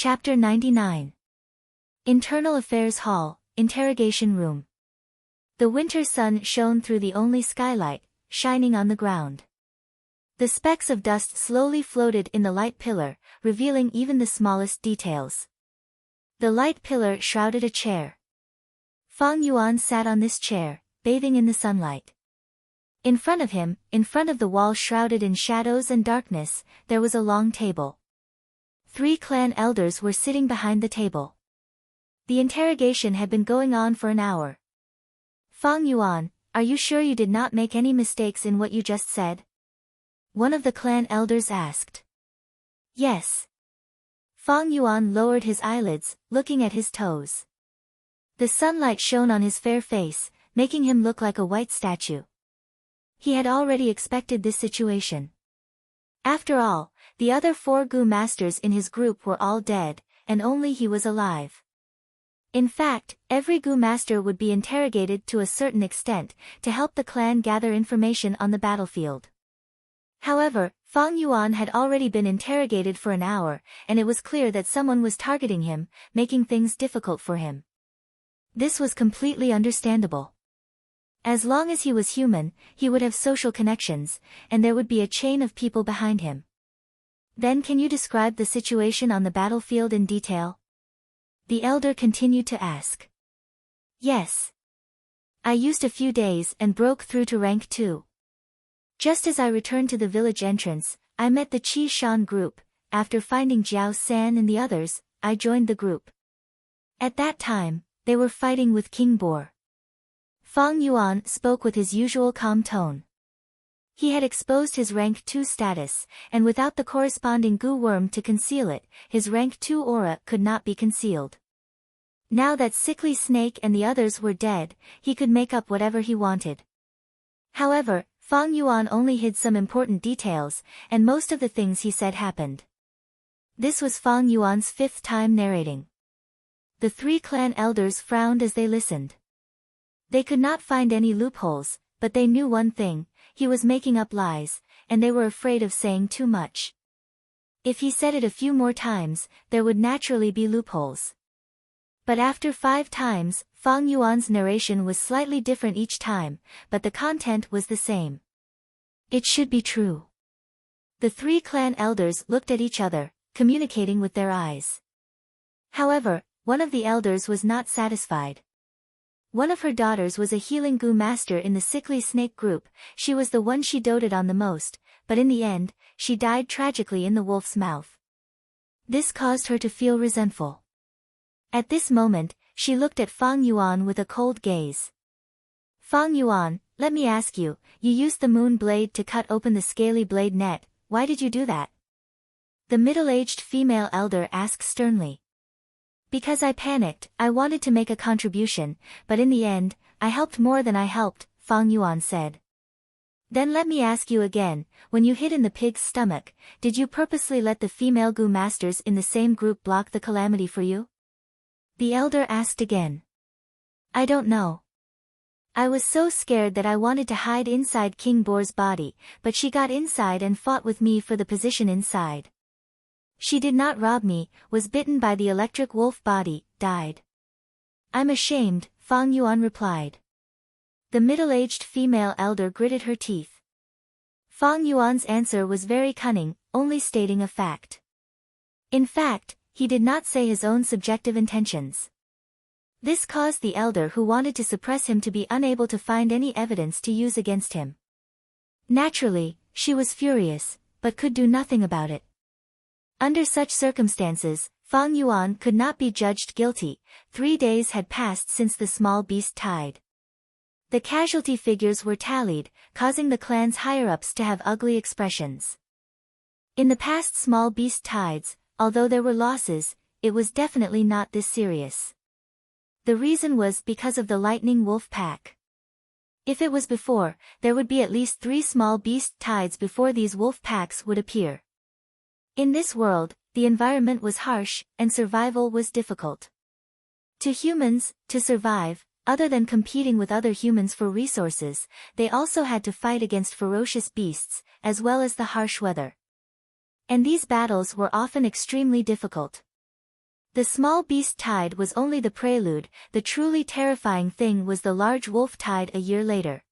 Chapter 99. Internal Affairs Hall, Interrogation Room. The winter sun shone through the only skylight, shining on the ground. The specks of dust slowly floated in the light pillar, revealing even the smallest details. The light pillar shrouded a chair. Fang Yuan sat on this chair, bathing in the sunlight. In front of him, in front of the wall shrouded in shadows and darkness, there was a long table. 3 clan elders were sitting behind the table. The interrogation had been going on for an hour. Fang Yuan, are you sure you did not make any mistakes in what you just said? One of the clan elders asked. Yes. Fang Yuan lowered his eyelids, looking at his toes. The sunlight shone on his fair face, making him look like a white statue. He had already expected this situation. After all, the other 4 Gu masters in his group were all dead, and only he was alive. In fact, every Gu master would be interrogated to a certain extent, to help the clan gather information on the battlefield. However, Fang Yuan had already been interrogated for an hour, and it was clear that someone was targeting him, making things difficult for him. This was completely understandable. As long as he was human, he would have social connections, and there would be a chain of people behind him. Then can you describe the situation on the battlefield in detail? The elder continued to ask. Yes. I used a few days and broke through to rank 2. Just as I returned to the village entrance, I met the Qi Shan group. After finding Jiao San and the others, I joined the group. At that time, they were fighting with King Boar. Fang Yuan spoke with his usual calm tone. He had exposed his rank 2 status, and without the corresponding Gu worm to conceal it, his rank 2 aura could not be concealed. Now that Sickly Snake and the others were dead, he could make up whatever he wanted. However, Fang Yuan only hid some important details, and most of the things he said happened. This was Fang Yuan's 5th time narrating. The 3 clan elders frowned as they listened. They could not find any loopholes, but they knew one thing: he was making up lies, and they were afraid of saying too much. If he said it a few more times, there would naturally be loopholes. But after 5 times, Fang Yuan's narration was slightly different each time, but the content was the same. It should be true. The 3 clan elders looked at each other, communicating with their eyes. However, one of the elders was not satisfied. One of her daughters was a healing Gu master in the Sickly Snake group. She was the one she doted on the most, but in the end, she died tragically in the wolf's mouth. This caused her to feel resentful. At this moment, she looked at Fang Yuan with a cold gaze. Fang Yuan, let me ask you, you used the moon blade to cut open the scaly blade net. Why did you do that? The middle-aged female elder asked sternly. Because I panicked. I wanted to make a contribution, but in the end, I helped more than I helped, Fang Yuan said. Then let me ask you again, when you hid in the pig's stomach, did you purposely let the female Gu masters in the same group block the calamity for you? The elder asked again. I don't know. I was so scared that I wanted to hide inside King Boar's body, but she got inside and fought with me for the position inside. She did not rob me, was bitten by the electric wolf body, died. I'm ashamed, Fang Yuan replied. The middle-aged female elder gritted her teeth. Fang Yuan's answer was very cunning, only stating a fact. In fact, he did not say his own subjective intentions. This caused the elder who wanted to suppress him to be unable to find any evidence to use against him. Naturally, she was furious, but could do nothing about it. Under such circumstances, Fang Yuan could not be judged guilty. 3 days had passed since the small beast died. The casualty figures were tallied, causing the clan's higher-ups to have ugly expressions. In the past small beast tides, although there were losses, it was definitely not this serious. The reason was because of the lightning wolf pack. If it was before, there would be at least 3 small beast tides before these wolf packs would appear. In this world, the environment was harsh, and survival was difficult. To humans, to survive, other than competing with other humans for resources, they also had to fight against ferocious beasts, as well as the harsh weather. And these battles were often extremely difficult. The small beast tide was only the prelude, the truly terrifying thing was the large wolf tide a year later.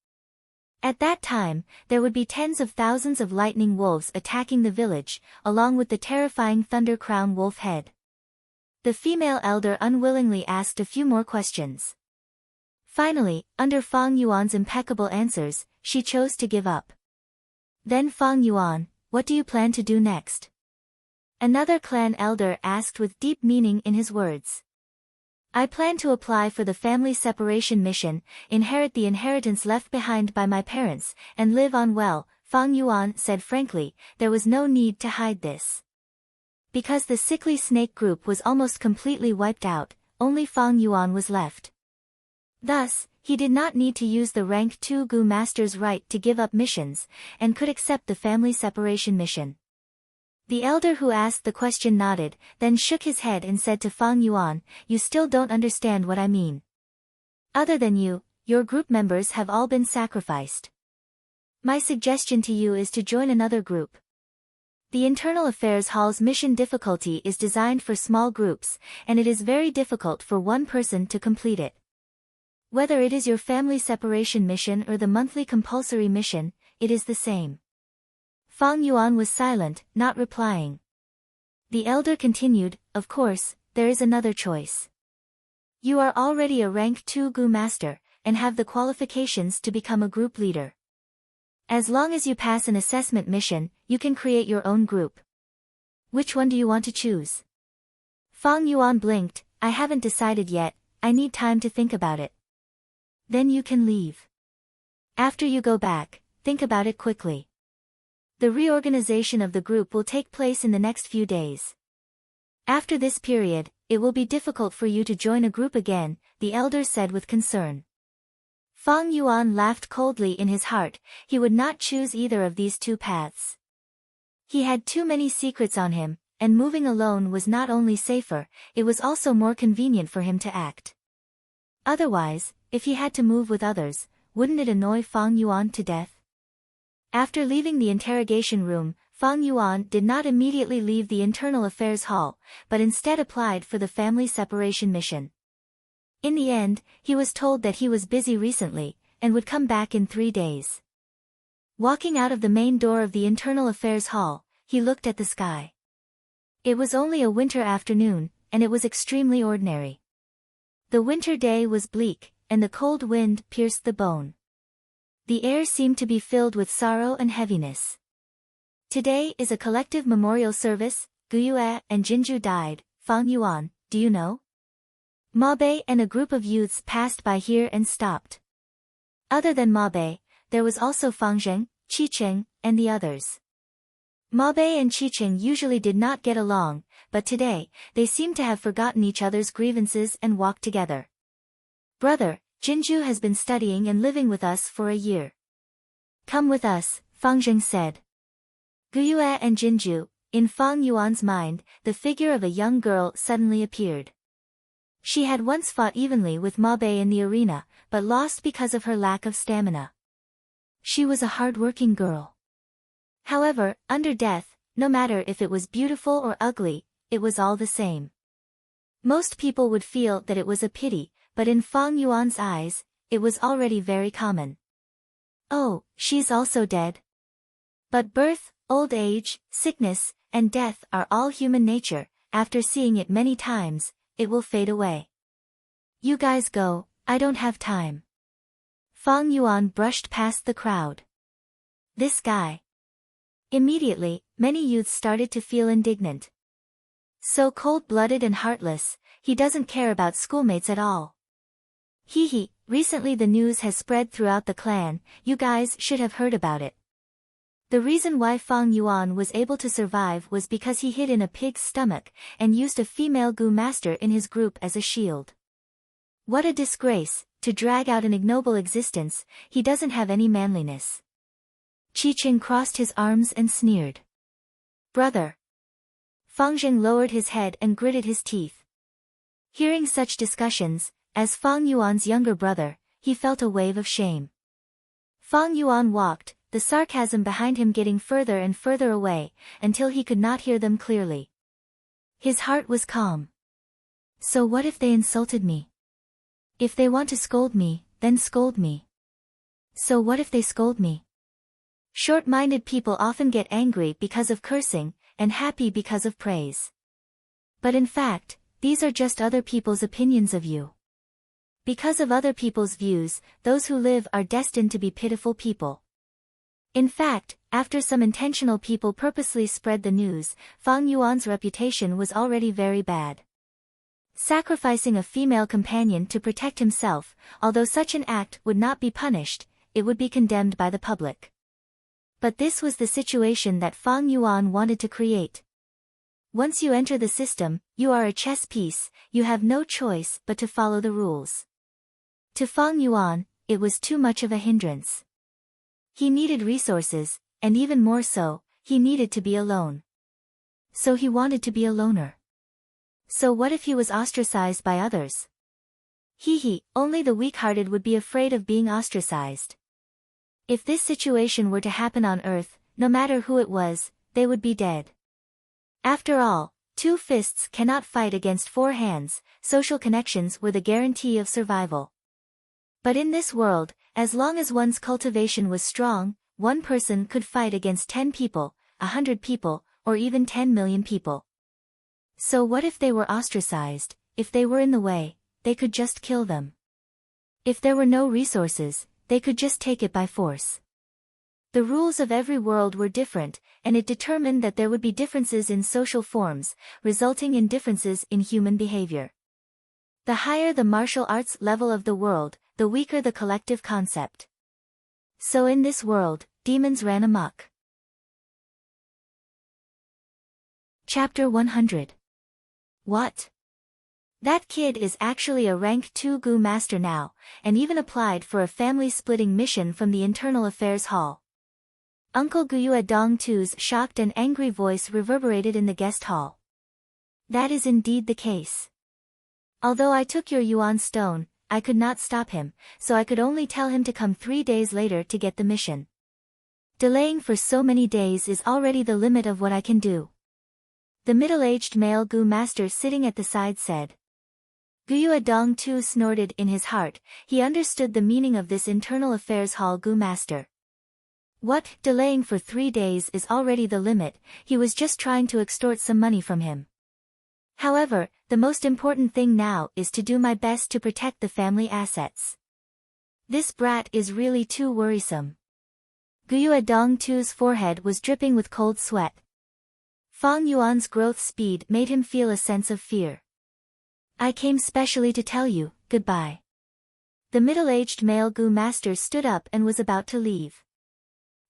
At that time, there would be tens of thousands of lightning wolves attacking the village, along with the terrifying Thunder Crown wolf head. The female elder unwillingly asked a few more questions. Finally, under Fang Yuan's impeccable answers, she chose to give up. Then Fang Yuan, what do you plan to do next? Another clan elder asked with deep meaning in his words. I plan to apply for the family separation mission, inherit the inheritance left behind by my parents, and live on well, Fang Yuan said frankly. There was no need to hide this. Because the sickly snake group was almost completely wiped out, only Fang Yuan was left. Thus, he did not need to use the rank 2 Gu Master's right to give up missions, and could accept the family separation mission. The elder who asked the question nodded, then shook his head and said to Fang Yuan, you still don't understand what I mean. Other than you, your group members have all been sacrificed. My suggestion to you is to join another group. The Internal Affairs Hall's mission difficulty is designed for small groups, and it is very difficult for one person to complete it. Whether it is your family separation mission or the monthly compulsory mission, it is the same. Fang Yuan was silent, not replying. The elder continued, of course, there is another choice. You are already a rank 2 Gu Master, and have the qualifications to become a group leader. As long as you pass an assessment mission, you can create your own group. Which one do you want to choose? Fang Yuan blinked, I haven't decided yet, I need time to think about it. Then you can leave. After you go back, think about it quickly. The reorganization of the group will take place in the next few days. After this period, it will be difficult for you to join a group again, the elder said with concern. Fang Yuan laughed coldly in his heart, he would not choose either of these two paths. He had too many secrets on him, and moving alone was not only safer, it was also more convenient for him to act. Otherwise, if he had to move with others, wouldn't it annoy Fang Yuan to death? After leaving the interrogation room, Fang Yuan did not immediately leave the Internal Affairs Hall, but instead applied for the family separation mission. In the end, he was told that he was busy recently, and would come back in 3 days. Walking out of the main door of the Internal Affairs Hall, he looked at the sky. It was only a winter afternoon, and it was extremely ordinary. The winter day was bleak, and the cold wind pierced the bone. The air seemed to be filled with sorrow and heaviness. Today is a collective memorial service, Guyue and Jinju died, Fang Yuan, do you know? Mabe and a group of youths passed by here and stopped. Other than Mabe, there was also Fangzheng, Qiqing, and the others. Mabe and Qiqing usually did not get along, but today, they seemed to have forgotten each other's grievances and walked together. Brother, Jinju has been studying and living with us for a year. Come with us, Fangzheng said. Guyue and Jinju, in Fang Yuan's mind, the figure of a young girl suddenly appeared. She had once fought evenly with Mabe in the arena, but lost because of her lack of stamina. She was a hard-working girl. However, under death, no matter if it was beautiful or ugly, it was all the same. Most people would feel that it was a pity, but in Fang Yuan's eyes, it was already very common. Oh, she's also dead. But birth, old age, sickness, and death are all human nature, after seeing it many times, it will fade away. You guys go, I don't have time. Fang Yuan brushed past the crowd. This guy. Immediately, many youths started to feel indignant. So cold-blooded and heartless, he doesn't care about schoolmates at all. Hee, recently the news has spread throughout the clan, you guys should have heard about it. The reason why Fang Yuan was able to survive was because he hid in a pig's stomach, and used a female Gu Master in his group as a shield. What a disgrace, to drag out an ignoble existence, he doesn't have any manliness. Qiqing crossed his arms and sneered. Brother. Fangzheng lowered his head and gritted his teeth. Hearing such discussions, as Fang Yuan's younger brother, he felt a wave of shame. Fang Yuan walked, the sarcasm behind him getting further and further away, until he could not hear them clearly. His heart was calm. So what if they insulted me? If they want to scold me, then scold me. So what if they scold me? Short-minded people often get angry because of cursing, and happy because of praise. But in fact, these are just other people's opinions of you. Because of other people's views, those who live are destined to be pitiful people. In fact, after some intentional people purposely spread the news, Fang Yuan's reputation was already very bad. Sacrificing a female companion to protect himself, although such an act would not be punished, it would be condemned by the public. But this was the situation that Fang Yuan wanted to create. Once you enter the system, you are a chess piece, you have no choice but to follow the rules. To Fang Yuan, it was too much of a hindrance. He needed resources, and even more so, he needed to be alone. So he wanted to be a loner. So what if he was ostracized by others? Only the weak-hearted would be afraid of being ostracized. If this situation were to happen on Earth, no matter who it was, they would be dead. After all, 2 fists cannot fight against 4 hands, social connections were the guarantee of survival. But in this world, as long as one's cultivation was strong, one person could fight against 10 people, 100 people, or even 10 million people. So what if they were ostracized? If they were in the way, they could just kill them. If there were no resources, they could just take it by force. The rules of every world were different, and it determined that there would be differences in social forms, resulting in differences in human behavior. The higher the martial arts level of the world, the weaker the collective concept. So in this world, demons ran amok. Chapter 100. What? That kid is actually a rank 2 Gu master now, and even applied for a family-splitting mission from the Internal Affairs Hall. Uncle Guyue Dong Tu's shocked and angry voice reverberated in the guest hall. That is indeed the case. Although I took your Yuan stone, I could not stop him, so I could only tell him to come 3 days later to get the mission. Delaying for so many days is already the limit of what I can do. The middle-aged male Gu master sitting at the side said. Guyue Dong Tu snorted in his heart, he understood the meaning of this Internal Affairs Hall Gu master. What, delaying for 3 days is already the limit, he was just trying to extort some money from him. However, the most important thing now is to do my best to protect the family assets. This brat is really too worrisome. Guyue Dong Tu's forehead was dripping with cold sweat. Fang Yuan's growth speed made him feel a sense of fear. I came specially to tell you, goodbye. The middle-aged male Gu master stood up and was about to leave.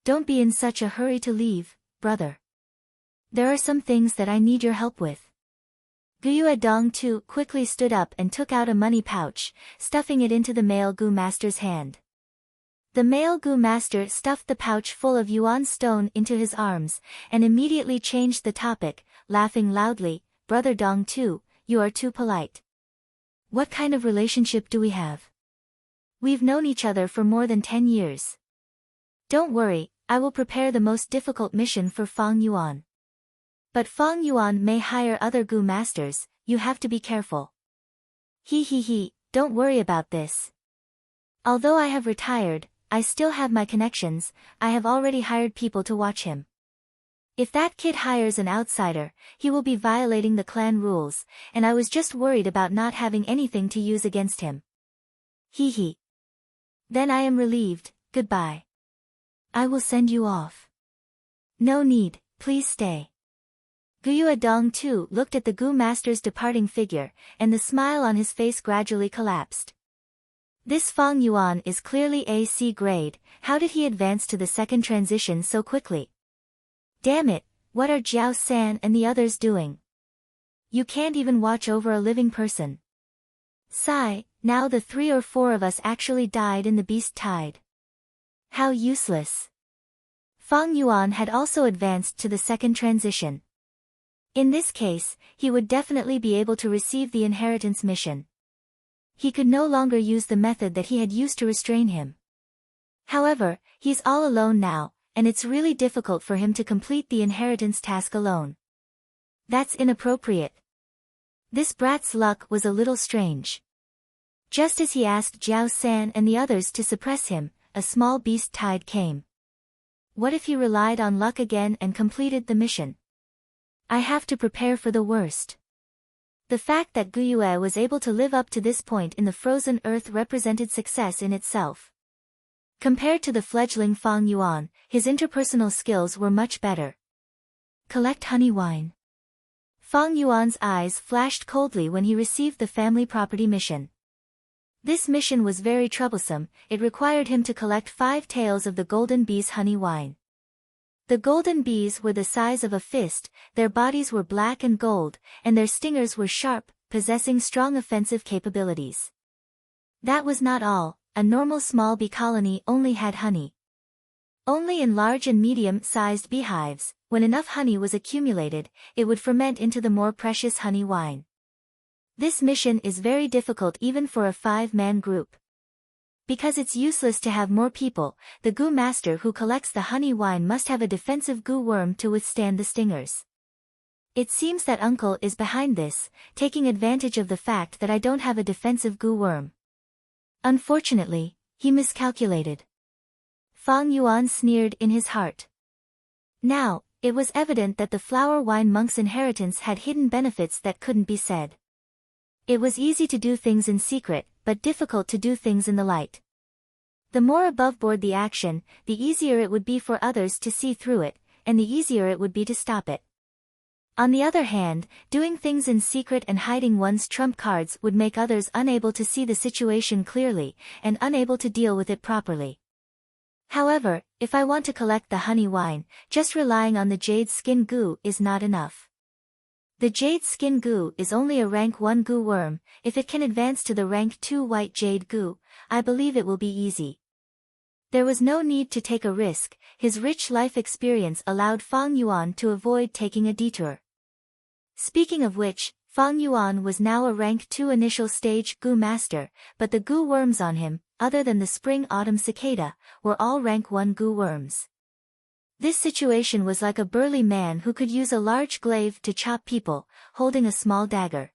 Don't be in such a hurry to leave, brother. There are some things that I need your help with. Guyue Dong Tu quickly stood up and took out a money pouch, stuffing it into the male Gu master's hand. The male Gu master stuffed the pouch full of Yuan stone into his arms, and immediately changed the topic, laughing loudly, Brother Dong Tu, you are too polite. What kind of relationship do we have? We've known each other for more than 10 years. Don't worry, I will prepare the most difficult mission for Fang Yuan. But Fang Yuan may hire other Gu masters, you have to be careful. Don't worry about this. Although I have retired, I still have my connections, I have already hired people to watch him. If that kid hires an outsider, he will be violating the clan rules, and I was just worried about not having anything to use against him. Then I am relieved, goodbye. I will send you off. No need, please stay. Guyue Dong Tu looked at the Gu master's departing figure, and the smile on his face gradually collapsed. This Fang Yuan is clearly AC grade, how did he advance to the second transition so quickly? Damn it, what are Jiao San and the others doing? You can't even watch over a living person. Sigh, now the 3 or 4 of us actually died in the beast tide. How useless. Fang Yuan had also advanced to the second transition. In this case, he would definitely be able to receive the inheritance mission. He could no longer use the method that he had used to restrain him. However, he's all alone now, and it's really difficult for him to complete the inheritance task alone. That's inappropriate. This brat's luck was a little strange. Just as he asked Jiao San and the others to suppress him, a small beast tide came. What if he relied on luck again and completed the mission? I have to prepare for the worst. The fact that Gu Yue was able to live up to this point in the frozen earth represented success in itself. Compared to the fledgling Fang Yuan, his interpersonal skills were much better. Collect honey wine. Fang Yuan's eyes flashed coldly when he received the family property mission. This mission was very troublesome. It required him to collect 5 taels of the golden bee's honey wine. The golden bees were the size of a fist, their bodies were black and gold, and their stingers were sharp, possessing strong offensive capabilities. That was not all. A normal small bee colony only had honey. Only in large and medium-sized beehives, when enough honey was accumulated, it would ferment into the more precious honey wine. This mission is very difficult even for a 5-man group. Because it's useless to have more people, the Gu master who collects the honey wine must have a defensive Gu worm to withstand the stingers. It seems that uncle is behind this, taking advantage of the fact that I don't have a defensive Gu worm. Unfortunately, he miscalculated. Fang Yuan sneered in his heart. Now, it was evident that the flower wine monk's inheritance had hidden benefits that couldn't be said. It was easy to do things in secret, but difficult to do things in the light. The more above-board the action, the easier it would be for others to see through it, and the easier it would be to stop it. On the other hand, doing things in secret and hiding one's trump cards would make others unable to see the situation clearly, and unable to deal with it properly. However, if I want to collect the honey wine, just relying on the jade skin goo is not enough. The jade skin goo is only a rank 1 goo worm. If it can advance to the rank 2 white jade goo, I believe it will be easy. There was no need to take a risk. His rich life experience allowed Fang Yuan to avoid taking a detour. Speaking of which, Fang Yuan was now a rank 2 initial stage Gu master, but the Gu worms on him, other than the spring-autumn cicada, were all rank 1 Gu worms. This situation was like a burly man who could use a large glaive to chop people, holding a small dagger.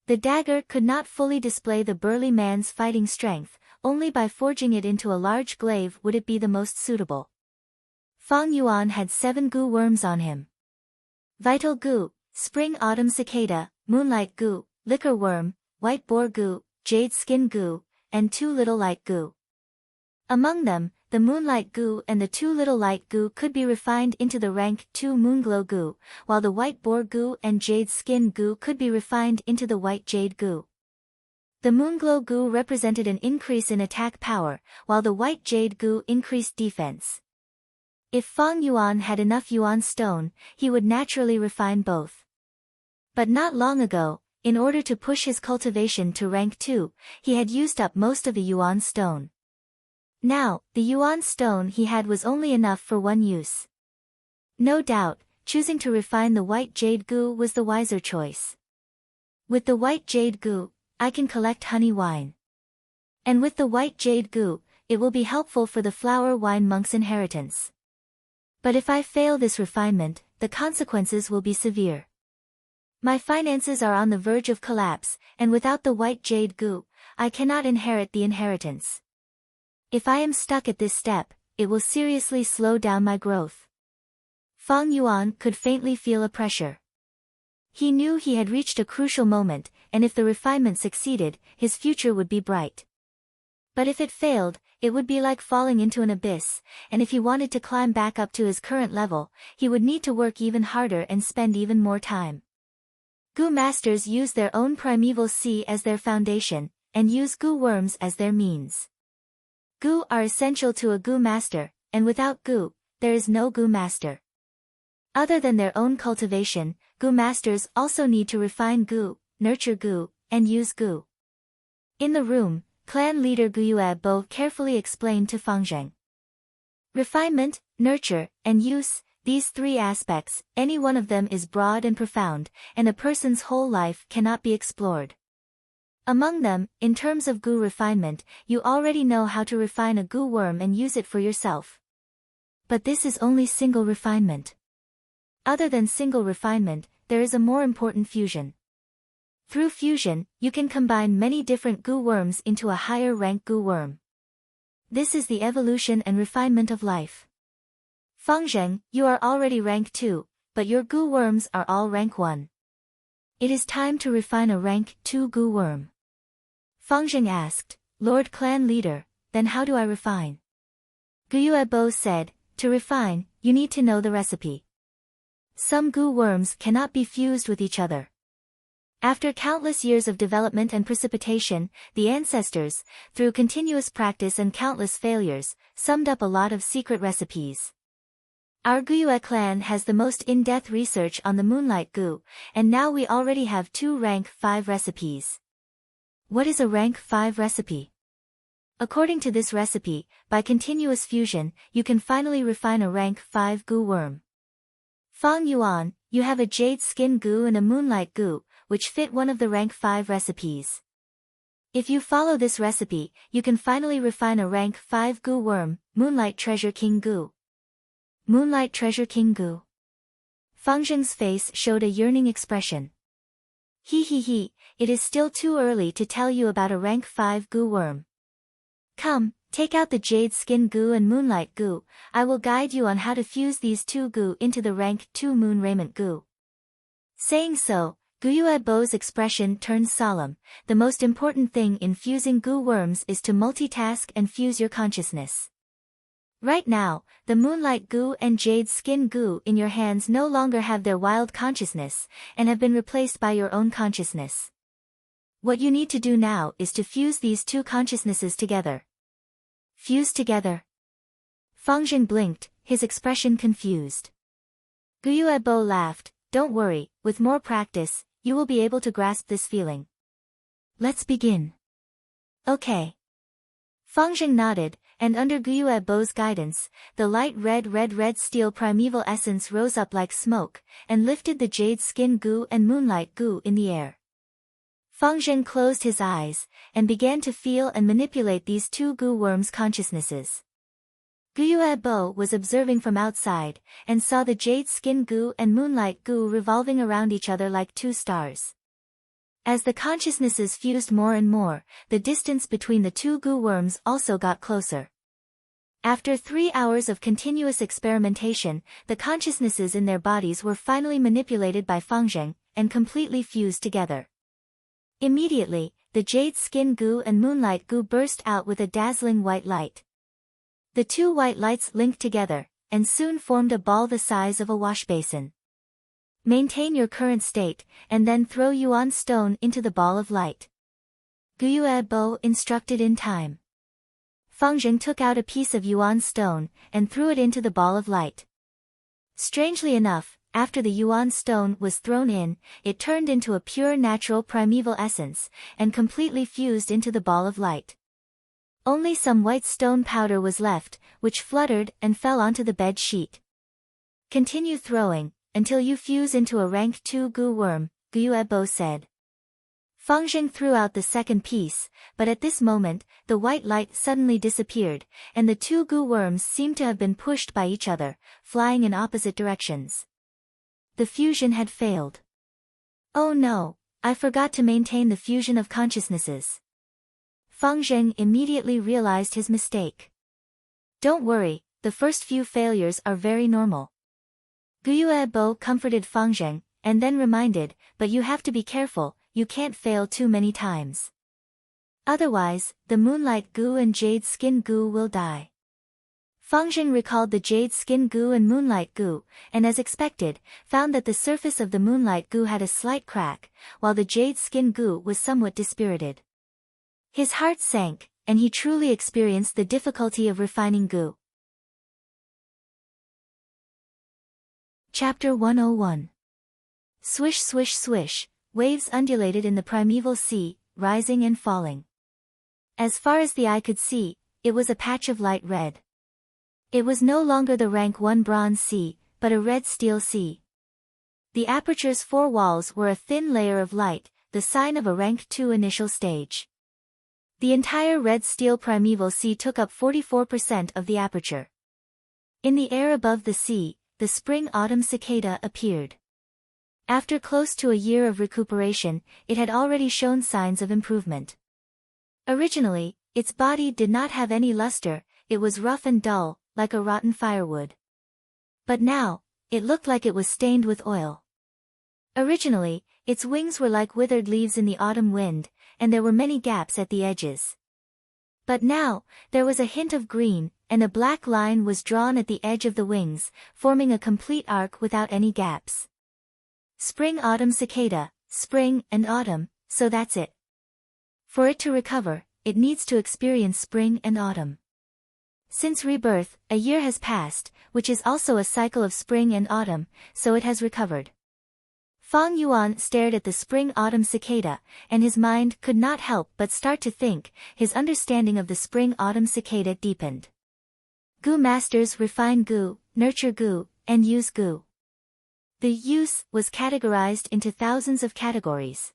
The dagger could not fully display the burly man's fighting strength, only by forging it into a large glaive would it be the most suitable. Fang Yuan had 7 Gu worms on him. Vital Gu, Spring-Autumn Cicada, Moonlight Gu, Liquor Worm, White Boar Gu, Jade Skin Gu, and 2 Little Light Gu. Among them, the Moonlight Gu and the 2 Little Light Gu could be refined into the rank 2 Moonglow Gu, while the White Boar Gu and Jade Skin Gu could be refined into the White Jade Gu. The Moonglow Gu represented an increase in attack power, while the White Jade Gu increased defense. If Fang Yuan had enough Yuan stone, he would naturally refine both. But not long ago, in order to push his cultivation to rank 2, he had used up most of the Yuan stone. Now, the Yuan stone he had was only enough for one use. No doubt, choosing to refine the White Jade Gu was the wiser choice. With the White Jade Gu, I can collect honey wine. And with the White Jade Gu, it will be helpful for the flower wine monk's inheritance. But if I fail this refinement, the consequences will be severe. My finances are on the verge of collapse, and without the White Jade Gu, I cannot inherit the inheritance. If I am stuck at this step, it will seriously slow down my growth. Fang Yuan could faintly feel a pressure. He knew he had reached a crucial moment, and if the refinement succeeded, his future would be bright. But if it failed, it would be like falling into an abyss, and if he wanted to climb back up to his current level, he would need to work even harder and spend even more time. Gu masters use their own primeval sea as their foundation, and use Gu worms as their means. Gu are essential to a Gu master, and without Gu, there is no Gu master. Other than their own cultivation, Gu masters also need to refine Gu, nurture Gu, and use Gu. In the room, clan leader Gu Yuebo carefully explained to Fang Zheng. Refinement, nurture, and use, these 3 aspects, any one of them is broad and profound, and a person's whole life cannot be explored. Among them, in terms of Gu refinement, you already know how to refine a Gu worm and use it for yourself. But this is only single refinement. Other than single refinement, there is a more important fusion. Through fusion, you can combine many different goo worms into a higher rank goo worm. This is the evolution and refinement of life. Fangzheng, you are already rank 2, but your goo worms are all rank 1. It is time to refine a rank 2 goo worm. Fangzheng asked, Lord Clan Leader, then how do I refine? Guyuebo said, to refine, you need to know the recipe. Some goo worms cannot be fused with each other. After countless years of development and precipitation, the ancestors, through continuous practice and countless failures, summed up a lot of secret recipes. Our Guyue clan has the most in-depth research on the Moonlight Goo, and now we already have 2 rank 5 recipes. What is a rank 5 recipe? According to this recipe, by continuous fusion, you can finally refine a rank 5 goo worm. Fang Yuan, you have a jade skin goo and a moonlight goo, which fit one of the rank 5 recipes. If you follow this recipe, you can finally refine a rank 5 goo worm, Moonlight Treasure King Goo. Moonlight Treasure King Goo. Fangzheng's face showed a yearning expression. He, it is still too early to tell you about a rank 5 goo worm. Come, take out the jade skin goo and moonlight goo, I will guide you on how to fuse these 2 goo into the rank 2 moon raiment goo. Saying so, Guyuebo's expression turned solemn. The most important thing in fusing goo worms is to multitask and fuse your consciousness. Right now, the moonlight goo and jade skin goo in your hands no longer have their wild consciousness, and have been replaced by your own consciousness. What you need to do now is to fuse these 2 consciousnesses together. Fuse together. Fangzheng blinked, his expression confused. Guyuebo laughed, don't worry, with more practice, you will be able to grasp this feeling. Let's begin. Okay. Fangzheng nodded, and under Guyuebo's guidance, the light red steel primeval essence rose up like smoke, and lifted the jade skin goo and moonlight goo in the air. Fangzheng closed his eyes, and began to feel and manipulate these 2 goo worms' consciousnesses. Guyuebo was observing from outside, and saw the jade skin goo and moonlight goo revolving around each other like 2 stars. As the consciousnesses fused more and more, the distance between the 2 goo worms also got closer. After 3 hours of continuous experimentation, the consciousnesses in their bodies were finally manipulated by Fangzheng, and completely fused together. Immediately, the jade skin goo and moonlight goo burst out with a dazzling white light. The 2 white lights linked together, and soon formed a ball the size of a wash basin. Maintain your current state, and then throw Yuan stone into the ball of light. Guyuebo instructed in time. Fangzheng took out a piece of Yuan stone, and threw it into the ball of light. Strangely enough, after the Yuan stone was thrown in, it turned into a pure natural primeval essence, and completely fused into the ball of light. Only some white stone powder was left, which fluttered and fell onto the bed sheet. Continue throwing, until you fuse into a rank 2 goo worm, Guyuebo said. Fangzheng threw out the second piece, but at this moment, the white light suddenly disappeared, and the 2 goo worms seemed to have been pushed by each other, flying in opposite directions. The fusion had failed. Oh no, I forgot to maintain the fusion of consciousnesses. Fangzheng immediately realized his mistake. Don't worry, the first few failures are very normal. Guyuebo comforted Fangzheng, and then reminded, but you have to be careful, you can't fail too many times. Otherwise, the moonlight goo and jade skin goo will die. Fangzheng recalled the jade skin goo and moonlight goo, and as expected, found that the surface of the moonlight goo had a slight crack, while the jade skin goo was somewhat dispirited. His heart sank, and he truly experienced the difficulty of refining goo. Chapter 101. Swish swish swish, waves undulated in the primeval sea, rising and falling. As far as the eye could see, it was a patch of light red. It was no longer the rank 1 bronze sea, but a red steel sea. The aperture's 4 walls were a thin layer of light, the sign of a rank 2 initial stage. The entire red steel primeval sea took up 44% of the aperture. In the air above the sea, the spring-autumn cicada appeared. After close to a year of recuperation, it had already shown signs of improvement. Originally, its body did not have any luster, it was rough and dull, like a rotten firewood. But now, it looked like it was stained with oil. Originally, its wings were like withered leaves in the autumn wind, and there were many gaps at the edges. But now, there was a hint of green, and a black line was drawn at the edge of the wings, forming a complete arc without any gaps. Spring-autumn cicada, spring and autumn, so that's it. For it to recover, it needs to experience spring and autumn. Since rebirth, a year has passed, which is also a cycle of spring and autumn, so it has recovered. Fang Yuan stared at the spring-autumn cicada, and his mind could not help but start to think. His understanding of the spring-autumn cicada deepened. Gu masters refine gu, nurture gu, and use gu. The use was categorized into thousands of categories.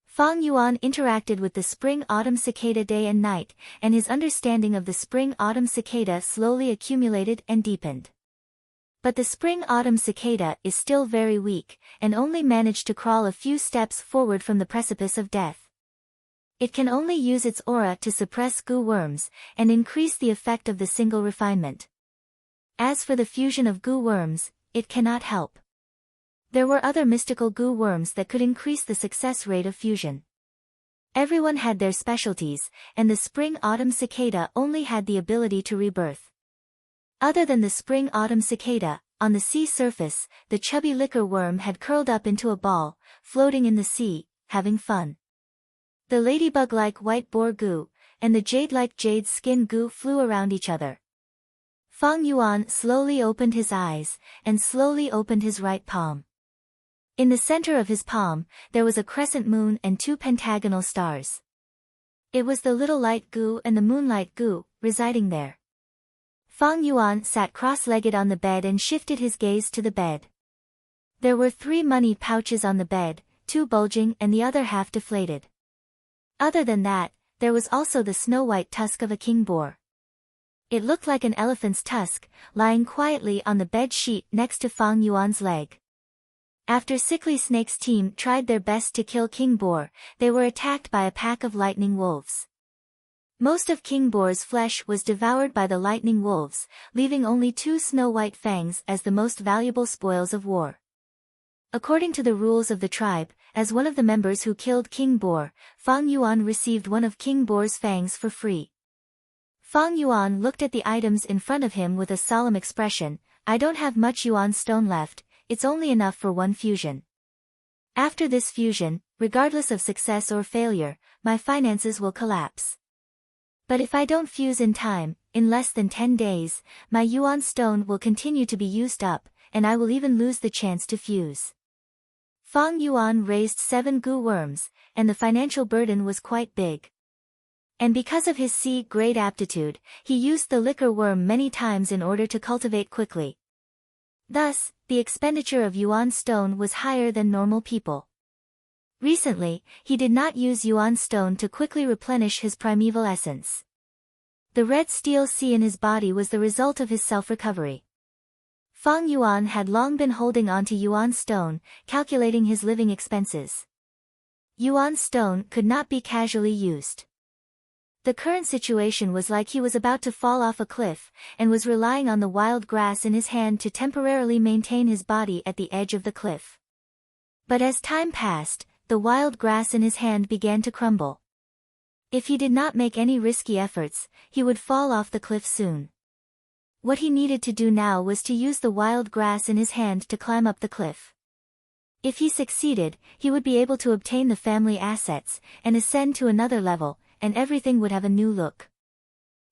Fang Yuan interacted with the spring-autumn cicada day and night, and his understanding of the spring-autumn cicada slowly accumulated and deepened. But the spring-autumn cicada is still very weak, and only managed to crawl a few steps forward from the precipice of death. It can only use its aura to suppress gu worms, and increase the effect of the single refinement. As for the fusion of gu worms, it cannot help. There were other mystical gu worms that could increase the success rate of fusion. Everyone had their specialties, and the spring-autumn cicada only had the ability to rebirth. Other than the spring-autumn cicada, on the sea surface, the chubby liquor worm had curled up into a ball, floating in the sea, having fun. The ladybug-like white boar gu, and the jade-like jade skin gu flew around each other. Fang Yuan slowly opened his eyes, and slowly opened his right palm. In the center of his palm, there was a crescent moon and two pentagonal stars. It was the little light gu and the moonlight gu, residing there. Fang Yuan sat cross-legged on the bed and shifted his gaze to the bed. There were 3 money pouches on the bed, 2 bulging and the other half deflated. Other than that, there was also the snow-white tusk of a king boar. It looked like an elephant's tusk, lying quietly on the bed sheet next to Fang Yuan's leg. After Sickly Snake's team tried their best to kill King Boar, they were attacked by a pack of lightning wolves. Most of King Boar's flesh was devoured by the lightning wolves, leaving only 2 snow-white fangs as the most valuable spoils of war. According to the rules of the tribe, as one of the members who killed King Boar, Fang Yuan received one of King Boar's fangs for free. Fang Yuan looked at the items in front of him with a solemn expression. I don't have much Yuan stone left, it's only enough for 1 fusion. After this fusion, regardless of success or failure, my finances will collapse. But if I don't fuse in time, in less than 10 days, my Yuan stone will continue to be used up, and I will even lose the chance to fuse. Fang Yuan raised 7 gu worms, and the financial burden was quite big. And because of his C-grade aptitude, he used the liquor worm many times in order to cultivate quickly. Thus, the expenditure of Yuan stone was higher than normal people. Recently, he did not use Yuan stone to quickly replenish his primeval essence. The red steel sea in his body was the result of his self-recovery. Fang Yuan had long been holding on to Yuan stone, calculating his living expenses. Yuan stone could not be casually used. The current situation was like he was about to fall off a cliff, and was relying on the wild grass in his hand to temporarily maintain his body at the edge of the cliff. But as time passed, the wild grass in his hand began to crumble. If he did not make any risky efforts, he would fall off the cliff soon. What he needed to do now was to use the wild grass in his hand to climb up the cliff. If he succeeded, he would be able to obtain the family assets, and ascend to another level, and everything would have a new look.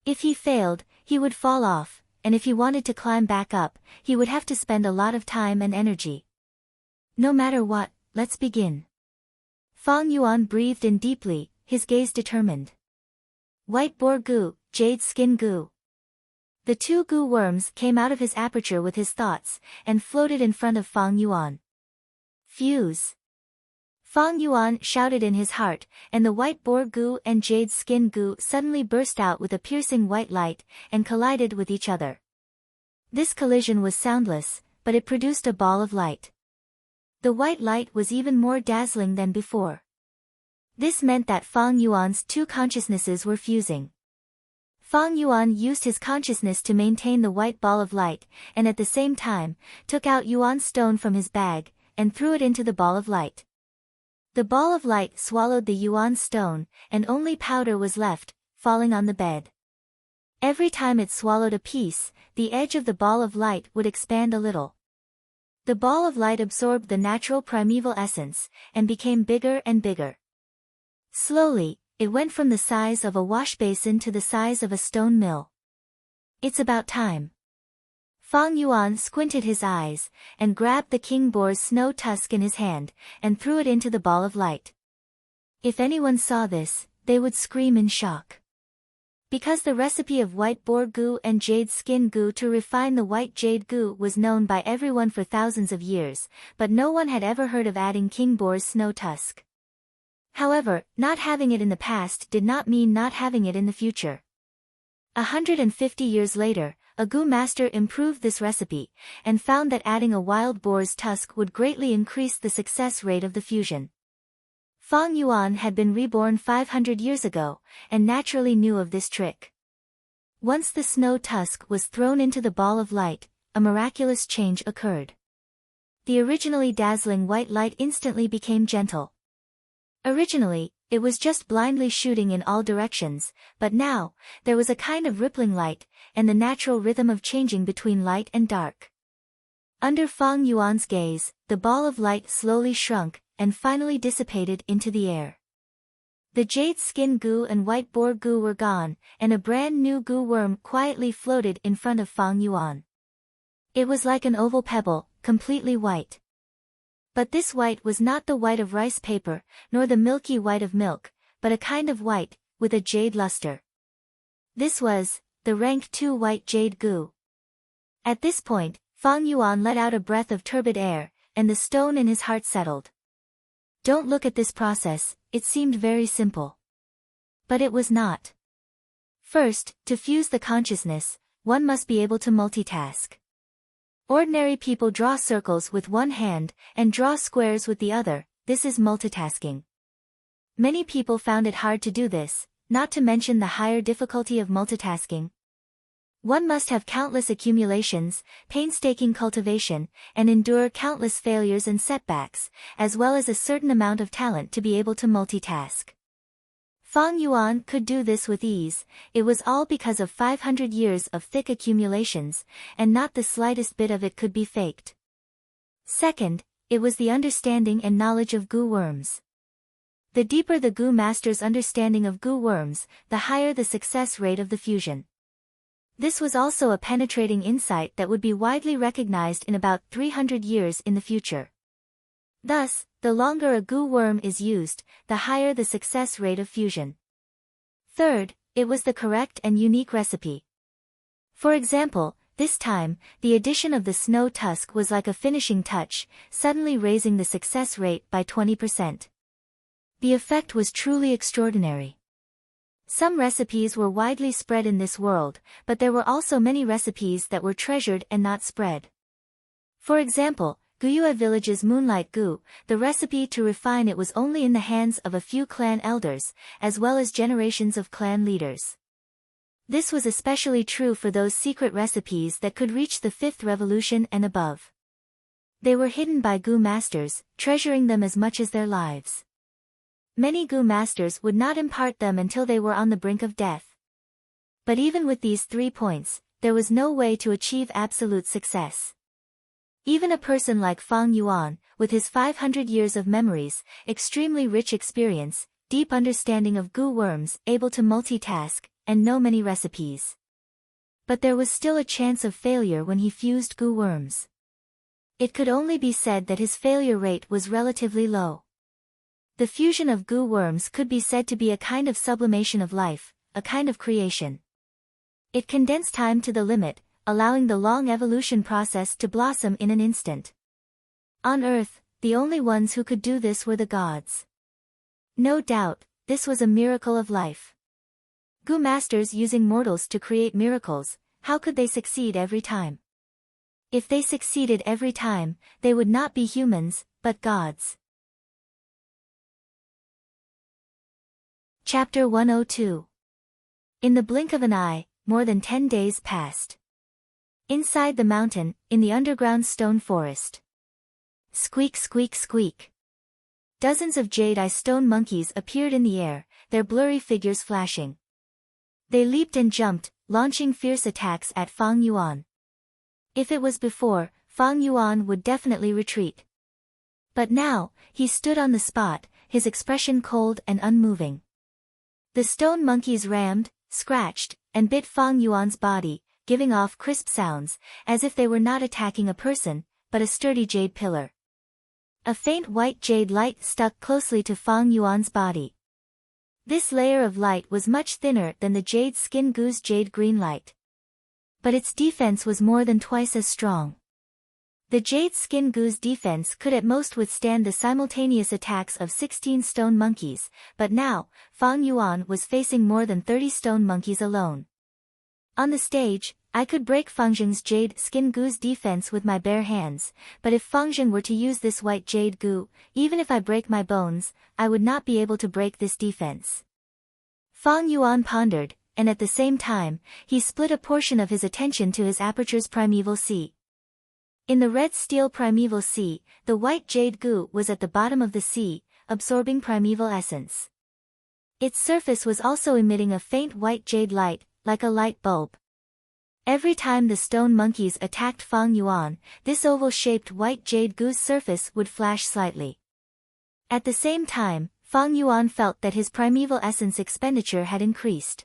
If he failed, he would fall off, and if he wanted to climb back up, he would have to spend a lot of time and energy. No matter what, let's begin. Fang Yuan breathed in deeply, his gaze determined. White boar gu, jade skin gu. The 2 gu worms came out of his aperture with his thoughts, and floated in front of Fang Yuan. Fuse! Fang Yuan shouted in his heart, and the white boar gu and jade skin gu suddenly burst out with a piercing white light, and collided with each other. This collision was soundless, but it produced a ball of light. The white light was even more dazzling than before. This meant that Fang Yuan's two consciousnesses were fusing. Fang Yuan used his consciousness to maintain the white ball of light, and at the same time, took out Yuan's stone from his bag, and threw it into the ball of light. The ball of light swallowed the Yuan stone, and only powder was left, falling on the bed. Every time it swallowed a piece, the edge of the ball of light would expand a little. The ball of light absorbed the natural primeval essence, and became bigger and bigger. Slowly, it went from the size of a wash basin to the size of a stone mill. It's about time. Fang Yuan squinted his eyes, and grabbed the king boar's snow tusk in his hand, and threw it into the ball of light. If anyone saw this, they would scream in shock. Because the recipe of white boar goo and jade skin goo to refine the white jade goo was known by everyone for thousands of years, but no one had ever heard of adding king boar's snow tusk. However, not having it in the past did not mean not having it in the future. 150 years later, a goo master improved this recipe, and found that adding a wild boar's tusk would greatly increase the success rate of the fusion. Fang Yuan had been reborn 500 years ago, and naturally knew of this trick. Once the snow tusk was thrown into the ball of light, a miraculous change occurred. The originally dazzling white light instantly became gentle. Originally, it was just blindly shooting in all directions, but now, there was a kind of rippling light, and the natural rhythm of changing between light and dark. Under Fang Yuan's gaze, the ball of light slowly shrunk, and finally dissipated into the air. The jade skin goo and white boar goo were gone, and a brand new goo worm quietly floated in front of Fang Yuan. It was like an oval pebble, completely white. But this white was not the white of rice paper, nor the milky white of milk, but a kind of white, with a jade luster. This was the rank 2 white jade goo. At this point, Fang Yuan let out a breath of turbid air, and the stone in his heart settled. Don't look at this process, it seemed very simple. But it was not. First, to fuse the consciousness, one must be able to multitask. Ordinary people draw circles with one hand, and draw squares with the other. This is multitasking. Many people found it hard to do this, not to mention the higher difficulty of multitasking. One must have countless accumulations, painstaking cultivation, and endure countless failures and setbacks, as well as a certain amount of talent to be able to multitask. Fang Yuan could do this with ease. It was all because of 500 years of thick accumulations, and not the slightest bit of it could be faked. Second, it was the understanding and knowledge of goo worms. The deeper the goo master's understanding of goo worms, the higher the success rate of the fusion. This was also a penetrating insight that would be widely recognized in about 300 years in the future. Thus, the longer a goo worm is used, the higher the success rate of fusion. Third, it was the correct and unique recipe. For example, this time, the addition of the snow tusk was like a finishing touch, suddenly raising the success rate by 20%. The effect was truly extraordinary. Some recipes were widely spread in this world, but there were also many recipes that were treasured and not spread. For example, Guyue village's moonlight goo, the recipe to refine it was only in the hands of a few clan elders, as well as generations of clan leaders. This was especially true for those secret recipes that could reach the 5th revolution and above. They were hidden by goo masters, treasuring them as much as their lives. Many goo masters would not impart them until they were on the brink of death. But even with these 3 points, there was no way to achieve absolute success. Even a person like Fang Yuan, with his 500 years of memories, extremely rich experience, deep understanding of goo worms, able to multitask, and know many recipes. But there was still a chance of failure when he fused goo worms. It could only be said that his failure rate was relatively low. The fusion of goo worms could be said to be a kind of sublimation of life, a kind of creation. It condensed time to the limit, allowing the long evolution process to blossom in an instant. On Earth, the only ones who could do this were the gods. No doubt, this was a miracle of life. Goo masters using mortals to create miracles, how could they succeed every time? If they succeeded every time, they would not be humans, but God's. Chapter 102. In the blink of an eye, more than 10 days passed. Inside the mountain, in the underground stone forest. Squeak, squeak, squeak. Dozens of jade-eye stone monkeys appeared in the air, their blurry figures flashing. They leaped and jumped, launching fierce attacks at Fang Yuan. If it was before, Fang Yuan would definitely retreat. But now, he stood on the spot, his expression cold and unmoving. The stone monkeys rammed, scratched, and bit Fang Yuan's body, giving off crisp sounds, as if they were not attacking a person, but a sturdy jade pillar. A faint white jade light stuck closely to Fang Yuan's body. This layer of light was much thinner than the jade skin goo's jade green light. But its defense was more than twice as strong. The jade skin goo's defense could at most withstand the simultaneous attacks of 16 stone monkeys, but now, Fang Yuan was facing more than 30 stone monkeys alone. On the stage, I could break Fangzheng's jade skin goo's defense with my bare hands, but if Fangzheng were to use this white jade goo, even if I break my bones, I would not be able to break this defense. Fang Yuan pondered, and at the same time, he split a portion of his attention to his aperture's primeval sea. In the red steel primeval sea, the white jade goo was at the bottom of the sea, absorbing primeval essence. Its surface was also emitting a faint white jade light, like a light bulb. Every time the stone monkeys attacked Fang Yuan, this oval-shaped white jade goo's surface would flash slightly. At the same time, Fang Yuan felt that his primeval essence expenditure had increased.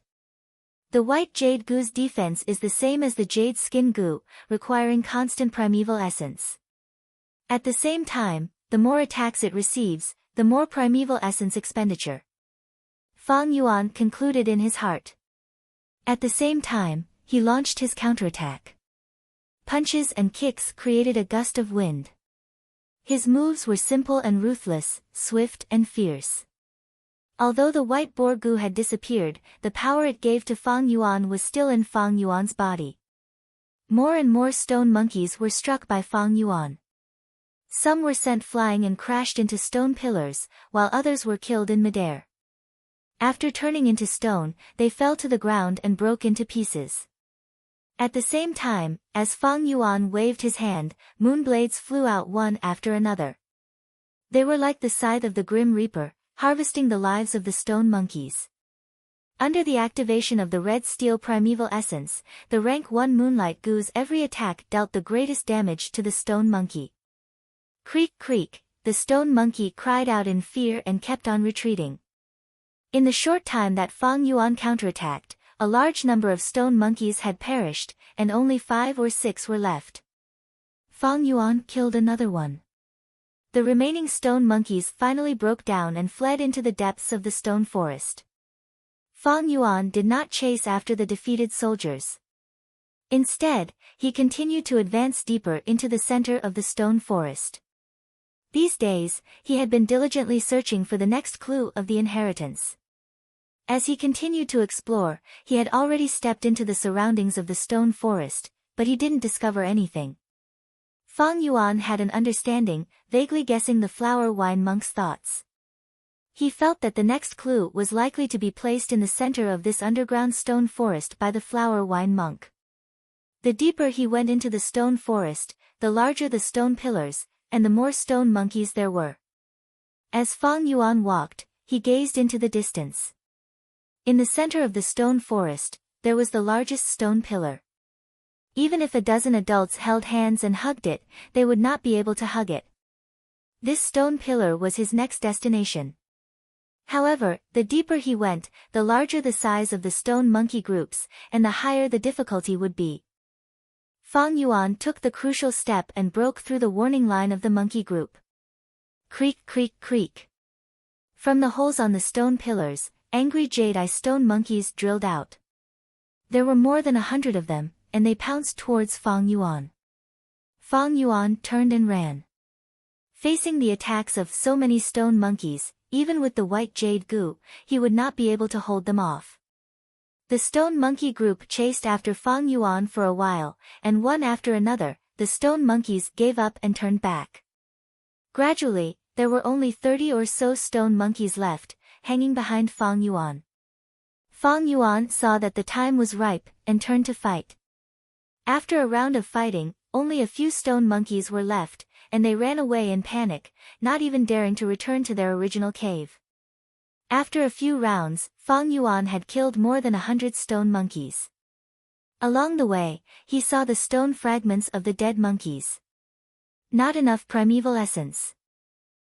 The white jade goo's defense is the same as the jade skin goo, requiring constant primeval essence. At the same time, the more attacks it receives, the more primeval essence expenditure. Fang Yuan concluded in his heart. At the same time, he launched his counterattack. Punches and kicks created a gust of wind. His moves were simple and ruthless, swift and fierce. Although the white boar goo had disappeared, the power it gave to Fang Yuan was still in Fang Yuan's body. More and more stone monkeys were struck by Fang Yuan. Some were sent flying and crashed into stone pillars, while others were killed in midair. After turning into stone, they fell to the ground and broke into pieces. At the same time, as Fang Yuan waved his hand, moonblades flew out one after another. They were like the scythe of the Grim Reaper, harvesting the lives of the stone monkeys. Under the activation of the red steel primeval essence, the rank 1 moonlight goo's every attack dealt the greatest damage to the stone monkey. Creak creak, the stone monkey cried out in fear and kept on retreating. In the short time that Fang Yuan counterattacked, a large number of stone monkeys had perished, and only 5 or 6 were left. Fang Yuan killed another one. The remaining stone monkeys finally broke down and fled into the depths of the stone forest. Fang Yuan did not chase after the defeated soldiers. Instead, he continued to advance deeper into the center of the stone forest. These days, he had been diligently searching for the next clue of the inheritance. As he continued to explore, he had already stepped into the surroundings of the stone forest, but he didn't discover anything. Fang Yuan had an understanding, vaguely guessing the flower wine monk's thoughts. He felt that the next clue was likely to be placed in the center of this underground stone forest by the flower wine monk. The deeper he went into the stone forest, the larger the stone pillars, and the more stone monkeys there were. As Fang Yuan walked, he gazed into the distance. In the center of the stone forest, there was the largest stone pillar. Even if a dozen adults held hands and hugged it, they would not be able to hug it. This stone pillar was his next destination. However, the deeper he went, the larger the size of the stone monkey groups, and the higher the difficulty would be. Fang Yuan took the crucial step and broke through the warning line of the monkey group. Creak creak creak. From the holes on the stone pillars, angry jade-eye stone monkeys drilled out. There were more than 100 of them, and they pounced towards Fang Yuan. Fang Yuan turned and ran. Facing the attacks of so many stone monkeys, even with the white jade goo, he would not be able to hold them off. The stone monkey group chased after Fang Yuan for a while, and one after another, the stone monkeys gave up and turned back. Gradually, there were only 30 or so stone monkeys left, hanging behind Fang Yuan. Fang Yuan saw that the time was ripe, and turned to fight. After a round of fighting, only a few stone monkeys were left, and they ran away in panic, not even daring to return to their original cave. After a few rounds, Fang Yuan had killed more than 100 stone monkeys. Along the way, he saw the stone fragments of the dead monkeys. Not enough primeval essence.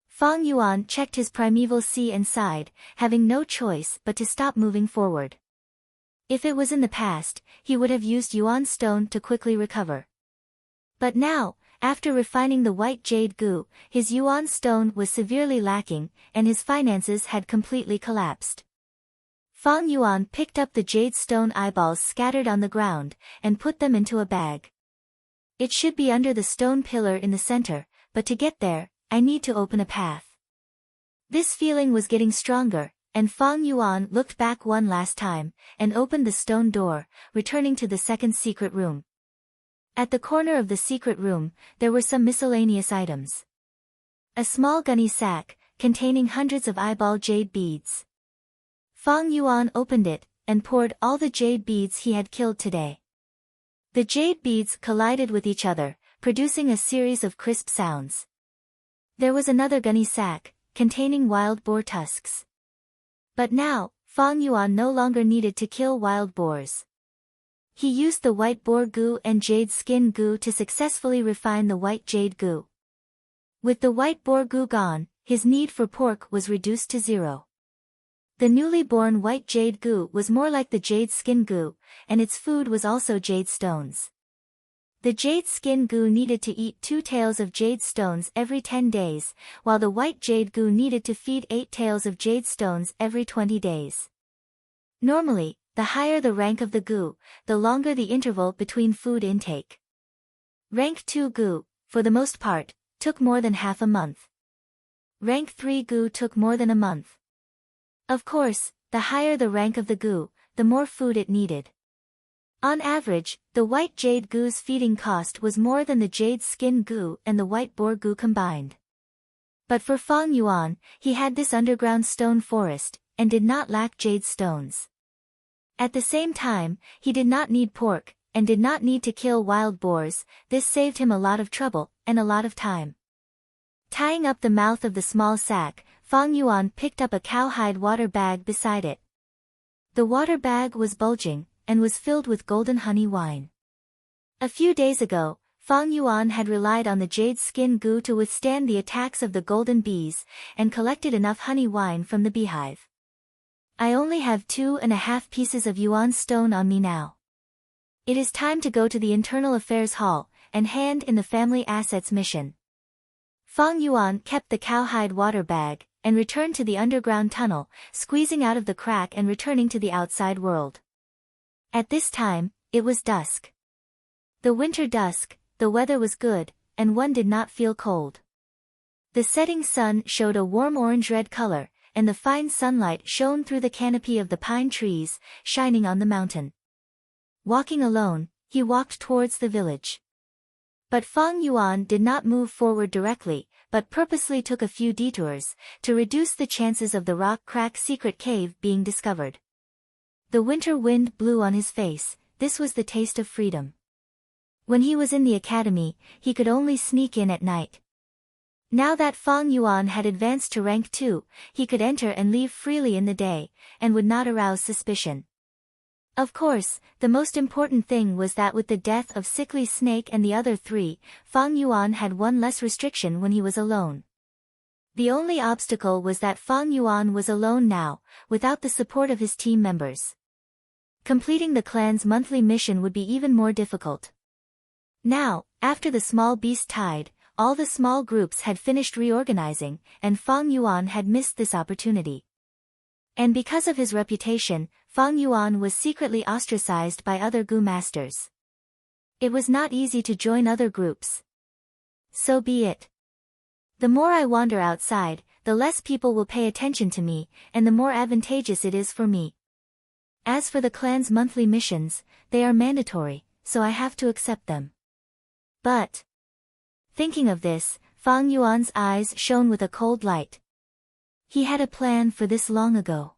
Fang Yuan checked his primeval sea and sighed, having no choice but to stop moving forward. If it was in the past, he would have used Yuan stone to quickly recover. But now, after refining the white jade goo, his Yuan stone was severely lacking, and his finances had completely collapsed. Fang Yuan picked up the jade stone eyeballs scattered on the ground, and put them into a bag. It should be under the stone pillar in the center, but to get there, I need to open a path. This feeling was getting stronger, and Fang Yuan looked back one last time, and opened the stone door, returning to the second secret room. At the corner of the secret room, there were some miscellaneous items. A small gunny sack, containing hundreds of eyeball jade beads. Fang Yuan opened it, and poured all the jade beads he had killed today. The jade beads collided with each other, producing a series of crisp sounds. There was another gunny sack, containing wild boar tusks. But now, Fang Yuan no longer needed to kill wild boars. He used the white boar goo and jade skin goo to successfully refine the white jade goo. With the white boar goo gone, his need for pork was reduced to 0. The newly born white jade goo was more like the jade skin goo, and its food was also jade stones. The jade skin goo needed to eat 2 taels of jade stones every 10 days, while the white jade goo needed to feed 8 taels of jade stones every 20 days. Normally, the higher the rank of the goo, the longer the interval between food intake. Rank 2 goo, for the most part, took more than half a month. Rank 3 goo took more than a month. Of course, the higher the rank of the goo, the more food it needed. On average, the white jade goo's feeding cost was more than the jade skin goo and the white boar goo combined. But for Fang Yuan, he had this underground stone forest, and did not lack jade stones. At the same time, he did not need pork, and did not need to kill wild boars. This saved him a lot of trouble, and a lot of time. Tying up the mouth of the small sack, Fang Yuan picked up a cowhide water bag beside it. The water bag was bulging, and was filled with golden honey wine. A few days ago, Fang Yuan had relied on the jade skin goo to withstand the attacks of the golden bees, and collected enough honey wine from the beehive. I only have 2.5 pieces of Yuan stone on me now. It is time to go to the Internal Affairs Hall, and hand in the family assets mission. Fang Yuan kept the cowhide water bag, and returned to the underground tunnel, squeezing out of the crack and returning to the outside world. At this time, it was dusk. The winter dusk, the weather was good, and one did not feel cold. The setting sun showed a warm orange-red color, and the fine sunlight shone through the canopy of the pine trees, shining on the mountain. Walking alone, he walked towards the village. But Fang Yuan did not move forward directly, but purposely took a few detours, to reduce the chances of the rock crack secret cave being discovered. The winter wind blew on his face. This was the taste of freedom. When he was in the academy, he could only sneak in at night. Now that Fang Yuan had advanced to rank 2, he could enter and leave freely in the day, and would not arouse suspicion. Of course, the most important thing was that with the death of Sickly Snake and the other 3, Fang Yuan had one less restriction when he was alone. The only obstacle was that Fang Yuan was alone now, without the support of his team members. Completing the clan's monthly mission would be even more difficult. Now, after the small beast tide, all the small groups had finished reorganizing, and Fang Yuan had missed this opportunity. And because of his reputation, Fang Yuan was secretly ostracized by other Gu masters. It was not easy to join other groups. So be it. The more I wander outside, the less people will pay attention to me, and the more advantageous it is for me. As for the clan's monthly missions, they are mandatory, so I have to accept them. But, thinking of this, Fang Yuan's eyes shone with a cold light. He had a plan for this long ago.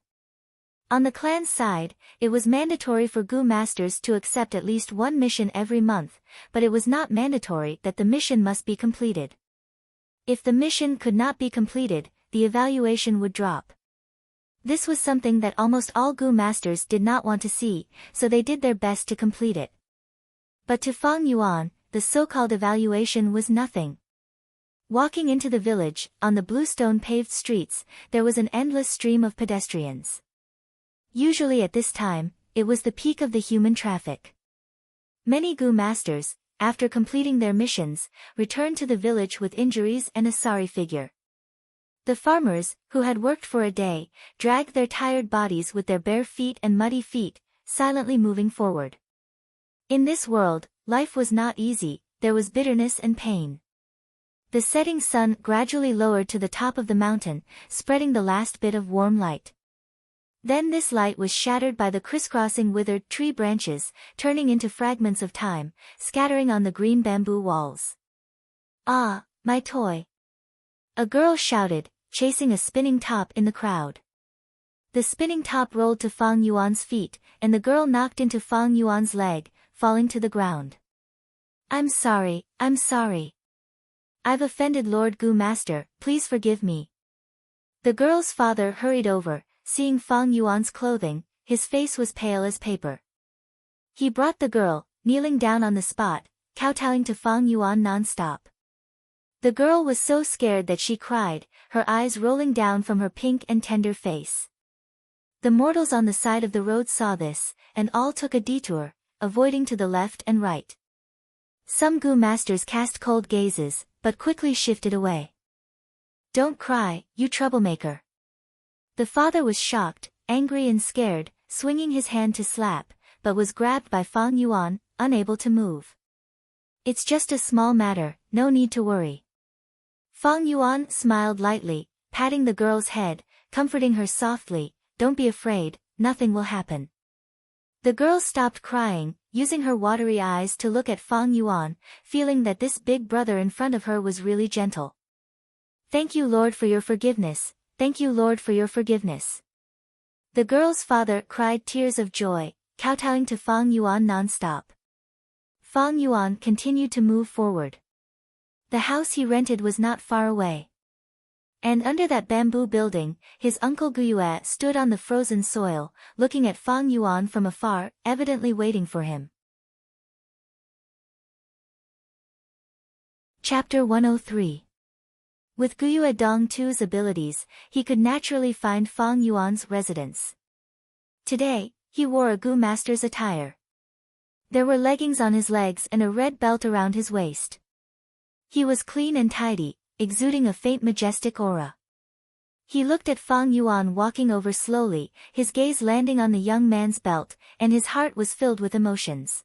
On the clan's side, it was mandatory for Gu masters to accept at least one mission every month, but it was not mandatory that the mission must be completed. If the mission could not be completed, the evaluation would drop. This was something that almost all Gu masters did not want to see, so they did their best to complete it. But to Fang Yuan, the so-called evaluation was nothing. Walking into the village, on the bluestone paved streets, there was an endless stream of pedestrians. Usually at this time, it was the peak of the human traffic. Many Gu masters, after completing their missions, returned to the village with injuries and a sorry figure. The farmers, who had worked for a day, dragged their tired bodies with their bare feet and muddy feet, silently moving forward. In this world, life was not easy, there was bitterness and pain. The setting sun gradually lowered to the top of the mountain, spreading the last bit of warm light. Then this light was shattered by the crisscrossing withered tree branches, turning into fragments of time, scattering on the green bamboo walls. "Ah, my toy!" A girl shouted, chasing a spinning top in the crowd. The spinning top rolled to Fang Yuan's feet, and the girl knocked into Fang Yuan's leg, falling to the ground. I'm sorry. I've offended Lord Gu Master, please forgive me." The girl's father hurried over. Seeing Fang Yuan's clothing, his face was pale as paper. He brought the girl, kneeling down on the spot, kowtowing to Fang Yuan non-stop. The girl was so scared that she cried, her eyes rolling down from her pink and tender face. The mortals on the side of the road saw this, and all took a detour, avoiding to the left and right. Some Gu masters cast cold gazes, but quickly shifted away. "Don't cry, you troublemaker." The father was shocked, angry and scared, swinging his hand to slap, but was grabbed by Fang Yuan, unable to move. "It's just a small matter, no need to worry." Fang Yuan smiled lightly, patting the girl's head, comforting her softly, "Don't be afraid, nothing will happen." The girl stopped crying, using her watery eyes to look at Fang Yuan, feeling that this big brother in front of her was really gentle. "Thank you, Lord, for your forgiveness. Thank you, Lord, for your forgiveness." The girl's father cried tears of joy, kowtowing to Fang Yuan non-stop. Fang Yuan continued to move forward. The house he rented was not far away. And under that bamboo building, his uncle Guyue stood on the frozen soil, looking at Fang Yuan from afar, evidently waiting for him. Chapter 103. With Guyue Dongtu's abilities, he could naturally find Fang Yuan's residence. Today, he wore a Gu master's attire. There were leggings on his legs and a red belt around his waist. He was clean and tidy, exuding a faint majestic aura. He looked at Fang Yuan walking over slowly, his gaze landing on the young man's belt, and his heart was filled with emotions.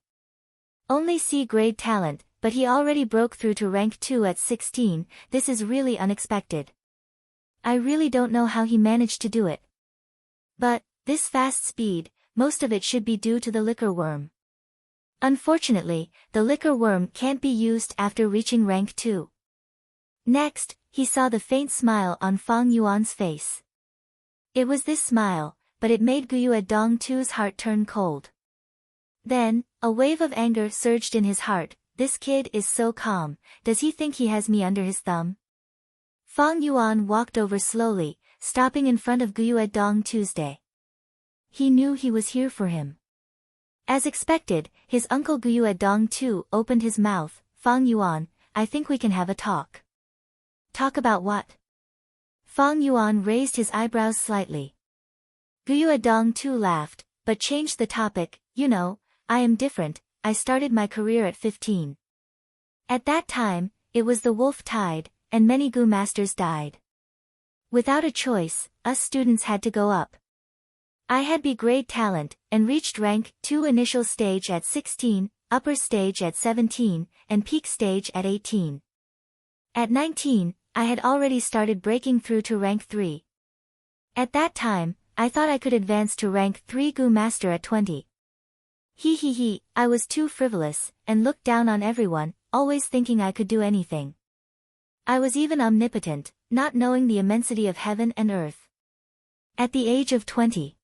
Only C-grade talent, but he already broke through to rank 2 at 16, this is really unexpected. I really don't know how he managed to do it. But, this fast speed, most of it should be due to the liquor worm. Unfortunately, the liquor worm can't be used after reaching rank 2. Next, he saw the faint smile on Fang Yuan's face. It was this smile, but it made Guyue Dongtu's heart turn cold. Then, a wave of anger surged in his heart. This kid is so calm, does he think he has me under his thumb? Fang Yuan walked over slowly, stopping in front of Guyue Dongtu's. He knew he was here for him. As expected, his uncle Guyue Dongtu opened his mouth. "Fang Yuan, I think we can have a talk." "Talk about what?" Fang Yuan raised his eyebrows slightly. Guyue Dongtu laughed, but changed the topic. "You know, I am different. I started my career at 15. At that time, it was the wolf tide, and many Gu masters died. Without a choice, us students had to go up. I had B-grade talent, and reached rank 2 initial stage at 16, upper stage at 17, and peak stage at 18. At 19, I had already started breaking through to rank 3. At that time, I thought I could advance to rank 3 Gu master at 20. I was too frivolous, and looked down on everyone, always thinking I could do anything. I was even omnipotent, not knowing the immensity of heaven and earth. At the age of 20,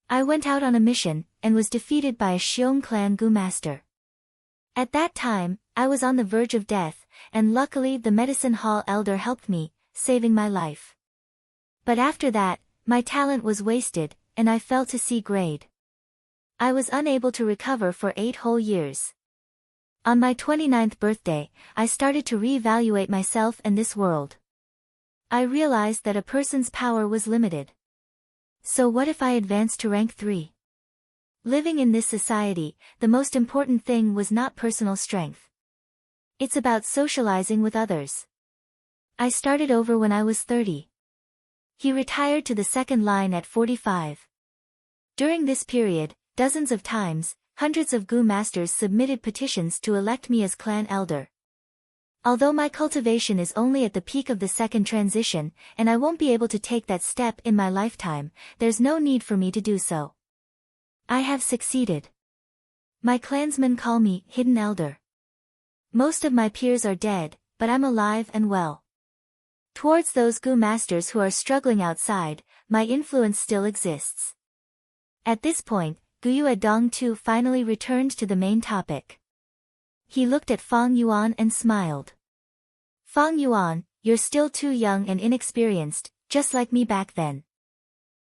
I went out on a mission, and was defeated by a Xiong clan Gu master. At that time, I was on the verge of death, and luckily the medicine hall elder helped me, saving my life. But after that, my talent was wasted, and I fell to C grade. I was unable to recover for 8 whole years. On my 29th birthday, I started to reevaluate myself and this world. I realized that a person's power was limited. So what if I advanced to rank 3? Living in this society, the most important thing was not personal strength. It's about socializing with others. I started over when I was 30. He retired to the second line at 45. During this period, dozens of times, hundreds of Gu masters submitted petitions to elect me as clan elder. Although my cultivation is only at the peak of the second transition, and I won't be able to take that step in my lifetime, there's no need for me to do so. I have succeeded. My clansmen call me Hidden Elder. Most of my peers are dead, but I'm alive and well. Towards those Gu masters who are struggling outside, my influence still exists. At this point, Guyue Dong Tu finally returned to the main topic. He looked at Fang Yuan and smiled. Fang Yuan, you're still too young and inexperienced, just like me back then.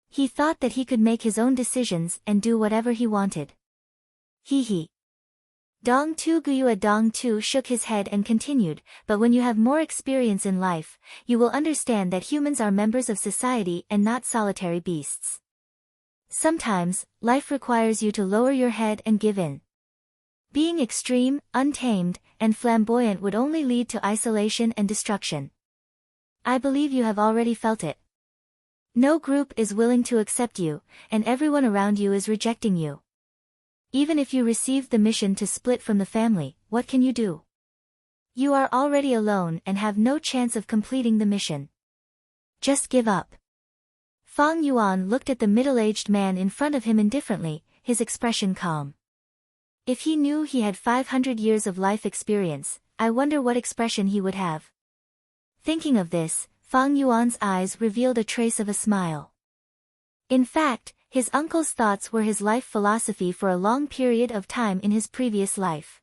He thought that he could make his own decisions and do whatever he wanted. Hee. Dong Tu Guyue Dong Tu shook his head and continued, but when you have more experience in life, you will understand that humans are members of society and not solitary beasts. Sometimes, life requires you to lower your head and give in. Being extreme, untamed, and flamboyant would only lead to isolation and destruction. I believe you have already felt it. No group is willing to accept you, and everyone around you is rejecting you. Even if you received the mission to split from the family, what can you do? You are already alone and have no chance of completing the mission. Just give up. Fang Yuan looked at the middle-aged man in front of him indifferently, his expression calm. If he knew he had 500 years of life experience, I wonder what expression he would have. Thinking of this, Fang Yuan's eyes revealed a trace of a smile. In fact, his uncle's thoughts were his life philosophy for a long period of time in his previous life.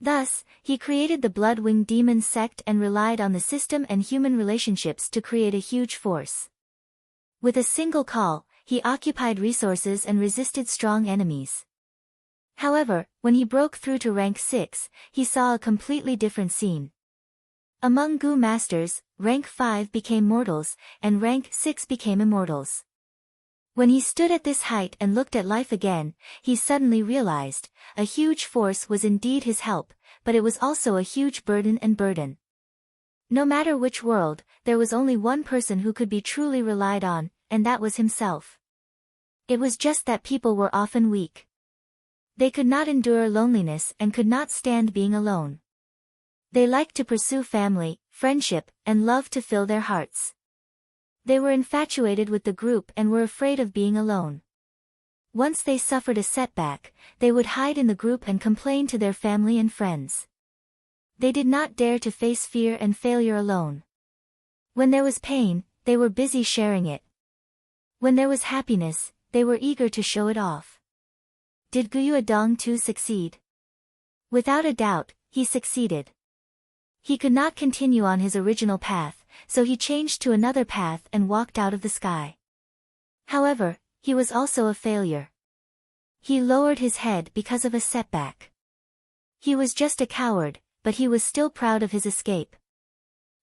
Thus, he created the Blood-Winged Demon sect and relied on the system and human relationships to create a huge force. With a single call, he occupied resources and resisted strong enemies. However, when he broke through to rank 6, he saw a completely different scene. Among Gu masters, rank 5 became mortals, and rank 6 became immortals. When he stood at this height and looked at life again, he suddenly realized, a huge force was indeed his help, but it was also a huge burden. No matter which world, there was only one person who could be truly relied on, and that was himself. It was just that people were often weak. They could not endure loneliness and could not stand being alone. They liked to pursue family, friendship, and love to fill their hearts. They were infatuated with the group and were afraid of being alone. Once they suffered a setback, they would hide in the group and complain to their family and friends. They did not dare to face fear and failure alone. When there was pain, they were busy sharing it. When there was happiness, they were eager to show it off. Did Guyue Dong Tu succeed? Without a doubt, he succeeded. He could not continue on his original path, so he changed to another path and walked out of the sky. However, he was also a failure. He lowered his head because of a setback. He was just a coward, but he was still proud of his escape.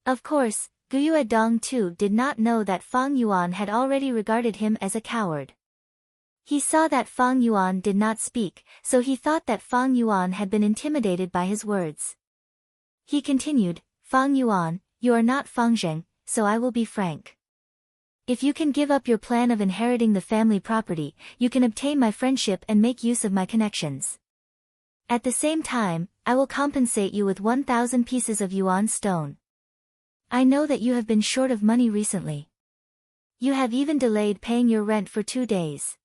Of course, Guyue Dong Tu did not know that Fang Yuan had already regarded him as a coward. He saw that Fang Yuan did not speak, so he thought that Fang Yuan had been intimidated by his words. He continued, Fang Yuan, you are not Fang Zheng, so I will be frank. If you can give up your plan of inheriting the family property, you can obtain my friendship and make use of my connections. At the same time, I will compensate you with 1,000 pieces of yuan stone. I know that you have been short of money recently. You have even delayed paying your rent for 2 days.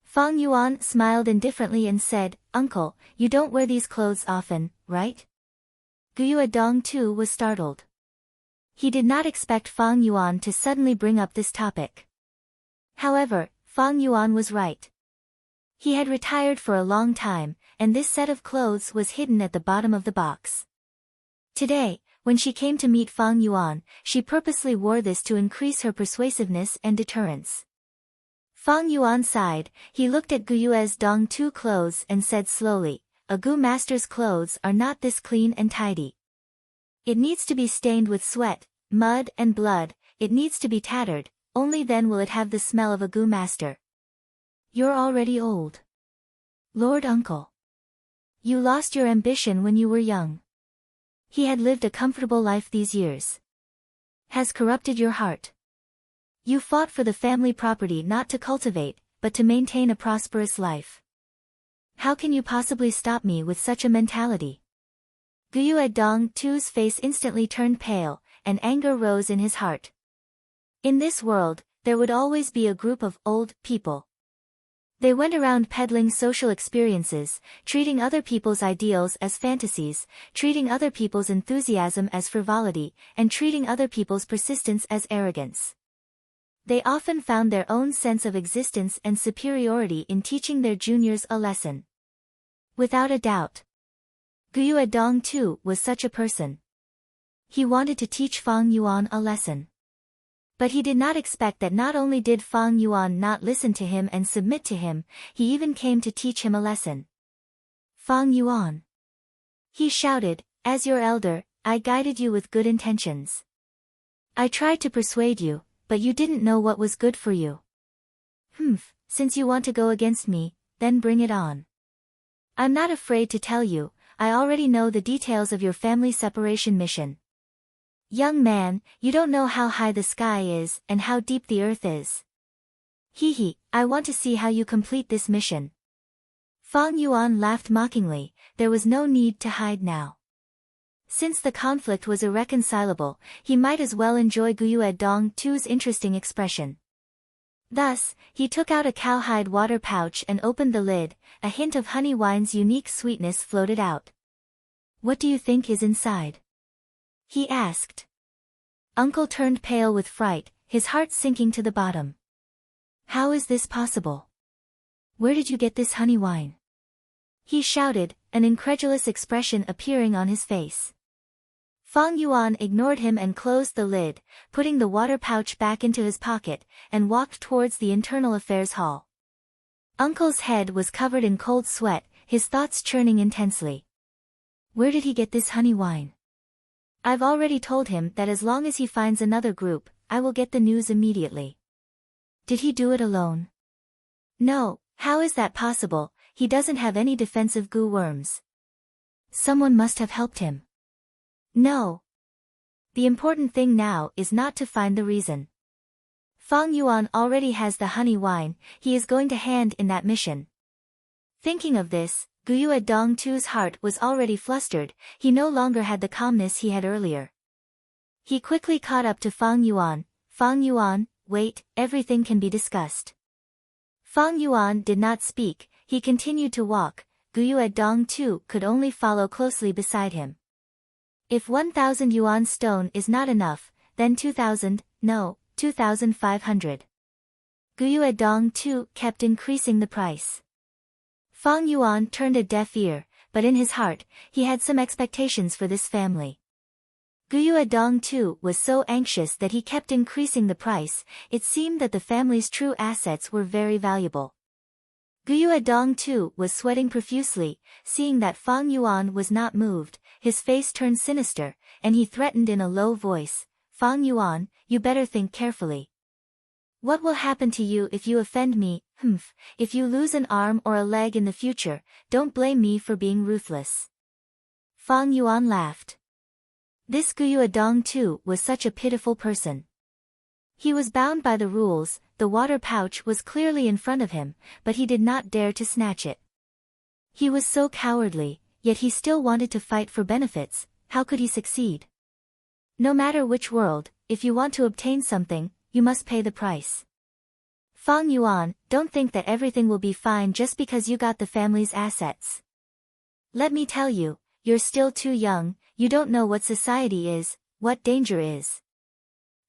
Fang Yuan smiled indifferently and said, Uncle, you don't wear these clothes often, right? Guyue Dong Tu was startled. He did not expect Fang Yuan to suddenly bring up this topic. However, Fang Yuan was right. He had retired for a long time, and this set of clothes was hidden at the bottom of the box. Today, when she came to meet Fang Yuan, she purposely wore this to increase her persuasiveness and deterrence. Fang Yuan sighed. He looked at Guyue's Dong-tu clothes and said slowly, "A Gu master's clothes are not this clean and tidy. It needs to be stained with sweat, mud and blood, it needs to be tattered, only then will it have the smell of a Gu master." "You're already old. Lord Uncle. You lost your ambition when you were young. He had lived a comfortable life these years. Has corrupted your heart. You fought for the family property not to cultivate, but to maintain a prosperous life. How can you possibly stop me with such a mentality?" Guyue Dong-tu's face instantly turned pale, and anger rose in his heart. In this world, there would always be a group of old people. They went around peddling social experiences, treating other people's ideals as fantasies, treating other people's enthusiasm as frivolity, and treating other people's persistence as arrogance. They often found their own sense of existence and superiority in teaching their juniors a lesson. Without a doubt, Guyue Dong-tu was such a person. He wanted to teach Fang Yuan a lesson. But he did not expect that not only did Fang Yuan not listen to him and submit to him, he even came to teach him a lesson. "Fang Yuan," he shouted, "as your elder, I guided you with good intentions. I tried to persuade you, but you didn't know what was good for you. Since you want to go against me, then bring it on. I'm not afraid to tell you, I already know the details of your family separation mission. Young man, you don't know how high the sky is and how deep the earth is. I want to see how you complete this mission." Fang Yuan laughed mockingly. There was no need to hide now. Since the conflict was irreconcilable, he might as well enjoy Guyue Dong-tu's interesting expression. Thus, he took out a cowhide water pouch and opened the lid. A hint of honey wine's unique sweetness floated out. "What do you think is inside?" he asked. Uncle turned pale with fright, his heart sinking to the bottom. "How is this possible? Where did you get this honey wine?" he shouted, an incredulous expression appearing on his face. Fang Yuan ignored him and closed the lid, putting the water pouch back into his pocket, and walked towards the internal affairs hall. Uncle's head was covered in cold sweat, his thoughts churning intensely. Where did he get this honey wine? I've already told him that as long as he finds another group, I will get the news immediately. Did he do it alone? No, how is that possible? He doesn't have any defensive goo worms. Someone must have helped him. No. The important thing now is not to find the reason. Fang Yuan already has the honey wine, he is going to hand in that mission. Thinking of this, Guyue Dong-tu's heart was already flustered, he no longer had the calmness he had earlier. He quickly caught up to Fang Yuan. "Fang Yuan, wait, everything can be discussed." Fang Yuan did not speak, he continued to walk. Guyue Dong-tu could only follow closely beside him. If 1,000 yuan stone is not enough, then 2,000, no, 2,500. Guyue Dong-tu kept increasing the price. Fang Yuan turned a deaf ear, but in his heart, he had some expectations for this family. Guyue Dong-tu was so anxious that he kept increasing the price. It seemed that the family's true assets were very valuable. Guyue Dong-tu was sweating profusely, seeing that Fang Yuan was not moved, his face turned sinister, and he threatened in a low voice, "Fang Yuan, you better think carefully. What will happen to you if you offend me? If you lose an arm or a leg in the future, don't blame me for being ruthless." Fang Yuan laughed. This Guyue Dong-tu was such a pitiful person. He was bound by the rules, the water pouch was clearly in front of him, but he did not dare to snatch it. He was so cowardly, yet he still wanted to fight for benefits. How could he succeed? No matter which world, if you want to obtain something, you must pay the price. Fang Yuan, don't think that everything will be fine just because you got the family's assets. Let me tell you, you're still too young, you don't know what society is, what danger is.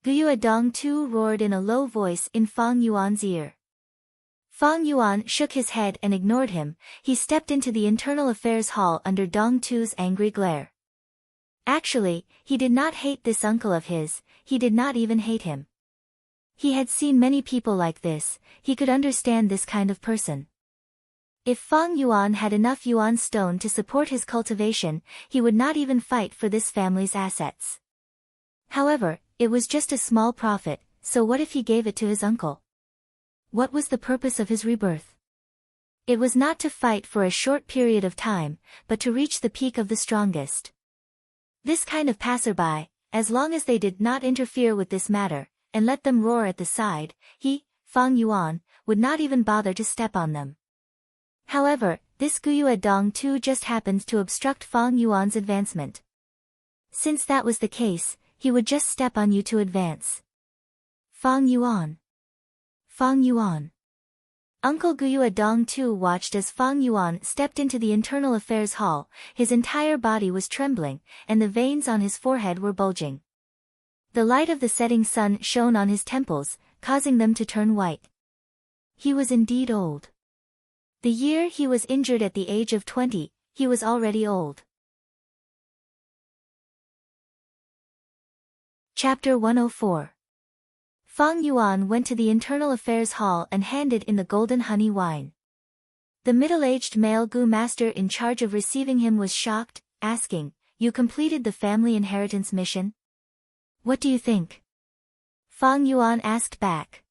Guyue Dong Tu roared in a low voice in Fang Yuan's ear. Fang Yuan shook his head and ignored him. He stepped into the internal affairs hall under Dong Tu's angry glare. Actually, he did not hate this uncle of his, he did not even hate him. He had seen many people like this, he could understand this kind of person. If Fang Yuan had enough yuan stone to support his cultivation, he would not even fight for this family's assets. However, it was just a small profit, so what if he gave it to his uncle? What was the purpose of his rebirth? It was not to fight for a short period of time, but to reach the peak of the strongest. This kind of passerby, as long as they did not interfere with this matter, and let them roar at the side, he, Fang Yuan, would not even bother to step on them. However, this Guyue Dong Tu just happened to obstruct Fang Yuan's advancement. Since that was the case, he would just step on you to advance. Fang Yuan. Fang Yuan. Uncle Guyue Dong Tu watched as Fang Yuan stepped into the internal affairs hall, his entire body was trembling, and the veins on his forehead were bulging. The light of the setting sun shone on his temples, causing them to turn white. He was indeed old. The year he was injured at the age of 20, he was already old. Chapter 104. Fang Yuan went to the internal affairs hall and handed in the golden honey wine. The middle-aged male Gu master in charge of receiving him was shocked, asking, "You completed the family inheritance mission? What do you think?" Fang Yuan asked back.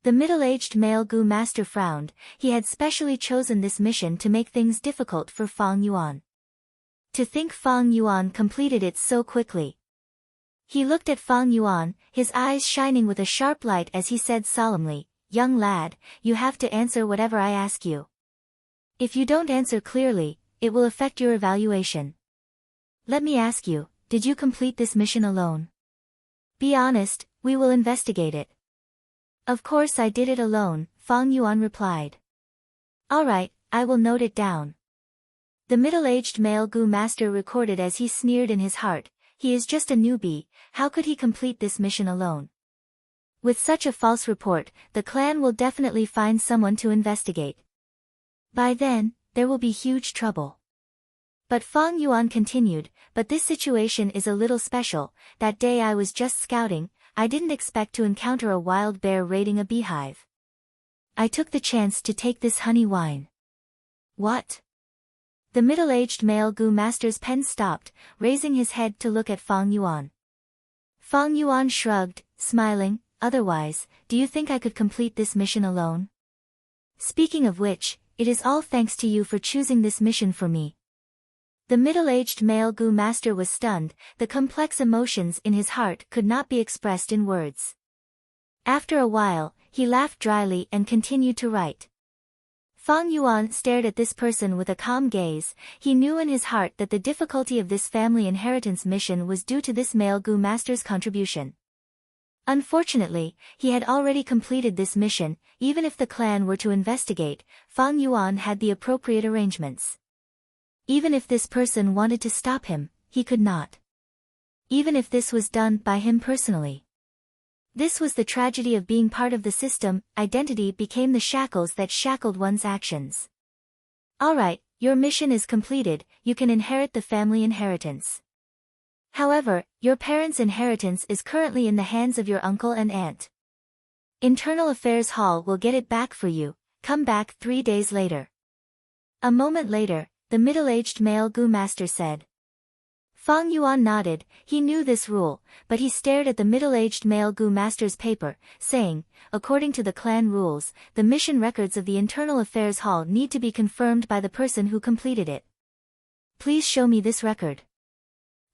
The middle-aged male Gu master frowned, he had specially chosen this mission to make things difficult for Fang Yuan. To think Fang Yuan completed it so quickly. He looked at Fang Yuan, his eyes shining with a sharp light as he said solemnly, "Young lad, you have to answer whatever I ask you. If you don't answer clearly, it will affect your evaluation. Let me ask you, did you complete this mission alone? Be honest, we will investigate it." "Of course I did it alone," Fang Yuan replied. "All right, I will note it down." The middle-aged male Gu master recorded as he sneered in his heart, "He is just a newbie, how could he complete this mission alone?" With such a false report, the clan will definitely find someone to investigate. By then, there will be huge trouble. But Fang Yuan continued, "But this situation is a little special, that day I was just scouting, I didn't expect to encounter a wild bear raiding a beehive. I took the chance to take this honey wine." "What?" The middle-aged male Gu master's pen stopped, raising his head to look at Fang Yuan. Fang Yuan shrugged, smiling, "Otherwise, do you think I could complete this mission alone? Speaking of which, it is all thanks to you for choosing this mission for me." The middle-aged male Gu master was stunned, the complex emotions in his heart could not be expressed in words. After a while, he laughed dryly and continued to write. Fang Yuan stared at this person with a calm gaze, he knew in his heart that the difficulty of this family inheritance mission was due to this male Gu master's contribution. Unfortunately, he had already completed this mission, even if the clan were to investigate, Fang Yuan had the appropriate arrangements. Even if this person wanted to stop him, he could not. Even if this was done by him personally. This was the tragedy of being part of the system, identity became the shackles that shackled one's actions. "Alright, your mission is completed, you can inherit the family inheritance. However, your parents' inheritance is currently in the hands of your uncle and aunt. Internal Affairs Hall will get it back for you, come back 3 days later." A moment later, the middle-aged male Gu master said. Fang Yuan nodded, he knew this rule, but he stared at the middle-aged male Gu master's paper, saying, "According to the clan rules, the mission records of the Internal Affairs Hall need to be confirmed by the person who completed it. Please show me this record."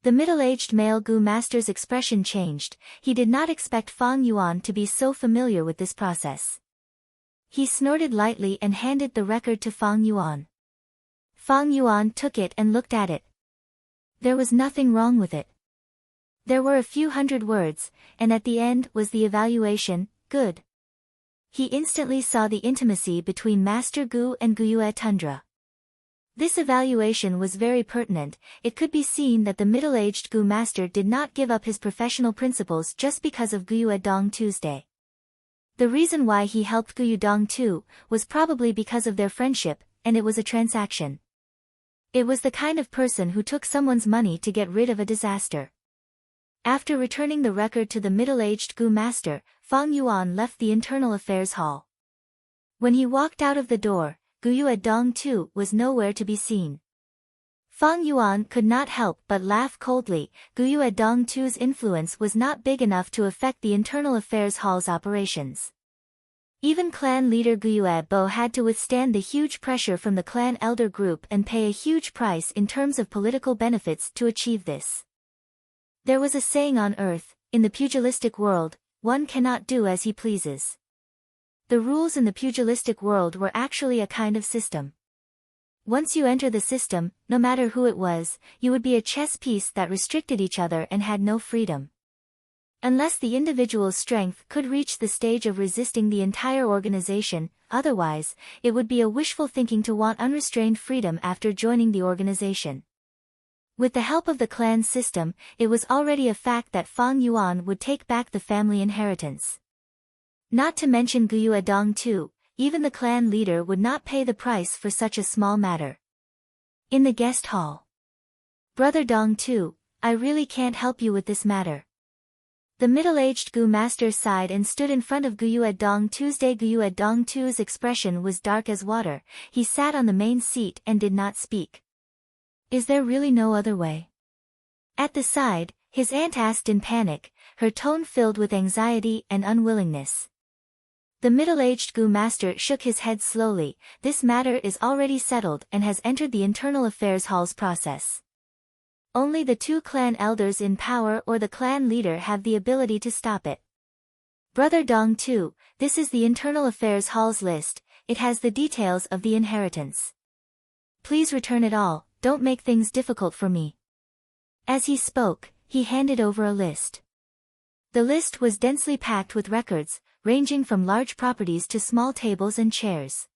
The middle-aged male Gu master's expression changed, he did not expect Fang Yuan to be so familiar with this process. He snorted lightly and handed the record to Fang Yuan. Fang Yuan took it and looked at it. There was nothing wrong with it. There were a few hundred words, and at the end was the evaluation, "Good." He instantly saw the intimacy between Master Gu and Guyue Tundra. This evaluation was very pertinent. It could be seen that the middle-aged Gu master did not give up his professional principles just because of Guyue Dong Tuesday. The reason why he helped Guyue Dong Tu was probably because of their friendship, and it was a transaction. It was the kind of person who took someone's money to get rid of a disaster. After returning the record to the middle-aged Gu master, Fang Yuan left the Internal Affairs Hall. When he walked out of the door, Guyue Dong Tu was nowhere to be seen. Fang Yuan could not help but laugh coldly. Guyue Dong Tu's influence was not big enough to affect the Internal Affairs Hall's operations. Even clan leader Guyue Bo had to withstand the huge pressure from the clan elder group and pay a huge price in terms of political benefits to achieve this. There was a saying on Earth, in the pugilistic world, one cannot do as he pleases. The rules in the pugilistic world were actually a kind of system. Once you enter the system, no matter who it was, you would be a chess piece that restricted each other and had no freedom. Unless the individual's strength could reach the stage of resisting the entire organization, otherwise, it would be a wishful thinking to want unrestrained freedom after joining the organization. With the help of the clan system, it was already a fact that Fang Yuan would take back the family inheritance. Not to mention Guyue Dong Tu, even the clan leader would not pay the price for such a small matter. In the guest hall. Brother Dong Tu, I really can't help you with this matter. The middle-aged Gu master sighed and stood in front of Guyue Dong Tuesday. Guyue Dong Tu's expression was dark as water. He sat on the main seat and did not speak. Is there really no other way? At the side, his aunt asked in panic, her tone filled with anxiety and unwillingness. The middle-aged Gu master shook his head slowly. This matter is already settled and has entered the Internal Affairs Hall's process. Only the two clan elders in power or the clan leader have the ability to stop it. Brother Dong Tu, this is the Internal Affairs Hall's list. It has the details of the inheritance. Please return it all, don't make things difficult for me. As he spoke, he handed over a list. The list was densely packed with records, ranging from large properties to small tables and chairs.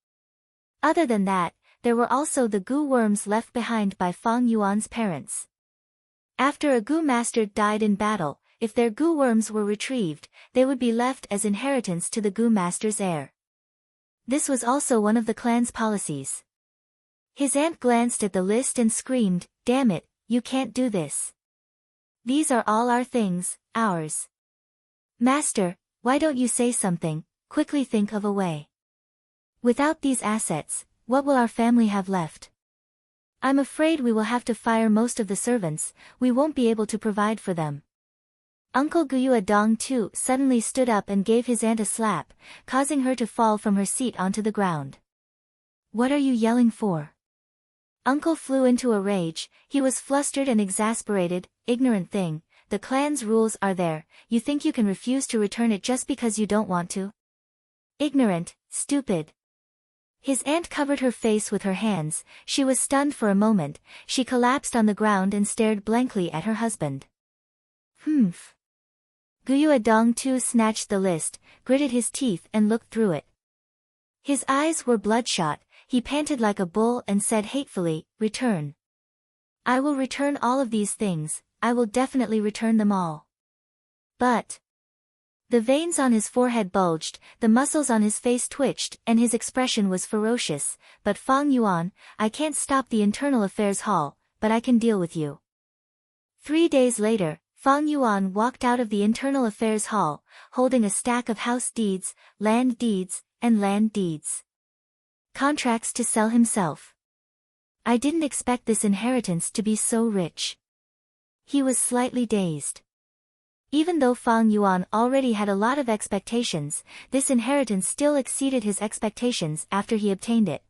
Other than that, there were also the Gu worms left behind by Fang Yuan's parents. After a Gu master died in battle, if their Gu worms were retrieved, they would be left as inheritance to the Gu master's heir. This was also one of the clan's policies. His aunt glanced at the list and screamed, "Damn it, you can't do this. These are all our things, ours. Master, why don't you say something, quickly think of a way. Without these assets, what will our family have left? I'm afraid we will have to fire most of the servants, we won't be able to provide for them." Uncle Guyue Dong Tu suddenly stood up and gave his aunt a slap, causing her to fall from her seat onto the ground. "What are you yelling for?" Uncle flew into a rage. He was flustered and exasperated. "Ignorant thing, the clan's rules are there, you think you can refuse to return it just because you don't want to? Ignorant, stupid." His aunt covered her face with her hands. She was stunned for a moment. She collapsed on the ground and stared blankly at her husband. Humph. Guyue Dong Tu snatched the list, gritted his teeth and looked through it. His eyes were bloodshot. He panted like a bull and said hatefully, "Return. I will return all of these things, I will definitely return them all." But the veins on his forehead bulged, the muscles on his face twitched, and his expression was ferocious. "But Fang Yuan, I can't stop the Internal Affairs Hall, but I can deal with you." 3 days later, Fang Yuan walked out of the Internal Affairs Hall, holding a stack of house deeds, land deeds, and land deeds. Contracts to sell himself. "I didn't expect this inheritance to be so rich." He was slightly dazed. Even though Fang Yuan already had a lot of expectations, this inheritance still exceeded his expectations after he obtained it.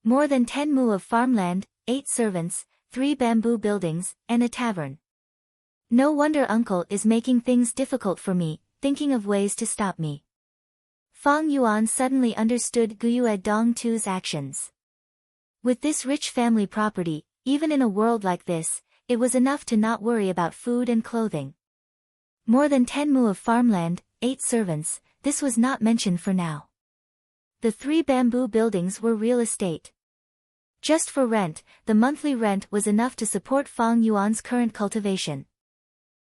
More than 10 mu of farmland, 8 servants, 3 bamboo buildings, and a tavern. No wonder uncle is making things difficult for me, thinking of ways to stop me. Fang Yuan suddenly understood Guyue Dong Tu's actions. With this rich family property, even in a world like this, it was enough to not worry about food and clothing. More than 10 mu of farmland, 8 servants, this was not mentioned for now. The 3 bamboo buildings were real estate. Just for rent, the monthly rent was enough to support Fang Yuan's current cultivation.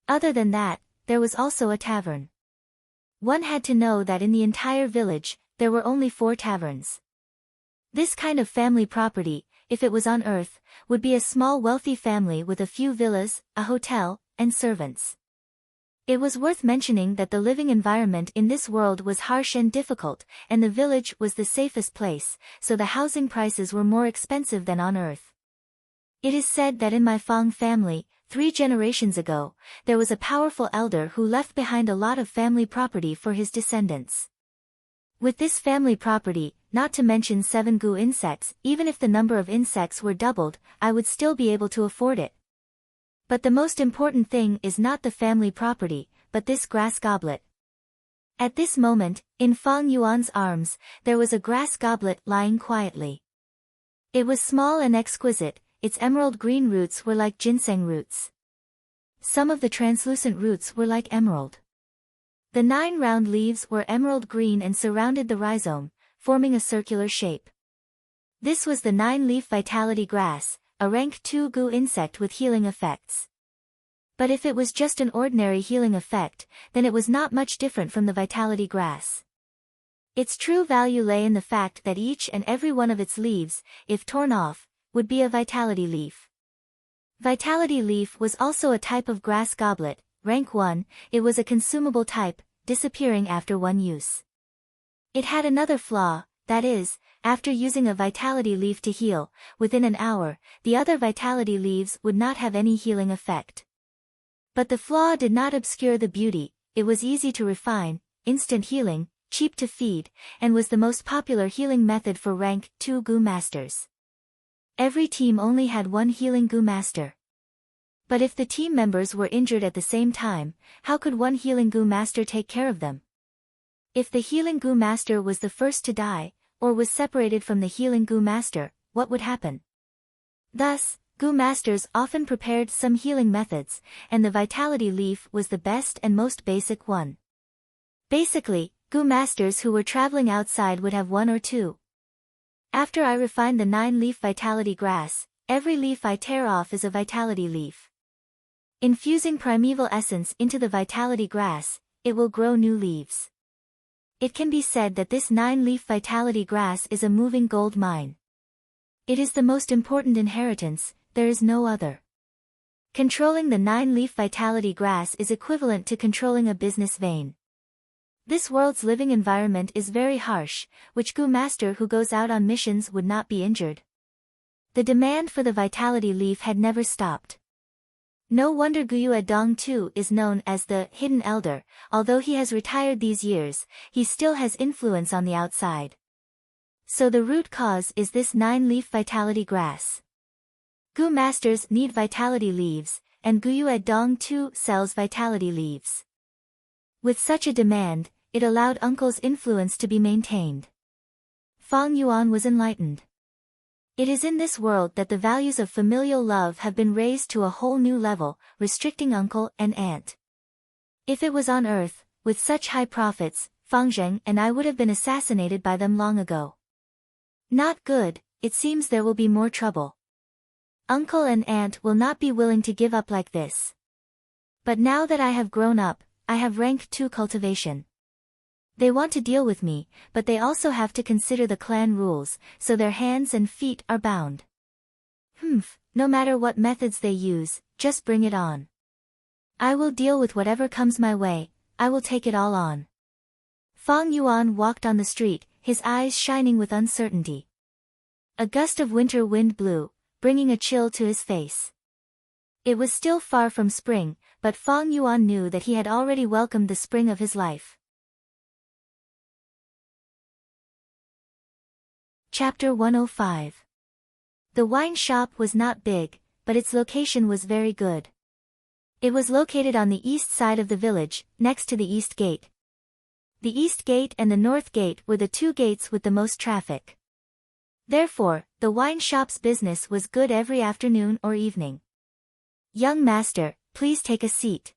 Other than that, there was also a tavern. One had to know that in the entire village, there were only 4 taverns. This kind of family property, if it was on Earth, would be a small wealthy family with a few villas, a hotel, and servants. It was worth mentioning that the living environment in this world was harsh and difficult, and the village was the safest place, so the housing prices were more expensive than on Earth. It is said that in my Fang family, 3 generations ago, there was a powerful elder who left behind a lot of family property for his descendants. With this family property, not to mention 7 gu insects, even if the number of insects were doubled, I would still be able to afford it. But the most important thing is not the family property, but this grass goblet. At this moment, in Fang Yuan's arms, there was a grass goblet lying quietly. It was small and exquisite, its emerald green roots were like ginseng roots. Some of the translucent roots were like emerald. The 9 round leaves were emerald green and surrounded the rhizome, forming a circular shape. This was the 9-leaf vitality grass, a rank 2 gu insect with healing effects. But if it was just an ordinary healing effect, then it was not much different from the vitality grass. Its true value lay in the fact that each and every one of its leaves, if torn off, would be a vitality leaf. Vitality leaf was also a type of grass goblet, rank 1, it was a consumable type, disappearing after 1 use. It had another flaw, that is, after using a vitality leaf to heal, within an hour, the other vitality leaves would not have any healing effect. But the flaw did not obscure the beauty, it was easy to refine, instant healing, cheap to feed, and was the most popular healing method for rank 2 gu masters. Every team only had 1 healing gu master. But if the team members were injured at the same time, how could 1 healing gu master take care of them? If the healing gu master was the first to die, or was separated from the healing gu master, what would happen? Thus, gu masters often prepared some healing methods, and the vitality leaf was the best and most basic one. Basically, gu masters who were traveling outside would have 1 or 2. After I refine the 9-leaf vitality grass, every leaf I tear off is a vitality leaf. Infusing primeval essence into the vitality grass, it will grow new leaves. It can be said that this 9-leaf vitality grass is a moving gold mine. It is the most important inheritance, there is no other. Controlling the 9-leaf vitality grass is equivalent to controlling a business vein. This world's living environment is very harsh, which gu master who goes out on missions would not be injured. The demand for the vitality leaf had never stopped. No wonder Guyue Dong too is known as the hidden elder, although he has retired these years, he still has influence on the outside. So the root cause is this 9-leaf vitality grass. Gu masters need vitality leaves, and Guyue Dong too sells vitality leaves. With such a demand, it allowed uncle's influence to be maintained. Fang Yuan was enlightened. It is in this world that the values of familial love have been raised to a whole new level, restricting uncle and aunt. If it was on Earth, with such high profits, Fang Zheng and I would have been assassinated by them long ago. Not good, it seems there will be more trouble. Uncle and aunt will not be willing to give up like this. But now that I have grown up, I have rank 2 cultivation. They want to deal with me, but they also have to consider the clan rules, so their hands and feet are bound. No matter what methods they use, just bring it on. I will deal with whatever comes my way, I will take it all on. Fang Yuan walked on the street, his eyes shining with uncertainty. A gust of winter wind blew, bringing a chill to his face. It was still far from spring, but Fang Yuan knew that he had already welcomed the spring of his life. Chapter 105. The wine shop was not big, but its location was very good. It was located on the east side of the village, next to the east gate. The east gate and the north gate were the 2 gates with the most traffic. Therefore, the wine shop's business was good every afternoon or evening. "Young master, please take a seat."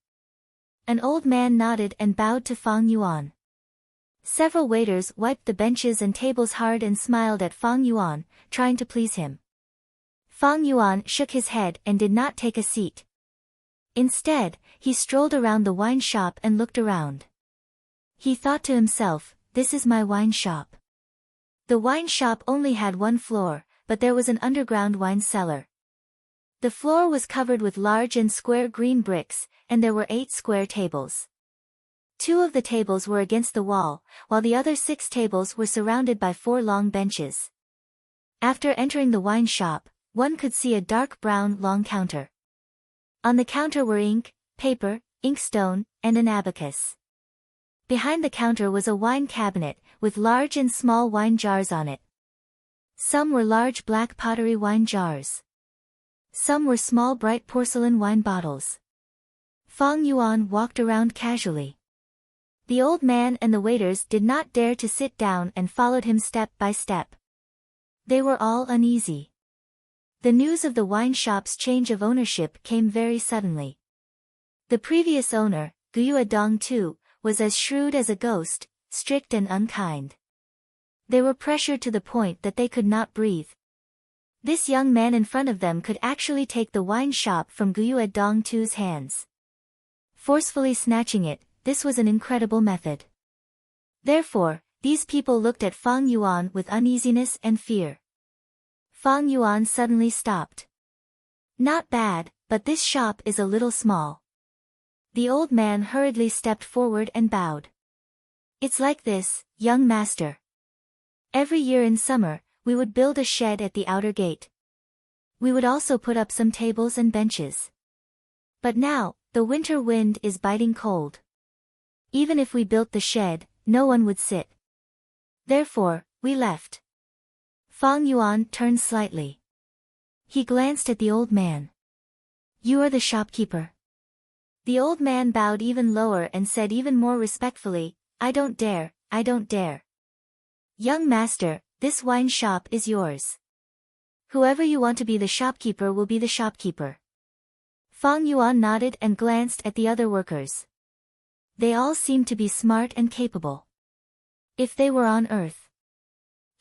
An old man nodded and bowed to Fang Yuan. Several waiters wiped the benches and tables hard and smiled at Fang Yuan, trying to please him. Fang Yuan shook his head and did not take a seat. Instead, he strolled around the wine shop and looked around. He thought to himself, this is my wine shop. The wine shop only had one floor, but there was an underground wine cellar. The floor was covered with large and square green bricks, and there were 8 square tables. 2 of the tables were against the wall, while the other 6 tables were surrounded by 4 long benches. After entering the wine shop, one could see a dark brown long counter. On the counter were ink, paper, inkstone, and an abacus. Behind the counter was a wine cabinet, with large and small wine jars on it. Some were large black pottery wine jars. Some were small bright porcelain wine bottles. Fang Yuan walked around casually. The old man and the waiters did not dare to sit down and followed him step by step. They were all uneasy. The news of the wine shop's change of ownership came very suddenly. The previous owner, Guyue Dong Tu, was as shrewd as a ghost, strict and unkind. They were pressured to the point that they could not breathe. This young man in front of them could actually take the wine shop from Guyue Dong Tu's hands. Forcefully snatching it, this was an incredible method. Therefore, these people looked at Fang Yuan with uneasiness and fear. Fang Yuan suddenly stopped. Not bad, but this shop is a little small. The old man hurriedly stepped forward and bowed. It's like this, young master. Every year in summer, we would build a shed at the outer gate. We would also put up some tables and benches. But now, the winter wind is biting cold. Even if we built the shed, no one would sit. Therefore, we left. Fang Yuan turned slightly. He glanced at the old man. You are the shopkeeper. The old man bowed even lower and said even more respectfully, I don't dare, I don't dare. Young master, this wine shop is yours. Whoever you want to be the shopkeeper will be the shopkeeper. Fang Yuan nodded and glanced at the other workers. They all seemed to be smart and capable. If they were on Earth.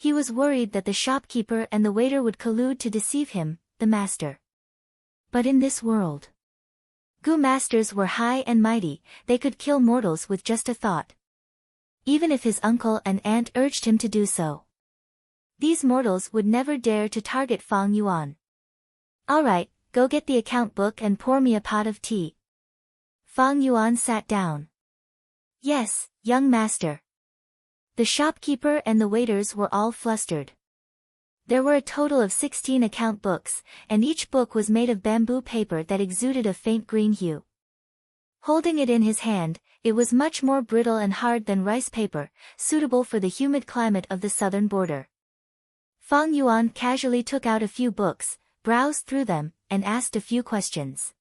He was worried that the shopkeeper and the waiter would collude to deceive him, the master. But in this world, Gu masters were high and mighty, they could kill mortals with just a thought. Even if his uncle and aunt urged him to do so. These mortals would never dare to target Fang Yuan. Alright, go get the account book and pour me a pot of tea. Fang Yuan sat down. Yes, young master. The shopkeeper and the waiters were all flustered. There were a total of 16 account books, and each book was made of bamboo paper that exuded a faint green hue. Holding it in his hand, it was much more brittle and hard than rice paper, suitable for the humid climate of the southern border. Fang Yuan casually took out a few books, browsed through them, and asked a few questions.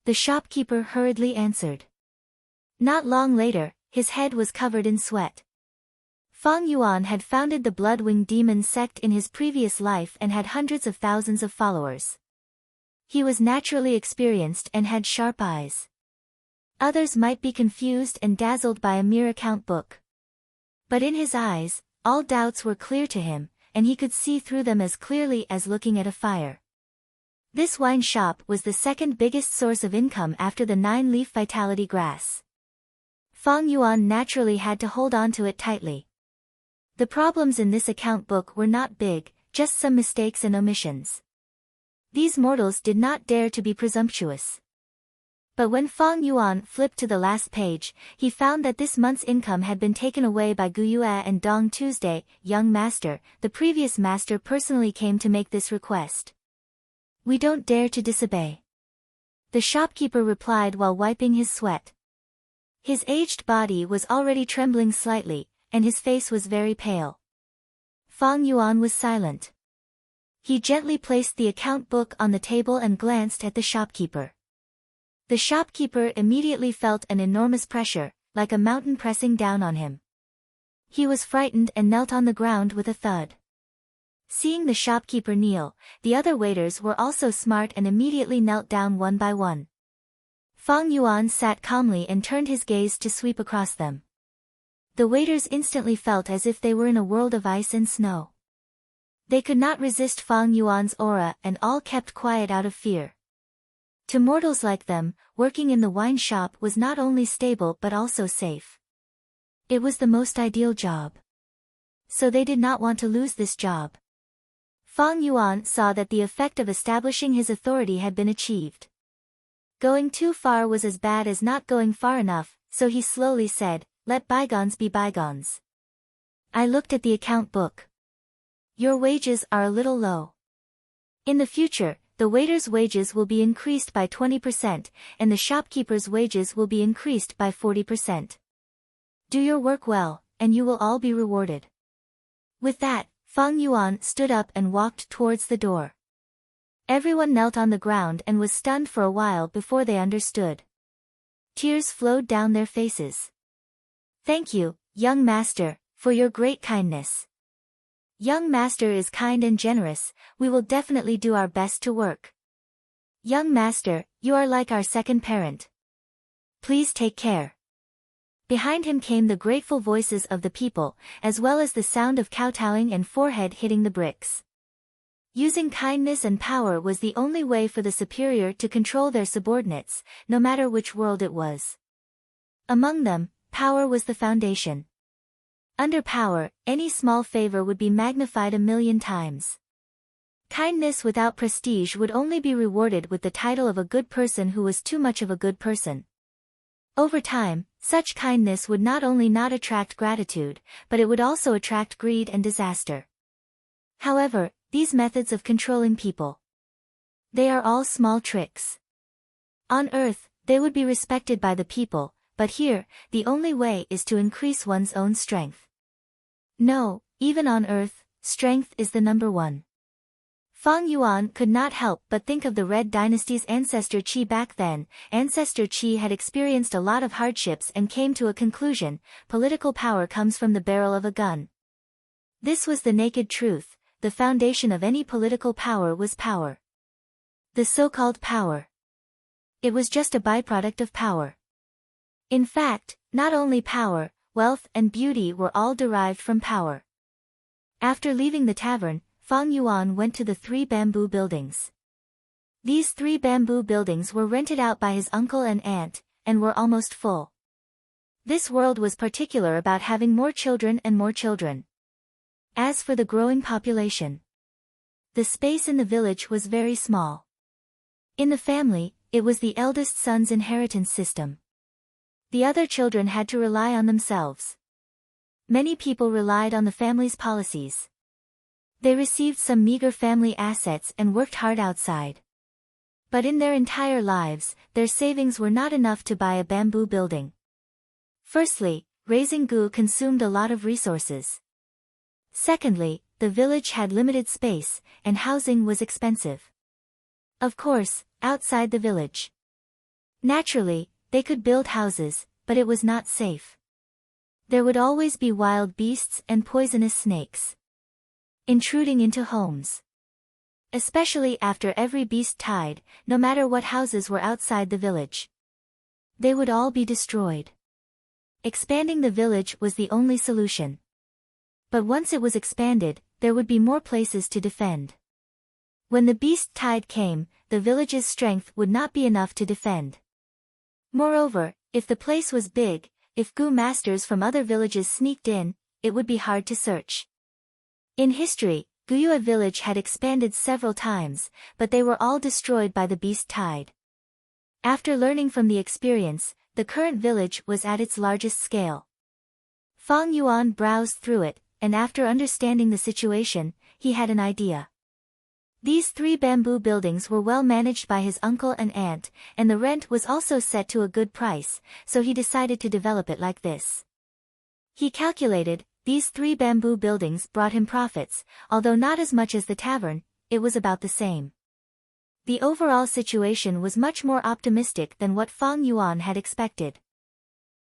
The shopkeeper hurriedly answered. Not long later, his head was covered in sweat. Fang Yuan had founded the Blood-Winged Demon sect in his previous life and had hundreds of thousands of followers. He was naturally experienced and had sharp eyes. Others might be confused and dazzled by a mere account book. But in his eyes, all doubts were clear to him, and he could see through them as clearly as looking at a fire. This wine shop was the second biggest source of income after the 9-leaf vitality grass. Fang Yuan naturally had to hold on to it tightly. The problems in this account book were not big, just some mistakes and omissions. These mortals did not dare to be presumptuous. But when Fang Yuan flipped to the last page, he found that this month's income had been taken away by Guyue and Dong Tuesday, young master. The previous master personally came to make this request. We don't dare to disobey. The shopkeeper replied while wiping his sweat. His aged body was already trembling slightly, and his face was very pale. Fang Yuan was silent. He gently placed the account book on the table and glanced at the shopkeeper. The shopkeeper immediately felt an enormous pressure, like a mountain pressing down on him. He was frightened and knelt on the ground with a thud. Seeing the shopkeeper kneel, the other waiters were also smart and immediately knelt down one by one. Fang Yuan sat calmly and turned his gaze to sweep across them. The waiters instantly felt as if they were in a world of ice and snow. They could not resist Fang Yuan's aura and all kept quiet out of fear. To mortals like them, working in the wine shop was not only stable but also safe. It was the most ideal job. So they did not want to lose this job. Fang Yuan saw that the effect of establishing his authority had been achieved. Going too far was as bad as not going far enough, so he slowly said, "Let bygones be bygones." I looked at the account book. Your wages are a little low. In the future, the waiter's wages will be increased by 20%, and the shopkeeper's wages will be increased by 40%. Do your work well, and you will all be rewarded. With that, Fang Yuan stood up and walked towards the door. Everyone knelt on the ground and was stunned for a while before they understood. Tears flowed down their faces. Thank you, young master, for your great kindness. Young master is kind and generous, we will definitely do our best to work. Young master, you are like our second parent. Please take care. Behind him came the grateful voices of the people, as well as the sound of kowtowing and forehead hitting the bricks. Using kindness and power was the only way for the superior to control their subordinates, no matter which world it was. Among them, power was the foundation. Under power, any small favor would be magnified 1,000,000 times. Kindness without prestige would only be rewarded with the title of a good person who was too much of a good person. Over time, such kindness would not only not attract gratitude, but it would also attract greed and disaster. However, these methods of controlling people, they are all small tricks. On earth, they would be respected by the people, but here, the only way is to increase one's own strength. No, even on earth, strength is the number one. Fang Yuan could not help but think of the Red Dynasty's ancestor Qi back then. Ancestor Qi had experienced a lot of hardships and came to a conclusion: political power comes from the barrel of a gun. This was the naked truth. The foundation of any political power was power. The so-called power. It was just a byproduct of power. In fact, not only power, wealth and beauty were all derived from power. After leaving the tavern, Fang Yuan went to the 3 bamboo buildings. These 3 bamboo buildings were rented out by his uncle and aunt, and were almost full. This world was particular about having more children and more children. As for the growing population, the space in the village was very small. In the family, it was the eldest son's inheritance system. The other children had to rely on themselves. Many people relied on the family's policies. They received some meager family assets and worked hard outside. But in their entire lives, their savings were not enough to buy a bamboo building. Firstly, raising gu consumed a lot of resources. Secondly, the village had limited space, and housing was expensive. Of course, outside the village. Naturally, they could build houses, but it was not safe. There would always be wild beasts and poisonous snakes intruding into homes. Especially after every beast died, no matter what houses were outside the village. They would all be destroyed. Expanding the village was the only solution. But once it was expanded, there would be more places to defend. When the beast tide came, the village's strength would not be enough to defend. Moreover, if the place was big, if gu masters from other villages sneaked in, it would be hard to search. In history, Guyue village had expanded several times, but they were all destroyed by the beast tide. After learning from the experience, the current village was at its largest scale. Fang Yuan browsed through it, and after understanding the situation, he had an idea. These 3 bamboo buildings were well managed by his uncle and aunt, and the rent was also set to a good price, so he decided to develop it like this. He calculated, these 3 bamboo buildings brought him profits, although not as much as the tavern, it was about the same. The overall situation was much more optimistic than what Fang Yuan had expected.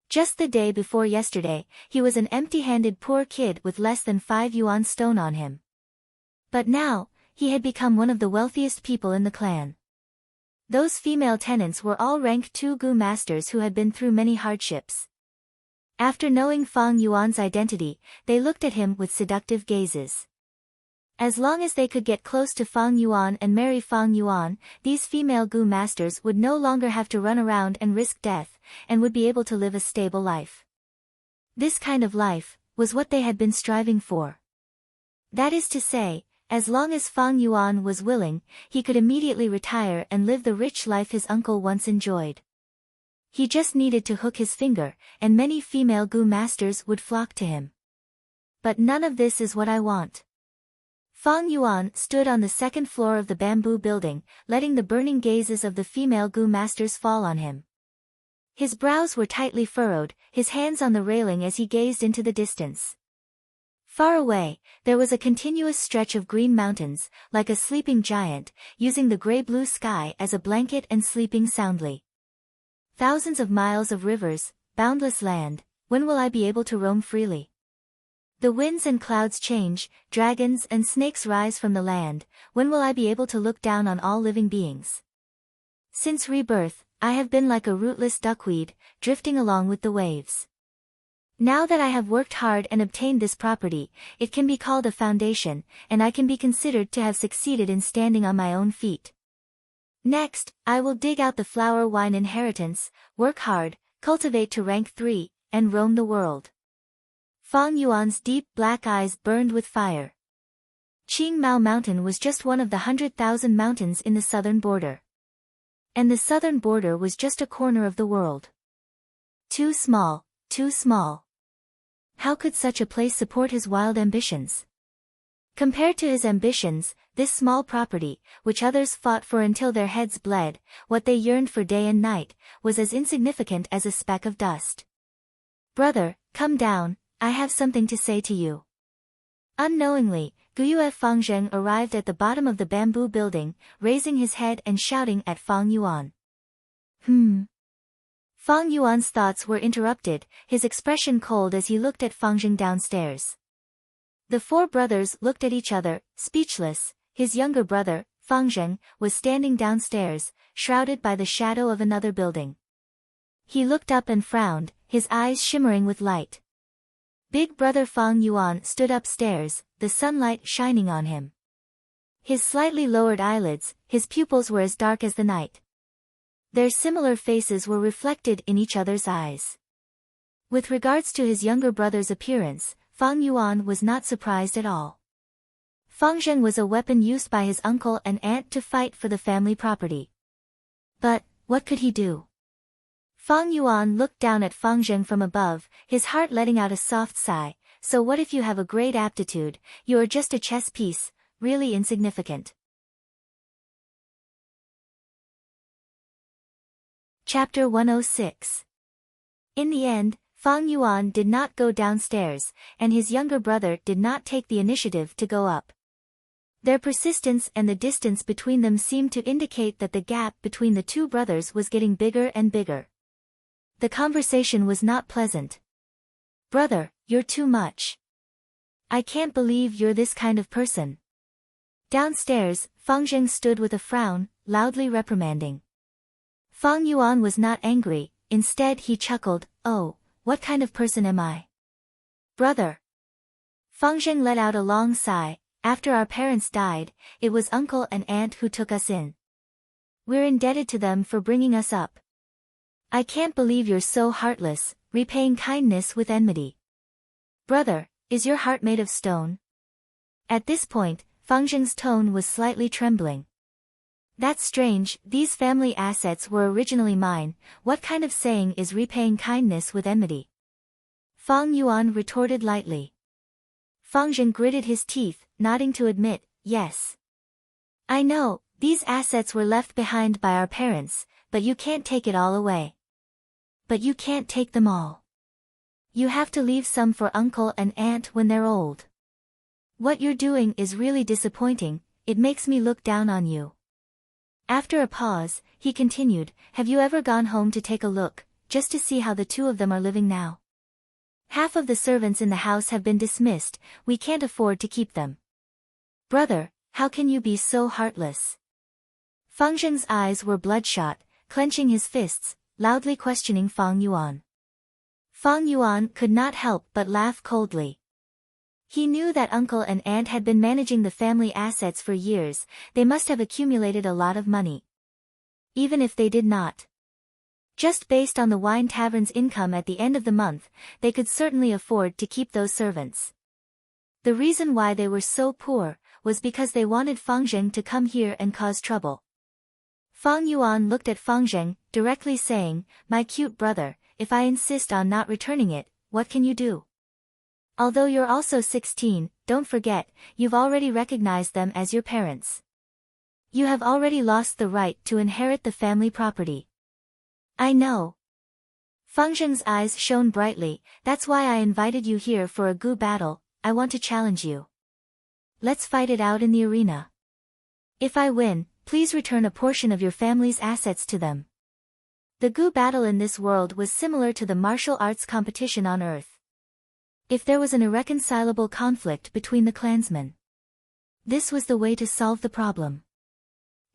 Just the day before yesterday, he was an empty-handed poor kid with less than 5 yuan stone on him. But now, he had become one of the wealthiest people in the clan. Those female tenants were all rank 2 gu masters who had been through many hardships. After knowing Fang Yuan's identity, they looked at him with seductive gazes. As long as they could get close to Fang Yuan and marry Fang Yuan, these female Gu masters would no longer have to run around and risk death, and would be able to live a stable life. This kind of life was what they had been striving for. That is to say, as long as Fang Yuan was willing, he could immediately retire and live the rich life his uncle once enjoyed. He just needed to hook his finger, and many female Gu masters would flock to him. But none of this is what I want. Fang Yuan stood on the second floor of the bamboo building, letting the burning gazes of the female Gu masters fall on him. His brows were tightly furrowed, his hands on the railing as he gazed into the distance. Far away, there was a continuous stretch of green mountains, like a sleeping giant, using the gray-blue sky as a blanket and sleeping soundly. Thousands of miles of rivers, boundless land, when will I be able to roam freely? The winds and clouds change, dragons and snakes rise from the land, when will I be able to look down on all living beings? Since rebirth, I have been like a rootless duckweed, drifting along with the waves. Now that I have worked hard and obtained this property, it can be called a foundation, and I can be considered to have succeeded in standing on my own feet. Next, I will dig out the flower wine inheritance, work hard, cultivate to rank 3, and roam the world. Fang Yuan's deep black eyes burned with fire. Qing Mao Mountain was just one of the 100,000 mountains in the southern border. And the southern border was just a corner of the world. Too small, too small. How could such a place support his wild ambitions? Compared to his ambitions, this small property, which others fought for until their heads bled, what they yearned for day and night, was as insignificant as a speck of dust. Brother, come down, I have something to say to you. Unknowingly, Guyue Fangzheng arrived at the bottom of the bamboo building, raising his head and shouting at Fang Yuan. Fang Yuan's thoughts were interrupted, his expression cold as he looked at Fangzheng downstairs. The four brothers looked at each other, speechless. His younger brother, Fangzheng, was standing downstairs, shrouded by the shadow of another building. He looked up and frowned, his eyes shimmering with light. Big brother Fang Yuan stood upstairs, the sunlight shining on him. His slightly lowered eyelids, his pupils were as dark as the night. Their similar faces were reflected in each other's eyes. With regards to his younger brother's appearance, Fang Yuan was not surprised at all. Fangzheng was a weapon used by his uncle and aunt to fight for the family property. But, what could he do? Fang Yuan looked down at Fangzheng from above, his heart letting out a soft sigh. So what if you have a great aptitude, you are just a chess piece, really insignificant. Chapter 106. In the end, Fang Yuan did not go downstairs, and his younger brother did not take the initiative to go up. Their persistence and the distance between them seemed to indicate that the gap between the two brothers was getting bigger and bigger. The conversation was not pleasant. Brother, you're too much. I can't believe you're this kind of person. Downstairs, Fangzheng stood with a frown, loudly reprimanding. Fang Yuan was not angry, instead he chuckled, oh, what kind of person am I? Brother. Fangzheng let out a long sigh. After our parents died, it was uncle and aunt who took us in. We're indebted to them for bringing us up. I can't believe you're so heartless, repaying kindness with enmity. Brother, is your heart made of stone? At this point, Fangzheng's tone was slightly trembling. That's strange, these family assets were originally mine, what kind of saying is repaying kindness with enmity? Fang Yuan retorted lightly. Fangzheng gritted his teeth, nodding to admit, yes. I know, these assets were left behind by our parents, but you can't take it all away. But you can't take them all. You have to leave some for uncle and aunt when they're old. What you're doing is really disappointing, it makes me look down on you. After a pause, he continued, have you ever gone home to take a look, just to see how the two of them are living now? Half of the servants in the house have been dismissed, we can't afford to keep them. Brother, how can you be so heartless? Fangzheng's eyes were bloodshot, clenching his fists, loudly questioning Fang Yuan. Fang Yuan could not help but laugh coldly. He knew that uncle and aunt had been managing the family assets for years. They must have accumulated a lot of money. Even if they did not. Just based on the wine tavern's income at the end of the month, they could certainly afford to keep those servants. The reason why they were so poor was because they wanted Fang Zheng to come here and cause trouble. Fang Yuan looked at Fang Zheng, directly saying, "My cute brother, if I insist on not returning it, what can you do? Although you're also 16, don't forget, you've already recognized them as your parents. You have already lost the right to inherit the family property." "I know." Fang Zheng's eyes shone brightly. "That's why I invited you here for a gu battle. I want to challenge you. Let's fight it out in the arena. If I win, please return a portion of your family's assets to them." The gu battle in this world was similar to the martial arts competition on Earth. If there was an irreconcilable conflict between the clansmen, this was the way to solve the problem.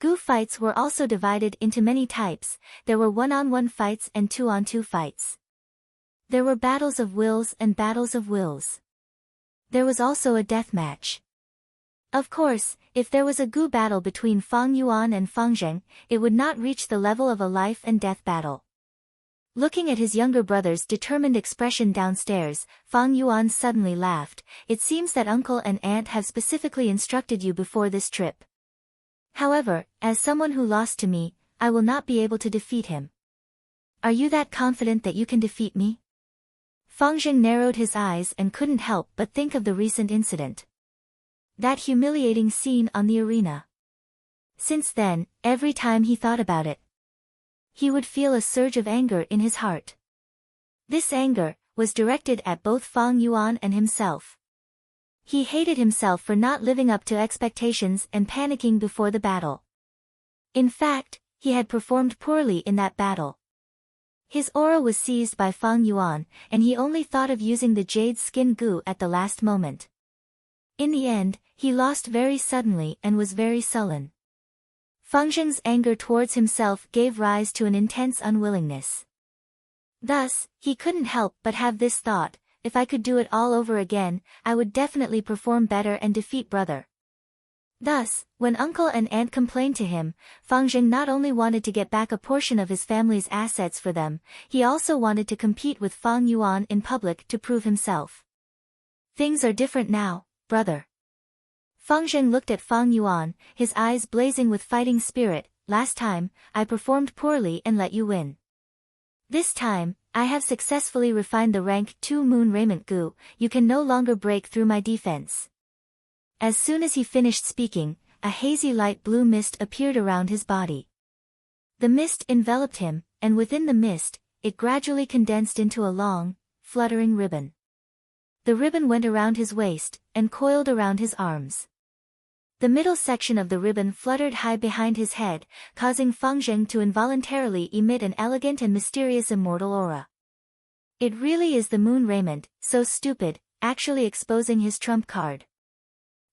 Gu fights were also divided into many types. There were one-on-one fights and two-on-two fights. There were battles of wills and battles of wills. There was also a death match. Of course, if there was a gu battle between Fang Yuan and Fang Zheng, it would not reach the level of a life and death battle. Looking at his younger brother's determined expression downstairs, Fang Yuan suddenly laughed. "It seems that uncle and aunt have specifically instructed you before this trip. However, as someone who lost to me, I will not be able to defeat him." "Are you that confident that you can defeat me?" Fang Zheng narrowed his eyes and couldn't help but think of the recent incident. That humiliating scene on the arena. Since then, every time he thought about it, he would feel a surge of anger in his heart. This anger was directed at both Fang Yuan and himself. He hated himself for not living up to expectations and panicking before the battle. In fact, he had performed poorly in that battle. His aura was seized by Fang Yuan, and he only thought of using the jade skin gu at the last moment. In the end, he lost very suddenly and was very sullen. Fang Zheng's anger towards himself gave rise to an intense unwillingness. Thus, he couldn't help but have this thought: if I could do it all over again, I would definitely perform better and defeat brother. Thus, when uncle and aunt complained to him, Fang Zheng not only wanted to get back a portion of his family's assets for them, he also wanted to compete with Fang Yuan in public to prove himself. "Things are different now, brother." Fang Zheng looked at Fang Yuan, his eyes blazing with fighting spirit. "Last time, I performed poorly and let you win. This time, I have successfully refined the rank 2 Moon Raiment Gu. You can no longer break through my defense." As soon as he finished speaking, a hazy light blue mist appeared around his body. The mist enveloped him, and within the mist, it gradually condensed into a long, fluttering ribbon. The ribbon went around his waist, and coiled around his arms. The middle section of the ribbon fluttered high behind his head, causing Fang Zheng to involuntarily emit an elegant and mysterious immortal aura. It really is the moon raiment, so stupid, actually exposing his trump card.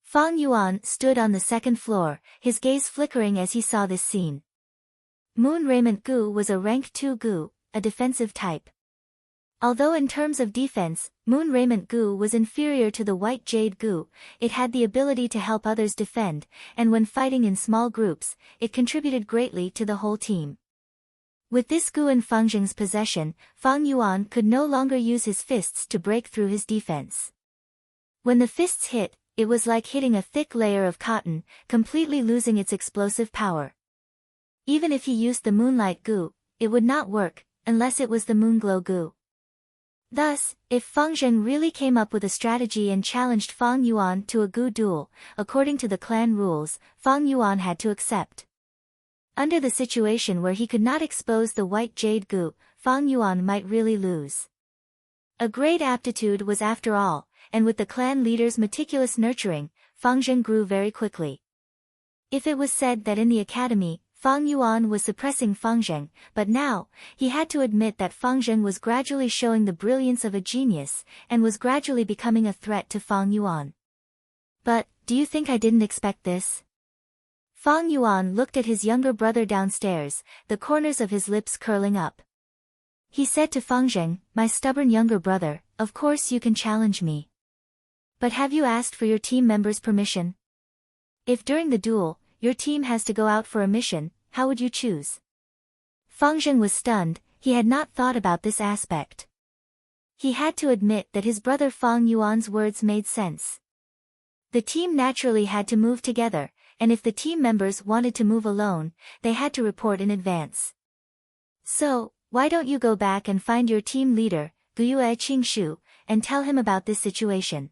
Fang Yuan stood on the second floor, his gaze flickering as he saw this scene. Moon raiment gu was a rank 2 gu, a defensive type. Although in terms of defense, Moon Raiment Gu was inferior to the White Jade Gu, it had the ability to help others defend, and when fighting in small groups, it contributed greatly to the whole team. With this Gu in Fang Zheng's possession, Fang Yuan could no longer use his fists to break through his defense. When the fists hit, it was like hitting a thick layer of cotton, completely losing its explosive power. Even if he used the Moonlight Gu, it would not work, unless it was the Moonglow Gu. Thus, if Fang Zheng really came up with a strategy and challenged Fang Yuan to a gu duel, according to the clan rules, Fang Yuan had to accept. Under the situation where he could not expose the White Jade Gu, Fang Yuan might really lose. A great aptitude was after all, and with the clan leader's meticulous nurturing, Fang Zheng grew very quickly. If it was said that in the academy, Fang Yuan was suppressing Fang Zheng, but now, he had to admit that Fang Zheng was gradually showing the brilliance of a genius, and was gradually becoming a threat to Fang Yuan. "But, do you think I didn't expect this?" Fang Yuan looked at his younger brother downstairs, the corners of his lips curling up. He said to Fang Zheng, "My stubborn younger brother, of course you can challenge me. But have you asked for your team members' permission? If during the duel, your team has to go out for a mission, how would you choose? Fang Zheng was stunned, he had not thought about this aspect. He had to admit that his brother Fang Yuan's words made sense. The team naturally had to move together, and if the team members wanted to move alone, they had to report in advance. So, why don't you go back and find your team leader, Guyue Qingshu, and tell him about this situation?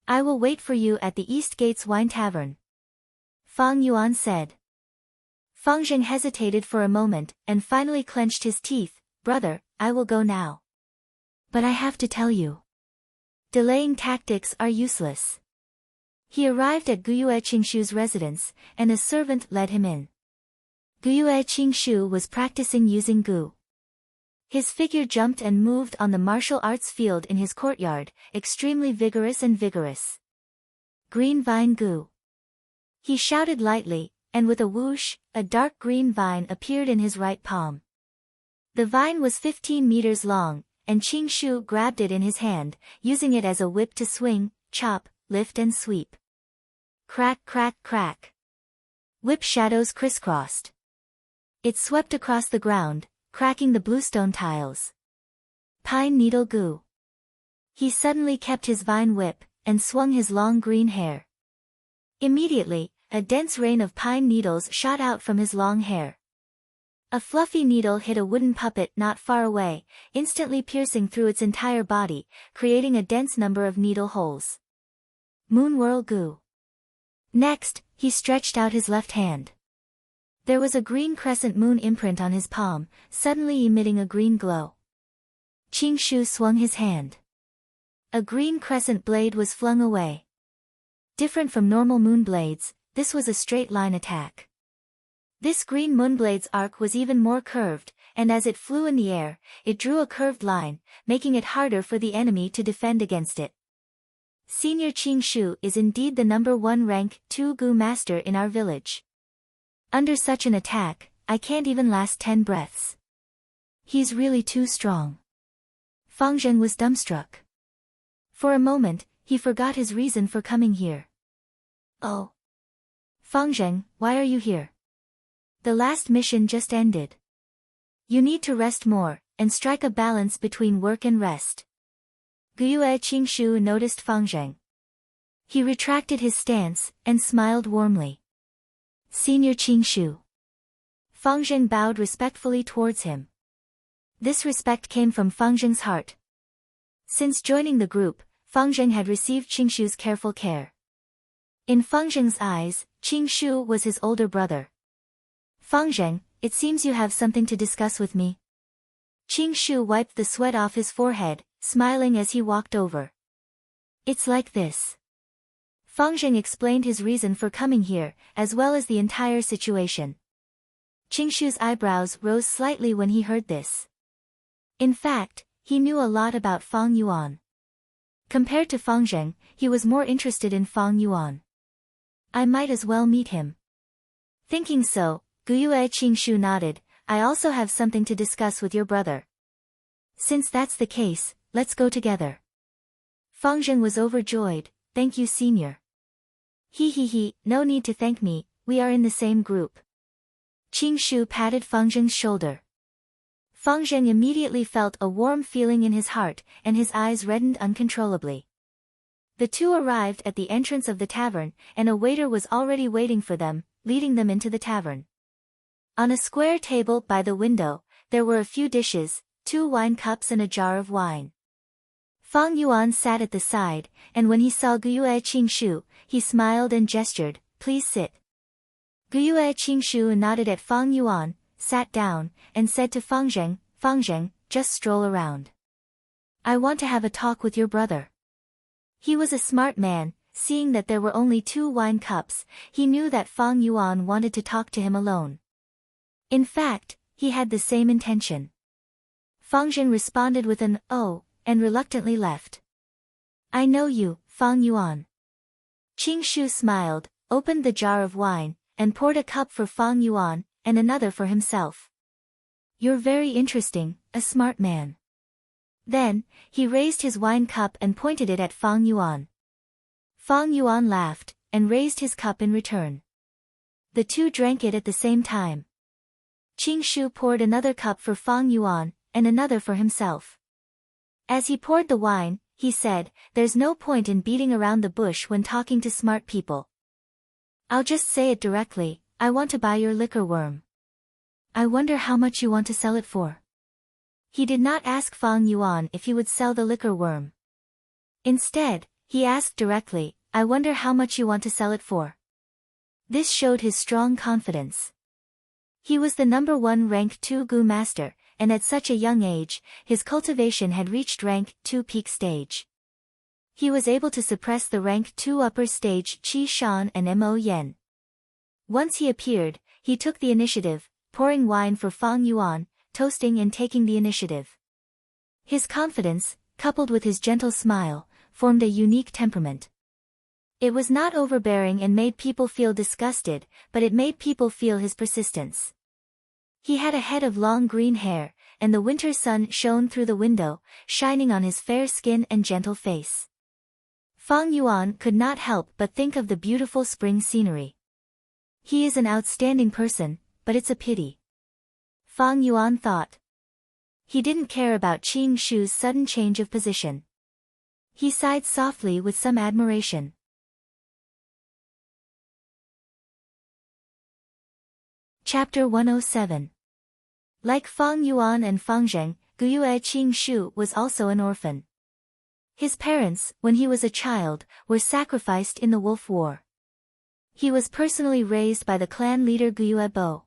I will wait for you at the East Gates Wine Tavern. Fang Yuan said. Fang Zheng hesitated for a moment, and finally clenched his teeth. Brother, I will go now. But I have to tell you. Delaying tactics are useless. He arrived at Guyue Qingshu's residence, and a servant led him in. Guyue Qingshu was practicing using Gu. His figure jumped and moved on the martial arts field in his courtyard, extremely vigorous and vigorous. Green vine Gu. He shouted lightly, and with a whoosh, a dark green vine appeared in his right palm. The vine was 15 meters long, and Qingshu grabbed it in his hand, using it as a whip to swing, chop, lift and sweep. Crack crack crack. Whip shadows crisscrossed. It swept across the ground, cracking the bluestone tiles. Pine needle Gu. He suddenly kept his vine whip, and swung his long green hair. Immediately, a dense rain of pine needles shot out from his long hair. A fluffy needle hit a wooden puppet not far away, instantly piercing through its entire body, creating a dense number of needle holes. Moon whirl Gu. Next, he stretched out his left hand. There was a green crescent moon imprint on his palm, suddenly emitting a green glow. Qingshu swung his hand. A green crescent blade was flung away. Different from normal moon blades, this was a straight line attack. This green moonblade's arc was even more curved, and as it flew in the air, it drew a curved line, making it harder for the enemy to defend against it. Senior Qingshu is indeed the number 1 rank 2 Gu master in our village. Under such an attack, I can't even last 10 breaths. He's really too strong. Fang Zheng was dumbstruck. For a moment, he forgot his reason for coming here. Oh. Fang Zheng, why are you here? The last mission just ended. You need to rest more, and strike a balance between work and rest. Guyue Qingshu noticed Fang Zheng. He retracted his stance, and smiled warmly. Senior Qingshu. Fang Zheng bowed respectfully towards him. This respect came from Fang Zheng's heart. Since joining the group, Fang Zheng had received Qingshu's careful care. In Fang Zheng's eyes, Qingshu was his older brother. Fang Zheng, it seems you have something to discuss with me. Qingshu wiped the sweat off his forehead, smiling as he walked over. It's like this. Fang Zheng explained his reason for coming here, as well as the entire situation. Qingshu's eyebrows rose slightly when he heard this. In fact, he knew a lot about Fang Yuan. Compared to Fang Zheng, he was more interested in Fang Yuan. I might as well meet him. Thinking so, Guyue Qingshu nodded. I also have something to discuss with your brother. Since that's the case, let's go together. Fang Zheng was overjoyed. Thank you, senior. He, no need to thank me, we are in the same group. Qingshu patted Fang Zheng's shoulder. Fang Zheng immediately felt a warm feeling in his heart, and his eyes reddened uncontrollably. The two arrived at the entrance of the tavern, and a waiter was already waiting for them, leading them into the tavern. On a square table by the window, there were a few dishes, 2 wine cups and a jar of wine. Fang Yuan sat at the side, and when he saw Guyue Qingshu, he smiled and gestured, please sit. Guyue Qingshu nodded at Fang Yuan, sat down, and said to Fang Zheng, just stroll around. I want to have a talk with your brother. He was a smart man, seeing that there were only 2 wine cups, he knew that Fang Yuan wanted to talk to him alone. In fact, he had the same intention. Fang Zheng responded with an oh, and reluctantly left. I know you, Fang Yuan. Qingshu smiled, opened the jar of wine, and poured a cup for Fang Yuan, and another for himself. You're very interesting, a smart man. Then, he raised his wine cup and pointed it at Fang Yuan. Fang Yuan laughed, and raised his cup in return. The two drank it at the same time. Qing Shu poured another cup for Fang Yuan, and another for himself. As he poured the wine, he said, "There's no point in beating around the bush when talking to smart people. I'll just say it directly, I want to buy your liquor worm. I wonder how much you want to sell it for." He did not ask Fang Yuan if he would sell the liquor worm. Instead, he asked directly, "I wonder how much you want to sell it for." This showed his strong confidence. He was the number 1 rank 2 Gu master, and at such a young age, his cultivation had reached rank 2 peak stage. He was able to suppress the rank 2 upper stage Qi Shan and Mo Yen. Once he appeared, he took the initiative, pouring wine for Fang Yuan, toasting and taking the initiative. His confidence, coupled with his gentle smile, formed a unique temperament. It was not overbearing and made people feel disgusted, but it made people feel his persistence. He had a head of long green hair, and the winter sun shone through the window, shining on his fair skin and gentle face. Fang Yuan could not help but think of the beautiful spring scenery. He is an outstanding person, but it's a pity. Fang Yuan thought. He didn't care about Qing Shu's sudden change of position. He sighed softly with some admiration. Chapter 107. Like Fang Yuan and Fang Zheng, Guyue Qing Shu was also an orphan. His parents, when he was a child, were sacrificed in the Wolf War. He was personally raised by the clan leader Guyue Bo.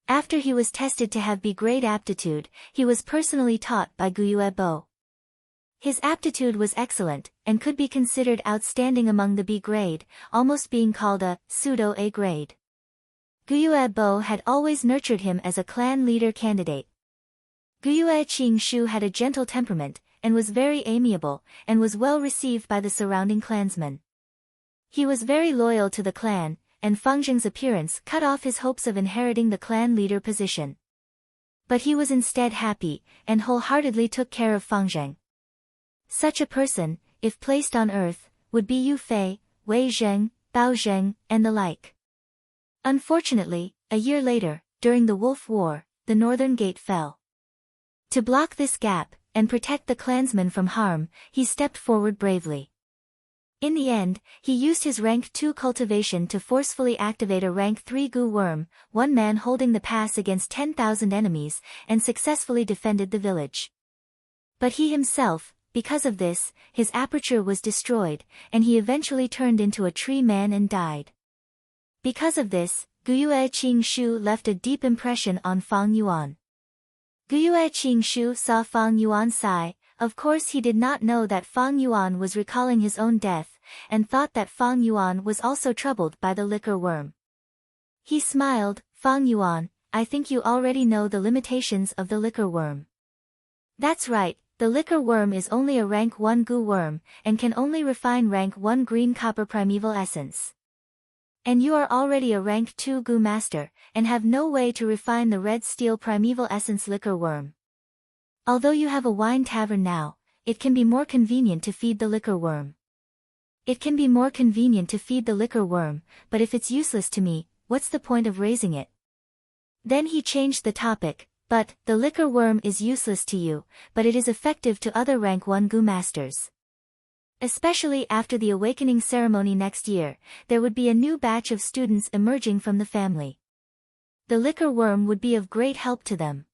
After he was tested to have B grade aptitude, he was personally taught by Guyue Bo. His aptitude was excellent, and could be considered outstanding among the B grade, almost being called a pseudo-A grade. Guyue Bo had always nurtured him as a clan leader candidate. Guyue Qing Shu had a gentle temperament, and was very amiable, and was well received by the surrounding clansmen. He was very loyal to the clan, and Fang Zheng's appearance cut off his hopes of inheriting the clan leader position. But he was instead happy, and wholeheartedly took care of Fang Zheng. Such a person, if placed on earth, would be Yu Fei, Wei Zheng, Bao Zheng, and the like. Unfortunately, a year later, during the Wolf War, the northern gate fell. To block this gap, and protect the clansmen from harm, he stepped forward bravely. In the end, he used his rank 2 cultivation to forcefully activate a rank 3 Gu worm, one man holding the pass against 10,000 enemies, and successfully defended the village. But he himself, because of this, his aperture was destroyed, and he eventually turned into a tree man and died. Because of this, Guyue Qing Shu left a deep impression on Fang Yuan. Guyue Qing Shu saw Fang Yuan sigh. Of course he did not know that Fang Yuan was recalling his own death, and thought that Fang Yuan was also troubled by the liquor worm. He smiled, "Fang Yuan, I think you already know the limitations of the liquor worm." "That's right, the liquor worm is only a rank 1 Gu worm, and can only refine rank 1 green copper primeval essence. And you are already a rank 2 Gu master, and have no way to refine the red steel primeval essence liquor worm. Although you have a wine tavern now, it can be more convenient to feed the liquor worm. It can be more convenient to feed the liquor worm, but if it's useless to me, what's the point of raising it?" Then he changed the topic, "But, the liquor worm is useless to you, but it is effective to other rank 1 Gu masters. Especially after the awakening ceremony next year, there would be a new batch of students emerging from the family. The liquor worm would be of great help to them.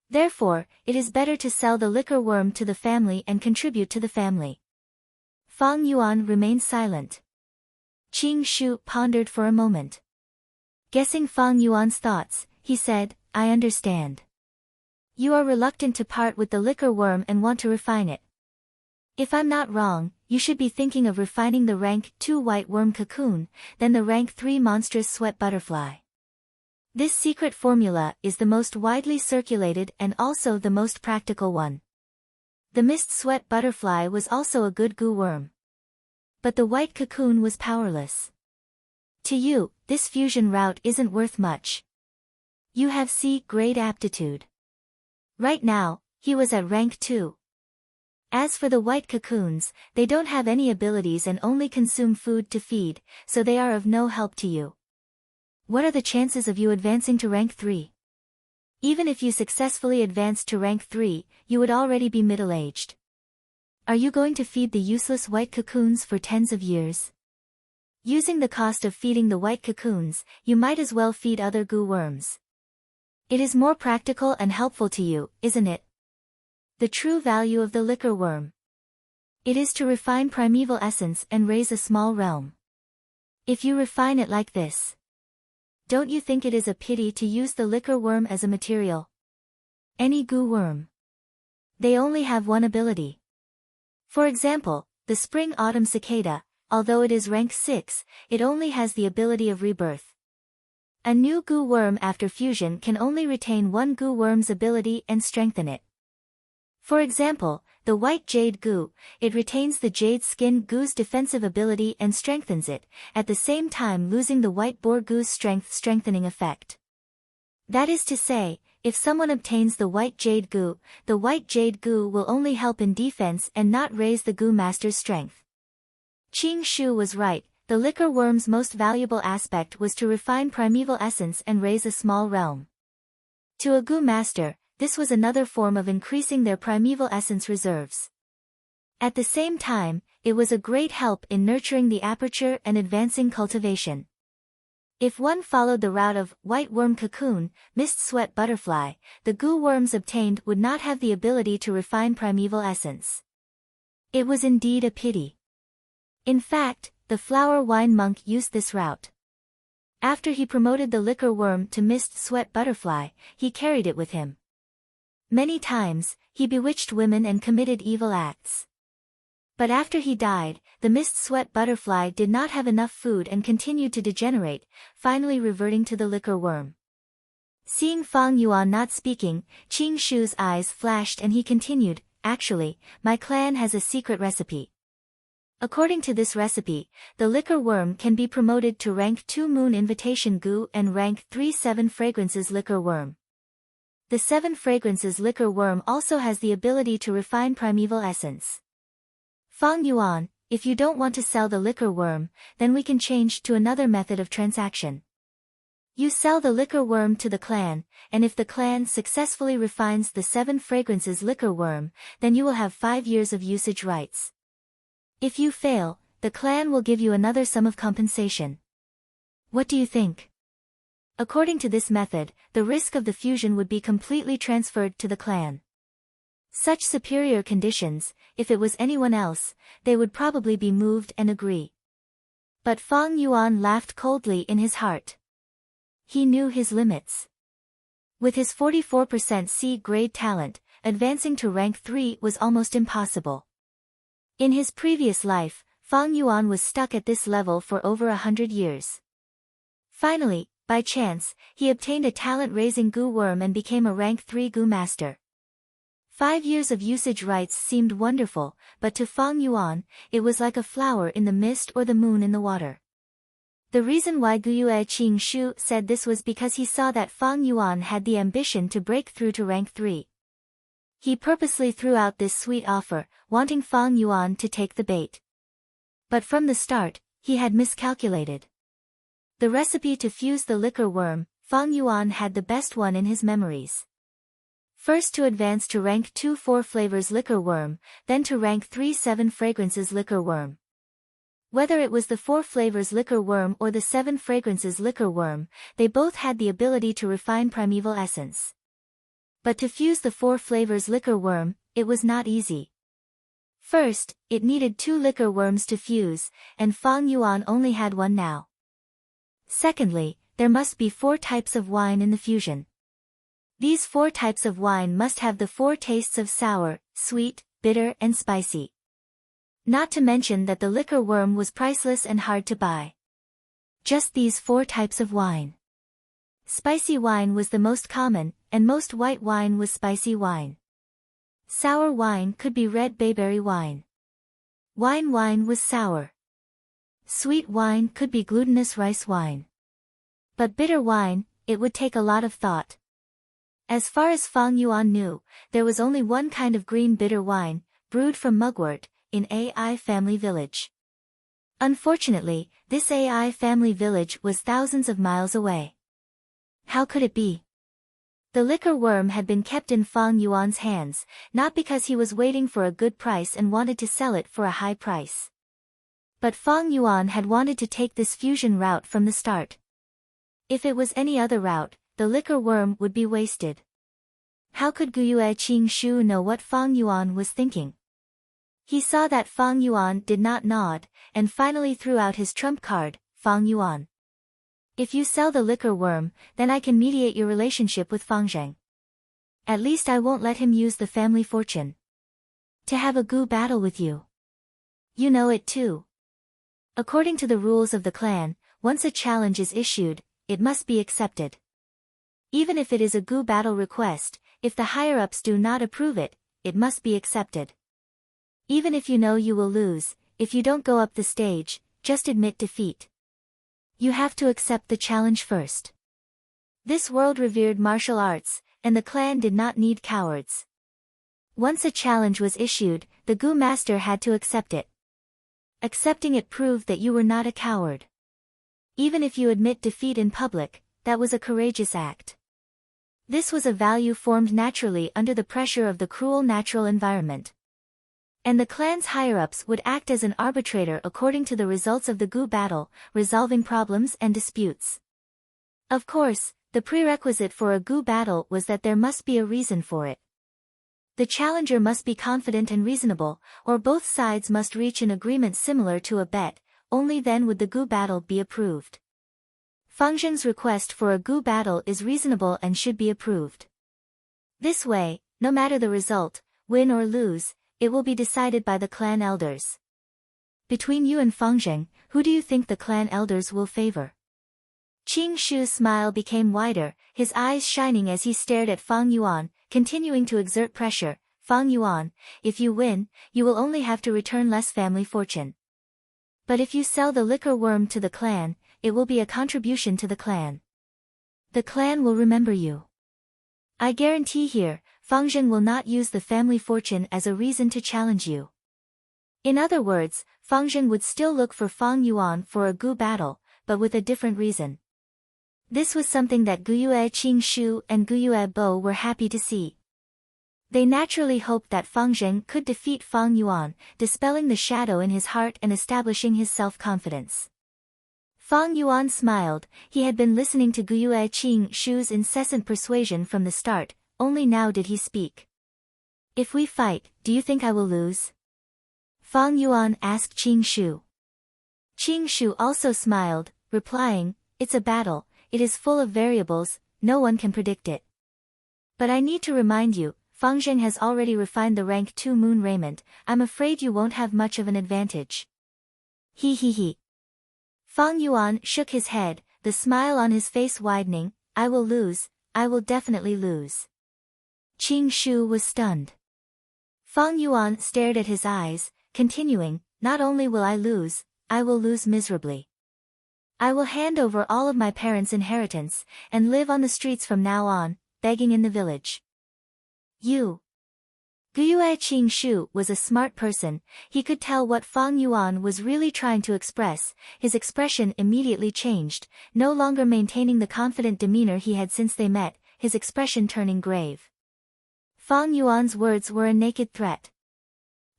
Therefore, it is better to sell the liquor worm to the family and contribute to the family." Fang Yuan remained silent. Qing Shu pondered for a moment. Guessing Fang Yuan's thoughts, he said, "I understand. You are reluctant to part with the liquor worm and want to refine it. If I'm not wrong, you should be thinking of refining the rank 2 white worm cocoon, then the rank 3 monstrous sweat butterfly. This secret formula is the most widely circulated and also the most practical one. The mist sweat butterfly was also a good Gu worm. But the white cocoon was powerless. To you, this fusion route isn't worth much. You have C grade aptitude." Right now, he was at rank 2. As for the white cocoons, they don't have any abilities and only consume food to feed, so they are of no help to you. What are the chances of you advancing to rank 3? Even if you successfully advanced to rank 3, you would already be middle-aged. Are you going to feed the useless white cocoons for tens of years? Using the cost of feeding the white cocoons, you might as well feed other goo worms. It is more practical and helpful to you, isn't it? The true value of the liquor worm. It is to refine primeval essence and raise a small realm. If you refine it like this, don't you think it is a pity to use the liquor worm as a material? Any goo worm. They only have one ability. For example, the spring-autumn cicada, although it is rank 6, it only has the ability of rebirth. A new goo worm after fusion can only retain one goo worm's ability and strengthen it. For example, the white jade goo, it retains the jade skin goo's defensive ability and strengthens it, at the same time losing the white boar goo's strengthening effect. That is to say, if someone obtains the white jade goo will only help in defense and not raise the goo master's strength. Qing Shu was right, the liquor worm's most valuable aspect was to refine primeval essence and raise a small realm. To a goo master, this was another form of increasing their primeval essence reserves. At the same time, it was a great help in nurturing the aperture and advancing cultivation. If one followed the route of white worm cocoon, mist sweat butterfly, the goo worms obtained would not have the ability to refine primeval essence. It was indeed a pity. In fact, the flower wine monk used this route. After he promoted the liquor worm to mist sweat butterfly, he carried it with him. Many times, he bewitched women and committed evil acts. But after he died, the mist sweat butterfly did not have enough food and continued to degenerate, finally reverting to the liquor worm. Seeing Fang Yuan not speaking, Qing Shu's eyes flashed and he continued, "Actually, my clan has a secret recipe. According to this recipe, the liquor worm can be promoted to rank 2 moon invitation goo and rank 3 7 fragrances liquor worm. The 7 fragrances liquor worm also has the ability to refine primeval essence. Fang Yuan, if you don't want to sell the liquor worm, then we can change to another method of transaction. You sell the liquor worm to the clan, and if the clan successfully refines the 7 fragrances liquor worm, then you will have 5 years of usage rights. If you fail, the clan will give you another sum of compensation. What do you think?" According to this method, the risk of the fusion would be completely transferred to the clan. Such superior conditions, if it was anyone else, they would probably be moved and agree. But Fang Yuan laughed coldly in his heart. He knew his limits. With his 44% C-grade talent, advancing to rank 3 was almost impossible. In his previous life, Fang Yuan was stuck at this level for over 100 years. Finally, by chance, he obtained a talent-raising goo worm and became a rank 3 goo master. 5 years of usage rights seemed wonderful, but to Fang Yuan, it was like a flower in the mist or the moon in the water. The reason why Guyue Qing Shu said this was because he saw that Fang Yuan had the ambition to break through to rank 3. He purposely threw out this sweet offer, wanting Fang Yuan to take the bait. But from the start, he had miscalculated. The recipe to fuse the liquor worm, Fang Yuan had the best one in his memories. First to advance to rank 2 4 flavors liquor worm, then to rank 3 7 fragrances liquor worm. Whether it was the 4 flavors liquor worm or the 7 fragrances liquor worm, they both had the ability to refine primeval essence. But to fuse the 4 flavors liquor worm, it was not easy. First, it needed 2 liquor worms to fuse, and Fang Yuan only had one now. Secondly, there must be 4 types of wine in the fusion. These 4 types of wine must have the 4 tastes of sour, sweet, bitter and spicy. Not to mention that the liquor worm was priceless and hard to buy. Just these 4 types of wine. Spicy wine was the most common, and most white wine was spicy wine. Sour wine could be red bayberry wine. Wine was sour. Sweet wine could be glutinous rice wine. But bitter wine, it would take a lot of thought. As far as Fang Yuan knew, there was only one kind of green bitter wine, brewed from mugwort, in AI family village. Unfortunately, this AI family village was thousands of miles away. How could it be? The liquor worm had been kept in Fang Yuan's hands, not because he was waiting for a good price and wanted to sell it for a high price. But Fang Yuan had wanted to take this fusion route from the start. If it was any other route, the liquor worm would be wasted. How could Guyue Qingshu know what Fang Yuan was thinking? He saw that Fang Yuan did not nod, and finally threw out his trump card, Fang Yuan. If you sell the liquor worm, then I can mediate your relationship with Fang Zheng. At least I won't let him use the family fortune to have a gu battle with you. You know it too. According to the rules of the clan, once a challenge is issued, it must be accepted. Even if it is a gu battle request, if the higher-ups do not approve it, it must be accepted. Even if you know you will lose, if you don't go up the stage, just admit defeat. You have to accept the challenge first. This world revered martial arts, and the clan did not need cowards. Once a challenge was issued, the gu master had to accept it. Accepting it proved that you were not a coward. Even if you admit defeat in public, that was a courageous act. This was a value formed naturally under the pressure of the cruel natural environment. And the clan's higher-ups would act as an arbitrator according to the results of the gu battle, resolving problems and disputes. Of course, the prerequisite for a gu battle was that there must be a reason for it. The challenger must be confident and reasonable, or both sides must reach an agreement similar to a bet, only then would the gu battle be approved. Fang Zheng's request for a gu battle is reasonable and should be approved. This way, no matter the result, win or lose, it will be decided by the clan elders. Between you and Fang Zheng, who do you think the clan elders will favor? Qing Shu's smile became wider, his eyes shining as he stared at Fang Yuan, continuing to exert pressure. Fang Yuan, if you win, you will only have to return less family fortune. But if you sell the liquor worm to the clan, it will be a contribution to the clan. The clan will remember you. I guarantee here, Fang Zheng will not use the family fortune as a reason to challenge you. In other words, Fang Zheng would still look for Fang Yuan for a gu battle, but with a different reason. This was something that Guyue Qingshu and Guyue Bo were happy to see. They naturally hoped that Fang Zheng could defeat Fang Yuan, dispelling the shadow in his heart and establishing his self-confidence. Fang Yuan smiled. He had been listening to Guyue Qingshu's incessant persuasion from the start, only now did he speak. If we fight, do you think I will lose? Fang Yuan asked Qingshu. Qingshu also smiled, replying, it's a battle, it is full of variables, no one can predict it. But I need to remind you, Fang Zheng has already refined the rank 2 moon raiment, I'm afraid you won't have much of an advantage. He. Fang Yuan shook his head, the smile on his face widening, I will lose, I will definitely lose. Qingshu was stunned. Fang Yuan stared at his eyes, continuing, not only will I will lose miserably. I will hand over all of my parents' inheritance, and live on the streets from now on, begging in the village. You. Guyue Qingshu was a smart person, he could tell what Fang Yuan was really trying to express, his expression immediately changed, no longer maintaining the confident demeanor he had since they met, his expression turning grave. Fang Yuan's words were a naked threat.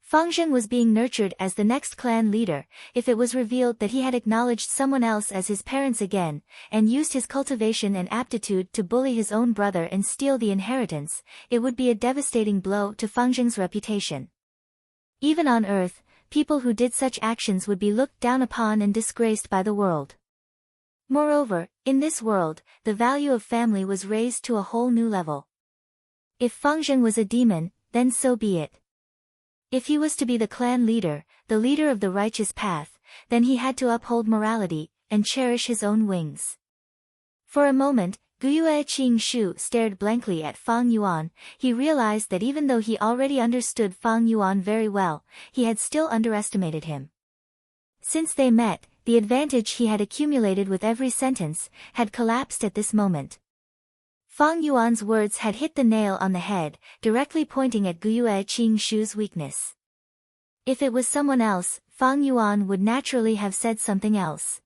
Fang Zheng was being nurtured as the next clan leader. If it was revealed that he had acknowledged someone else as his parents again, and used his cultivation and aptitude to bully his own brother and steal the inheritance, it would be a devastating blow to Fang Zheng's reputation. Even on Earth, people who did such actions would be looked down upon and disgraced by the world. Moreover, in this world, the value of family was raised to a whole new level. If Fang Zheng was a demon, then so be it. If he was to be the clan leader, the leader of the righteous path, then he had to uphold morality, and cherish his own wings. For a moment, Guyue Qingshu stared blankly at Fang Yuan. He realized that even though he already understood Fang Yuan very well, he had still underestimated him. Since they met, the advantage he had accumulated with every sentence, had collapsed at this moment. Fang Yuan's words had hit the nail on the head, directly pointing at Guyue Qingshu's weakness. If it was someone else, Fang Yuan would naturally have said something else.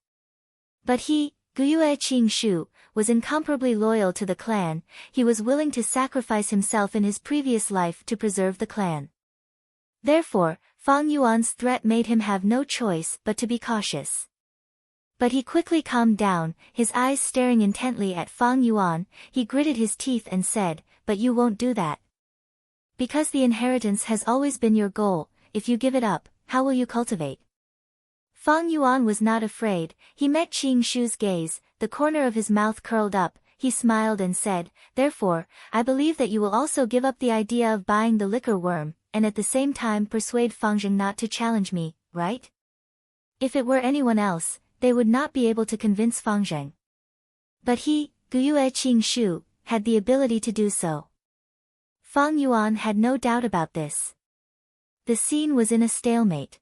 But he, Guyue Qing was incomparably loyal to the clan. He was willing to sacrifice himself in his previous life to preserve the clan. Therefore, Fang Yuan's threat made him have no choice but to be cautious. But he quickly calmed down, his eyes staring intently at Fang Yuan. He gritted his teeth and said, "But you won't do that. Because the inheritance has always been your goal. If you give it up, how will you cultivate?" Fang Yuan was not afraid. He met Qing Shu's gaze, the corner of his mouth curled up. He smiled and said, "Therefore, I believe that you will also give up the idea of buying the liquor worm, and at the same time persuade Fangzheng not to challenge me, right?" If it were anyone else, they would not be able to convince Fangzheng. But he, Guyue Qing, had the ability to do so. Fang Yuan had no doubt about this. The scene was in a stalemate.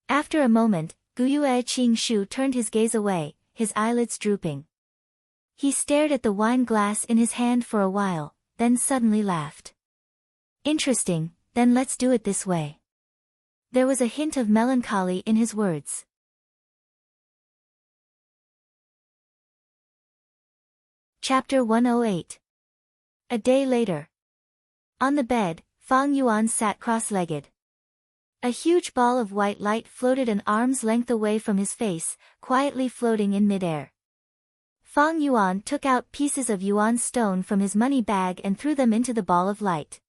After a moment, Guyue Qing turned his gaze away, his eyelids drooping. He stared at the wine glass in his hand for a while, then suddenly laughed. "Interesting, then let's do it this way." There was a hint of melancholy in his words. Chapter 108. A day later. On the bed, Fang Yuan sat cross-legged. A huge ball of white light floated an arm's length away from his face, quietly floating in midair. Fang Yuan took out pieces of yuan stone from his money bag and threw them into the ball of light.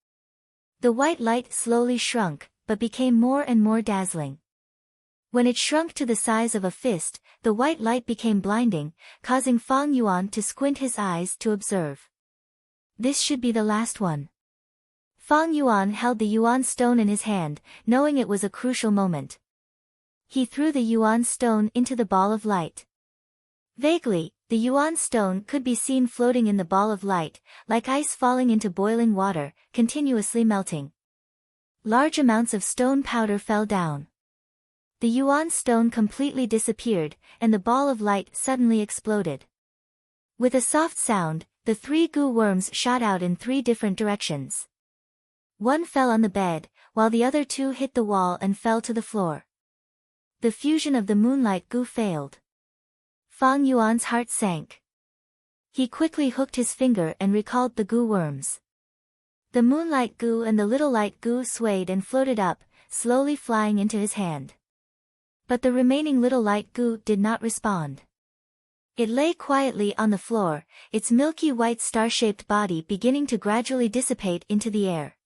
The white light slowly shrunk, but became more and more dazzling. When it shrunk to the size of a fist, the white light became blinding, causing Fang Yuan to squint his eyes to observe. This should be the last one. Fang Yuan held the yuan stone in his hand, knowing it was a crucial moment. He threw the yuan stone into the ball of light. Vaguely, the yuan stone could be seen floating in the ball of light, like ice falling into boiling water, continuously melting. Large amounts of stone powder fell down. The yuan stone completely disappeared, and the ball of light suddenly exploded. With a soft sound, the 3 goo worms shot out in 3 different directions. One fell on the bed, while the other 2 hit the wall and fell to the floor. The fusion of the moonlight goo failed. Fang Yuan's heart sank. He quickly hooked his finger and recalled the goo worms. The moonlight goo and the little light goo swayed and floated up, slowly flying into his hand. But the remaining little light goo did not respond. It lay quietly on the floor, its milky white star-shaped body beginning to gradually dissipate into the air.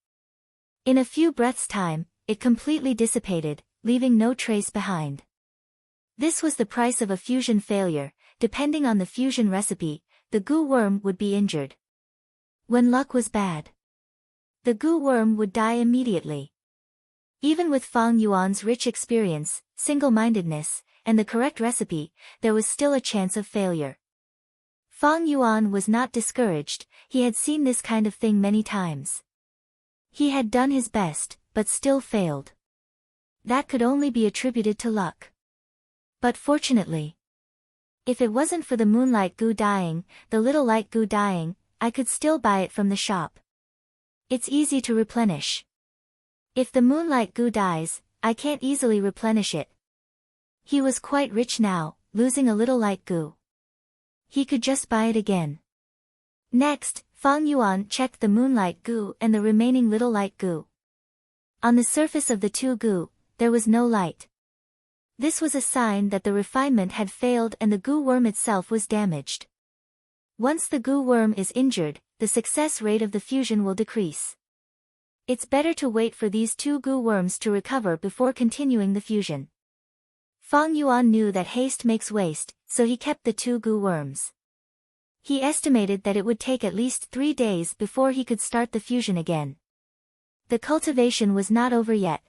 In a few breaths' time, it completely dissipated, leaving no trace behind. This was the price of a fusion failure. Depending on the fusion recipe, the goo worm would be injured. When luck was bad, the goo worm would die immediately. Even with Fang Yuan's rich experience, single-mindedness, and the correct recipe, there was still a chance of failure. Fang Yuan was not discouraged. He had seen this kind of thing many times. He had done his best, but still failed. That could only be attributed to luck. But fortunately, if it wasn't for the moonlight goo dying, the little light goo dying, I could still buy it from the shop. It's easy to replenish. If the moonlight goo dies, I can't easily replenish it. He was quite rich now, losing a little light goo. He could just buy it again. Next, Fang Yuan checked the moonlight goo and the remaining little light goo. On the surface of the 2 goo, there was no light. This was a sign that the refinement had failed and the goo worm itself was damaged. Once the goo worm is injured, the success rate of the fusion will decrease. It's better to wait for these 2 goo worms to recover before continuing the fusion. Fang Yuan knew that haste makes waste, so he kept the 2 goo worms. He estimated that it would take at least 3 days before he could start the fusion again. The cultivation was not over yet.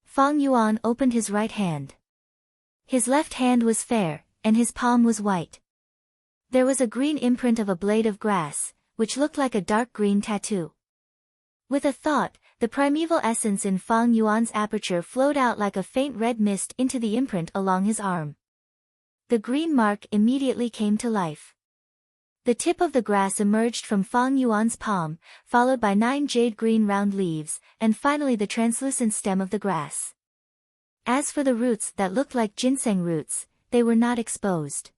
Fang Yuan opened his right hand. His left hand was fair, and his palm was white. There was a green imprint of a blade of grass, which looked like a dark green tattoo. With a thought, the primeval essence in Fang Yuan's aperture flowed out like a faint red mist into the imprint along his arm. The green mark immediately came to life. The tip of the grass emerged from Fang Yuan's palm, followed by 9 jade-green round leaves, and finally the translucent stem of the grass. As for the roots that looked like ginseng roots, they were not exposed.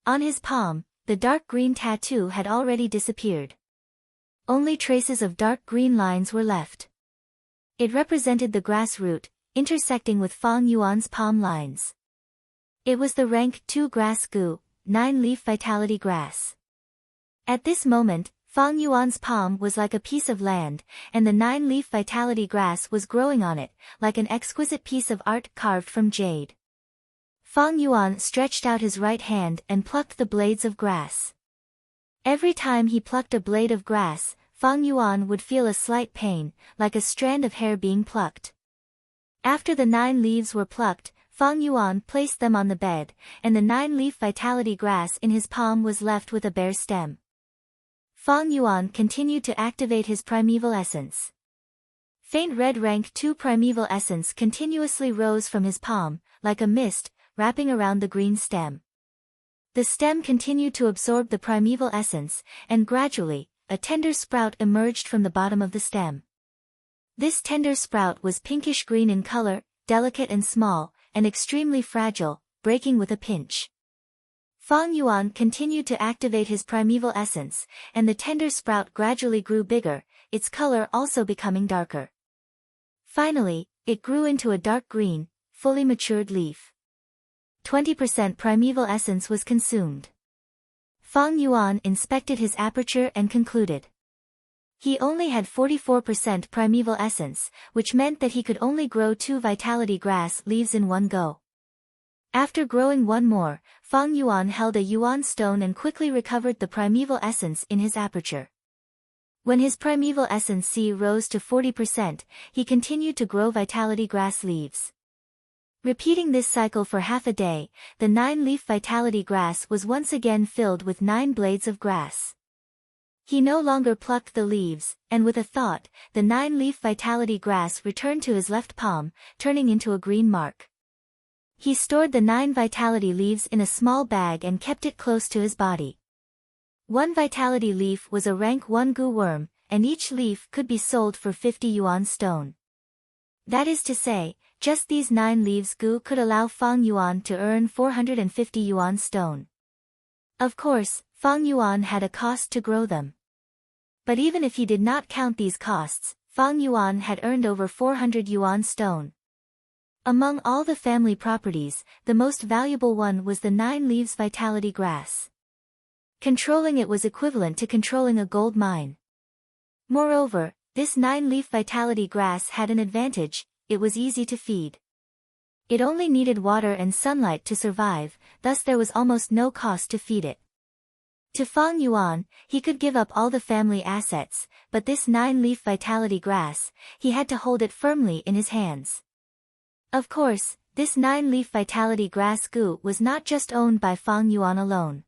On his palm, the dark green tattoo had already disappeared. Only traces of dark green lines were left. It represented the grass root, intersecting with Fang Yuan's palm lines. It was the rank 2 grass gu, 9-leaf vitality grass. At this moment, Fang Yuan's palm was like a piece of land, and the 9-leaf vitality grass was growing on it, like an exquisite piece of art carved from jade. Fang Yuan stretched out his right hand and plucked the blades of grass. Every time he plucked a blade of grass, Fang Yuan would feel a slight pain, like a strand of hair being plucked. After the 9 leaves were plucked, Fang Yuan placed them on the bed, and the 9-leaf vitality grass in his palm was left with a bare stem. Fang Yuan continued to activate his primeval essence. Faint red rank 2 primeval essence continuously rose from his palm, like a mist, wrapping around the green stem. The stem continued to absorb the primeval essence, and gradually, a tender sprout emerged from the bottom of the stem. This tender sprout was pinkish-green in color, delicate and small, and extremely fragile, breaking with a pinch. Fang Yuan continued to activate his primeval essence, and the tender sprout gradually grew bigger, its color also becoming darker. Finally, it grew into a dark green, fully matured leaf. 20% primeval essence was consumed. Fang Yuan inspected his aperture and concluded. He only had 44% primeval essence, which meant that he could only grow 2 vitality grass leaves in one go. After growing one more, Fang Yuan held a yuan stone and quickly recovered the primeval essence in his aperture. When his primeval essence C rose to 40%, he continued to grow vitality grass leaves. Repeating this cycle for half a day, the 9-leaf vitality grass was once again filled with 9 blades of grass. He no longer plucked the leaves, and with a thought, the 9-leaf vitality grass returned to his left palm, turning into a green mark. He stored the 9 vitality leaves in a small bag and kept it close to his body. One vitality leaf was a rank 1 gu worm, and each leaf could be sold for 50 yuan stone. That is to say, just these 9 leaves gu could allow Fang Yuan to earn 450 yuan stone. Of course, Fang Yuan had a cost to grow them. But even if he did not count these costs, Fang Yuan had earned over 400 yuan stone. Among all the family properties, the most valuable one was the 9 leaves vitality grass. Controlling it was equivalent to controlling a gold mine. Moreover, this 9-leaf vitality grass had an advantage: it was easy to feed. It only needed water and sunlight to survive, thus there was almost no cost to feed it. To Fang Yuan, he could give up all the family assets, but this 9-leaf vitality grass, he had to hold it firmly in his hands. Of course, this 9-leaf vitality grass gu was not just owned by Fang Yuan alone.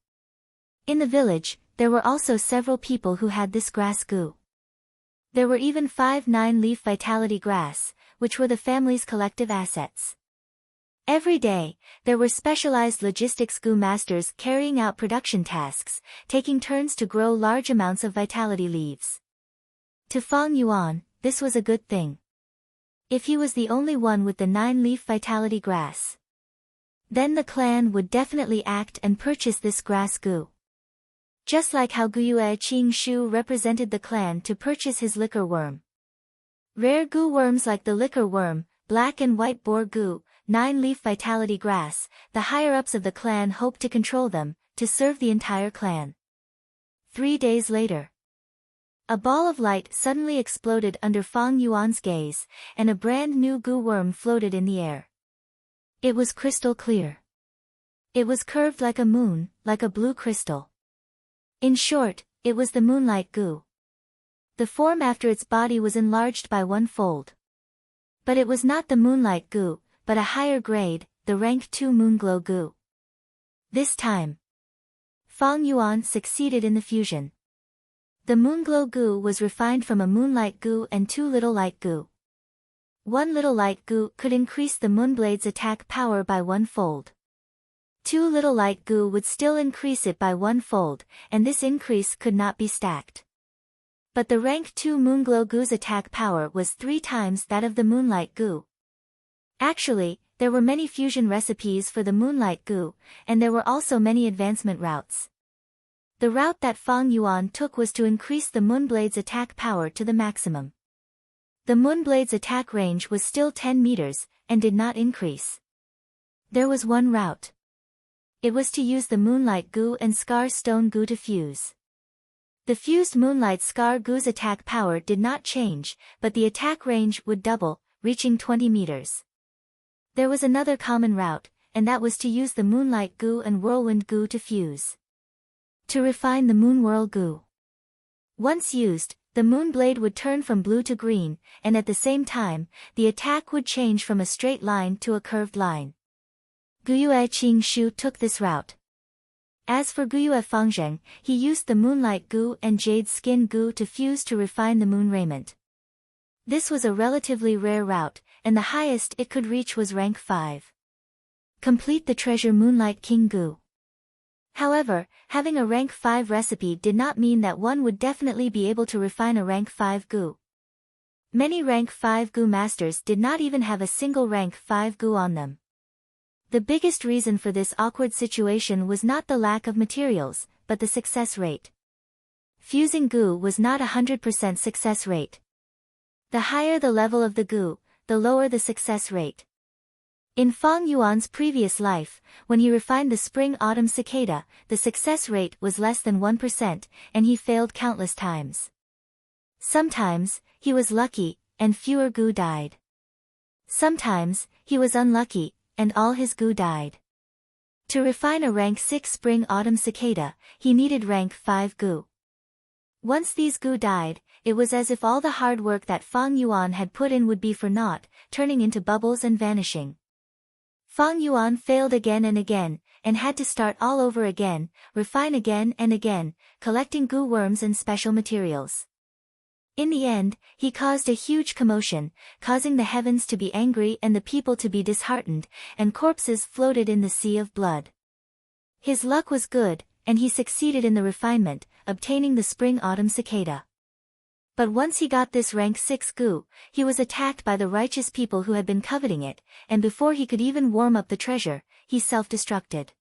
In the village, there were also several people who had this grass gu. There were even 5 9-leaf vitality grass, which were the family's collective assets. Every day, there were specialized logistics gu masters carrying out production tasks, taking turns to grow large amounts of vitality leaves. To Fang Yuan, this was a good thing. If he was the only one with the 9-leaf vitality grass, then the clan would definitely act and purchase this grass gu. Just like how Guyue Qing Shu represented the clan to purchase his liquor worm. Rare gu worms like the liquor worm, black and white boar gu, 9-leaf vitality grass, the higher-ups of the clan hoped to control them, to serve the entire clan. 3 days later, a ball of light suddenly exploded under Fang Yuan's gaze, and a brand new gu worm floated in the air. It was crystal clear. It was curved like a moon, like a blue crystal. In short, it was the moonlight gu. The form after its body was enlarged by 1 fold. But it was not the moonlight gu, but a higher grade, the rank 2 moonglow gu. This time, Fang Yuan succeeded in the fusion. The moonglow gu was refined from a moonlight gu and 2 little light gu. 1 little light gu could increase the moonblade's attack power by 1 fold. Too little light goo would still increase it by 1-fold, and this increase could not be stacked. But the rank 2 Moonglow goo's attack power was 3 times that of the Moonlight goo. Actually, there were many fusion recipes for the Moonlight goo, and there were also many advancement routes. The route that Fang Yuan took was to increase the Moonblade's attack power to the maximum. The Moonblade's attack range was still 10 meters, and did not increase. There was one route. It was to use the Moonlight goo and Scar Stone goo to fuse. The fused Moonlight Scar goo's attack power did not change, but the attack range would double, reaching 20 meters. There was another common route, and that was to use the Moonlight goo and Whirlwind goo to fuse. To refine the Moonwhirl goo. Once used, the Moonblade would turn from blue to green, and at the same time, the attack would change from a straight line to a curved line. Guyue Qingshu took this route. As for Guyue Fangzheng, he used the Moonlight goo and Jade Skin goo to fuse to refine the Moon Raiment. This was a relatively rare route, and the highest it could reach was rank 5. Complete the treasure Moonlight King goo. However, having a rank 5 recipe did not mean that one would definitely be able to refine a rank 5 goo. Many rank 5 goo masters did not even have a single rank 5 goo on them. The biggest reason for this awkward situation was not the lack of materials, but the success rate. Fusing goo was not 100% success rate. The higher the level of the goo, the lower the success rate. In Fang Yuan's previous life, when he refined the Spring-Autumn Cicada, the success rate was less than 1%, and he failed countless times. Sometimes, he was lucky, and fewer goo died. Sometimes, he was unlucky, and all his goo died. To refine a rank 6 Spring-Autumn Cicada, he needed rank 5 goo. Once these goo died, it was as if all the hard work that Fang Yuan had put in would be for naught, turning into bubbles and vanishing. Fang Yuan failed again and had to start all over again, refine again and again, collecting goo worms and special materials. In the end, he caused a huge commotion, causing the heavens to be angry and the people to be disheartened, and corpses floated in the sea of blood. His luck was good, and he succeeded in the refinement, obtaining the Spring-Autumn Cicada. But once he got this rank 6 goo, he was attacked by the righteous people who had been coveting it, and before he could even warm up the treasure, he self-destructed.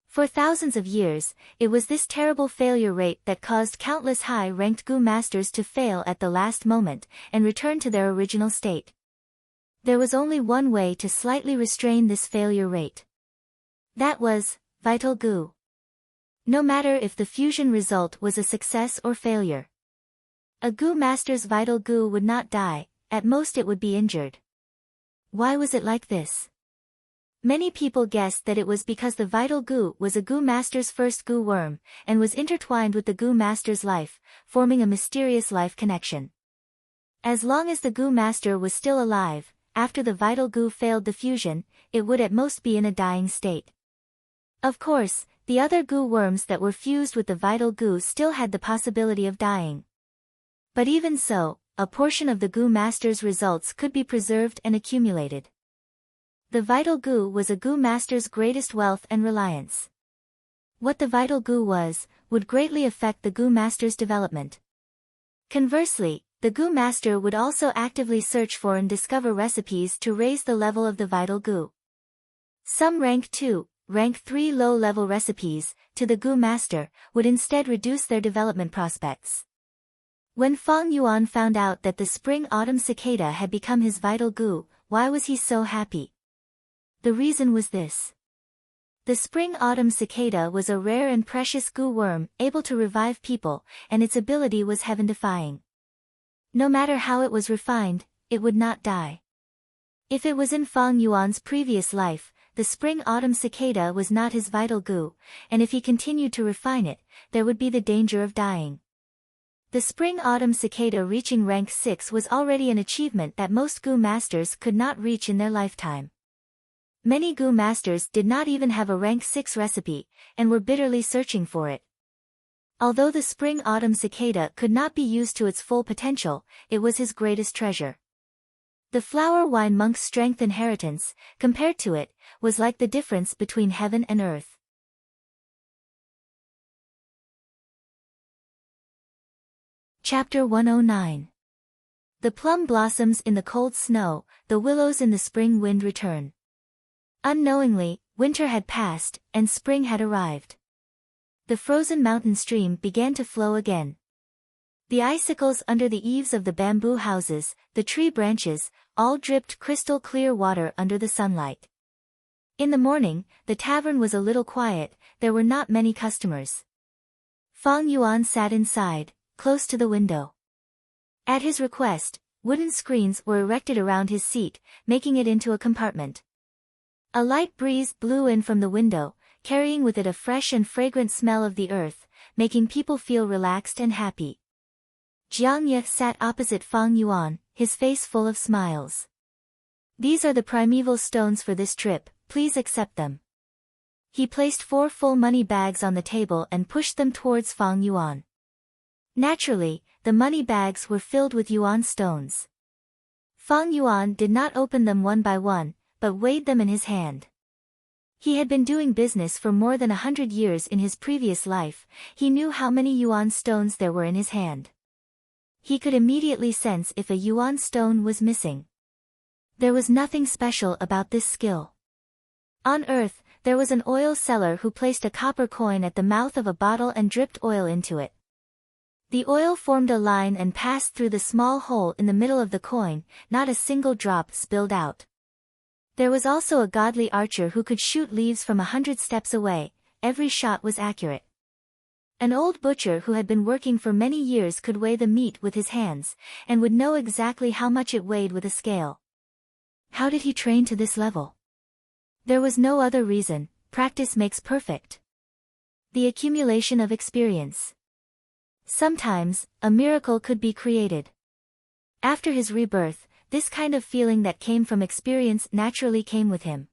For thousands of years, it was this terrible failure rate that caused countless high-ranked goo masters to fail at the last moment, and return to their original state. There was only one way to slightly restrain this failure rate. That was, vital goo. No matter if the fusion result was a success or failure. A goo master's vital goo would not die, at most it would be injured. Why was it like this? Many people guessed that it was because the vital goo was a goo master's first goo worm, and was intertwined with the goo master's life, forming a mysterious life connection. As long as the goo master was still alive, after the vital goo failed the fusion, it would at most be in a dying state. Of course, the other goo worms that were fused with the vital goo still had the possibility of dying. But even so, a portion of the goo master's results could be preserved and accumulated. The vital goo was a goo master's greatest wealth and reliance. What the vital goo was, would greatly affect the goo master's development. Conversely, the goo master would also actively search for and discover recipes to raise the level of the vital goo. Some rank 2, rank 3 low-level recipes, to the goo master, would instead reduce their development prospects. When Fang Yuan found out that the Spring-Autumn Cicada had become his vital goo, why was he so happy? The reason was this. The Spring-Autumn Cicada was a rare and precious goo worm, able to revive people, and its ability was heaven-defying. No matter how it was refined, it would not die. If it was in Fang Yuan's previous life, the Spring-Autumn Cicada was not his vital goo, and if he continued to refine it, there would be the danger of dying. The Spring-Autumn Cicada reaching rank 6 was already an achievement that most goo masters could not reach in their lifetime. Many goo masters did not even have a rank 6 recipe, and were bitterly searching for it. Although the Spring-Autumn Cicada could not be used to its full potential, it was his greatest treasure. The flower wine monk's strength inheritance, compared to it, was like the difference between heaven and earth. Chapter 109. The plum blossoms in the cold snow, the willows in the spring wind return. Unknowingly, winter had passed, and spring had arrived. The frozen mountain stream began to flow again. The icicles under the eaves of the bamboo houses, the tree branches, all dripped crystal clear water under the sunlight. In the morning, the tavern was a little quiet, there were not many customers. Fang Yuan sat inside, close to the window. At his request, wooden screens were erected around his seat, making it into a compartment. A light breeze blew in from the window, carrying with it a fresh and fragrant smell of the earth, making people feel relaxed and happy. Jiang Ye sat opposite Fang Yuan, his face full of smiles. "These are the primeval stones for this trip, please accept them." He placed 4 full money bags on the table and pushed them towards Fang Yuan. Naturally, the money bags were filled with yuan stones. Fang Yuan did not open them one by one, but weighed them in his hand. He had been doing business for more than 100 years in his previous life, he knew how many yuan stones there were in his hand. He could immediately sense if a yuan stone was missing. There was nothing special about this skill. On Earth, there was an oil seller who placed a copper coin at the mouth of a bottle and dripped oil into it. The oil formed a line and passed through the small hole in the middle of the coin, not a single drop spilled out. There was also a godly archer who could shoot leaves from 100 steps away, every shot was accurate. An old butcher who had been working for many years could weigh the meat with his hands, and would know exactly how much it weighed with a scale. How did he train to this level? There was no other reason, practice makes perfect. The accumulation of experience. Sometimes, a miracle could be created. After his rebirth, this kind of feeling that came from experience naturally came with him.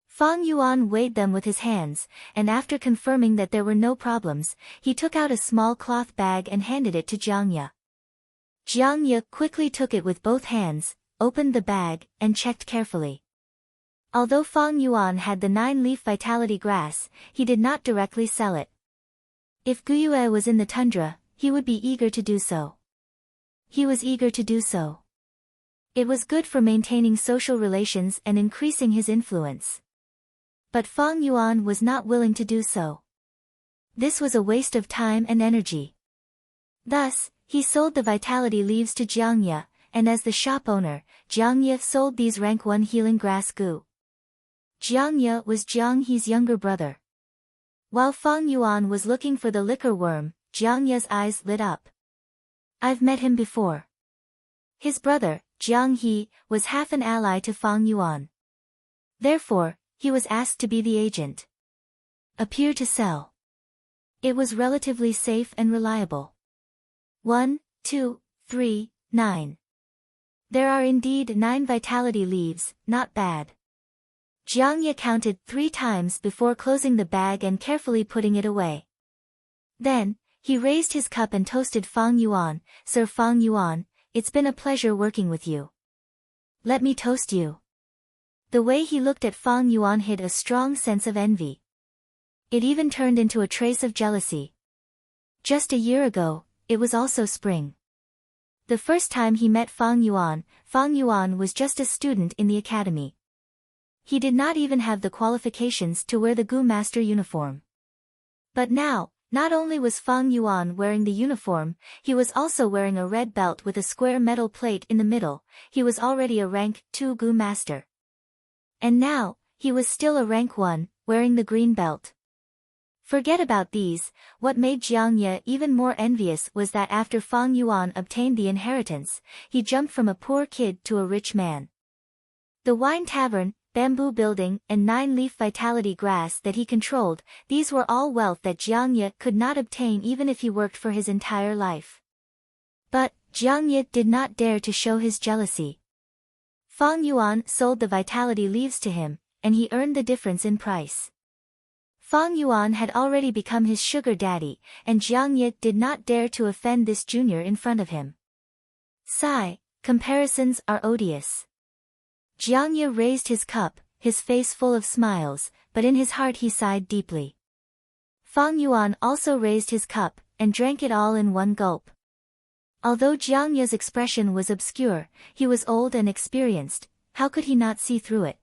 Fang Yuan weighed them with his hands, and after confirming that there were no problems, he took out a small cloth bag and handed it to Jiang Ye. Jiang Ye quickly took it with both hands, opened the bag, and checked carefully. Although Fang Yuan had the 9-leaf vitality grass, he did not directly sell it. If Guyue was in the tundra, he would be eager to do so. He was eager to do so. It was good for maintaining social relations and increasing his influence. But Fang Yuan was not willing to do so. This was a waste of time and energy. Thus, he sold the vitality leaves to Jiang Ye, and as the shop owner, Jiang Ye sold these rank 1 healing grass goo. Jiang Ye was Jiang He's younger brother. While Fang Yuan was looking for the liquor worm, Jiang Ye's eyes lit up. "I've met him before." His brother, Jiang He, was half an ally to Fang Yuan. Therefore, he was asked to be the agent. Appear to sell. It was relatively safe and reliable. 1, 2, 3, 9. There are indeed 9 vitality leaves, not bad. Jiang Ye counted 3 times before closing the bag and carefully putting it away. Then, he raised his cup and toasted Fang Yuan. "Sir Fang Yuan, it's been a pleasure working with you. Let me toast you." The way he looked at Fang Yuan hid a strong sense of envy. It even turned into a trace of jealousy. Just a year ago, it was also spring. The first time he met Fang Yuan was just a student in the academy. He did not even have the qualifications to wear the Gu Master uniform. But now, not only was Fang Yuan wearing the uniform, he was also wearing a red belt with a square metal plate in the middle, he was already a rank 2 Gu Master. And now, he was still a rank 1, wearing the green belt. Forget about these, what made Jiang Ye even more envious was that after Fang Yuan obtained the inheritance, he jumped from a poor kid to a rich man. The wine tavern, bamboo building, and 9-leaf vitality grass that he controlled, these were all wealth that Jiang Ye could not obtain even if he worked for his entire life. But, Jiang Ye did not dare to show his jealousy. Fang Yuan sold the vitality leaves to him, and he earned the difference in price. Fang Yuan had already become his sugar daddy, and Jiang Ye did not dare to offend this junior in front of him. "Sigh, comparisons are odious. Jiangye raised his cup, his face full of smiles, but in his heart he sighed deeply. Fang Yuan also raised his cup, and drank it all in one gulp. Although Jiangye's expression was obscure, he was old and experienced, how could he not see through it?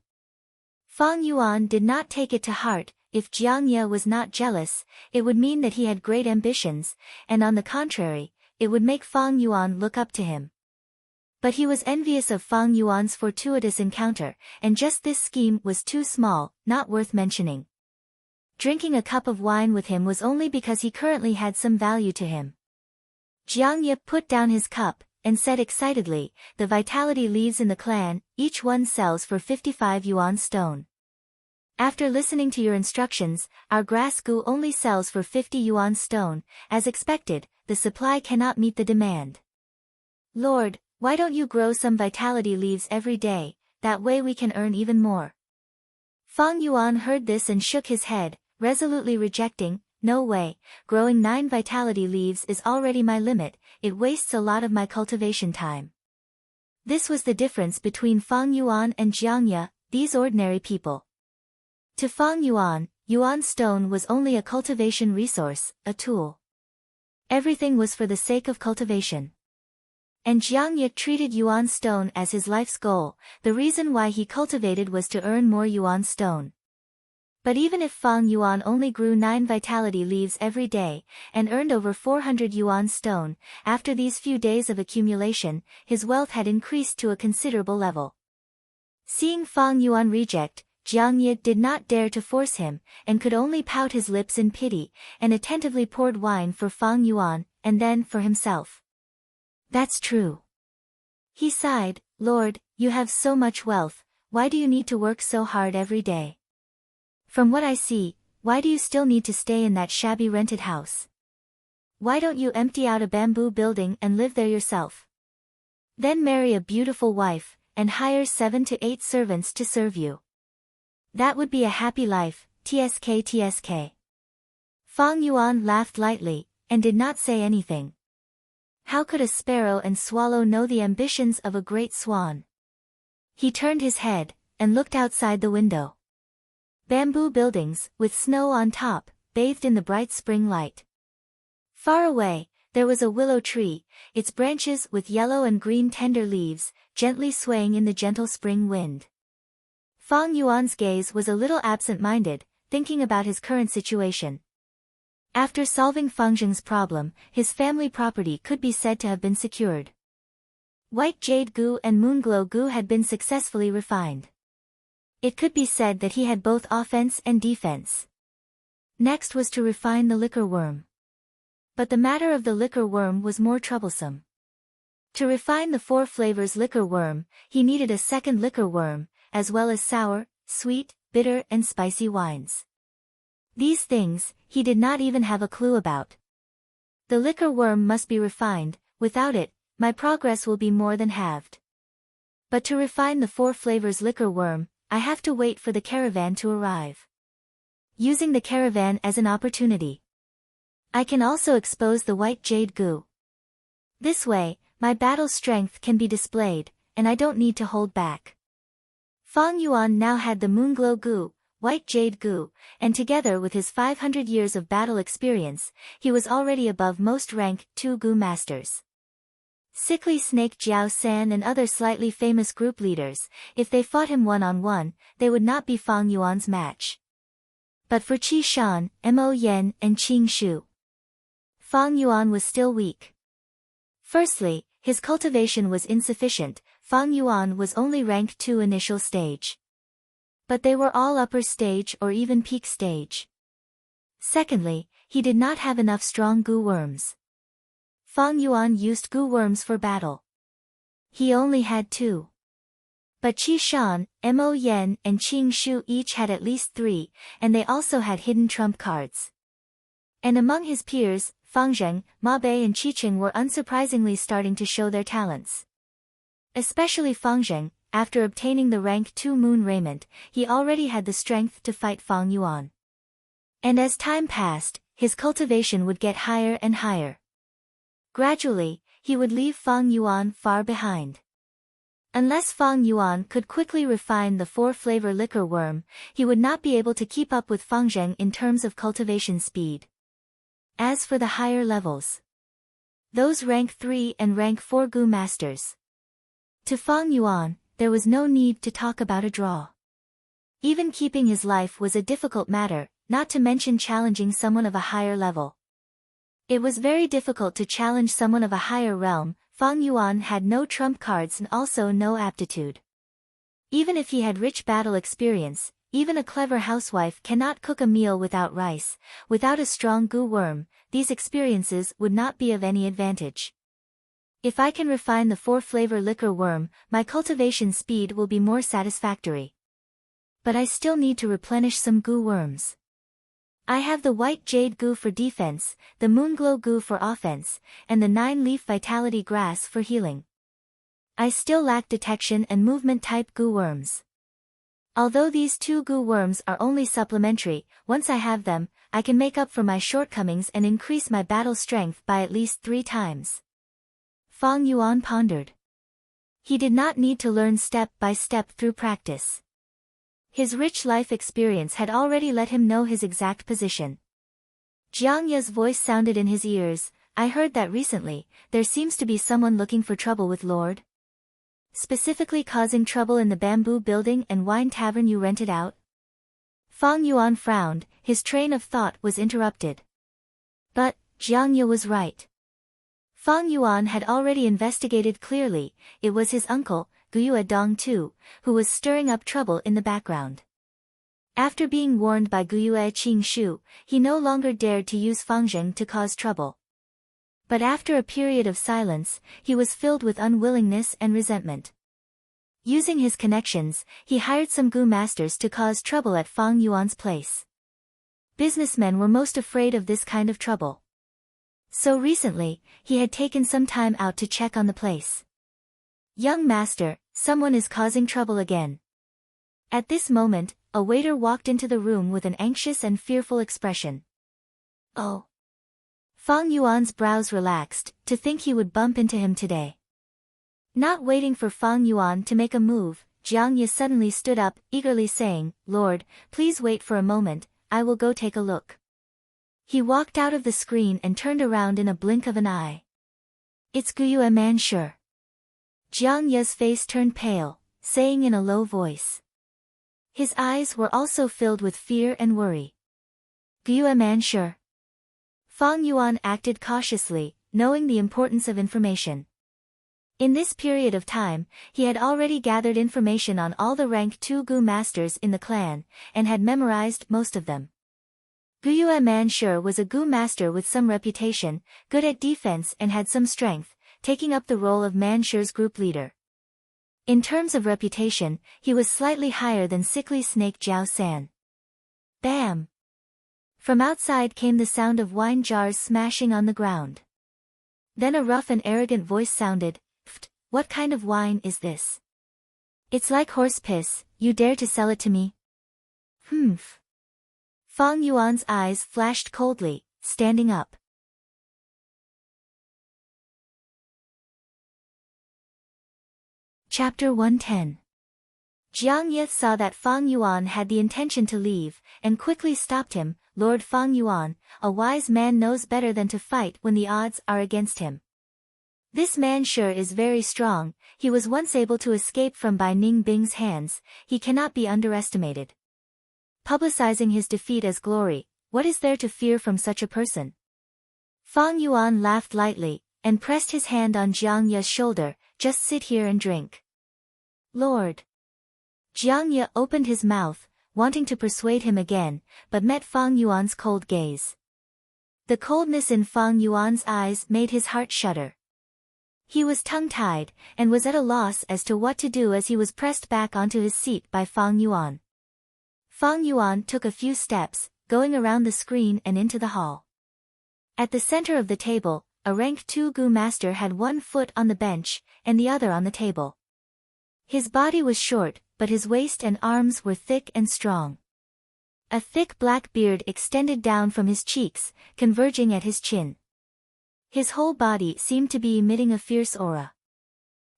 Fang Yuan did not take it to heart. If Jiangye was not jealous, it would mean that he had great ambitions, and on the contrary, it would make Fang Yuan look up to him. But he was envious of Fang Yuan's fortuitous encounter, and just this scheme was too small, not worth mentioning. Drinking a cup of wine with him was only because he currently had some value to him. Jiangye put down his cup, and said excitedly, "The vitality leaves in the clan, each one sells for 55 yuan stone. After listening to your instructions, our grass goo only sells for 50 yuan stone, as expected, the supply cannot meet the demand. Lord, why don't you grow some vitality leaves every day, that way we can earn even more?" Fang Yuan heard this and shook his head, resolutely rejecting, "No way, growing 9 vitality leaves is already my limit, it wastes a lot of my cultivation time." This was the difference between Fang Yuan and Jiangye, these ordinary people. To Fang Yuan, yuan stone was only a cultivation resource, a tool. Everything was for the sake of cultivation. And Jiangye treated yuan stone as his life's goal, the reason why he cultivated was to earn more yuan stone. But even if Fang Yuan only grew 9 vitality leaves every day, and earned over 400 yuan stone, after these few days of accumulation, his wealth had increased to a considerable level. Seeing Fang Yuan reject, Jiangye did not dare to force him, and could only pout his lips in pity, and attentively poured wine for Fang Yuan, and then for himself. "That's true." He sighed, "Lord, you have so much wealth, why do you need to work so hard every day? From what I see, why do you still need to stay in that shabby rented house? Why don't you empty out a bamboo building and live there yourself? Then marry a beautiful wife, and hire 7 to 8 servants to serve you. That would be a happy life, tsk. Fang Yuan laughed lightly, and did not say anything. How could a sparrow and swallow know the ambitions of a great swan? He turned his head, and looked outside the window. Bamboo buildings, with snow on top, bathed in the bright spring light. Far away, there was a willow tree, its branches with yellow and green tender leaves, gently swaying in the gentle spring wind. Fang Yuan's gaze was a little absent-minded, thinking about his current situation. After solving Fang Zheng's problem, his family property could be said to have been secured. White jade goo and moonglow goo had been successfully refined. It could be said that he had both offense and defense. Next was to refine the liquor worm. But the matter of the liquor worm was more troublesome. To refine the 4 flavors liquor worm, he needed a second liquor worm, as well as sour, sweet, bitter and spicy wines. These things, he did not even have a clue about. The liquor worm must be refined, without it, my progress will be more than halved. But to refine the 4 flavors liquor worm, I have to wait for the caravan to arrive. Using the caravan as an opportunity, I can also expose the white jade goo. This way, my battle strength can be displayed, and I don't need to hold back. Fang Yuan now had the moonglow goo, white jade goo, and together with his 500 years of battle experience, he was already above most rank 2 goo masters. Sickly Snake Jiao San and other slightly famous group leaders, if they fought him one-on-one, they would not be Fang Yuan's match. But for Qi Shan, Mo Yen and Qing Shu, Fang Yuan was still weak. Firstly, his cultivation was insufficient, Fang Yuan was only rank 2 initial stage. But they were all upper stage or even peak stage. Secondly, he did not have enough strong goo worms. Fang Yuan used goo worms for battle. He only had 2. But Qi Shan, Mo Yen and Qing Shu each had at least 3, and they also had hidden trump cards. And among his peers, Fang Zheng, Ma Bei and Qi Qing were unsurprisingly starting to show their talents. Especially Fang Zheng, after obtaining the rank 2 moon raiment, he already had the strength to fight Fang Yuan. And as time passed, his cultivation would get higher and higher. Gradually, he would leave Fang Yuan far behind. Unless Fang Yuan could quickly refine the 4-flavor liquor worm, he would not be able to keep up with Fang Zheng in terms of cultivation speed. As for the higher levels, those rank 3 and rank 4 Gu masters, to Fang Yuan, there was no need to talk about a draw. Even keeping his life was a difficult matter, not to mention challenging someone of a higher level. It was very difficult to challenge someone of a higher realm. Fang Yuan had no trump cards and also no aptitude. Even if he had rich battle experience, even a clever housewife cannot cook a meal without rice. Without a strong Gu worm, these experiences would not be of any advantage. If I can refine the 4-flavor liquor worm, my cultivation speed will be more satisfactory. But I still need to replenish some Gu worms. I have the white jade Gu for defense, the moonglow Gu for offense, and the 9-leaf vitality grass for healing. I still lack detection and movement type Gu worms. Although these 2 Gu worms are only supplementary, once I have them, I can make up for my shortcomings and increase my battle strength by at least 3 times. Fang Yuan pondered. He did not need to learn step by step through practice. His rich life experience had already let him know his exact position. Jiang Ye's voice sounded in his ears. I heard that recently, there seems to be someone looking for trouble with Lord. Specifically causing trouble in the bamboo building and wine tavern you rented out? Fang Yuan frowned, his train of thought was interrupted. But, Jiang Ye was right. Fang Yuan had already investigated clearly. It was his uncle, Guyue Dong too, who was stirring up trouble in the background. After being warned by Guyue Qingshu, he no longer dared to use Fang Zheng to cause trouble. But after a period of silence, he was filled with unwillingness and resentment. Using his connections, he hired some Gu masters to cause trouble at Fang Yuan's place. Businessmen were most afraid of this kind of trouble. So recently, he had taken some time out to check on the place. Young master, someone is causing trouble again. At this moment, a waiter walked into the room with an anxious and fearful expression. Oh. Fang Yuan's brows relaxed, to think he would bump into him today. Not waiting for Fang Yuan to make a move, Jiang Ye suddenly stood up, eagerly saying, Lord, please wait for a moment, I will go take a look. He walked out of the screen and turned around in a blink of an eye. It's Guyue Manshur. Jiang Ye's face turned pale, saying in a low voice. His eyes were also filled with fear and worry. Guyue Manshur. Fang Yuan acted cautiously, knowing the importance of information. In this period of time, he had already gathered information on all the rank 2 Gu masters in the clan, and had memorized most of them. Guyue Manshur was a Gu master with some reputation, good at defense and had some strength, taking up the role of Manshur's group leader. In terms of reputation, he was slightly higher than sickly snake Jiao San. Bam! From outside came the sound of wine jars smashing on the ground. Then a rough and arrogant voice sounded, Pft, what kind of wine is this? It's like horse piss, you dare to sell it to me? Humph. Fang Yuan's eyes flashed coldly, standing up. Chapter 110. Jiang Ye saw that Fang Yuan had the intention to leave, and quickly stopped him. Lord Fang Yuan, a wise man knows better than to fight when the odds are against him. This man sure is very strong, he was once able to escape from Bai Ning Bing's hands, he cannot be underestimated. Publicizing his defeat as glory, what is there to fear from such a person? Fang Yuan laughed lightly, and pressed his hand on Jiang Ye's shoulder, just sit here and drink. Lord. Jiang Ye opened his mouth, wanting to persuade him again, but met Fang Yuan's cold gaze. The coldness in Fang Yuan's eyes made his heart shudder. He was tongue-tied, and was at a loss as to what to do as he was pressed back onto his seat by Fang Yuan. Fang Yuan took a few steps, going around the screen and into the hall. At the center of the table, a rank 2 Gu master had one foot on the bench, and the other on the table. His body was short, but his waist and arms were thick and strong. A thick black beard extended down from his cheeks, converging at his chin. His whole body seemed to be emitting a fierce aura.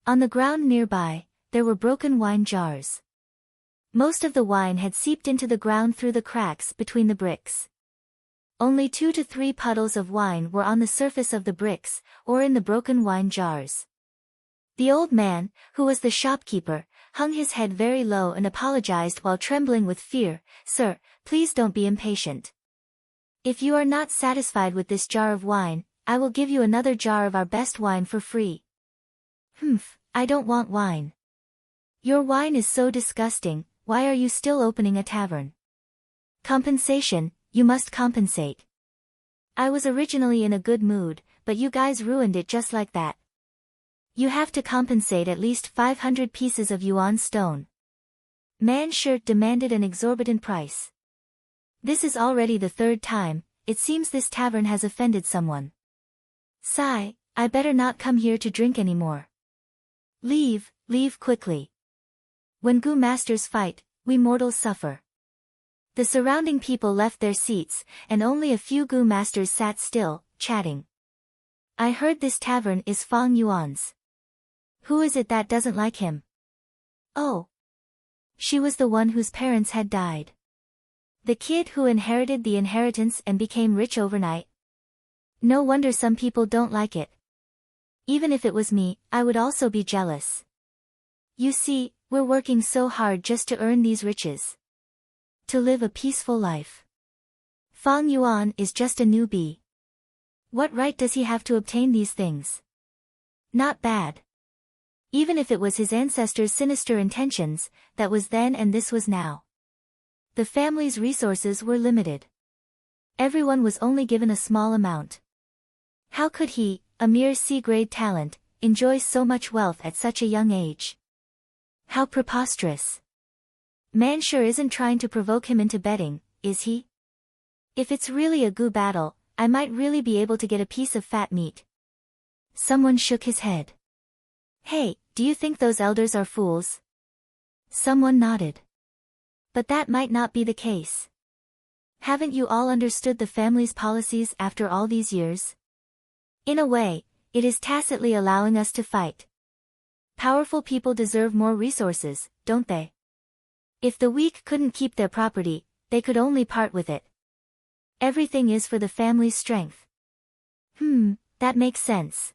On the ground nearby, there were broken wine jars. Most of the wine had seeped into the ground through the cracks between the bricks. Only 2 to 3 puddles of wine were on the surface of the bricks, or in the broken wine jars. The old man, who was the shopkeeper, hung his head very low and apologized while trembling with fear. "Sir, please don't be impatient. If you are not satisfied with this jar of wine, I will give you another jar of our best wine for free." "Humph, I don't want wine. Your wine is so disgusting, why are you still opening a tavern?" "Compensation, you must compensate. I was originally in a good mood, but you guys ruined it just like that. You have to compensate at least 500 pieces of yuan stone." Man Shirt demanded an exorbitant price. "This is already the 3rd time, it seems this tavern has offended someone. Sigh, I better not come here to drink anymore. Leave, leave quickly. When Gu masters fight, we mortals suffer." The surrounding people left their seats, and only a few Gu masters sat still, chatting. "I heard this tavern is Fang Yuan's. Who is it that doesn't like him?" "Oh. She was the one whose parents had died. The kid who inherited the inheritance and became rich overnight. No wonder some people don't like it. Even if it was me, I would also be jealous. You see, we're working so hard just to earn these riches. To live a peaceful life. Fang Yuan is just a newbie. What right does he have to obtain these things? Not bad. Even if it was his ancestors' sinister intentions, that was then and this was now. The family's resources were limited. Everyone was only given a small amount. How could he, a mere C-grade talent, enjoy so much wealth at such a young age? How preposterous. Man sure isn't trying to provoke him into betting, is he? If it's really a Gu battle, I might really be able to get a piece of fat meat. Someone shook his head. Hey, do you think those elders are fools? Someone nodded. But that might not be the case. Haven't you all understood the family's policies after all these years? In a way, it is tacitly allowing us to fight. Powerful people deserve more resources, don't they? If the weak couldn't keep their property, they could only part with it. Everything is for the family's strength. That makes sense.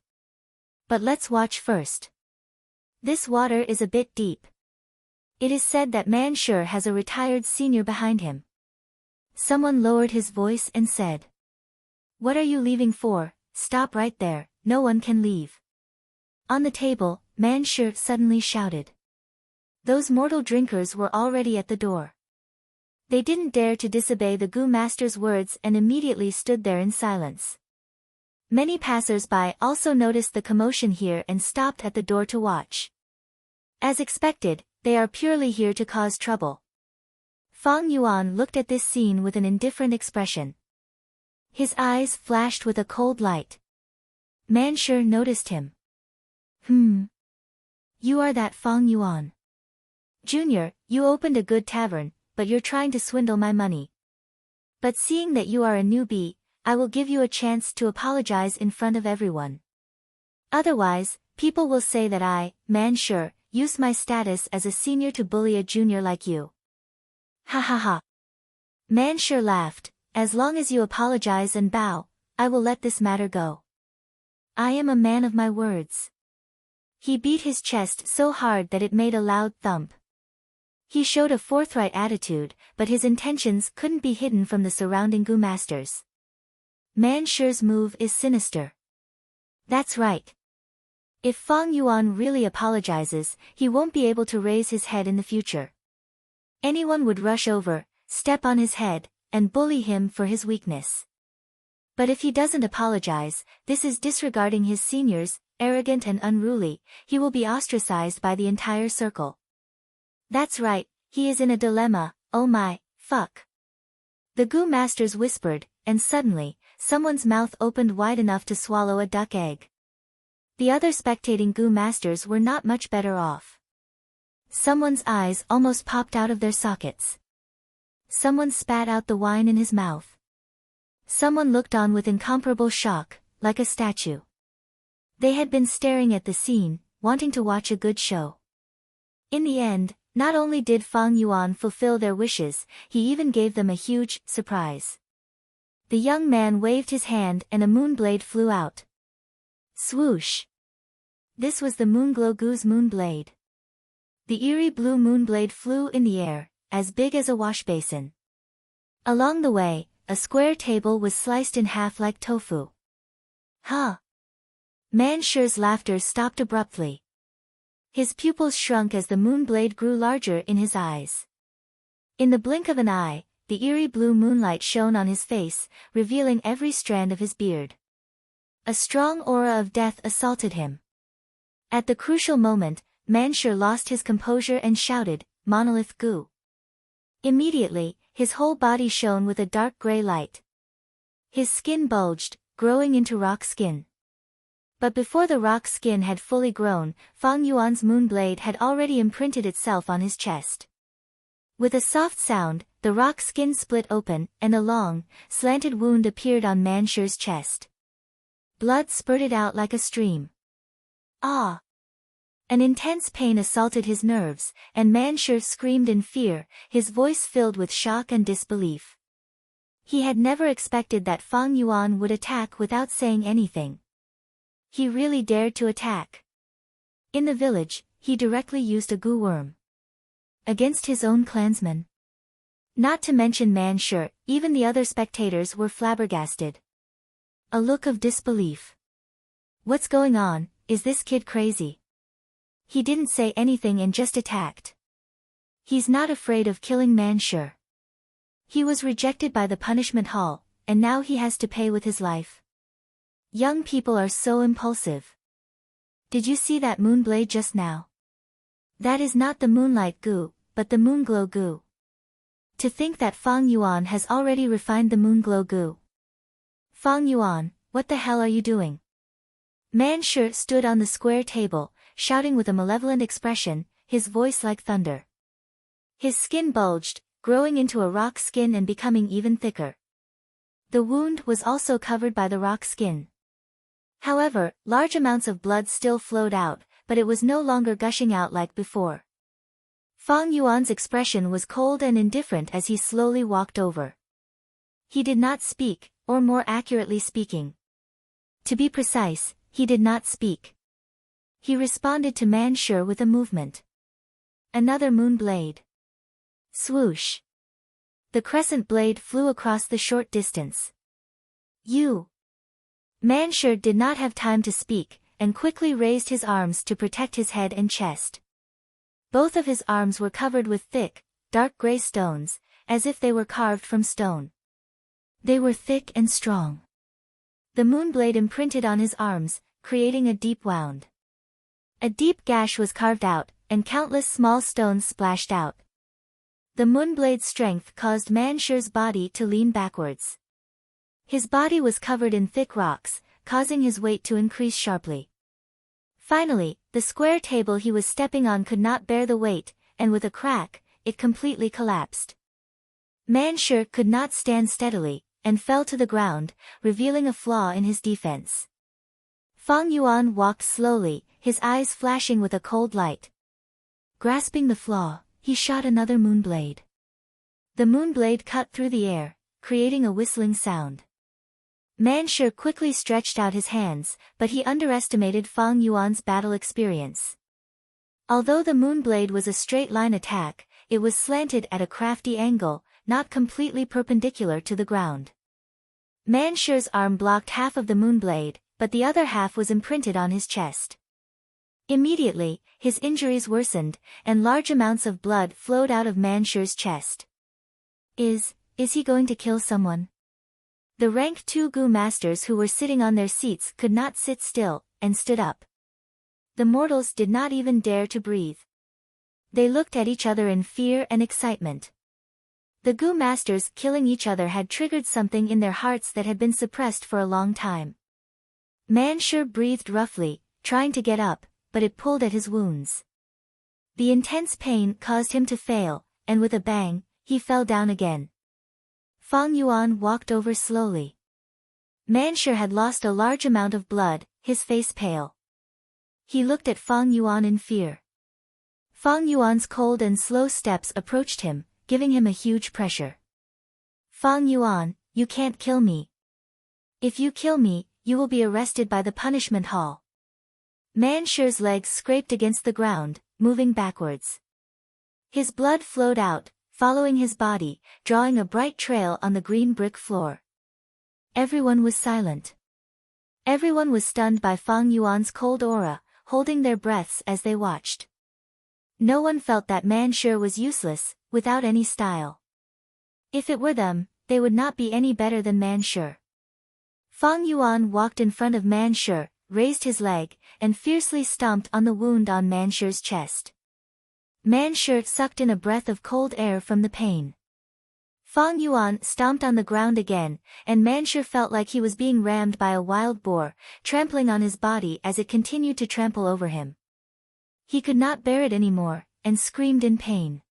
But let's watch first. This water is a bit deep. It is said that Man Sure has a retired senior behind him. Someone lowered his voice and said. What are you leaving for? Stop right there, no one can leave. On the table, Man Sure suddenly shouted. Those mortal drinkers were already at the door. They didn't dare to disobey the Gu master's words and immediately stood there in silence. Many passers-by also noticed the commotion here and stopped at the door to watch. As expected, they are purely here to cause trouble. Fang Yuan looked at this scene with an indifferent expression. His eyes flashed with a cold light. Man Sure noticed him. You are that Fang Yuan. Junior, you opened a good tavern, but you're trying to swindle my money. But seeing that you are a newbie, I will give you a chance to apologize in front of everyone. Otherwise, people will say that I, Man Sure, used my status as a senior to bully a junior like you. Ha ha ha. Man Sure laughed. As long as you apologize and bow, I will let this matter go. I am a man of my words. He beat his chest so hard that it made a loud thump. He showed a forthright attitude, but his intentions couldn't be hidden from the surrounding Gu masters. Man Sure's move is sinister. That's right. If Fang Yuan really apologizes, he won't be able to raise his head in the future. Anyone would rush over, step on his head, and bully him for his weakness. But if he doesn't apologize, this is disregarding his seniors, arrogant and unruly, he will be ostracized by the entire circle. That's right, he is in a dilemma, oh my, fuck. The Gu masters whispered, and suddenly, someone's mouth opened wide enough to swallow a duck egg. The other spectating Gu masters were not much better off. Someone's eyes almost popped out of their sockets. Someone spat out the wine in his mouth. Someone looked on with incomparable shock, like a statue. They had been staring at the scene, wanting to watch a good show. In the end, not only did Fang Yuan fulfill their wishes, he even gave them a huge surprise. The young man waved his hand and a moonblade flew out. Swoosh! This was the Moonglow Goo's moonblade. The eerie blue moonblade flew in the air, as big as a washbasin. Along the way, a square table was sliced in half like tofu. Huh! Man Shi's laughter stopped abruptly. His pupils shrunk as the moonblade grew larger in his eyes. In the blink of an eye, the eerie blue moonlight shone on his face, revealing every strand of his beard. A strong aura of death assaulted him. At the crucial moment, Man Shi lost his composure and shouted, "Monolith Goo!" Immediately, his whole body shone with a dark gray light. His skin bulged, growing into rock skin. But before the rock skin had fully grown, Fang Yuan's moonblade had already imprinted itself on his chest. With a soft sound, the rock skin split open, and a long, slanted wound appeared on Man Shi's chest. Blood spurted out like a stream. Ah! An intense pain assaulted his nerves, and Man Shi screamed in fear, his voice filled with shock and disbelief. He had never expected that Fang Yuan would attack without saying anything. He really dared to attack. In the village, he directly used a goo worm. Against his own clansmen. Not to mention Man Shi, even the other spectators were flabbergasted. A look of disbelief. What's going on, is this kid crazy? He didn't say anything and just attacked. He's not afraid of killing Man Shi. He was rejected by the punishment hall, and now he has to pay with his life. Young people are so impulsive. Did you see that moonblade just now? That is not the moonlight goo, but the moonglow goo. To think that Fang Yuan has already refined the moonglow goo. Fang Yuan, what the hell are you doing? Man Shi stood on the square table, shouting with a malevolent expression, his voice like thunder. His skin bulged, growing into a rock skin and becoming even thicker. The wound was also covered by the rock skin. However, large amounts of blood still flowed out, but it was no longer gushing out like before. Fang Yuan's expression was cold and indifferent as he slowly walked over. He did not speak, or more accurately speaking. To be precise, he did not speak. He responded to Man Shi with a movement. Another moon blade. Swoosh. The crescent blade flew across the short distance. You. Man Shi did not have time to speak, and quickly raised his arms to protect his head and chest. Both of his arms were covered with thick, dark gray stones, as if they were carved from stone. They were thick and strong. The moonblade imprinted on his arms, creating a deep wound. A deep gash was carved out, and countless small stones splashed out. The moonblade's strength caused Man Shi's body to lean backwards. His body was covered in thick rocks, causing his weight to increase sharply. Finally, the square table he was stepping on could not bear the weight, and with a crack, it completely collapsed. Man Shi could not stand steadily, and fell to the ground, revealing a flaw in his defense. Fang Yuan walked slowly, his eyes flashing with a cold light. Grasping the flaw, he shot another moonblade. The moonblade cut through the air, creating a whistling sound. Man Shi quickly stretched out his hands, but he underestimated Fang Yuan's battle experience. Although the moonblade was a straight-line attack, it was slanted at a crafty angle, not completely perpendicular to the ground. Man Shi's arm blocked half of the moonblade, but the other half was imprinted on his chest. Immediately, his injuries worsened, and large amounts of blood flowed out of Man Shi's chest. Is he going to kill someone? The rank 2 Gu masters who were sitting on their seats could not sit still, and stood up. The mortals did not even dare to breathe. They looked at each other in fear and excitement. The Gu masters killing each other had triggered something in their hearts that had been suppressed for a long time. Man Shi breathed roughly, trying to get up, but it pulled at his wounds. The intense pain caused him to fail, and with a bang, he fell down again. Fang Yuan walked over slowly. Man Shi had lost a large amount of blood, his face pale. He looked at Fang Yuan in fear. Fang Yuan's cold and slow steps approached him, giving him a huge pressure. Fang Yuan, you can't kill me. If you kill me, you will be arrested by the punishment hall. Man Shi's legs scraped against the ground, moving backwards. His blood flowed out, following his body, drawing a bright trail on the green brick floor. Everyone was silent. Everyone was stunned by Fang Yuan's cold aura, holding their breaths as they watched. No one felt that Man Shi was useless, without any style. If it were them, they would not be any better than Man Shi. Fang Yuan walked in front of Man Shi, raised his leg, and fiercely stomped on the wound on Man Shi's chest. Man Shi sucked in a breath of cold air from the pain. Fang Yuan stomped on the ground again, and Man Shi felt like he was being rammed by a wild boar, trampling on his body as it continued to trample over him. He could not bear it anymore, and screamed in pain.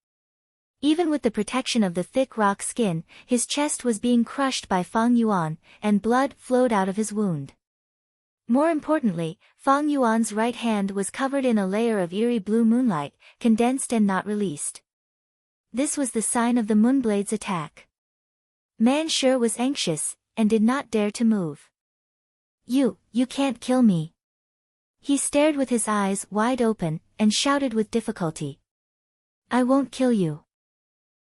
Even with the protection of the thick rock skin, his chest was being crushed by Fang Yuan, and blood flowed out of his wound. More importantly, Fang Yuan's right hand was covered in a layer of eerie blue moonlight, condensed and not released. This was the sign of the Moonblade's attack. Man Shi was anxious, and did not dare to move. You can't kill me. He stared with his eyes wide open, and shouted with difficulty. I won't kill you.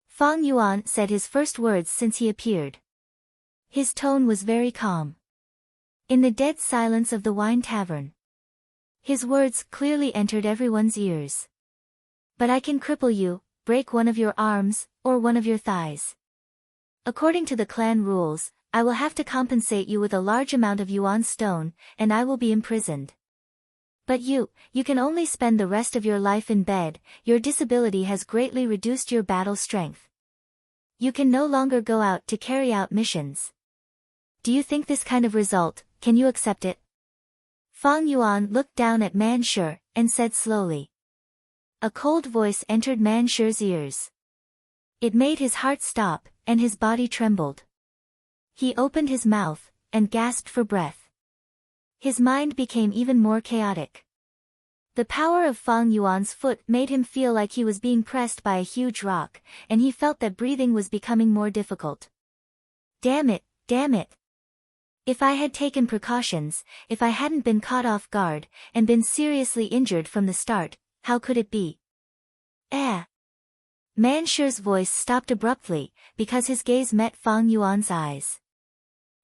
Fang Yuan said his first words since he appeared. His tone was very calm. In the dead silence of the wine tavern, his words clearly entered everyone's ears. But I can cripple you, break one of your arms, or one of your thighs. According to the clan rules, I will have to compensate you with a large amount of yuan stone, and I will be imprisoned. But you can only spend the rest of your life in bed. Your disability has greatly reduced your battle strength. You can no longer go out to carry out missions. Do you think this kind of result, can you accept it? Fang Yuan looked down at Man Shi, and said slowly. A cold voice entered Man Shi's ears. It made his heart stop, and his body trembled. He opened his mouth, and gasped for breath. His mind became even more chaotic. The power of Fang Yuan's foot made him feel like he was being pressed by a huge rock, and he felt that breathing was becoming more difficult. Damn it! If I had taken precautions, if I hadn't been caught off guard, and been seriously injured from the start, how could it be? Man Shi's voice stopped abruptly, because his gaze met Fang Yuan's eyes.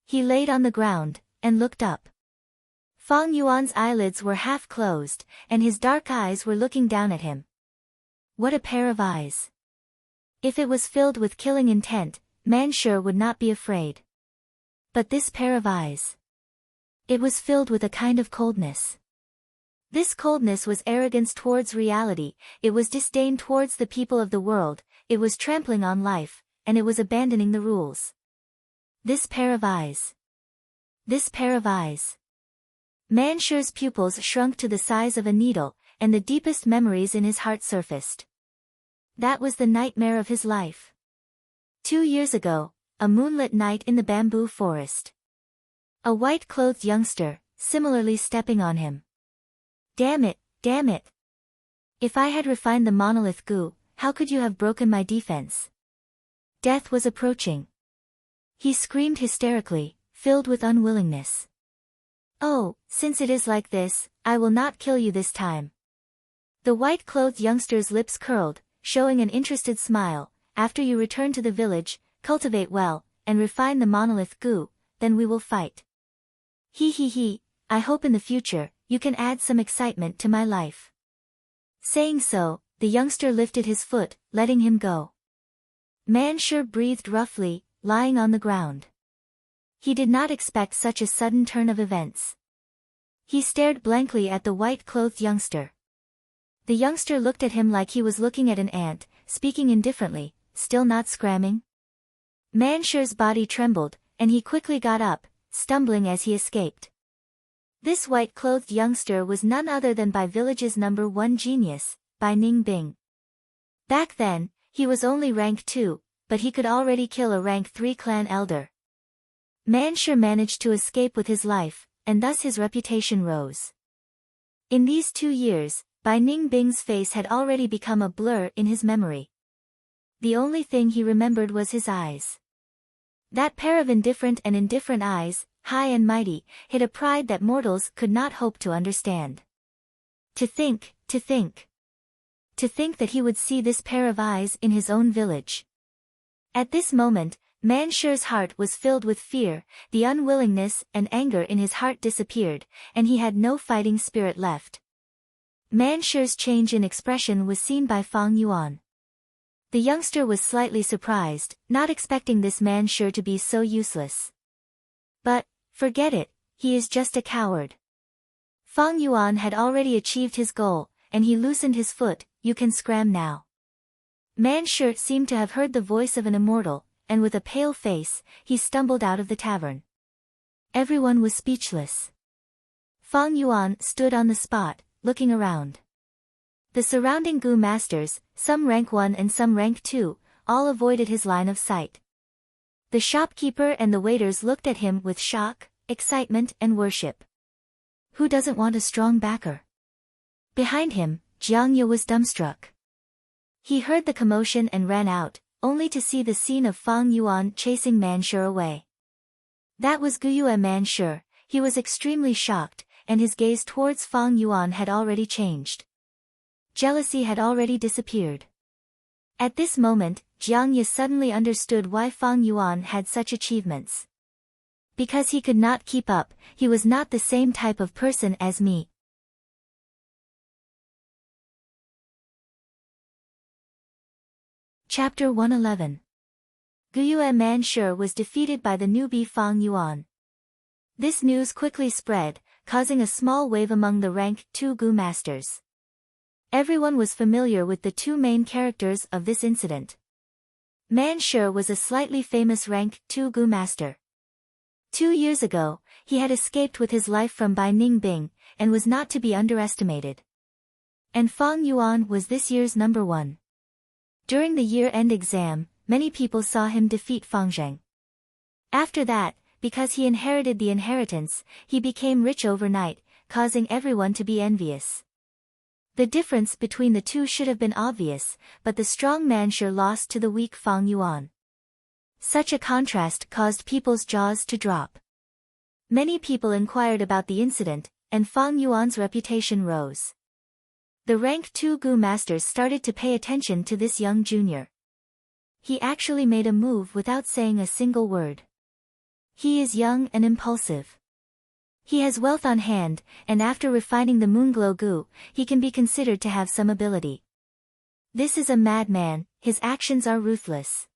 He laid on the ground, and looked up. Fang Yuan's eyelids were half closed, and his dark eyes were looking down at him. What a pair of eyes! If it was filled with killing intent, Man Shi would not be afraid. But this pair of eyes. It was filled with a kind of coldness. This coldness was arrogance towards reality, it was disdain towards the people of the world, it was trampling on life, and it was abandoning the rules. This pair of eyes. This pair of eyes. Man Shi's pupils shrunk to the size of a needle, and the deepest memories in his heart surfaced. That was the nightmare of his life. 2 years ago, a moonlit night in the bamboo forest. A white-clothed youngster, similarly stepping on him. Damn it! If I had refined the monolith goo, how could you have broken my defense? Death was approaching. He screamed hysterically, filled with unwillingness. Oh, since it is like this, I will not kill you this time. The white-clothed youngster's lips curled, showing an interested smile. After you return to the village, cultivate well, and refine the monolith goo, then we will fight. I hope in the future, you can add some excitement to my life. Saying so, the youngster lifted his foot, letting him go. Man Shi breathed roughly, lying on the ground. He did not expect such a sudden turn of events. He stared blankly at the white-clothed youngster. The youngster looked at him like he was looking at an ant, speaking indifferently, still not scramming. Man Shi's body trembled, and he quickly got up, stumbling as he escaped. This white-clothed youngster was none other than Bai Village's number 1 genius, Bai Ningbing. Back then, he was only rank 2, but he could already kill a rank 3 clan elder. Man Shi managed to escape with his life, and thus his reputation rose. In these 2 years, Bai Ningbing's face had already become a blur in his memory. The only thing he remembered was his eyes. That pair of indifferent eyes, high and mighty, hid a pride that mortals could not hope to understand. To think that he would see this pair of eyes in his own village. At this moment, Man Shu's heart was filled with fear, the unwillingness and anger in his heart disappeared, and he had no fighting spirit left. Man Shu's change in expression was seen by Fang Yuan. The youngster was slightly surprised, not expecting this Man Shu to be so useless. But, forget it, he is just a coward. Fang Yuan had already achieved his goal, and he loosened his foot. You can scram now. Man Shu seemed to have heard the voice of an immortal, and with a pale face, he stumbled out of the tavern. Everyone was speechless. Fang Yuan stood on the spot, looking around. The surrounding Gu masters, some rank 1 and some rank 2, all avoided his line of sight. The shopkeeper and the waiters looked at him with shock, excitement and worship. Who doesn't want a strong backer? Behind him, Jiang Ye was dumbstruck. He heard the commotion and ran out, only to see the scene of Fang Yuan chasing Man Shu away. That was Guyue Man Shu. He was extremely shocked, and his gaze towards Fang Yuan had already changed. Jealousy had already disappeared. At this moment, Jiang Ye suddenly understood why Fang Yuan had such achievements. Because he could not keep up, he was not the same type of person as me. Chapter 111. Guyue Man Shu was defeated by the newbie Fang Yuan. This news quickly spread, causing a small wave among the rank 2 Gu masters. Everyone was familiar with the two main characters of this incident. Man Shu was a slightly famous rank 2 Gu master. 2 years ago, he had escaped with his life from Bai Ningbing, and was not to be underestimated. And Fang Yuan was this year's number 1. During the year-end exam, many people saw him defeat Fang Zheng. After that, because he inherited the inheritance, he became rich overnight, causing everyone to be envious. The difference between the two should have been obvious, but the strong Man Shu lost to the weak Fang Yuan. Such a contrast caused people's jaws to drop. Many people inquired about the incident, and Fang Yuan's reputation rose. The rank 2 Gu masters started to pay attention to this young junior. He actually made a move without saying a single word. He is young and impulsive. He has wealth on hand, and after refining the Moonglow Gu, he can be considered to have some ability. This is a madman, his actions are ruthless.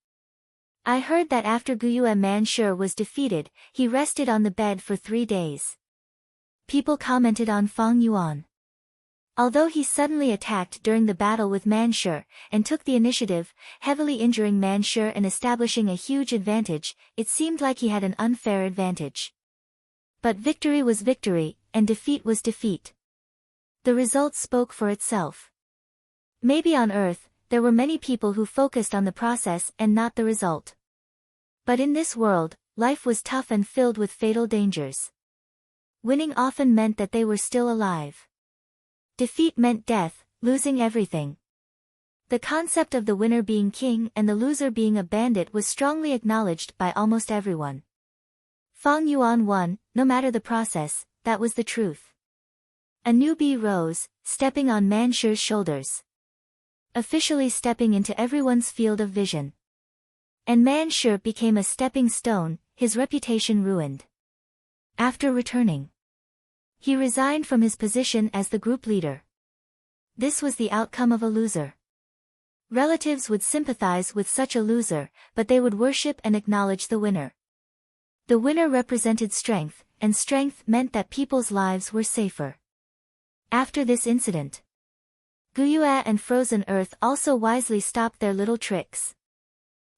I heard that after Guyue Man Shu was defeated, he rested on the bed for 3 days. People commented on Fang Yuan. Although he suddenly attacked during the battle with Man Shu, and took the initiative, heavily injuring Man Shu and establishing a huge advantage, it seemed like he had an unfair advantage. But victory was victory, and defeat was defeat. The result spoke for itself. Maybe on Earth, there were many people who focused on the process and not the result. But in this world, life was tough and filled with fatal dangers. Winning often meant that they were still alive. Defeat meant death, losing everything. The concept of the winner being king and the loser being a bandit was strongly acknowledged by almost everyone. Fang Yuan won, no matter the process, that was the truth. A newbie rose, stepping on Man Shu's shoulders. Officially stepping into everyone's field of vision. And Man Shu became a stepping stone, his reputation ruined. After returning, he resigned from his position as the group leader. This was the outcome of a loser. Relatives would sympathize with such a loser, but they would worship and acknowledge the winner. The winner represented strength, and strength meant that people's lives were safer. After this incident, Guyue and Frozen Earth also wisely stopped their little tricks.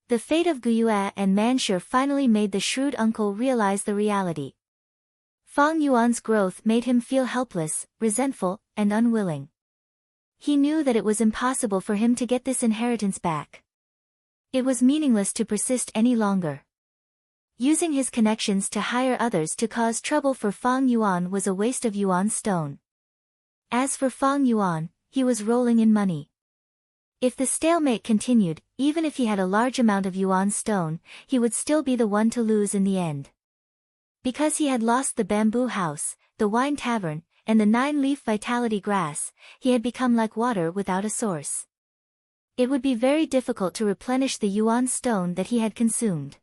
The fate of Guyue and Man Shu finally made the shrewd uncle realize the reality. Fang Yuan's growth made him feel helpless, resentful, and unwilling. He knew that it was impossible for him to get this inheritance back. It was meaningless to persist any longer. Using his connections to hire others to cause trouble for Fang Yuan was a waste of Yuan stone. As for Fang Yuan, he was rolling in money. If the stalemate continued, even if he had a large amount of yuan stone, he would still be the one to lose in the end. Because he had lost the bamboo house, the wine tavern, and the 9-leaf vitality grass, he had become like water without a source. It would be very difficult to replenish the yuan stone that he had consumed.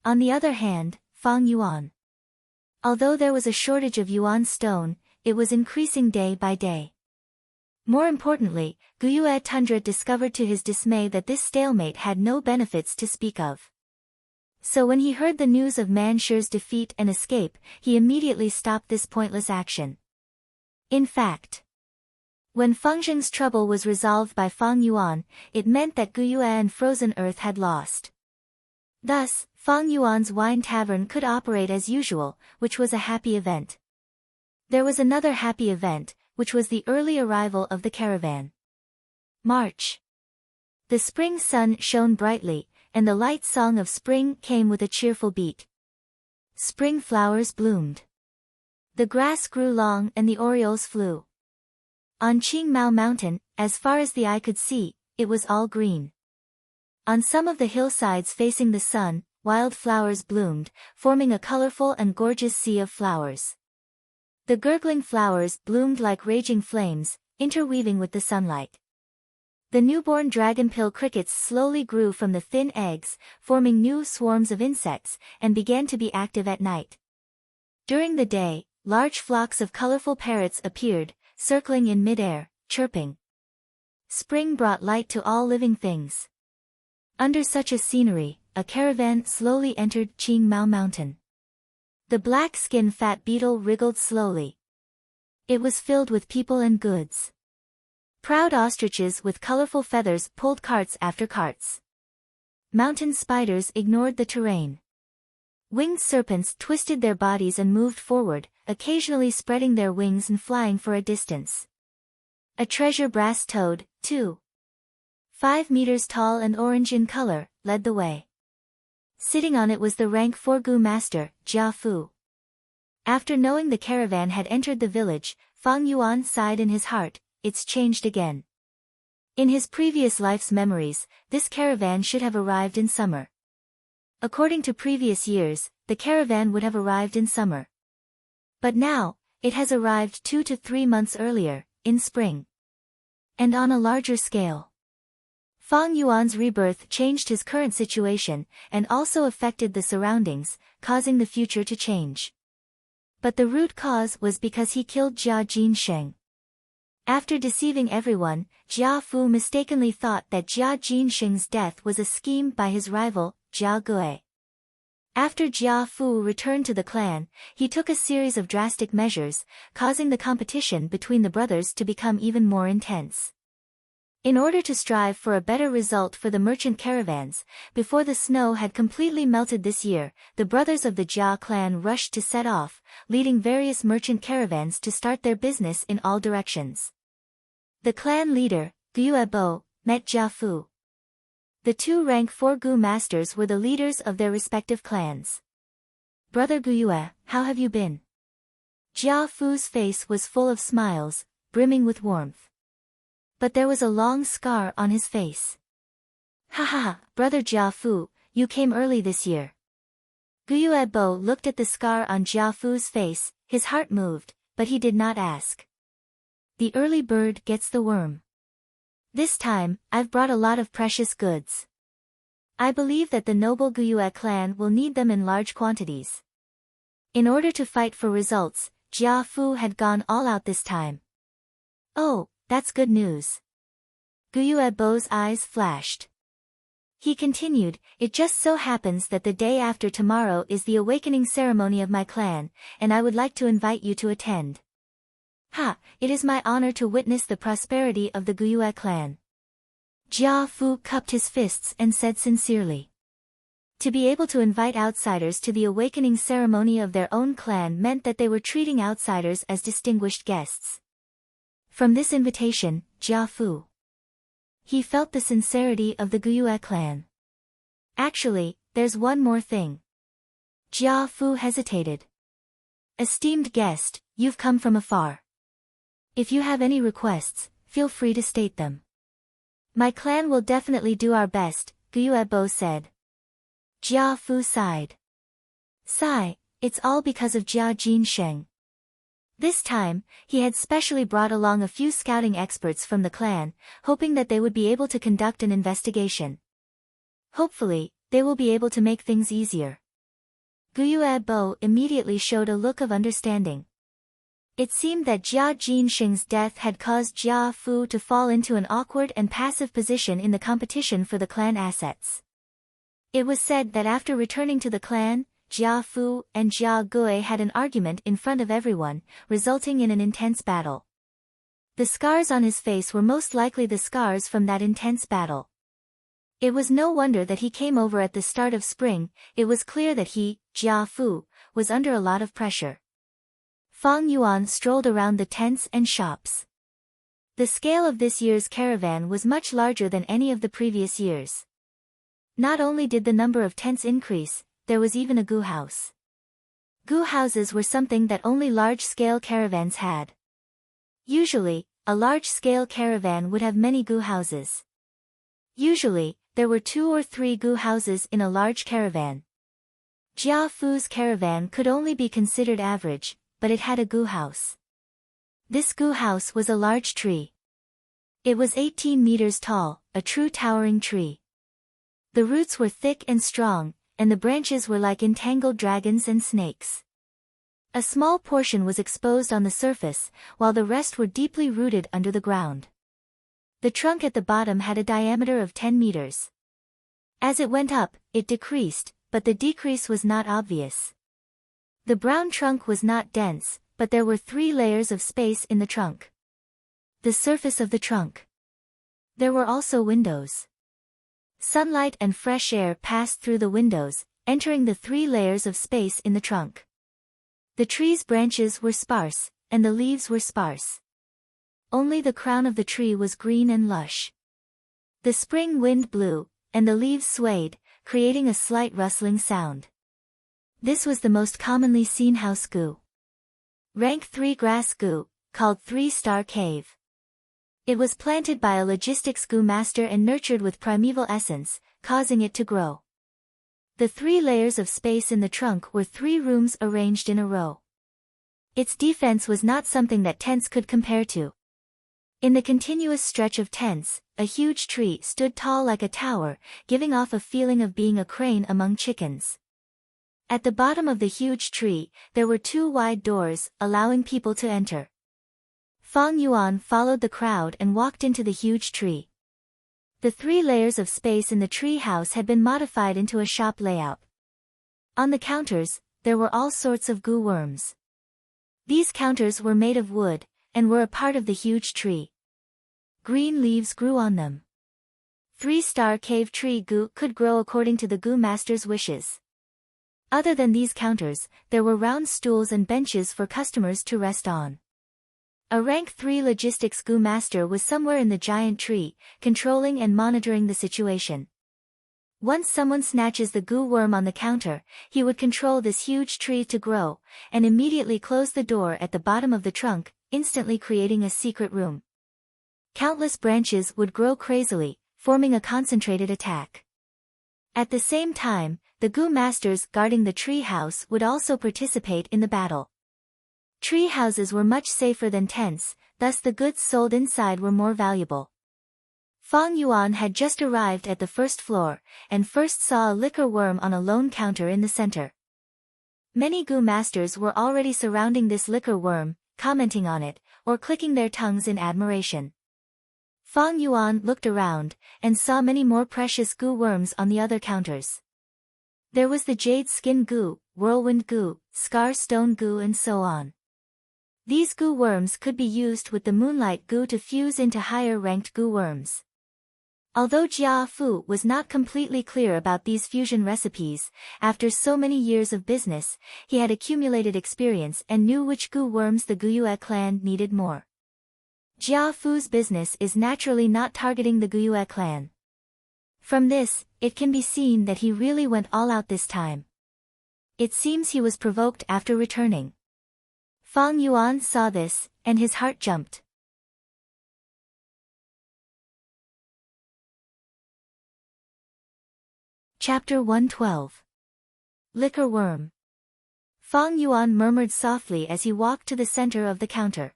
On the other hand, Fang Yuan. Although there was a shortage of yuan stone, it was increasing day by day. More importantly, Guyue Tundra discovered to his dismay that this stalemate had no benefits to speak of. So when he heard the news of Mansher's defeat and escape, he immediately stopped this pointless action. In fact, when Feng Zheng's trouble was resolved by Fang Yuan, it meant that Guyue and Frozen Earth had lost. Thus, Fang Yuan's wine tavern could operate as usual, which was a happy event. There was another happy event, which was the early arrival of the caravan. March. The spring sun shone brightly, and the light song of spring came with a cheerful beat. Spring flowers bloomed. The grass grew long and the orioles flew. On Qingmao Mountain, as far as the eye could see, it was all green. On some of the hillsides facing the sun, wild flowers bloomed, forming a colorful and gorgeous sea of flowers. The gurgling flowers bloomed like raging flames, interweaving with the sunlight. The newborn dragonpill crickets slowly grew from the thin eggs, forming new swarms of insects, and began to be active at night. During the day, large flocks of colorful parrots appeared, circling in midair, chirping. Spring brought light to all living things. Under such a scenery, a caravan slowly entered Qingmao Mountain. The black-skinned fat beetle wriggled slowly. It was filled with people and goods. Proud ostriches with colorful feathers pulled carts after carts. Mountain spiders ignored the terrain. Winged serpents twisted their bodies and moved forward, occasionally spreading their wings and flying for a distance. A treasure brass toad, too, 5 meters tall and orange in color, led the way. Sitting on it was the rank 4 Gu master, Jia Fu. After knowing the caravan had entered the village, Fang Yuan sighed in his heart, it's changed again. In his previous life's memories, this caravan should have arrived in summer. According to previous years, the caravan would have arrived in summer. But now, it has arrived 2 to 3 months earlier, in spring. And on a larger scale. Fang Yuan's rebirth changed his current situation, and also affected the surroundings, causing the future to change. But the root cause was because he killed Jia Jinsheng. After deceiving everyone, Jia Fu mistakenly thought that Jia Jinsheng's death was a scheme by his rival, Jia Gui. After Jia Fu returned to the clan, he took a series of drastic measures, causing the competition between the brothers to become even more intense. In order to strive for a better result for the merchant caravans, before the snow had completely melted this year, the brothers of the Jia clan rushed to set off, leading various merchant caravans to start their business in all directions. The clan leader, Guyue Bo, met Jia Fu. The 2 rank 4 Gu masters were the leaders of their respective clans. Brother Guyue, how have you been? Jia Fu's face was full of smiles, brimming with warmth. But there was a long scar on his face. Ha ha, Brother Jia Fu, you came early this year. Guyue Bo looked at the scar on Jia Fu's face, his heart moved, but he did not ask. The early bird gets the worm. This time, I've brought a lot of precious goods. I believe that the noble Guyue clan will need them in large quantities. In order to fight for results, Jia Fu had gone all out this time. Oh, that's good news. Guyue Bo's eyes flashed. He continued, it just so happens that the day after tomorrow is the awakening ceremony of my clan, and I would like to invite you to attend. Ha, it is my honor to witness the prosperity of the Guyue clan. Jia Fu cupped his fists and said sincerely. To be able to invite outsiders to the awakening ceremony of their own clan meant that they were treating outsiders as distinguished guests. From this invitation, Jia Fu. He felt the sincerity of the Guyue clan. Actually, there's one more thing. Jia Fu hesitated. Esteemed guest, you've come from afar. If you have any requests, feel free to state them. My clan will definitely do our best, Gyuebo said. Jia Fu sighed. Sigh, it's all because of Jia Jinsheng. This time, he had specially brought along a few scouting experts from the clan, hoping that they would be able to conduct an investigation. Hopefully, they will be able to make things easier. Gyuebo immediately showed a look of understanding. It seemed that Jia Jinsheng's death had caused Jia Fu to fall into an awkward and passive position in the competition for the clan assets. It was said that after returning to the clan, Jia Fu and Jia Gui had an argument in front of everyone, resulting in an intense battle. The scars on his face were most likely the scars from that intense battle. It was no wonder that he came over at the start of spring. It was clear that he, Jia Fu, was under a lot of pressure. Fang Yuan strolled around the tents and shops. The scale of this year's caravan was much larger than any of the previous years. Not only did the number of tents increase, there was even a gu house. Gu houses were something that only large-scale caravans had. Usually, a large-scale caravan would have many gu houses. Usually, there were 2 or 3 gu houses in a large caravan. Jia Fu's caravan could only be considered average, but it had a gu house. This gu house was a large tree. It was 18 meters tall, a true towering tree. The roots were thick and strong, and the branches were like entangled dragons and snakes. A small portion was exposed on the surface, while the rest were deeply rooted under the ground. The trunk at the bottom had a diameter of 10 meters. As it went up, it decreased, but the decrease was not obvious. The brown trunk was not dense, but there were 3 layers of space in the trunk. The surface of the trunk. There were also windows. Sunlight and fresh air passed through the windows, entering the 3 layers of space in the trunk. The tree's branches were sparse, and the leaves were sparse. Only the crown of the tree was green and lush. The spring wind blew, and the leaves swayed, creating a slight rustling sound. This was the most commonly seen house gu. Rank 3 grass gu, called 3-star cave. It was planted by a logistics gu master and nurtured with primeval essence, causing it to grow. The 3 layers of space in the trunk were 3 rooms arranged in a row. Its defense was not something that tents could compare to. In the continuous stretch of tents, a huge tree stood tall like a tower, giving off a feeling of being a crane among chickens. At the bottom of the huge tree, there were 2 wide doors, allowing people to enter. Fang Yuan followed the crowd and walked into the huge tree. The 3 layers of space in the tree house had been modified into a shop layout. On the counters, there were all sorts of gu worms. These counters were made of wood, and were a part of the huge tree. Green leaves grew on them. 3-star cave tree gu could grow according to the gu master's wishes. Other than these counters, there were round stools and benches for customers to rest on. A rank 3 logistics gu master was somewhere in the giant tree, controlling and monitoring the situation. Once someone snatches the gu worm on the counter, he would control this huge tree to grow, and immediately close the door at the bottom of the trunk, instantly creating a secret room. Countless branches would grow crazily, forming a concentrated attack. At the same time, the gu masters guarding the tree house would also participate in the battle. Tree houses were much safer than tents, thus the goods sold inside were more valuable. Fang Yuan had just arrived at the first floor, and first saw a liquor worm on a lone counter in the center. Many gu masters were already surrounding this liquor worm, commenting on it, or clicking their tongues in admiration. Fang Yuan looked around, and saw many more precious gu worms on the other counters. There was the jade skin gu, whirlwind gu, scar stone gu and so on. These gu worms could be used with the moonlight gu to fuse into higher-ranked gu worms. Although Jia Fu was not completely clear about these fusion recipes, after so many years of business, he had accumulated experience and knew which gu worms the Guyue clan needed more. Jia Fu's business is naturally not targeting the Guyue clan. From this, it can be seen that he really went all out this time. It seems he was provoked after returning. Fang Yuan saw this, and his heart jumped. Chapter 112. Liquor Worm. Fang Yuan murmured softly as he walked to the center of the counter.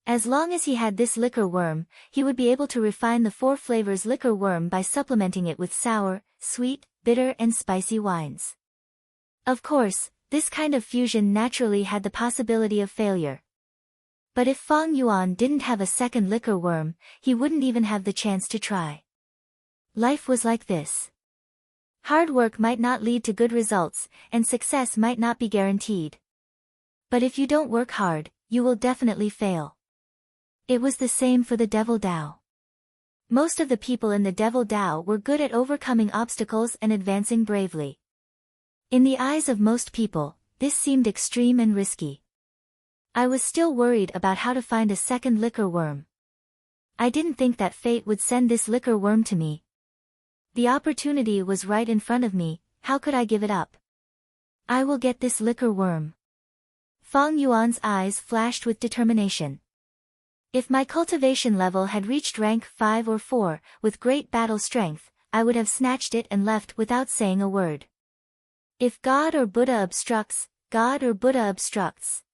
As long as he had this liquor worm, he would be able to refine the 4 flavors liquor worm by supplementing it with sour, sweet, bitter and spicy wines. Of course, this kind of fusion naturally had the possibility of failure. But if Fang Yuan didn't have a second liquor worm, he wouldn't even have the chance to try. Life was like this. Hard work might not lead to good results, and success might not be guaranteed. But if you don't work hard, you will definitely fail. It was the same for the Devil Dao. Most of the people in the Devil Dao were good at overcoming obstacles and advancing bravely. In the eyes of most people, this seemed extreme and risky. I was still worried about how to find a second liquor worm. I didn't think that fate would send this liquor worm to me. The opportunity was right in front of me, how could I give it up? I will get this liquor worm. Fang Yuan's eyes flashed with determination. If my cultivation level had reached rank 5 or 4, with great battle strength, I would have snatched it and left without saying a word. If God or Buddha obstructs, God or Buddha obstructs.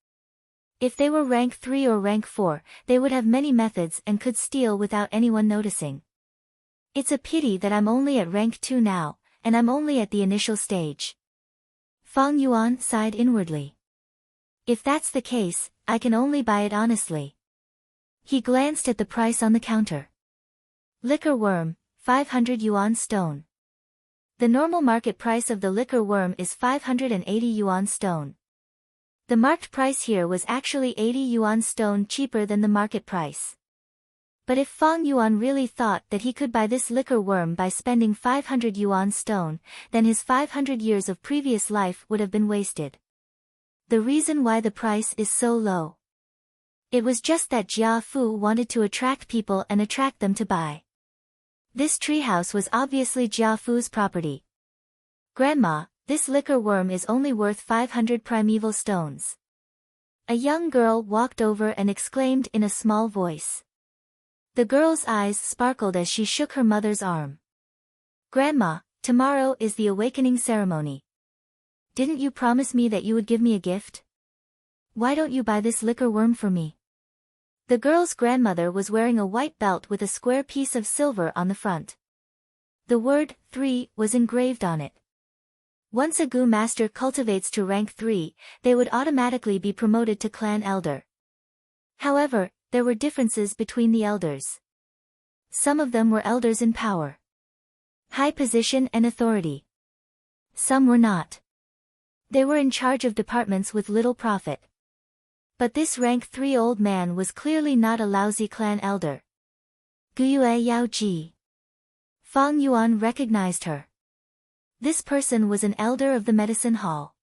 If they were rank 3 or rank 4, they would have many methods and could steal without anyone noticing. It's a pity that I'm only at rank 2 now, and I'm only at the initial stage. Fang Yuan sighed inwardly. If that's the case, I can only buy it honestly. He glanced at the price on the counter. Liquor worm, 500 yuan stone. The normal market price of the liquor worm is 580 yuan stone. The marked price here was actually 80 yuan stone cheaper than the market price. But if Fang Yuan really thought that he could buy this liquor worm by spending 500 yuan stone, then his 500 years of previous life would have been wasted. The reason why the price is so low. It was just that Jia Fu wanted to attract people and attract them to buy. This treehouse was obviously Jia Fu's property. Grandma, this liquor worm is only worth 500 primeval stones. A young girl walked over and exclaimed in a small voice. The girl's eyes sparkled as she shook her mother's arm. Grandma, tomorrow is the awakening ceremony. Didn't you promise me that you would give me a gift? Why don't you buy this liquor worm for me? The girl's grandmother was wearing a white belt with a square piece of silver on the front. The word 3 was engraved on it. Once a Gu master cultivates to rank 3, they would automatically be promoted to clan elder. However, there were differences between the elders. Some of them were elders in power, high position and authority. Some were not. They were in charge of departments with little profit. But this rank 3 old man was clearly not a lousy clan elder. Guyue Yaoji. Fang Yuan recognized her. This person was an elder of the medicine hall.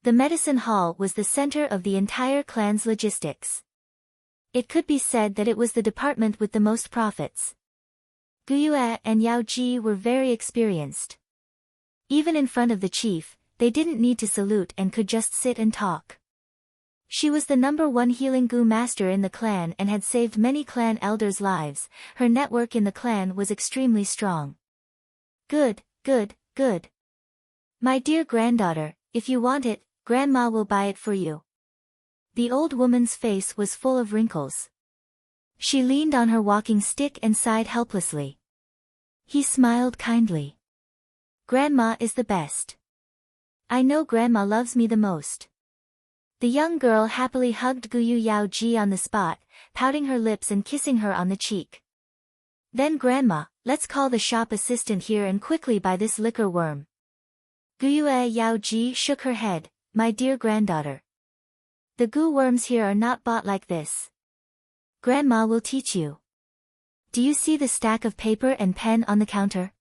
The medicine hall was the center of the entire clan's logistics. It could be said that it was the department with the most profits. Guyue and Yaoji were very experienced. Even in front of the chief, they didn't need to salute and could just sit and talk. She was the #1 healing Gu master in the clan and had saved many clan elders' lives. Her network in the clan was extremely strong. Good, good, good. My dear granddaughter, if you want it, Grandma will buy it for you. The old woman's face was full of wrinkles. She leaned on her walking stick and sighed helplessly. He smiled kindly. Grandma is the best. I know Grandma loves me the most. The young girl happily hugged Guyu Yaoji on the spot, pouting her lips and kissing her on the cheek. Then Grandma, let's call the shop assistant here and quickly buy this liquor worm. Guyue Yaoji shook her head, my dear granddaughter. The Gu worms here are not bought like this. Grandma will teach you. Do you see the stack of paper and pen on the counter?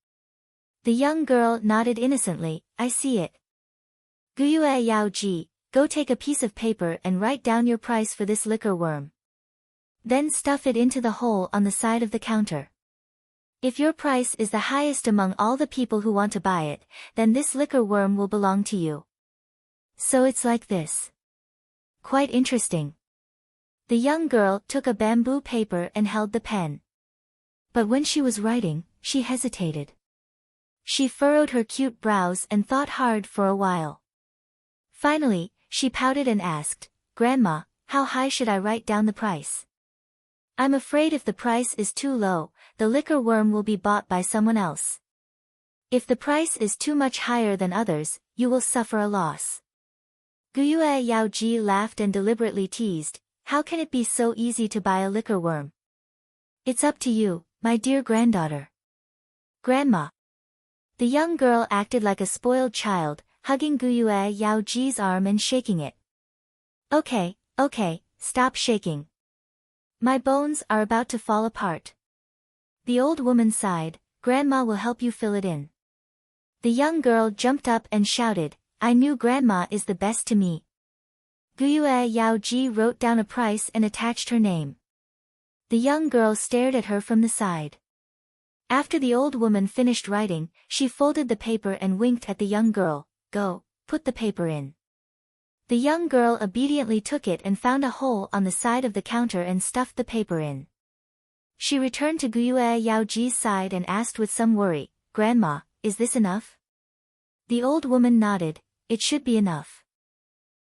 The young girl nodded innocently, I see it. Guyue Yaoji, go take a piece of paper and write down your price for this liquor worm. Then stuff it into the hole on the side of the counter. If your price is the highest among all the people who want to buy it, then this liquor worm will belong to you. So it's like this. Quite interesting. The young girl took a bamboo paper and held the pen. But when she was writing, she hesitated. She furrowed her cute brows and thought hard for a while. Finally, she pouted and asked, "Grandma, how high should I write down the price? I'm afraid if the price is too low, the liquor worm will be bought by someone else. If the price is too much higher than others, you will suffer a loss." Guyue Yaoji laughed and deliberately teased, "How can it be so easy to buy a liquor worm? It's up to you, my dear granddaughter." "Grandma." The young girl acted like a spoiled child, hugging Guyue Yaoji's arm and shaking it. Okay, stop shaking. My bones are about to fall apart." The old woman sighed, "Grandma will help you fill it in." The young girl jumped up and shouted, "I knew Grandma is the best to me." Guyue Yaoji wrote down a price and attached her name. The young girl stared at her from the side. After the old woman finished writing, she folded the paper and winked at the young girl. "Go, put the paper in." The young girl obediently took it and found a hole on the side of the counter and stuffed the paper in. She returned to Guyue Yaoji's side and asked with some worry, "Grandma, is this enough?" The old woman nodded, "It should be enough.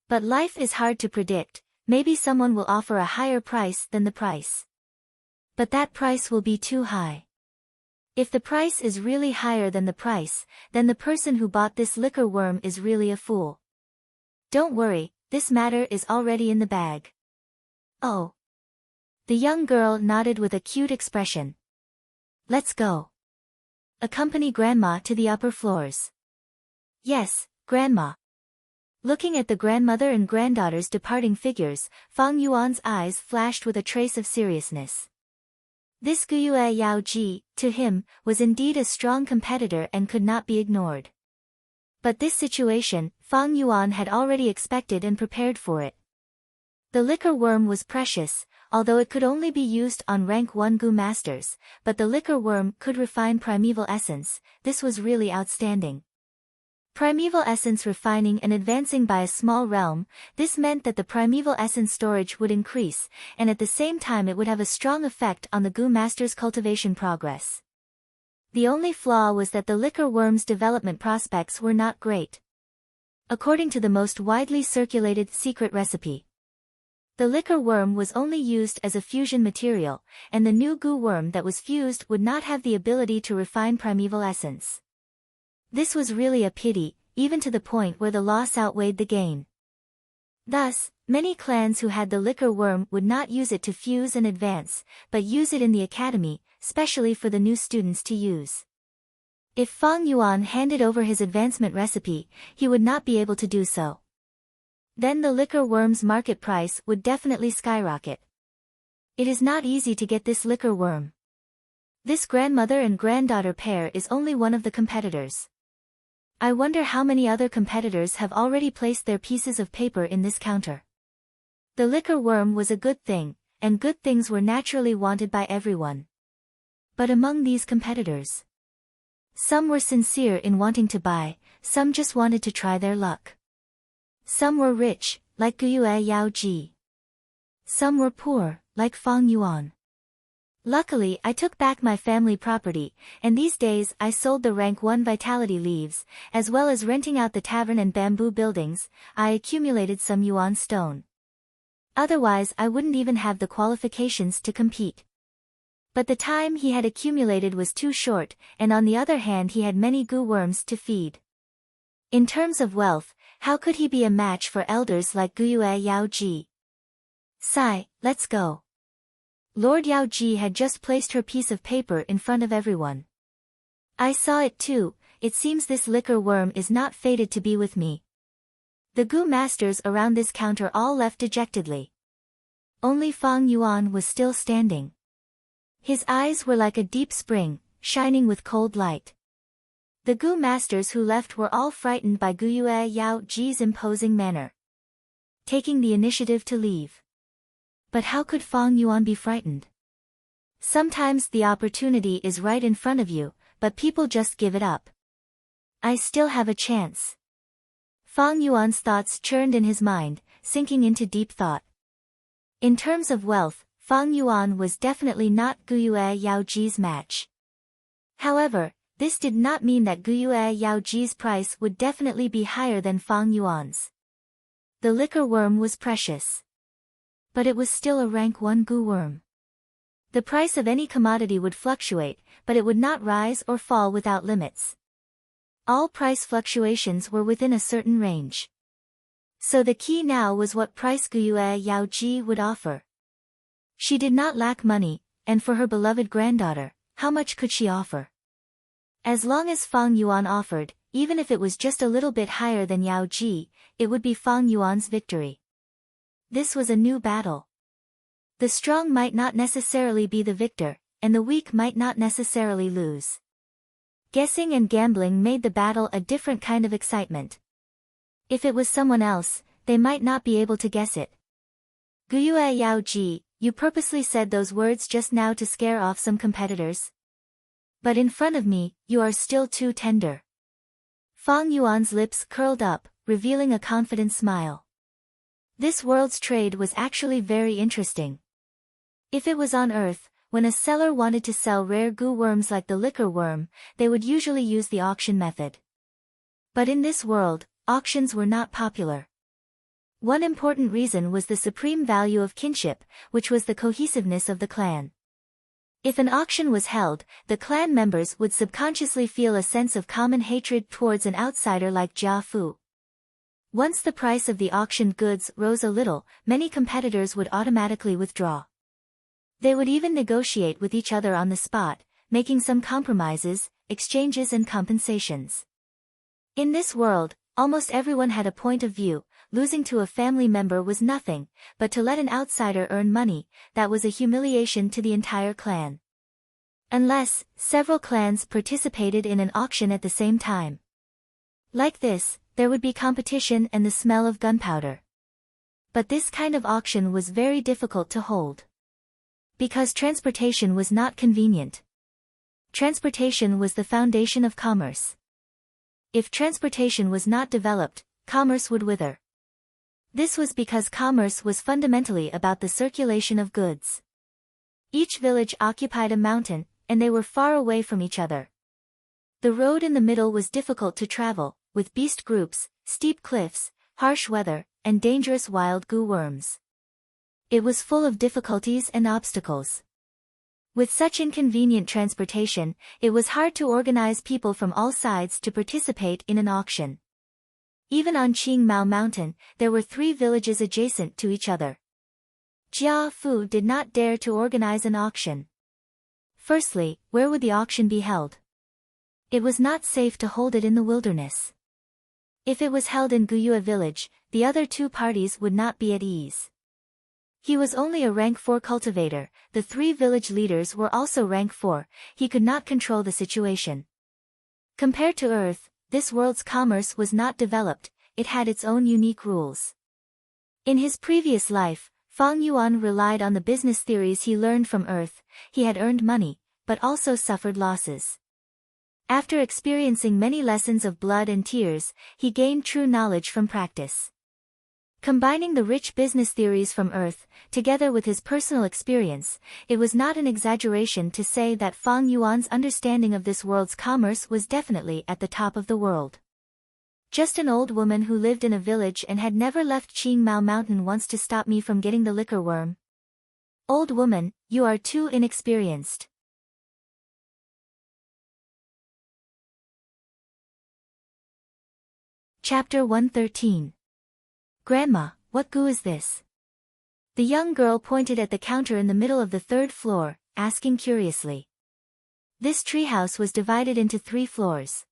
But life is hard to predict, maybe someone will offer a higher price than the price. But that price will be too high. If the price is really higher than the price, then the person who bought this liquor worm is really a fool. Don't worry, this matter is already in the bag." "Oh." The young girl nodded with a cute expression. "Let's go. Accompany Grandma to the upper floors." "Yes, Grandma." Looking at the grandmother and granddaughter's departing figures, Fang Yuan's eyes flashed with a trace of seriousness. This Guyue Yaoji, to him, was indeed a strong competitor and could not be ignored. But this situation, Fang Yuan had already expected and prepared for it. The liquor worm was precious, although it could only be used on rank 1 Gu masters, but the liquor worm could refine primeval essence. This was really outstanding. Primeval essence refining and advancing by a small realm, this meant that the primeval essence storage would increase, and at the same time it would have a strong effect on the Gu master's cultivation progress. The only flaw was that the liquor worm's development prospects were not great. According to the most widely circulated secret recipe, the liquor worm was only used as a fusion material, and the new Gu worm that was fused would not have the ability to refine primeval essence. This was really a pity, even to the point where the loss outweighed the gain. Thus, many clans who had the liquor worm would not use it to fuse and advance, but use it in the academy, specially for the new students to use. If Fang Yuan handed over his advancement recipe, he would not be able to do so. Then the liquor worm's market price would definitely skyrocket. It is not easy to get this liquor worm. This grandmother and granddaughter pair is only one of the competitors. I wonder how many other competitors have already placed their pieces of paper in this counter. The liquor worm was a good thing, and good things were naturally wanted by everyone. But among these competitors, some were sincere in wanting to buy, some just wanted to try their luck. Some were rich, like Guyue Yaoji. Some were poor, like Fang Yuan. Luckily I took back my family property, and these days I sold the rank 1 vitality leaves, as well as renting out the tavern and bamboo buildings. I accumulated some yuan stone. Otherwise I wouldn't even have the qualifications to compete. But the time he had accumulated was too short, and on the other hand he had many Gu worms to feed. In terms of wealth, how could he be a match for elders like Guyue Yaoji? "Sai, let's go." Lord Yaoji had just placed her piece of paper in front of everyone. "I saw it too, it seems this liquor worm is not fated to be with me." The Gu masters around this counter all left dejectedly. Only Fang Yuan was still standing. His eyes were like a deep spring, shining with cold light. The Gu masters who left were all frightened by Guyue Yaoji's imposing manner, taking the initiative to leave. But how could Fang Yuan be frightened? Sometimes the opportunity is right in front of you, but people just give it up. I still have a chance. Fang Yuan's thoughts churned in his mind, sinking into deep thought. In terms of wealth, Fang Yuan was definitely not Guyue Yaoji's match. However, This did not mean that Guyue Yao Ji's price would definitely be higher than Fang Yuan's. The liquor worm was precious. But it was still a rank 1 gu worm. The price of any commodity would fluctuate, but it would not rise or fall without limits. All price fluctuations were within a certain range. So the key now was what price Guyue Yao Ji would offer. She did not lack money, and for her beloved granddaughter, how much could she offer? As long as Fang Yuan offered, even if it was just a little bit higher than Yao Ji, it would be Fang Yuan's victory. This was a new battle. The strong might not necessarily be the victor, and the weak might not necessarily lose. Guessing and gambling made the battle a different kind of excitement. If it was someone else, they might not be able to guess it. Guyue Yao Ji, you purposely said those words just now to scare off some competitors? But in front of me, you are still too tender. Fang Yuan's lips curled up, revealing a confident smile. This world's trade was actually very interesting. If it was on Earth, when a seller wanted to sell rare gu worms like the liquor worm, they would usually use the auction method. But in this world, auctions were not popular. One important reason was the supreme value of kinship, which was the cohesiveness of the clan. If an auction was held, the clan members would subconsciously feel a sense of common hatred towards an outsider like Jia Fu. Once the price of the auctioned goods rose a little, many competitors would automatically withdraw. They would even negotiate with each other on the spot, making some compromises, exchanges and compensations. In this world, almost everyone had a point of view. Losing to a family member was nothing, but to let an outsider earn money, that was a humiliation to the entire clan. Unless, several clans participated in an auction at the same time. Like this, there would be competition and the smell of gunpowder. But this kind of auction was very difficult to hold. Because transportation was not convenient. Transportation was the foundation of commerce. If transportation was not developed, commerce would wither. This was because commerce was fundamentally about the circulation of goods. Each village occupied a mountain, and they were far away from each other. The road in the middle was difficult to travel, with beast groups, steep cliffs, harsh weather, and dangerous wild gu worms. It was full of difficulties and obstacles. With such inconvenient transportation, it was hard to organize people from all sides to participate in an auction. Even on Qingmao Mountain, there were 3 villages adjacent to each other. Jia Fu did not dare to organize an auction. Firstly, where would the auction be held? It was not safe to hold it in the wilderness. If it was held in Guyue village, the other 2 parties would not be at ease. He was only a rank 4 cultivator, the 3 village leaders were also rank 4, he could not control the situation. Compared to Earth, this world's commerce was not developed, it had its own unique rules. In his previous life, Fang Yuan relied on the business theories he learned from Earth, he had earned money, but also suffered losses. After experiencing many lessons of blood and tears, he gained true knowledge from practice. Combining the rich business theories from Earth, together with his personal experience, it was not an exaggeration to say that Fang Yuan's understanding of this world's commerce was definitely at the top of the world. Just an old woman who lived in a village and had never left Qingmao Mountain wants to stop me from getting the liquor worm. Old woman, you are too inexperienced. Chapter 113. Grandma, what gu is this? The young girl pointed at the counter in the middle of the 3rd floor, asking curiously. This treehouse was divided into 3 floors.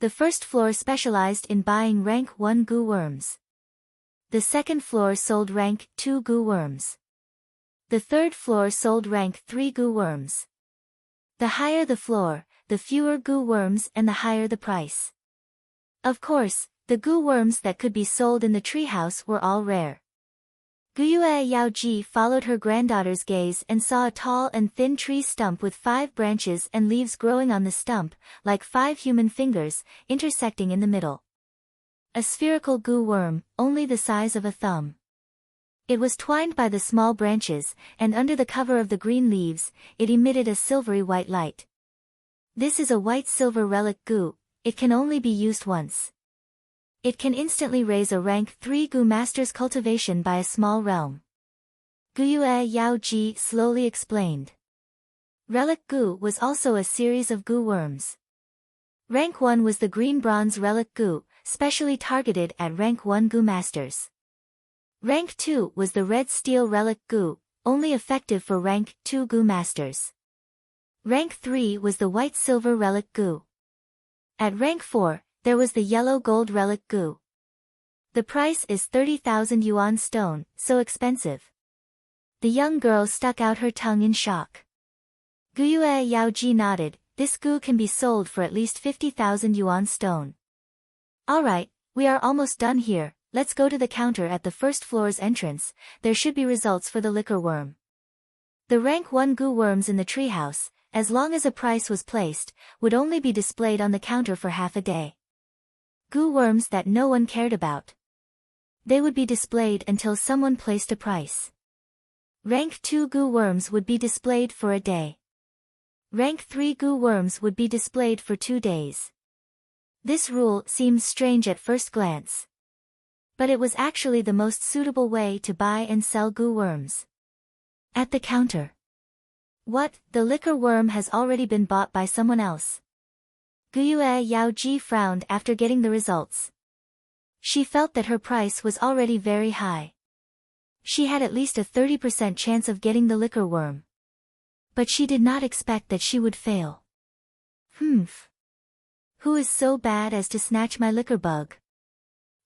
The first floor specialized in buying rank 1 gu worms. The 2nd floor sold rank 2 gu worms. The 3rd floor sold rank 3 gu worms. The higher the floor, the fewer gu worms and the higher the price. Of course, the gu worms that could be sold in the treehouse were all rare. Guyue Yao Ji followed her granddaughter's gaze and saw a tall and thin tree stump with 5 branches and leaves growing on the stump, like 5 human fingers, intersecting in the middle. A spherical gu worm, only the size of a thumb. It was twined by the small branches, and under the cover of the green leaves, it emitted a silvery white light. This is a white-silver relic gu, it can only be used once. It can instantly raise a rank 3 gu master's cultivation by a small realm. Guyue Yao Ji slowly explained. Relic gu was also a series of gu worms. Rank 1 was the green bronze relic gu, specially targeted at rank 1 gu masters. Rank 2 was the red steel relic gu, only effective for rank 2 gu masters. Rank 3 was the white silver relic gu. At rank 4, there was the yellow gold relic gu. The price is 30,000 yuan stone, so expensive. The young girl stuck out her tongue in shock. Guyue Yaoji nodded, this gu can be sold for at least 50,000 yuan stone. Alright, we are almost done here, let's go to the counter at the first floor's entrance, there should be results for the liquor worm. The rank 1 gu worms in the treehouse, as long as a price was placed, would only be displayed on the counter for half a day. Gu worms that no one cared about. They would be displayed until someone placed a price. Rank 2 gu worms would be displayed for a day. Rank 3 gu worms would be displayed for 2 days. This rule seems strange at first glance. But it was actually the most suitable way to buy and sell gu worms. At the counter. What, the liquor worm has already been bought by someone else? Guyue Yaoji frowned after getting the results. She felt that her price was already very high. She had at least a 30% chance of getting the liquor worm. But she did not expect that she would fail. Who is so bad as to snatch my liquor bug?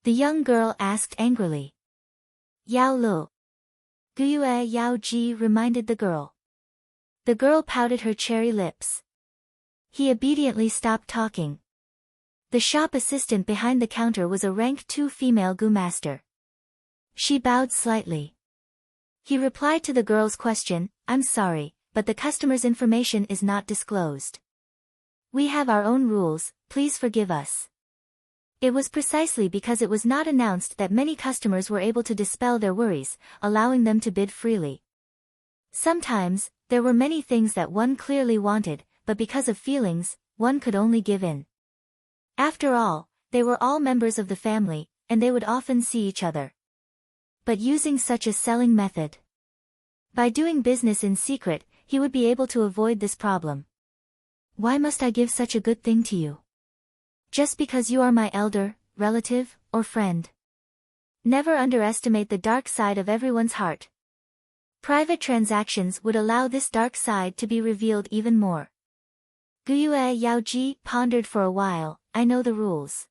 The young girl asked angrily. Yao Lu. Guyue Yaoji reminded the girl. The girl pouted her cherry lips. He obediently stopped talking. The shop assistant behind the counter was a rank 2 female gu master. She bowed slightly. He replied to the girl's question, I'm sorry, but the customer's information is not disclosed. We have our own rules, please forgive us. It was precisely because it was not announced that many customers were able to dispel their worries, allowing them to bid freely. Sometimes, there were many things that one clearly wanted, but because of feelings, one could only give in. After all, they were all members of the family, and they would often see each other. But using such a selling method. By doing business in secret, he would be able to avoid this problem. Why must I give such a good thing to you? Just because you are my elder, relative, or friend? Never underestimate the dark side of everyone's heart. Private transactions would allow this dark side to be revealed even more. Guyue Yaoji pondered for a while, I know the rules.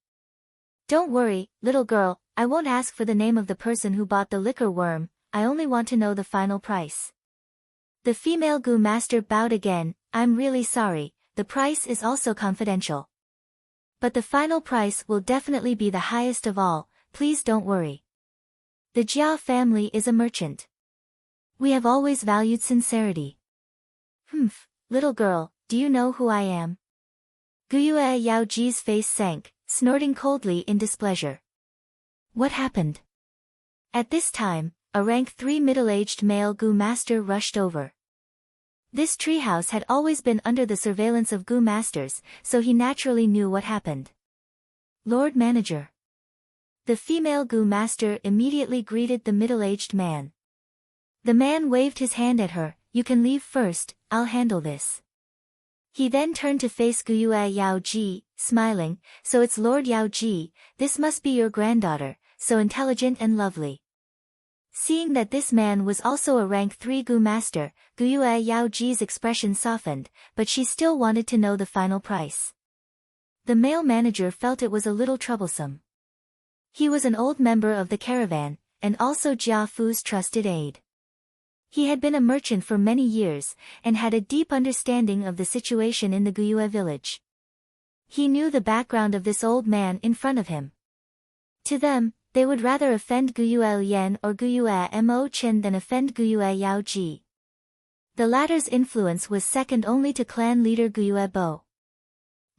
Don't worry, little girl, I won't ask for the name of the person who bought the liquor worm, I only want to know the final price. The female gu master bowed again, I'm really sorry, the price is also confidential. But the final price will definitely be the highest of all, please don't worry. The Jia family is a merchant. We have always valued sincerity. Little girl, do you know who I am? Guyue Yaoji's face sank, snorting coldly in displeasure. What happened? At this time, a rank 3 middle-aged male gu master rushed over. This treehouse had always been under the surveillance of gu masters, so he naturally knew what happened. Lord Manager. The female gu master immediately greeted the middle-aged man. The man waved his hand at her, you can leave first, I'll handle this. He then turned to face Guyue Yaoji, smiling, so it's Lord Yaoji, this must be your granddaughter, so intelligent and lovely. Seeing that this man was also a rank 3 gu master, Guyue Yaoji's expression softened, but she still wanted to know the final price. The male manager felt it was a little troublesome. He was an old member of the caravan, and also Jia Fu's trusted aide. He had been a merchant for many years, and had a deep understanding of the situation in the Guyue village. He knew the background of this old man in front of him. To them, they would rather offend Guyue Lian or Guyue Mo Chen than offend Guyue Yaoji. The latter's influence was second only to clan leader Guyue Bo.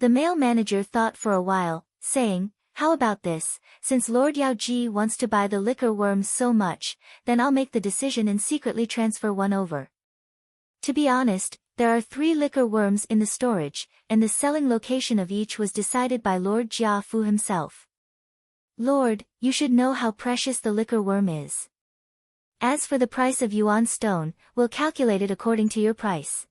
The male manager thought for a while, saying, how about this, since Lord Yaoji wants to buy the liquor worms so much, then I'll make the decision and secretly transfer one over. To be honest, There are 3 liquor worms in the storage, and the selling location of each was decided by Lord Jia Fu himself. Lord, you should know how precious the liquor worm is. As for the price of yuan stone, we'll calculate it according to your price.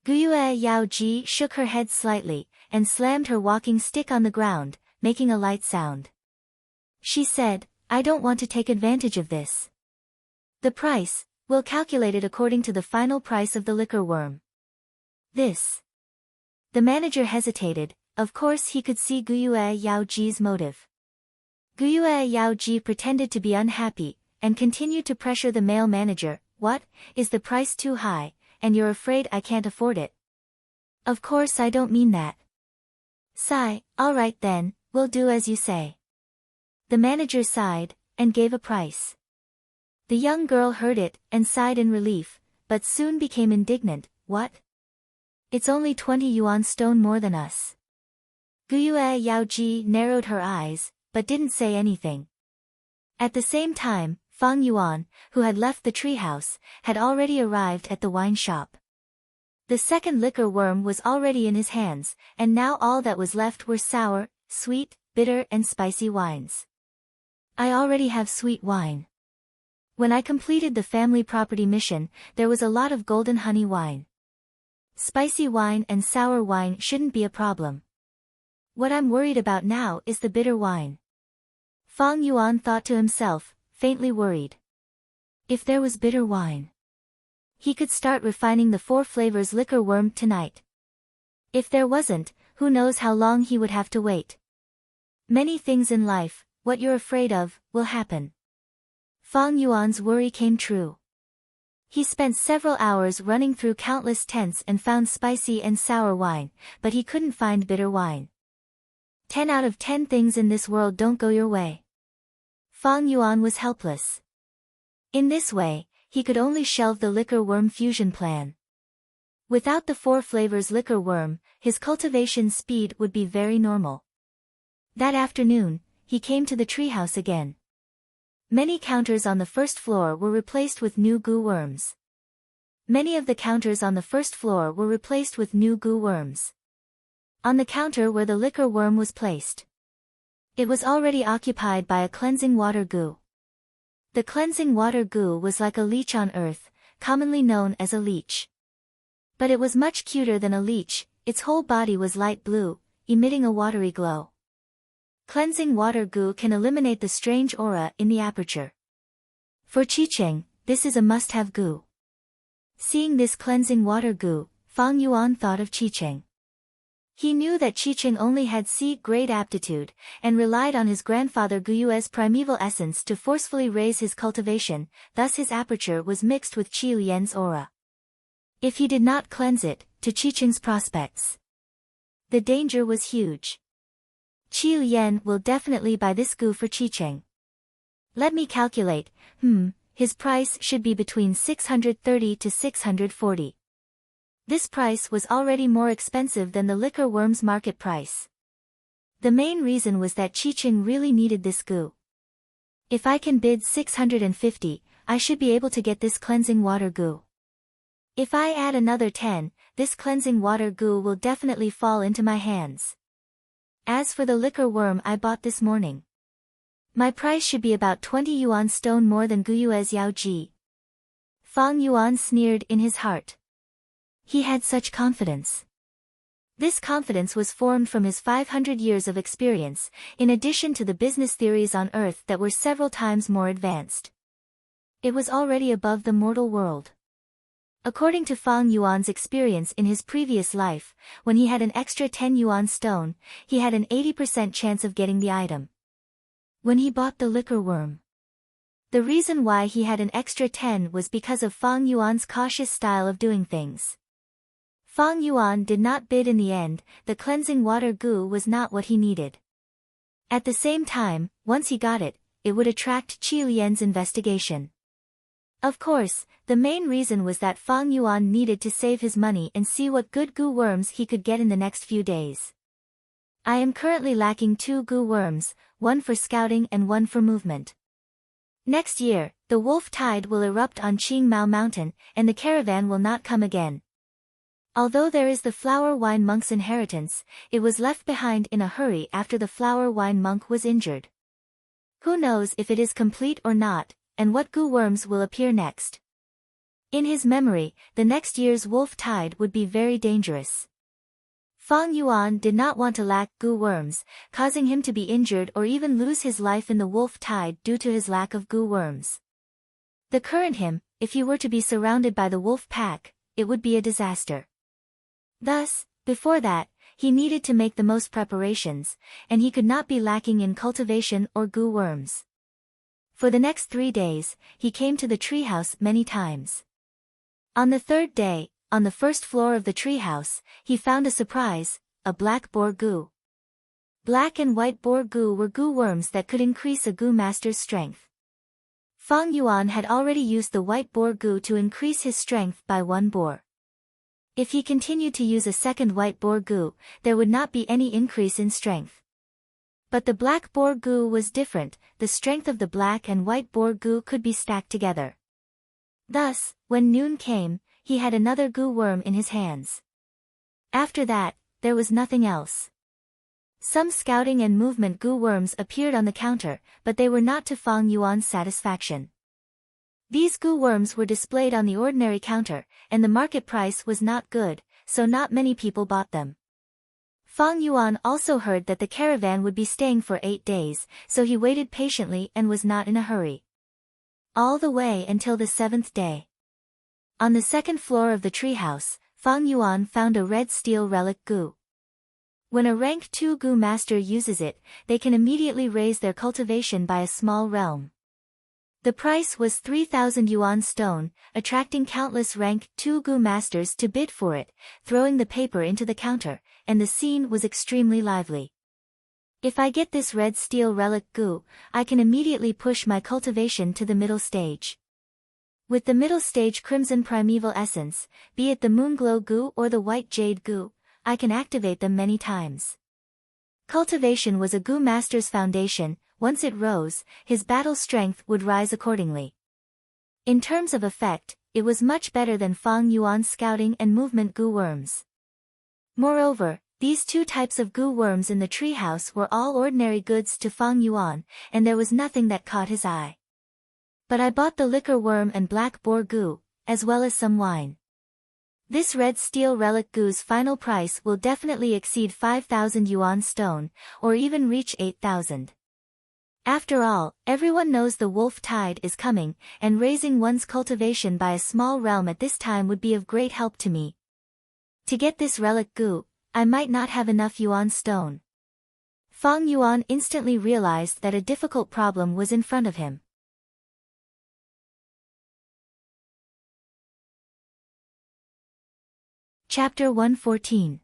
Guyue Yao Ji shook her head slightly, and slammed her walking stick on the ground, making a light sound. She said, I don't want to take advantage of this. The price, we'll calculate it according to the final price of the liquor worm. This. The manager hesitated. Of course he could see Guyue Yao Ji's motive. Guyue Yao Ji pretended to be unhappy, and continued to pressure the male manager. What, is the price too high, and you're afraid I can't afford it? Of course I don't mean that. Sigh, all right then, we'll do as you say. The manager sighed, and gave a price. The young girl heard it, and sighed in relief, but soon became indignant. What? It's only 20 yuan stone more than us. Guyue Yao Ji narrowed her eyes, but didn't say anything. At the same time, Fang Yuan, who had left the treehouse, had already arrived at the wine shop. The second liquor worm was already in his hands, and now all that was left were sour, sweet, bitter and spicy wines. I already have sweet wine. When I completed the family property mission, there was a lot of golden honey wine. Spicy wine and sour wine shouldn't be a problem. What I'm worried about now is the bitter wine. Fang Yuan thought to himself, faintly worried. If there was bitter wine, he could start refining the 4 flavors liquor worm tonight. If there wasn't, who knows how long he would have to wait. Many things in life, what you're afraid of, will happen. Fang Yuan's worry came true. He spent several hours running through countless tents and found spicy and sour wine, but he couldn't find bitter wine. 10 out of 10 things in this world don't go your way. Fang Yuan was helpless. In this way, he could only shelve the liquor worm fusion plan. Without the 4 flavors liquor worm, his cultivation speed would be very normal. That afternoon, he came to the treehouse again. Many counters on the first floor were replaced with new goo worms. Many of the counters on the first floor were replaced with new goo worms. On the counter where the liquor worm was placed, it was already occupied by a cleansing water goo. The cleansing water goo was like a leech on earth, commonly known as a leech. But it was much cuter than a leech, its whole body was light blue, emitting a watery glow. Cleansing water goo can eliminate the strange aura in the aperture. For Qiqing, this is a must-have goo. Seeing this cleansing water goo, Fang Yuan thought of Qiqing. He knew that Qiqing only had C-grade aptitude, and relied on his grandfather Guyue's primeval essence to forcefully raise his cultivation, thus his aperture was mixed with Qi Lian's aura. If he did not cleanse it, to Qiqing's prospects, the danger was huge. Qi Lian will definitely buy this goo for Qiqing. Let me calculate, his price should be between 630 to 640. This price was already more expensive than the liquor worm's market price. The main reason was that Qiqing really needed this goo. If I can bid 650, I should be able to get this cleansing water goo. If I add another 10, this cleansing water goo will definitely fall into my hands. As for the liquor worm I bought this morning, my price should be about 20 yuan stone more than Guyue's Yao Ji. Fang Yuan sneered in his heart. He had such confidence. This confidence was formed from his 500 years of experience, in addition to the business theories on Earth that were several times more advanced. It was already above the mortal world. According to Fang Yuan's experience in his previous life, when he had an extra 10 yuan stone, he had an 80% chance of getting the item. When he bought the liquor worm, the reason why he had an extra 10 was because of Fang Yuan's cautious style of doing things. Fang Yuan did not bid in the end, the cleansing water goo was not what he needed. At the same time, once he got it, it would attract Qi Lian's investigation. Of course, the main reason was that Fang Yuan needed to save his money and see what good goo worms he could get in the next few days. I am currently lacking 2 goo worms, one for scouting and one for movement. Next year, the wolf tide will erupt on Qingmao Mountain, and the caravan will not come again. Although there is the flower wine monk's inheritance, it was left behind in a hurry after the flower wine monk was injured. Who knows if it is complete or not, and what goo worms will appear next. In his memory, the next year's wolf tide would be very dangerous. Fang Yuan did not want to lack goo worms, causing him to be injured or even lose his life in the wolf tide due to his lack of goo worms. The current him, if he were to be surrounded by the wolf pack, it would be a disaster. Thus, before that, he needed to make the most preparations, and he could not be lacking in cultivation or goo worms. For the next 3 days, he came to the treehouse many times. On the third day, on the first floor of the treehouse, he found a surprise, a black boar goo. Black and white boar goo were goo worms that could increase a goo master's strength. Fang Yuan had already used the white boar goo to increase his strength by 1 boar. If he continued to use a second white boar goo, there would not be any increase in strength. But the black boar goo was different, the strength of the black and white boar goo could be stacked together. Thus, when noon came, he had another goo worm in his hands. After that, there was nothing else. Some scouting and movement goo worms appeared on the counter, but they were not to Fang Yuan's satisfaction. These goo worms were displayed on the ordinary counter, and the market price was not good, so not many people bought them. Fang Yuan also heard that the caravan would be staying for 8 days, so he waited patiently and was not in a hurry. All the way until the 7th day. On the 2nd floor of the treehouse, Fang Yuan found a red steel relic goo. When a rank 2 goo master uses it, they can immediately raise their cultivation by a small realm. The price was 3,000 yuan stone, attracting countless rank 2 goo masters to bid for it, throwing the paper into the counter, and the scene was extremely lively. If I get this red steel relic goo, I can immediately push my cultivation to the middle stage. With the middle stage crimson primeval essence, be it the moonglow goo or the white jade goo, I can activate them many times. Cultivation was a goo master's foundation. Once it rose, his battle strength would rise accordingly. In terms of effect, it was much better than Fang Yuan's scouting and movement goo worms. Moreover, these 2 types of goo worms in the treehouse were all ordinary goods to Fang Yuan, and there was nothing that caught his eye. But I bought the liquor worm and black boar goo, as well as some wine. This red steel relic goo's final price will definitely exceed 5,000 yuan stone, or even reach 8,000. After all, everyone knows the wolf tide is coming, and raising one's cultivation by a small realm at this time would be of great help to me. To get this relic goo, I might not have enough yuan stone. Fang Yuan instantly realized that a difficult problem was in front of him. Chapter 114.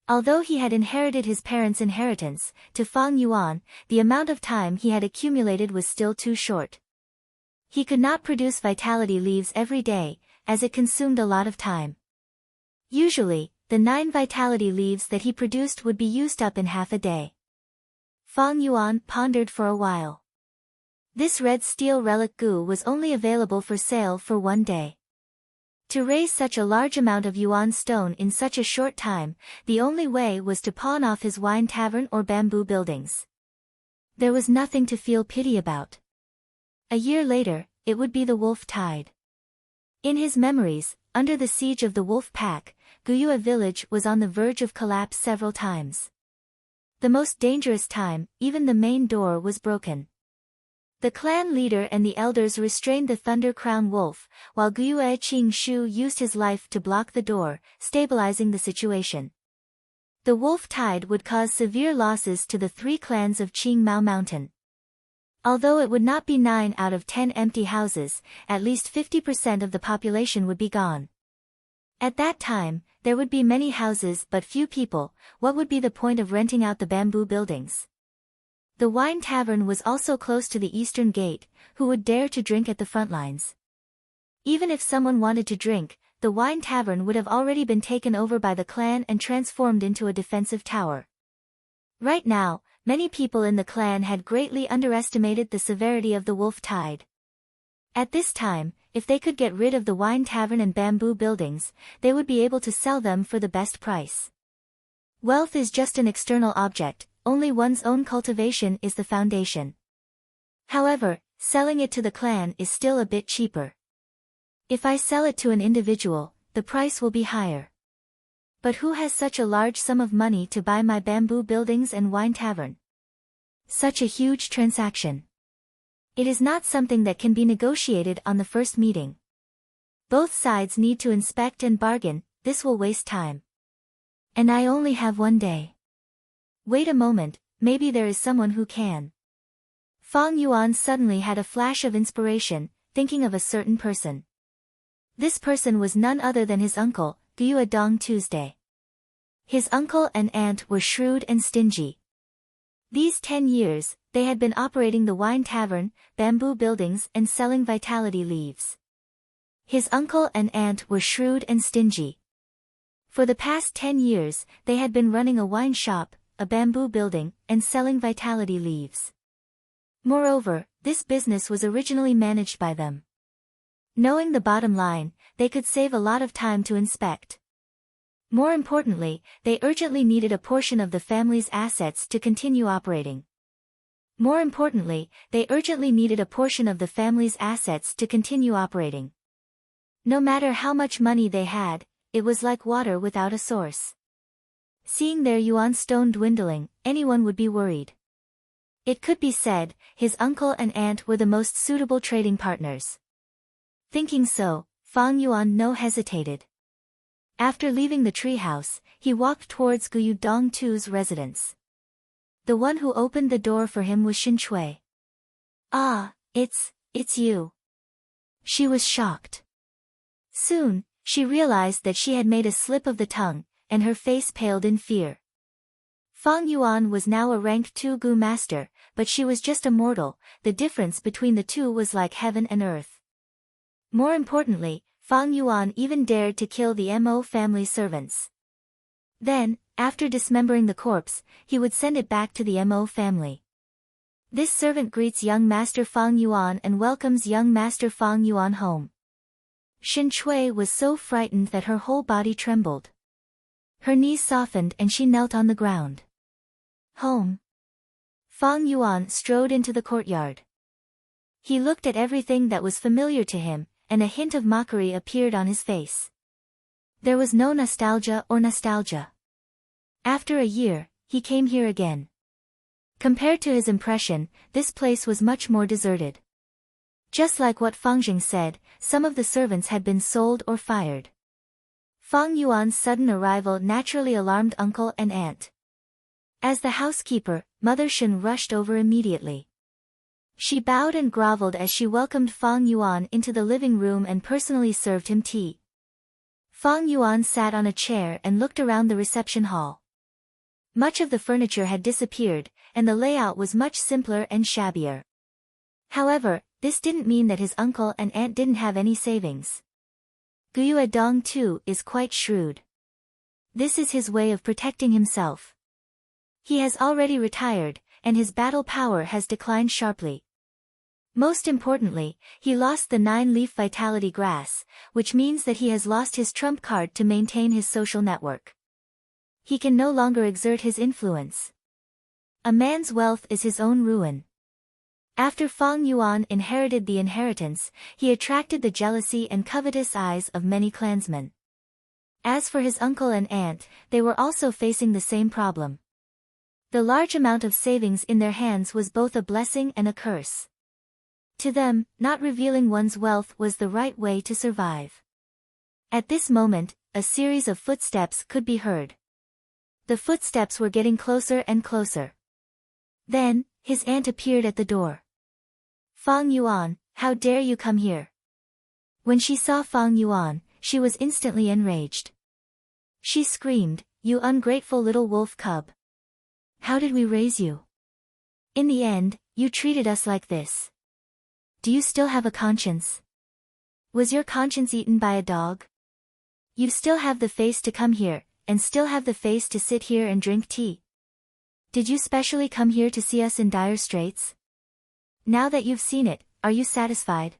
Although he had inherited his parents' inheritance, to Fang Yuan, the amount of time he had accumulated was still too short. He could not produce vitality leaves every day, as it consumed a lot of time. Usually, the 9 vitality leaves that he produced would be used up in half a day. Fang Yuan pondered for a while. This red steel relic goo was only available for sale for 1 day. To raise such a large amount of yuan stone in such a short time, the only way was to pawn off his wine tavern or bamboo buildings. There was nothing to feel pity about. A year later, it would be the wolf tide. In his memories, under the siege of the wolf pack, Guyue village was on the verge of collapse several times. The most dangerous time, even the main door was broken. The clan leader and the elders restrained the Thunder Crown Wolf, while Guyue Qing used his life to block the door, stabilizing the situation. The wolf tide would cause severe losses to the 3 clans of Qing Mao Mountain. Although it would not be 9 out of 10 empty houses, at least 50% of the population would be gone. At that time, there would be many houses but few people. What would be the point of renting out the bamboo buildings? The wine tavern was also close to the eastern gate. Who would dare to drink at the front lines? Even if someone wanted to drink, the wine tavern would have already been taken over by the clan and transformed into a defensive tower. Right now, many people in the clan had greatly underestimated the severity of the wolf tide. At this time, if they could get rid of the wine tavern and bamboo buildings, they would be able to sell them for the best price. Wealth is just an external object, only one's own cultivation is the foundation. However, selling it to the clan is still a bit cheaper. If I sell it to an individual, the price will be higher. But who has such a large sum of money to buy my bamboo buildings and wine tavern? Such a huge transaction. It is not something that can be negotiated on the first meeting. Both sides need to inspect and bargain, this will waste time. And I only have 1 day. Wait a moment, maybe there is someone who can. Fang Yuan suddenly had a flash of inspiration, thinking of a certain person. This person was none other than his uncle, Guyue Dong Tuesday. His uncle and aunt were shrewd and stingy. These 10 years, they had been operating the wine tavern, bamboo buildings and selling vitality leaves. His uncle and aunt were shrewd and stingy. For the past 10 years, they had been running a wine shop, a bamboo building, and selling vitality leaves. Moreover, this business was originally managed by them. Knowing the bottom line, they could save a lot of time to inspect. More importantly, they urgently needed a portion of the family's assets to continue operating. No matter how much money they had, it was like water without a source. Seeing their yuan stone dwindling, anyone would be worried. It could be said, his uncle and aunt were the most suitable trading partners. Thinking so, Fang Yuan no hesitated. After leaving the treehouse, he walked towards Guyue Dong Tu's residence. The one who opened the door for him was Xin Chui. Ah, it's you. She was shocked. Soon, she realized that she had made a slip of the tongue, and her face paled in fear. Fang Yuan was now a rank 2 Gu master, but she was just a mortal, the difference between the two was like heaven and earth. More importantly, Fang Yuan even dared to kill the Mo family servants. Then, after dismembering the corpse, he would send it back to the Mo family. This servant greets young Master Fang Yuan and welcomes young Master Fang Yuan home. Xin Chui was so frightened that her whole body trembled. Her knees softened and she knelt on the ground. Home. Fang Yuan strode into the courtyard. He looked at everything that was familiar to him, and a hint of mockery appeared on his face. There was no nostalgia. After a year, he came here again. Compared to his impression, this place was much more deserted. Just like what Fang Jing said, some of the servants had been sold or fired. Fang Yuan's sudden arrival naturally alarmed uncle and aunt. As the housekeeper, Mother Shen rushed over immediately. She bowed and groveled as she welcomed Fang Yuan into the living room and personally served him tea. Fang Yuan sat on a chair and looked around the reception hall. Much of the furniture had disappeared, and the layout was much simpler and shabbier. However, this didn't mean that his uncle and aunt didn't have any savings. Guyue Dong too is quite shrewd. This is his way of protecting himself. He has already retired, and his battle power has declined sharply. Most importantly, he lost the 9-leaf vitality grass, which means that he has lost his trump card to maintain his social network. He can no longer exert his influence. A man's wealth is his own ruin. After Fang Yuan inherited the inheritance, he attracted the jealousy and covetous eyes of many clansmen. As for his uncle and aunt, they were also facing the same problem. The large amount of savings in their hands was both a blessing and a curse. To them, not revealing one's wealth was the right way to survive. At this moment, a series of footsteps could be heard. The footsteps were getting closer and closer. Then, his aunt appeared at the door. Fang Yuan, how dare you come here? When she saw Fang Yuan, she was instantly enraged. She screamed, "You ungrateful little wolf cub! How did we raise you? In the end, you treated us like this. Do you still have a conscience? Was your conscience eaten by a dog? You still have the face to come here, and still have the face to sit here and drink tea. Did you specially come here to see us in dire straits? Now that you've seen it, are you satisfied?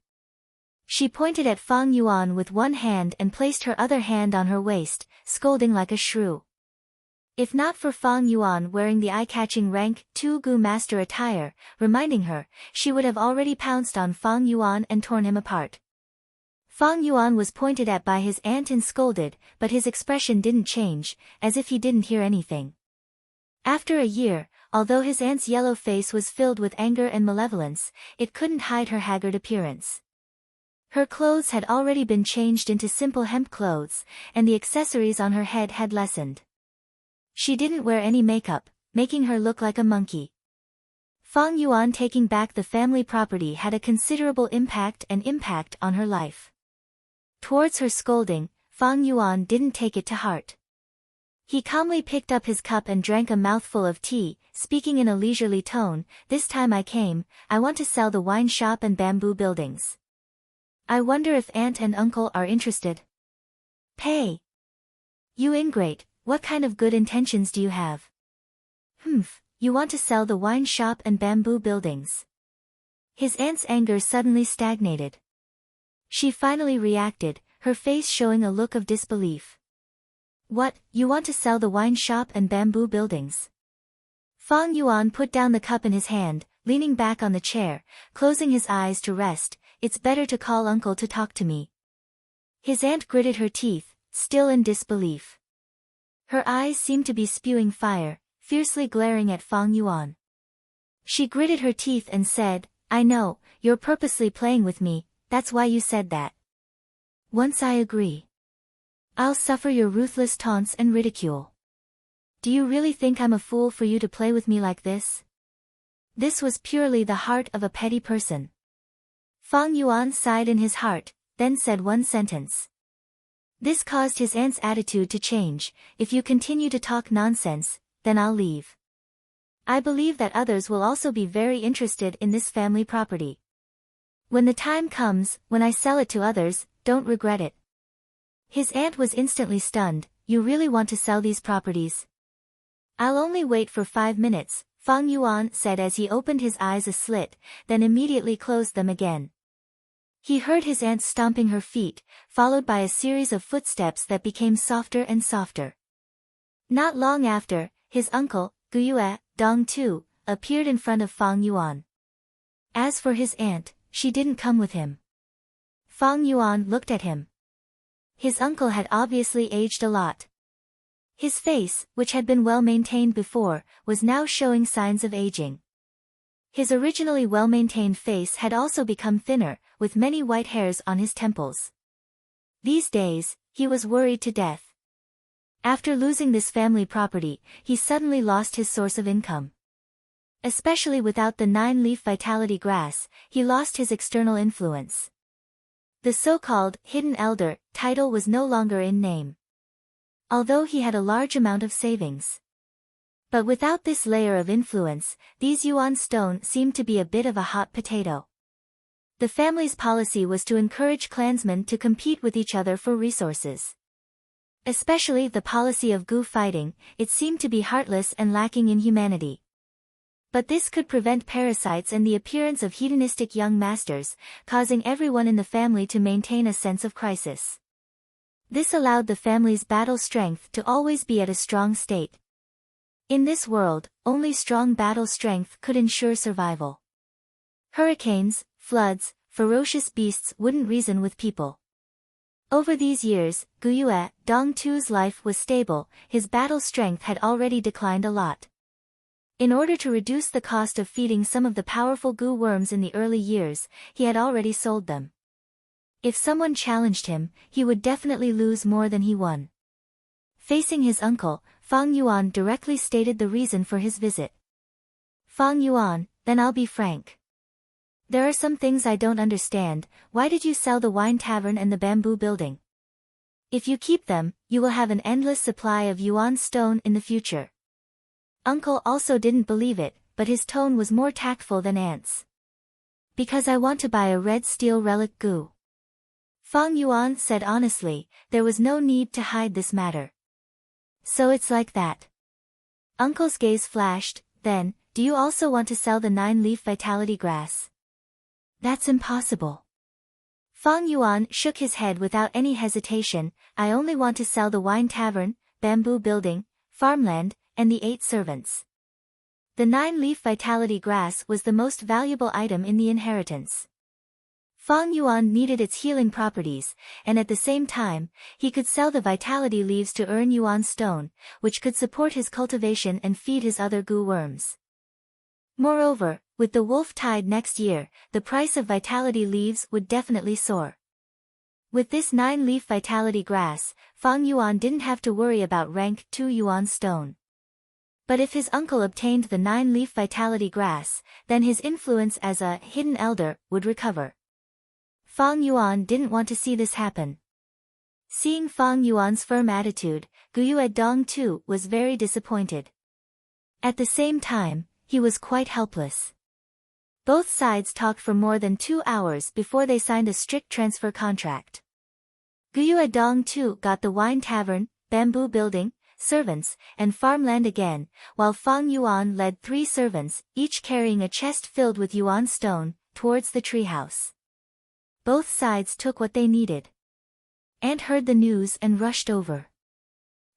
She pointed at Fang Yuan with one hand and placed her other hand on her waist, scolding like a shrew. If not for Fang Yuan wearing the eye-catching rank 2 Gu master attire, reminding her, she would have already pounced on Fang Yuan and torn him apart. Fang Yuan was pointed at by his aunt and scolded, but his expression didn't change, as if he didn't hear anything. After a year, although his aunt's yellow face was filled with anger and malevolence, it couldn't hide her haggard appearance. Her clothes had already been changed into simple hemp clothes, and the accessories on her head had lessened. She didn't wear any makeup, making her look like a monkey. Fang Yuan taking back the family property had a considerable impact on her life. Towards her scolding, Fang Yuan didn't take it to heart. He calmly picked up his cup and drank a mouthful of tea, speaking in a leisurely tone, "This time I want to sell the wine shop and bamboo buildings. I wonder if aunt and uncle are interested." "Pay. You ingrate, what kind of good intentions do you have?" You want to sell the wine shop and bamboo buildings." His aunt's anger suddenly stagnated. She finally reacted, her face showing a look of disbelief. "What, you want to sell the wine shop and bamboo buildings?" Fang Yuan put down the cup in his hand, leaning back on the chair, closing his eyes to rest. "It's better to call uncle to talk to me." His aunt gritted her teeth, still in disbelief. Her eyes seemed to be spewing fire, fiercely glaring at Fang Yuan. She gritted her teeth and said, "I know, you're purposely playing with me, that's why you said that. Once I agree, I'll suffer your ruthless taunts and ridicule. Do you really think I'm a fool for you to play with me like this?" This was purely the heart of a petty person. Fang Yuan sighed in his heart, then said one sentence. This caused his aunt's attitude to change. "If you continue to talk nonsense, then I'll leave. I believe that others will also be very interested in this family property. When the time comes, when I sell it to others, don't regret it." His aunt was instantly stunned. "You really want to sell these properties?" "I'll only wait for 5 minutes, Fang Yuan said as he opened his eyes a slit, then immediately closed them again. He heard his aunt stomping her feet, followed by a series of footsteps that became softer and softer. Not long after, his uncle, Guyue, Dong Tu, appeared in front of Fang Yuan. As for his aunt, she didn't come with him. Fang Yuan looked at him. His uncle had obviously aged a lot. His face, which had been well maintained before, was now showing signs of aging. His originally well-maintained face had also become thinner, with many white hairs on his temples. These days, he was worried to death. After losing this family property, he suddenly lost his source of income. Especially without the 9-leaf vitality grass, he lost his external influence. The so-called hidden elder title was no longer in name. Although he had a large amount of savings. But without this layer of influence, these yuan stone seemed to be a bit of a hot potato. The family's policy was to encourage clansmen to compete with each other for resources. Especially the policy of gu fighting, it seemed to be heartless and lacking in humanity. But this could prevent parasites and the appearance of hedonistic young masters, causing everyone in the family to maintain a sense of crisis. This allowed the family's battle strength to always be at a strong state. In this world, only strong battle strength could ensure survival. Hurricanes, floods, ferocious beasts wouldn't reason with people. Over these years, Guyue, Dong Tu's life was stable, his battle strength had already declined a lot. In order to reduce the cost of feeding some of the powerful gu worms in the early years, he had already sold them. If someone challenged him, he would definitely lose more than he won. Facing his uncle, Fang Yuan directly stated the reason for his visit. "Fang Yuan, then I'll be frank. There are some things I don't understand. Why did you sell the wine tavern and the bamboo building? If you keep them, you will have an endless supply of yuan stone in the future." Uncle also didn't believe it, but his tone was more tactful than aunt's. "Because I want to buy a red steel relic gu." Fang Yuan said honestly, there was no need to hide this matter. "So it's like that." Uncle's gaze flashed, then, "Do you also want to sell the 9-leaf vitality grass?" "That's impossible." Fang Yuan shook his head without any hesitation. I only want to sell the wine tavern, bamboo building, farmland, and the 8 servants. The 9-leaf vitality grass was the most valuable item in the inheritance. Fang Yuan needed its healing properties, and at the same time, he could sell the vitality leaves to earn yuan stone, which could support his cultivation and feed his other gu worms. Moreover, with the wolf tide next year, the price of vitality leaves would definitely soar. With this 9-leaf vitality grass, Fang Yuan didn't have to worry about rank 2 yuan stone. But if his uncle obtained the 9-leaf vitality grass, then his influence as a hidden elder would recover. Fang Yuan didn't want to see this happen. Seeing Fang Yuan's firm attitude, Guyue Dong too was very disappointed. At the same time, he was quite helpless. Both sides talked for more than 2 hours before they signed a strict transfer contract. Guyue Dong too got the wine tavern, bamboo building, servants, and farmland again, while Fang Yuan led 3 servants, each carrying a chest filled with yuan stone, towards the treehouse. Both sides took what they needed. Aunt heard the news and rushed over.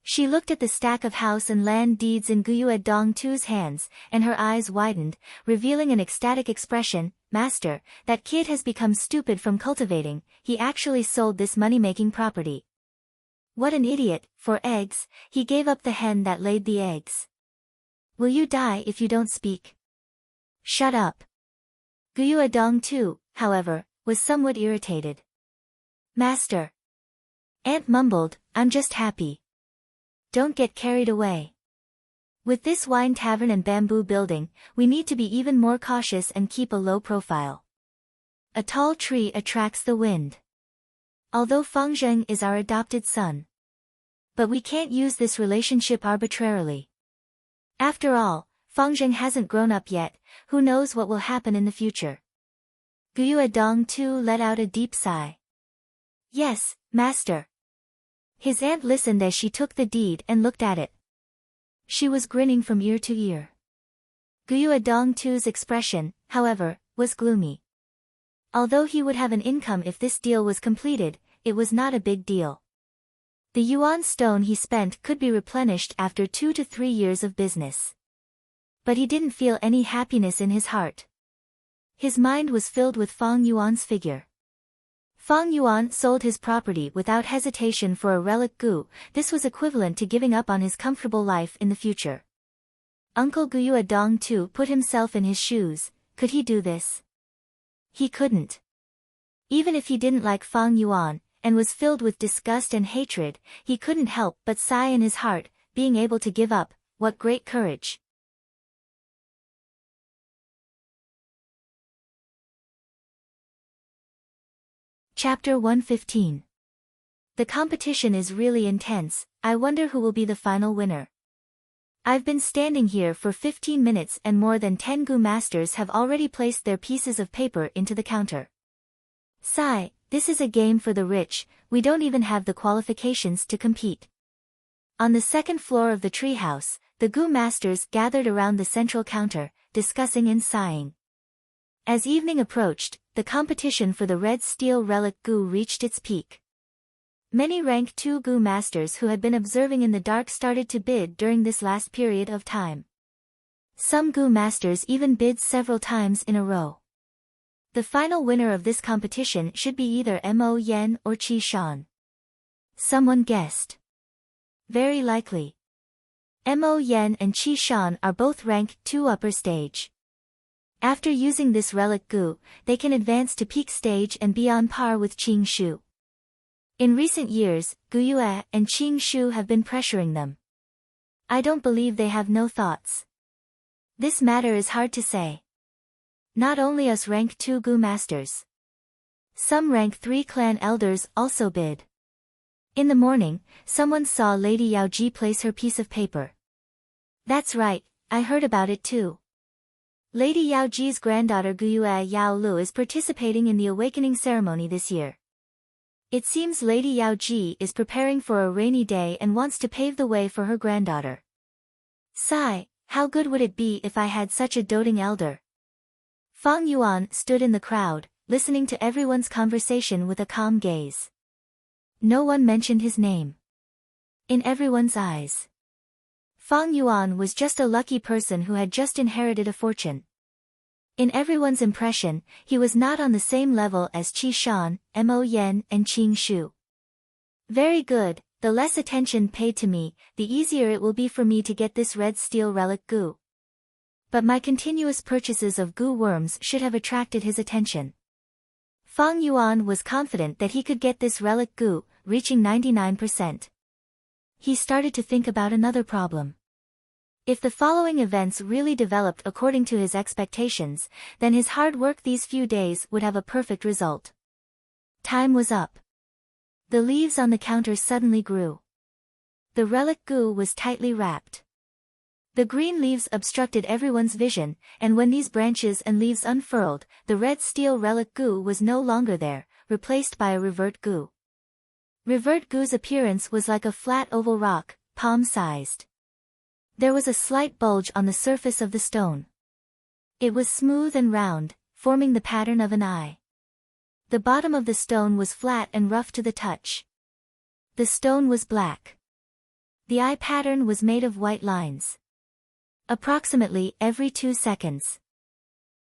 She looked at the stack of house and land deeds in Guyue Dong Tu's hands, and her eyes widened, revealing an ecstatic expression. Master, that kid has become stupid from cultivating, he actually sold this money-making property. What an idiot, for eggs, he gave up the hen that laid the eggs. Will you die if you don't speak? Shut up. Guyue Dong Tu, however, was somewhat irritated. Master. Aunt mumbled, I'm just happy. Don't get carried away. With this wine tavern and bamboo building, we need to be even more cautious and keep a low profile. A tall tree attracts the wind. Although Fang Zheng is our adopted son. But we can't use this relationship arbitrarily. After all, Fang Zheng hasn't grown up yet, who knows what will happen in the future. Guyue Dong Tu let out a deep sigh. Yes, master. His aunt listened as she took the deed and looked at it. She was grinning from ear to ear. Guyue Dong Tu's expression, however, was gloomy. Although he would have an income if this deal was completed, it was not a big deal. The yuan stone he spent could be replenished after 2 to 3 years of business. But he didn't feel any happiness in his heart. His mind was filled with Fang Yuan's figure. Fang Yuan sold his property without hesitation for a relic gu. This was equivalent to giving up on his comfortable life in the future. Uncle Guyue Dong Tu put himself in his shoes. Could he do this? He couldn't. Even if he didn't like Fang Yuan, and was filled with disgust and hatred, he couldn't help but sigh in his heart, being able to give up, what great courage. Chapter 115. The competition is really intense. I wonder who will be the final winner. I've been standing here for 15 minutes and more than 10 gu masters have already placed their pieces of paper into the counter. Sigh, this is a game for the rich, we don't even have the qualifications to compete. On the second floor of the treehouse, the gu masters gathered around the central counter, discussing and sighing. As evening approached, the competition for the red steel relic gu reached its peak. Many rank 2 gu masters who had been observing in the dark started to bid during this last period of time. Some gu masters even bid several times in a row. The final winner of this competition should be either Mo Yen or Qi Shan. Someone guessed. Very likely. Mo Yen and Qi Shan are both rank 2 upper stage. After using this relic gu, they can advance to peak stage and be on par with Qing Shu. In recent years, Guyue and Qing Shu have been pressuring them. I don't believe they have no thoughts. This matter is hard to say. Not only us rank 2 gu masters. Some rank 3 clan elders also bid. In the morning, someone saw Lady Yaoji place her piece of paper. That's right, I heard about it too. Lady Yaoji's granddaughter Guyue Yao Lu is participating in the awakening ceremony this year. It seems Lady Yaoji is preparing for a rainy day and wants to pave the way for her granddaughter. Sigh, how good would it be if I had such a doting elder? Fang Yuan stood in the crowd, listening to everyone's conversation with a calm gaze. No one mentioned his name. In everyone's eyes, Fang Yuan was just a lucky person who had just inherited a fortune. In everyone's impression, he was not on the same level as Qi Shan, Mo Yan and Qing Shu. Very good, the less attention paid to me, the easier it will be for me to get this red steel relic goo. But my continuous purchases of goo worms should have attracted his attention. Fang Yuan was confident that he could get this relic goo, reaching 99%. He started to think about another problem. If the following events really developed according to his expectations, then his hard work these few days would have a perfect result. Time was up. The leaves on the counter suddenly grew. The relic goo was tightly wrapped. The green leaves obstructed everyone's vision, and when these branches and leaves unfurled, the red steel relic goo was no longer there, replaced by a revert goo. Revert goo's appearance was like a flat oval rock, palm-sized. There was a slight bulge on the surface of the stone. It was smooth and round, forming the pattern of an eye. The bottom of the stone was flat and rough to the touch. The stone was black. The eye pattern was made of white lines. Approximately every 2 seconds,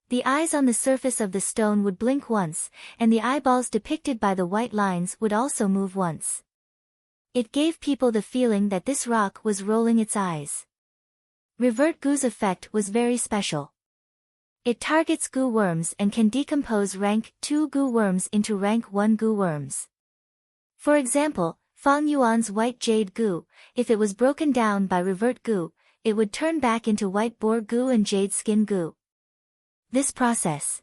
the eyes on the surface of the stone would blink once, and the eyeballs depicted by the white lines would also move once. It gave people the feeling that this rock was rolling its eyes. Revert goo's effect was very special. It targets goo worms and can decompose rank 2 goo worms into rank 1 goo worms. For example, Fang Yuan's white jade goo, if it was broken down by revert goo, it would turn back into white boar goo and jade skin goo. This process,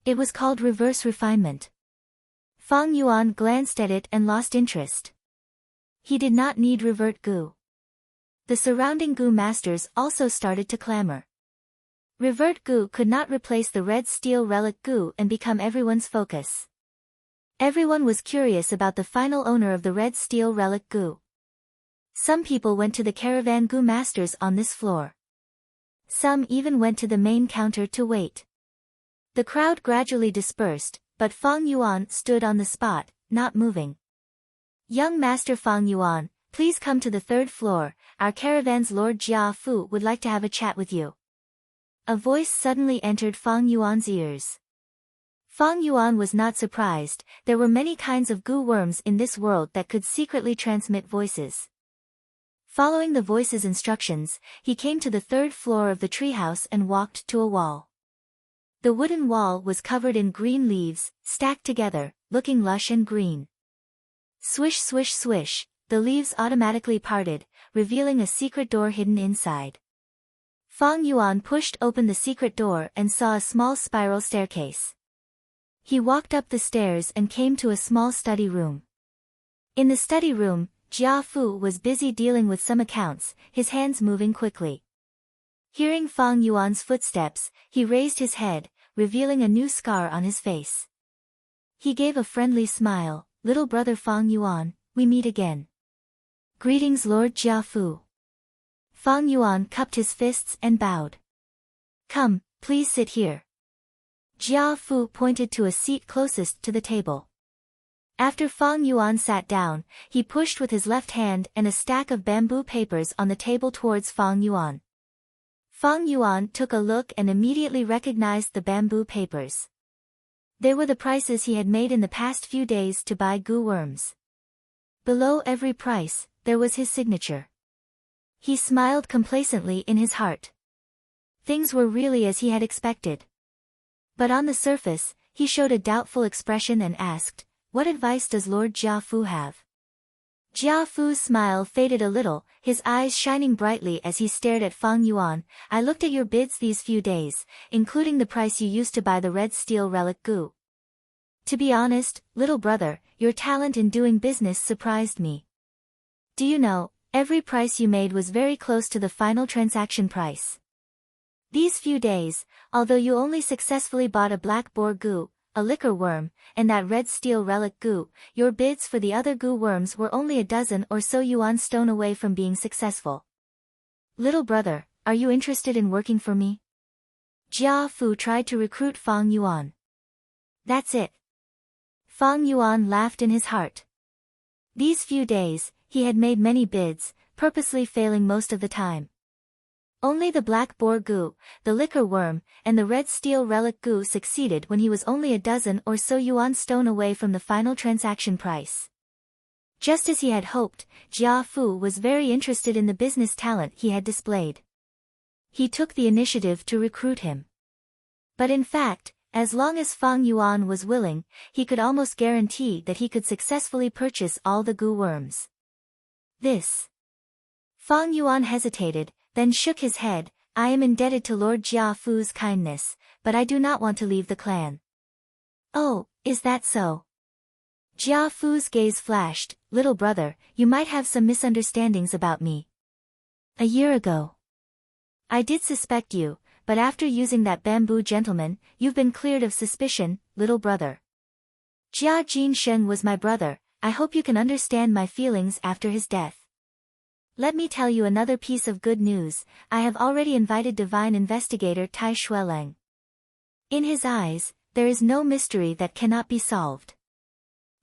it was called reverse refinement. Fang Yuan glanced at it and lost interest. He did not need revert goo. The surrounding goo masters also started to clamor. Revert goo could not replace the red steel relic goo and become everyone's focus. Everyone was curious about the final owner of the red steel relic goo. Some people went to the caravan goo masters on this floor. Some even went to the main counter to wait. The crowd gradually dispersed, but Fang Yuan stood on the spot, not moving. Young Master Fang Yuan, please come to the 3rd floor, our caravan's Lord Jia Fu would like to have a chat with you. A voice suddenly entered Fang Yuan's ears. Fang Yuan was not surprised, there were many kinds of goo worms in this world that could secretly transmit voices. Following the voice's instructions, he came to the 3rd floor of the treehouse and walked to a wall. The wooden wall was covered in green leaves, stacked together, looking lush and green. Swish swish swish, the leaves automatically parted, revealing a secret door hidden inside. Fang Yuan pushed open the secret door and saw a small spiral staircase. He walked up the stairs and came to a small study room. In the study room, Jia Fu was busy dealing with some accounts, his hands moving quickly. Hearing Fang Yuan's footsteps, he raised his head, revealing a new scar on his face. He gave a friendly smile. Little brother Fang Yuan, we meet again. Greetings Lord Jia Fu. Fang Yuan cupped his fists and bowed. Come, please sit here. Jia Fu pointed to a seat closest to the table. After Fang Yuan sat down, he pushed with his left hand and a stack of bamboo papers on the table towards Fang Yuan. Fang Yuan took a look and immediately recognized the bamboo papers. They were the prices he had made in the past few days to buy goo worms. Below every price, there was his signature. He smiled complacently in his heart. Things were really as he had expected. But on the surface, he showed a doubtful expression and asked, what advice does Lord Jia Fu have? Jia Fu's smile faded a little, his eyes shining brightly as he stared at Fang Yuan. I looked at your bids these few days, including the price you used to buy the red steel relic goo. To be honest, little brother, your talent in doing business surprised me. Do you know, every price you made was very close to the final transaction price. These few days, although you only successfully bought a black boar goo, a liquor worm, and that red steel relic goo, your bids for the other goo worms were only a dozen or so yuan stone away from being successful. Little brother, are you interested in working for me? Jia Fu tried to recruit Fang Yuan. That's it. Fang Yuan laughed in his heart. These few days, he had made many bids, purposely failing most of the time. Only the black boar gu, the liquor worm, and the red steel relic gu succeeded when he was only a dozen or so yuan stone away from the final transaction price. Just as he had hoped, Jia Fu was very interested in the business talent he had displayed. He took the initiative to recruit him. But in fact, as long as Fang Yuan was willing, he could almost guarantee that he could successfully purchase all the gu worms. This. Fang Yuan hesitated, then shook his head. I am indebted to Lord Jia Fu's kindness, but I do not want to leave the clan. Oh, is that so? Jia Fu's gaze flashed. Little brother, you might have some misunderstandings about me. A year ago, I did suspect you, but after using that bamboo gentleman, you've been cleared of suspicion, little brother. Jia Jinsheng was my brother. I hope you can understand my feelings after his death. Let me tell you another piece of good news. I have already invited divine investigator Tai Shueleng. In his eyes, there is no mystery that cannot be solved.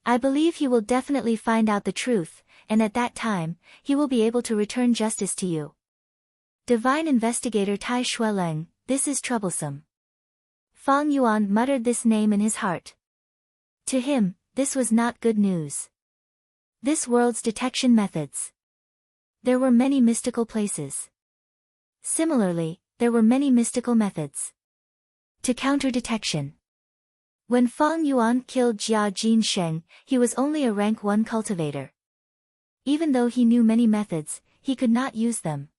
I believe he will definitely find out the truth, and at that time, he will be able to return justice to you. Divine investigator Tai Shueleng, this is troublesome. Fang Yuan muttered this name in his heart. To him, this was not good news. This world's detection methods. There were many mystical places. Similarly, there were many mystical methods to counter detection. When Fang Yuan killed Jia Jinsheng, he was only a rank 1 cultivator. Even though he knew many methods, he could not use them.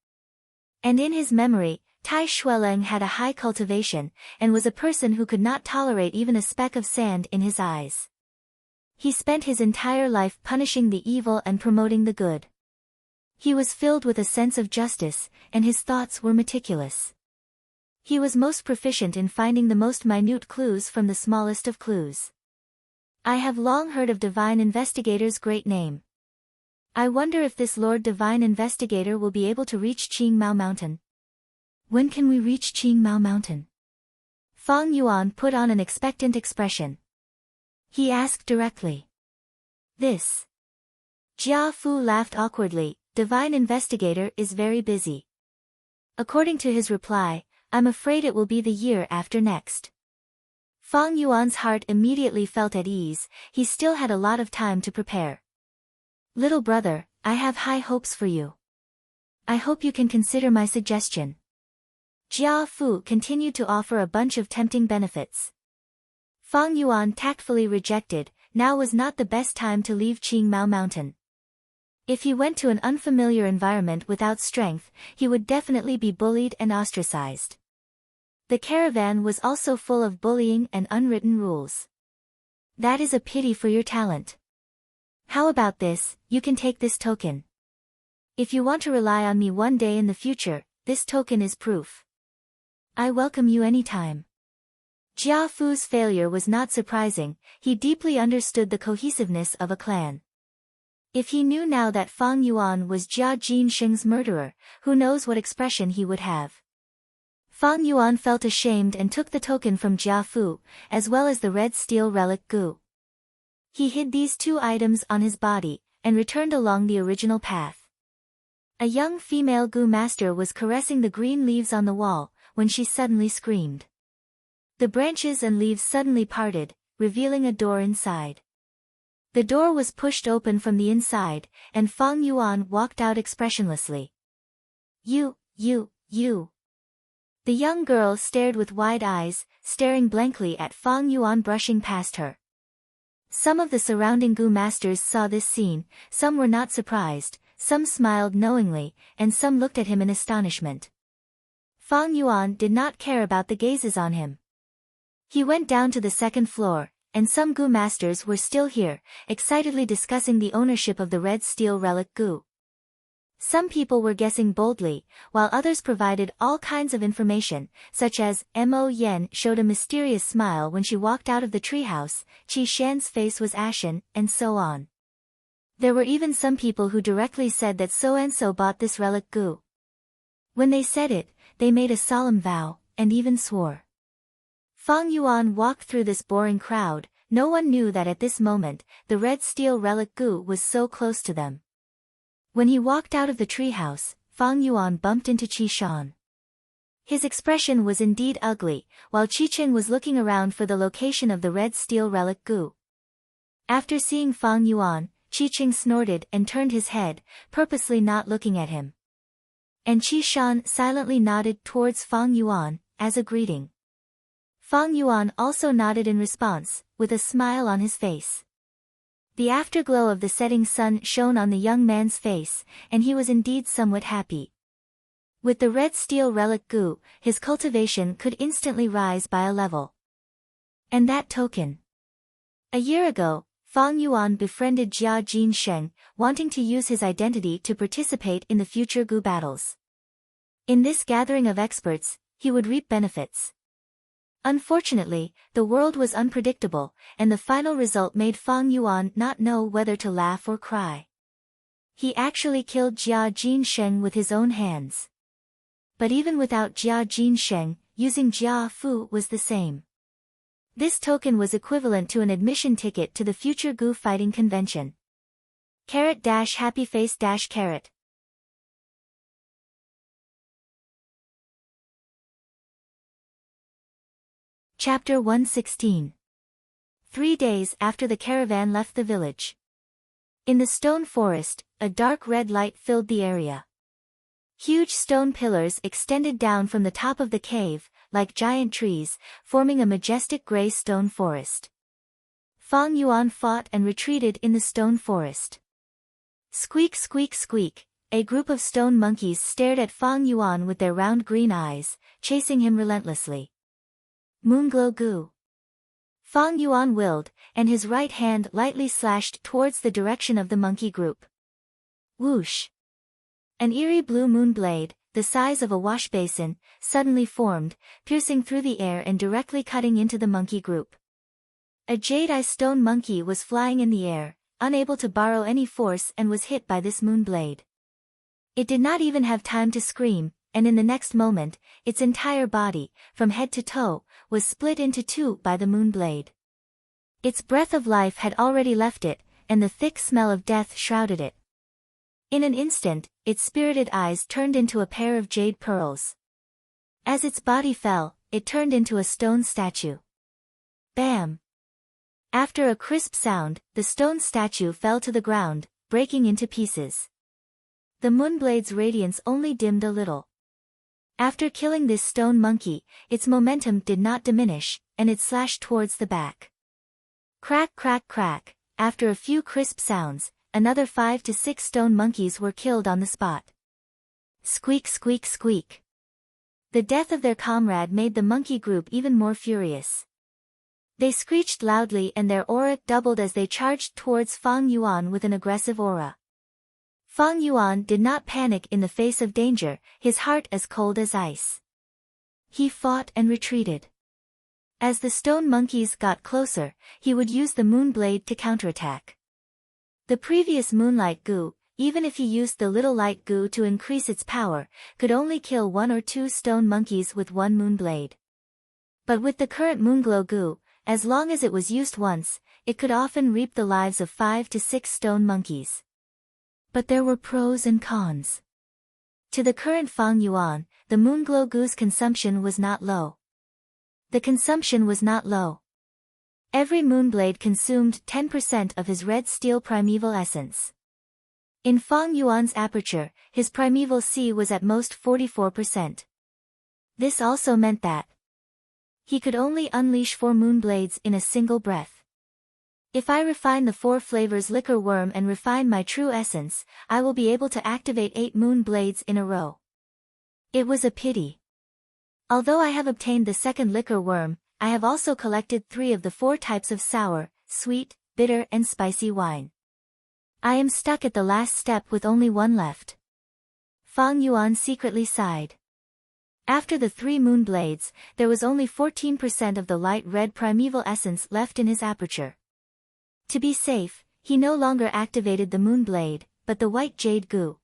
And in his memory, Tai Shueleng had a high cultivation, and was a person who could not tolerate even a speck of sand in his eyes. He spent his entire life punishing the evil and promoting the good. He was filled with a sense of justice, and his thoughts were meticulous. He was most proficient in finding the most minute clues from the smallest of clues. I have long heard of Divine Investigator's great name. I wonder if this Lord Divine Investigator will be able to reach Qingmao Mountain. When can we reach Qingmao Mountain? Fang Yuan put on an expectant expression. He asked directly. This. Jia Fu laughed awkwardly. Divine Investigator is very busy. According to his reply, I'm afraid it will be the year after next. Fang Yuan's heart immediately felt at ease. He still had a lot of time to prepare. Little brother, I have high hopes for you. I hope you can consider my suggestion. Jia Fu continued to offer a bunch of tempting benefits. Fang Yuan tactfully rejected. Now was not the best time to leave Qingmao Mountain. If he went to an unfamiliar environment without strength, he would definitely be bullied and ostracized. The caravan was also full of bullying and unwritten rules. That is a pity for your talent. How about this, you can take this token. If you want to rely on me one day in the future, this token is proof. I welcome you anytime. Jia Fu's failure was not surprising. He deeply understood the cohesiveness of a clan. If he knew now that Fang Yuan was Jia Jinsheng's murderer, who knows what expression he would have. Fang Yuan felt ashamed and took the token from Jia Fu, as well as the red steel relic gu. He hid these two items on his body, and returned along the original path. A young female gu master was caressing the green leaves on the wall, when she suddenly screamed. The branches and leaves suddenly parted, revealing a door inside. The door was pushed open from the inside, and Fang Yuan walked out expressionlessly. You. The young girl stared with wide eyes, staring blankly at Fang Yuan brushing past her. Some of the surrounding gu masters saw this scene, some were not surprised, some smiled knowingly, and some looked at him in astonishment. Fang Yuan did not care about the gazes on him. He went down to the second floor, and some gu masters were still here, excitedly discussing the ownership of the red steel relic gu. Some people were guessing boldly, while others provided all kinds of information, such as, Mo Yen showed a mysterious smile when she walked out of the treehouse, Qi Shan's face was ashen, and so on. There were even some people who directly said that so-and-so bought this relic gu. When they said it, they made a solemn vow, and even swore. Fang Yuan walked through this boring crowd. No one knew that at this moment, the red steel relic Gu was so close to them. When he walked out of the treehouse, Fang Yuan bumped into Qi Shan. His expression was indeed ugly, while Qi Qing was looking around for the location of the red steel relic Gu. After seeing Fang Yuan, Qi Qing snorted and turned his head, purposely not looking at him. And Qi Shan silently nodded towards Fang Yuan, as a greeting. Fang Yuan also nodded in response, with a smile on his face. The afterglow of the setting sun shone on the young man's face, and he was indeed somewhat happy. With the red steel relic Gu, his cultivation could instantly rise by a level. And that token. A year ago, Fang Yuan befriended Jia Jinsheng, wanting to use his identity to participate in the future Gu battles. In this gathering of experts, he would reap benefits. Unfortunately, the world was unpredictable, and the final result made Fang Yuan not know whether to laugh or cry. He actually killed Jia Jinsheng with his own hands. But even without Jia Jinsheng, using Jia Fu was the same. This token was equivalent to an admission ticket to the future Gu fighting convention. Happy face carrot. Chapter 116. 3 days after the caravan left the village. In the stone forest, a dark red light filled the area. Huge stone pillars extended down from the top of the cave, like giant trees, forming a majestic gray stone forest. Fang Yuan fought and retreated in the stone forest. Squeak squeak squeak, a group of stone monkeys stared at Fang Yuan with their round green eyes, chasing him relentlessly. Moonglow Gu. Fang Yuan willed, and his right hand lightly slashed towards the direction of the monkey group. Whoosh! An eerie blue moon blade, the size of a wash basin, suddenly formed, piercing through the air and directly cutting into the monkey group. A jade-eye stone monkey was flying in the air, unable to borrow any force, and was hit by this moon blade. It did not even have time to scream, and in the next moment, its entire body, from head to toe, was split into two by the moon blade. Its breath of life had already left it, and the thick smell of death shrouded it. In an instant, its spirited eyes turned into a pair of jade pearls. As its body fell, it turned into a stone statue. Bam! After a crisp sound, the stone statue fell to the ground, breaking into pieces. The moonblade's radiance only dimmed a little. After killing this stone monkey, its momentum did not diminish, and it slashed towards the back. Crack crack crack, after a few crisp sounds, another 5 to 6 stone monkeys were killed on the spot. Squeak squeak squeak. The death of their comrade made the monkey group even more furious. They screeched loudly and their aura doubled as they charged towards Fang Yuan with an aggressive aura. Fang Yuan did not panic in the face of danger, his heart as cold as ice. He fought and retreated. As the stone monkeys got closer, he would use the moon blade to counterattack. The previous moonlight Gu, even if he used the little light Gu to increase its power, could only kill 1 or 2 stone monkeys with one moon blade. But with the current moonglow Gu, as long as it was used once, it could often reap the lives of 5 to 6 stone monkeys. But there were pros and cons. To the current Fang Yuan, the moonglow Gu's consumption was not low. The consumption was not low. Every moonblade consumed 10% of his red steel primeval essence. In Fang Yuan's aperture, his primeval C was at most 44%. This also meant that he could only unleash 4 moonblades in a single breath. If I refine the 4 flavors liquor worm and refine my true essence, I will be able to activate 8 moon blades in a row. It was a pity. Although I have obtained the second liquor worm, I have also collected 3 of the 4 types of sour, sweet, bitter and spicy wine. I am stuck at the last step with only 1 left. Fang Yuan secretly sighed. After the 3 moon blades, there was only 14% of the light red primeval essence left in his aperture. To be safe, he no longer activated the moon blade, but the white jade Gu.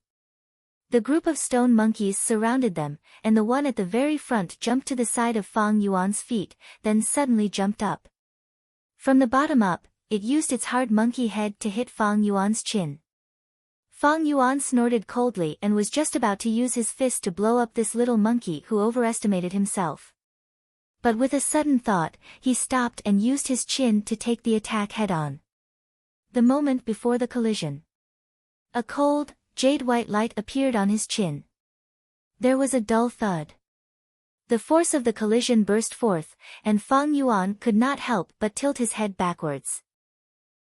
The group of stone monkeys surrounded them, and the one at the very front jumped to the side of Fang Yuan's feet, then suddenly jumped up. From the bottom up, it used its hard monkey head to hit Fang Yuan's chin. Fang Yuan snorted coldly and was just about to use his fist to blow up this little monkey who overestimated himself. But with a sudden thought, he stopped and used his chin to take the attack head-on. The moment before the collision, a cold, jade-white light appeared on his chin. There was a dull thud. The force of the collision burst forth, and Fang Yuan could not help but tilt his head backwards.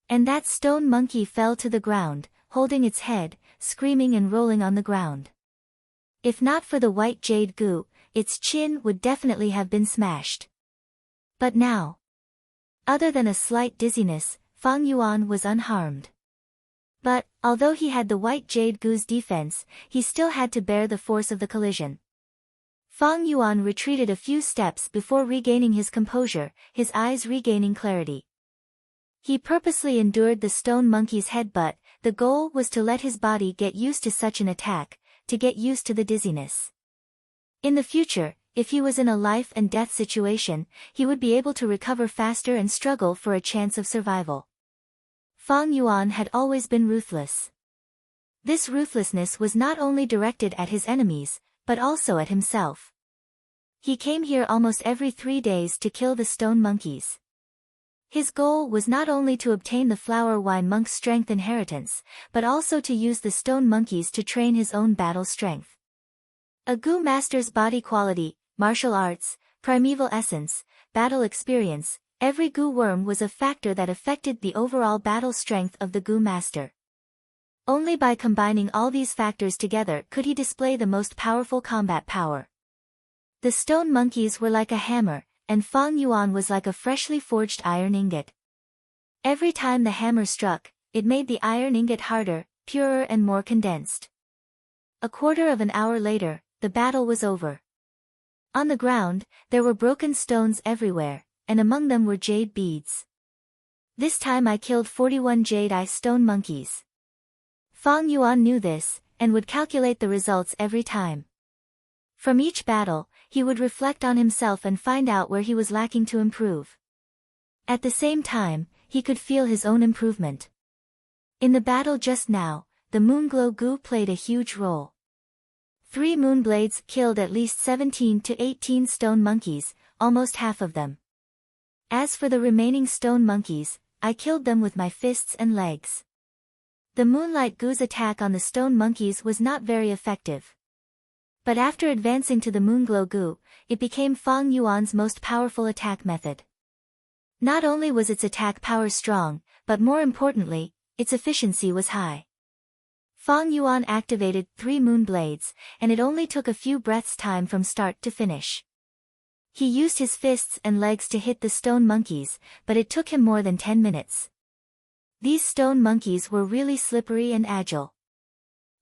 And that stone monkey fell to the ground, holding its head, screaming and rolling on the ground. If not for the white jade goo, its chin would definitely have been smashed. But now, other than a slight dizziness, Fang Yuan was unharmed. But, although he had the white jade goo's defense, he still had to bear the force of the collision. Fang Yuan retreated a few steps before regaining his composure, his eyes regaining clarity. He purposely endured the stone monkey's headbutt. The goal was to let his body get used to such an attack, to get used to the dizziness. In the future, if he was in a life and death situation, he would be able to recover faster and struggle for a chance of survival. Fang Yuan had always been ruthless. This ruthlessness was not only directed at his enemies, but also at himself. He came here almost every 3 days to kill the stone monkeys. His goal was not only to obtain the flower wine monk's strength inheritance, but also to use the stone monkeys to train his own battle strength. A Gu master's body quality, martial arts, primeval essence, battle experience, every Gu worm was a factor that affected the overall battle strength of the Gu master. Only by combining all these factors together could he display the most powerful combat power. The stone monkeys were like a hammer, and Fang Yuan was like a freshly forged iron ingot. Every time the hammer struck, it made the iron ingot harder, purer and more condensed. A quarter of an hour later, the battle was over. On the ground, there were broken stones everywhere, and among them were jade beads. This time I killed 41 jade-eye stone monkeys. Fang Yuan knew this, and would calculate the results every time. From each battle, he would reflect on himself and find out where he was lacking to improve. At the same time, he could feel his own improvement. In the battle just now, the Moonglow Gu played a huge role. 3 Moonblades killed at least 17 to 18 stone monkeys, almost half of them. As for the remaining stone monkeys, I killed them with my fists and legs. The Moonlight Gu's attack on the stone monkeys was not very effective. But after advancing to the Moonglow Gu, it became Fang Yuan's most powerful attack method. Not only was its attack power strong, but more importantly, its efficiency was high. Fang Yuan activated 3 Moonblades, and it only took a few breaths' time from start to finish. He used his fists and legs to hit the stone monkeys, but it took him more than 10 minutes. These stone monkeys were really slippery and agile.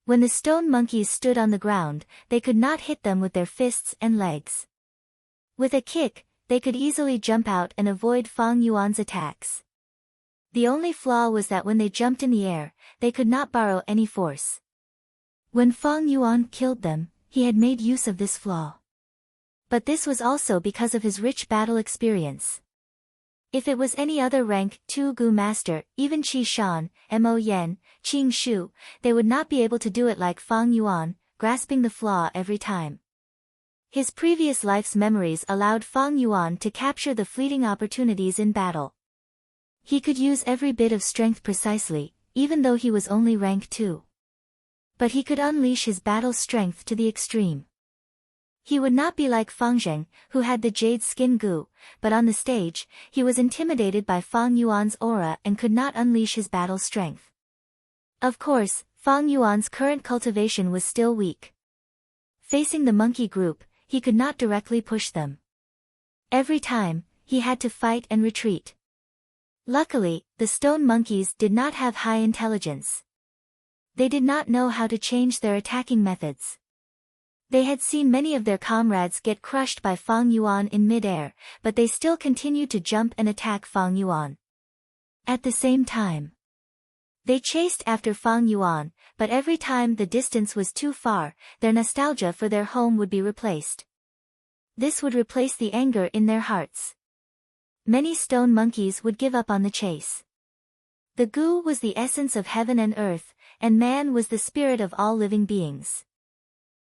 When the stone monkeys stood on the ground, they could not hit them with their fists and legs. With a kick, they could easily jump out and avoid Fang Yuan's attacks. The only flaw was that when they jumped in the air, they could not borrow any force. When Fang Yuan killed them, he had made use of this flaw. But this was also because of his rich battle experience. If it was any other rank 2 Gu master, even Qi Shan, Mo Yen, Qing Shu, they would not be able to do it like Fang Yuan, grasping the flaw every time. His previous life's memories allowed Fang Yuan to capture the fleeting opportunities in battle. He could use every bit of strength precisely, even though he was only rank 2. But he could unleash his battle strength to the extreme. He would not be like Fang Zheng, who had the jade skin Gu, but on the stage, he was intimidated by Fang Yuan's aura and could not unleash his battle strength. Of course, Fang Yuan's current cultivation was still weak. Facing the monkey group, he could not directly push them. Every time, he had to fight and retreat. Luckily, the stone monkeys did not have high intelligence. They did not know how to change their attacking methods. They had seen many of their comrades get crushed by Fang Yuan in mid-air, but they still continued to jump and attack Fang Yuan. At the same time, They chased after Fang Yuan, but every time the distance was too far, their nostalgia for their home would be replaced. This would replace the anger in their hearts. Many stone monkeys would give up on the chase. The gu was the essence of heaven and earth, and man was the spirit of all living beings.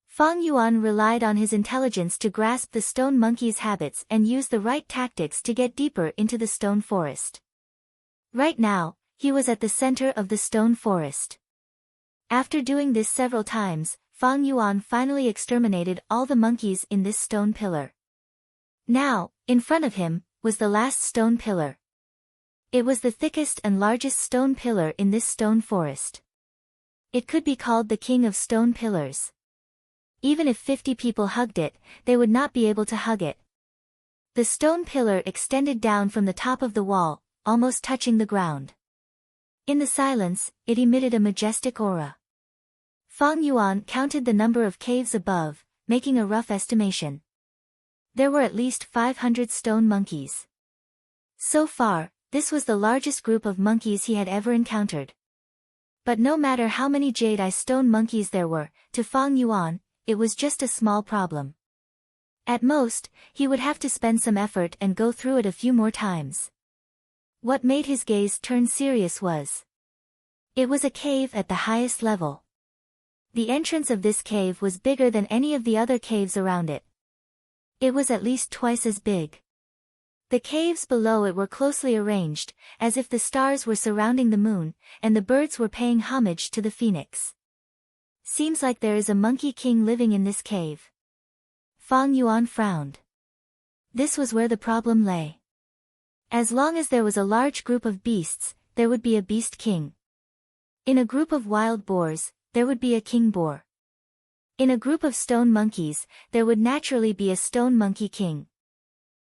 Fang Yuan relied on his intelligence to grasp the stone monkey's habits and use the right tactics to get deeper into the stone forest. Right now, he was at the center of the stone forest. After doing this several times, Fang Yuan finally exterminated all the monkeys in this stone pillar. Now, in front of him, was the last stone pillar. It was the thickest and largest stone pillar in this stone forest. It could be called the king of stone pillars. Even if 50 people hugged it, they would not be able to hug it. The stone pillar extended down from the top of the wall, almost touching the ground. In the silence, it emitted a majestic aura. Fang Yuan counted the number of caves above, making a rough estimation. There were at least 500 stone monkeys. So far, this was the largest group of monkeys he had ever encountered. But no matter how many jade-eye stone monkeys there were, to Fang Yuan, it was just a small problem. At most, he would have to spend some effort and go through it a few more times. What made his gaze turn serious was. It was a cave at the highest level. The entrance of this cave was bigger than any of the other caves around it. It was at least twice as big. The caves below it were closely arranged, as if the stars were surrounding the moon, and the birds were paying homage to the phoenix. Seems like there is a monkey king living in this cave. Fang Yuan frowned. This was where the problem lay. As long as there was a large group of beasts, there would be a beast king. In a group of wild boars, there would be a king boar. In a group of stone monkeys, there would naturally be a stone monkey king.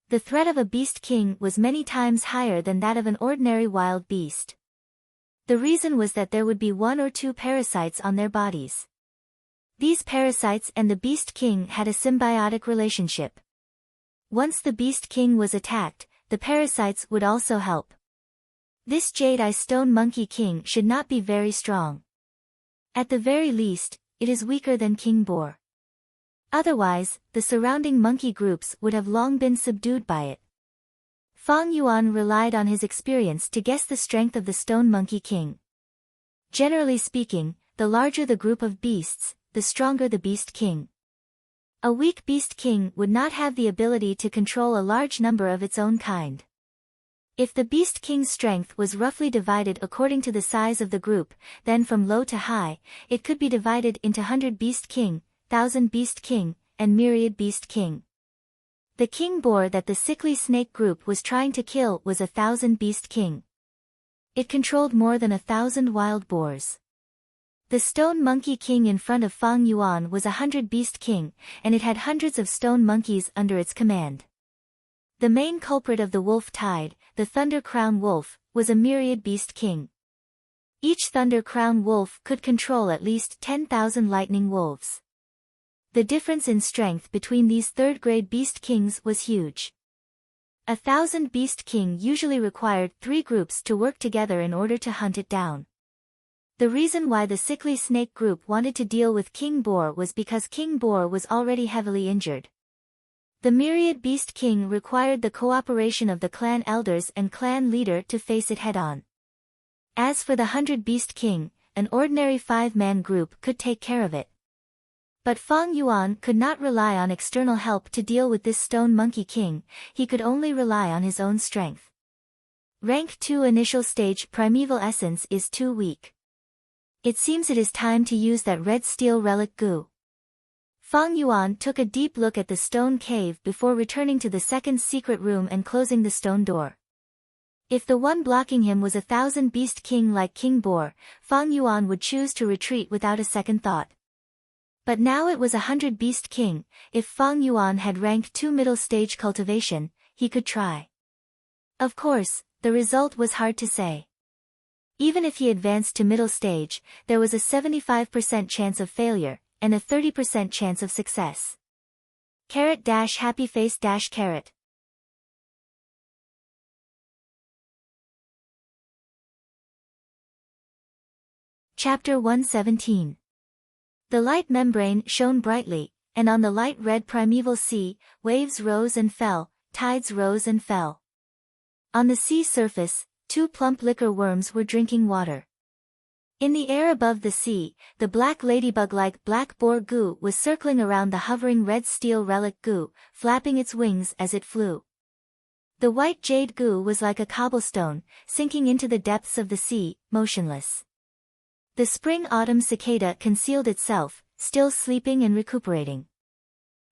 The threat of a beast king was many times higher than that of an ordinary wild beast. The reason was that there would be 1 or 2 parasites on their bodies. These parasites and the beast king had a symbiotic relationship. Once the beast king was attacked, the parasites would also help. This jade-eye stone monkey king should not be very strong. At the very least, it is weaker than king boar. Otherwise, the surrounding monkey groups would have long been subdued by it. Fang Yuan relied on his experience to guess the strength of the stone monkey king. Generally speaking, the larger the group of beasts, the stronger the beast king. A weak beast king would not have the ability to control a large number of its own kind. If the beast king's strength was roughly divided according to the size of the group, then from low to high, it could be divided into 100 beast king, 1000 beast king, and myriad beast king. The king boar that the sickly snake group was trying to kill was 1000 beast king. It controlled more than 1000 wild boars. The stone monkey king in front of Fang Yuan was 100 beast king, and it had hundreds of stone monkeys under its command. The main culprit of the wolf tide, the Thunder Crown Wolf, was a myriad beast king. Each Thunder Crown Wolf could control at least 10,000 lightning wolves. The difference in strength between these third-grade beast kings was huge. 1000 beast king usually required 3 groups to work together in order to hunt it down. The reason why the sickly snake group wanted to deal with King Boar was because King Boar was already heavily injured. The myriad beast king required the cooperation of the clan elders and clan leader to face it head-on. As for the 100 beast king, an ordinary 5-man group could take care of it. But Fang Yuan could not rely on external help to deal with this stone monkey king, he could only rely on his own strength. Rank 2 initial stage primeval essence is too weak. It seems it is time to use that red steel relic goo. Fang Yuan took a deep look at the stone cave before returning to the second secret room and closing the stone door. If the one blocking him was 1000 beast king like King Boar, Fang Yuan would choose to retreat without a second thought. But now it was 100 beast king. If Fang Yuan had rank 2 middle stage cultivation, he could try. Of course, the result was hard to say. Even if he advanced to middle stage, there was a 75% chance of failure, and a 30% chance of success. Happy face carrot. Chapter 117. The light membrane shone brightly, and on the light red primeval sea, waves rose and fell, tides rose and fell. On the sea surface, 2 plump liquor worms were drinking water. In the air above the sea, the black ladybug-like black boar goo was circling around the hovering red steel relic goo, flapping its wings as it flew. The white jade goo was like a cobblestone, sinking into the depths of the sea, motionless. The spring-autumn cicada concealed itself, still sleeping and recuperating.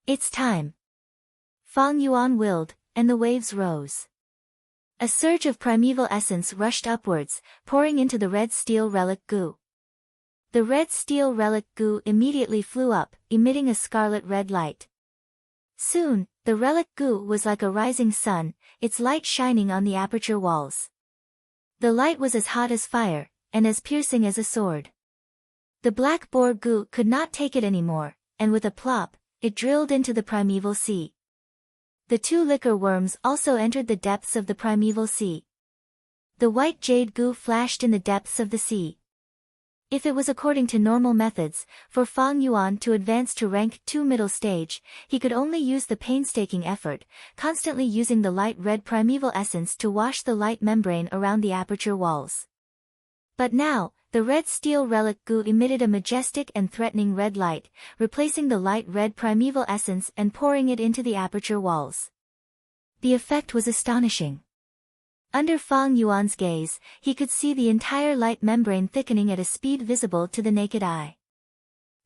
It's time. Fang Yuan willed, and the waves rose. A surge of primeval essence rushed upwards, pouring into the red steel relic goo. The red steel relic goo immediately flew up, emitting a scarlet-red light. Soon, the relic goo was like a rising sun, its light shining on the aperture walls. The light was as hot as fire, and as piercing as a sword. The black boar goo could not take it anymore, and with a plop, it drilled into the primeval sea. The 2 liquor worms also entered the depths of the primeval sea. The white jade goo flashed in the depths of the sea. If it was according to normal methods, for Fang Yuan to advance to rank 2 middle stage, he could only use the painstaking effort, constantly using the light red primeval essence to wash the light membrane around the aperture walls. But now, the red steel relic goo emitted a majestic and threatening red light, replacing the light red primeval essence and pouring it into the aperture walls. The effect was astonishing. Under Fang Yuan's gaze, he could see the entire light membrane thickening at a speed visible to the naked eye.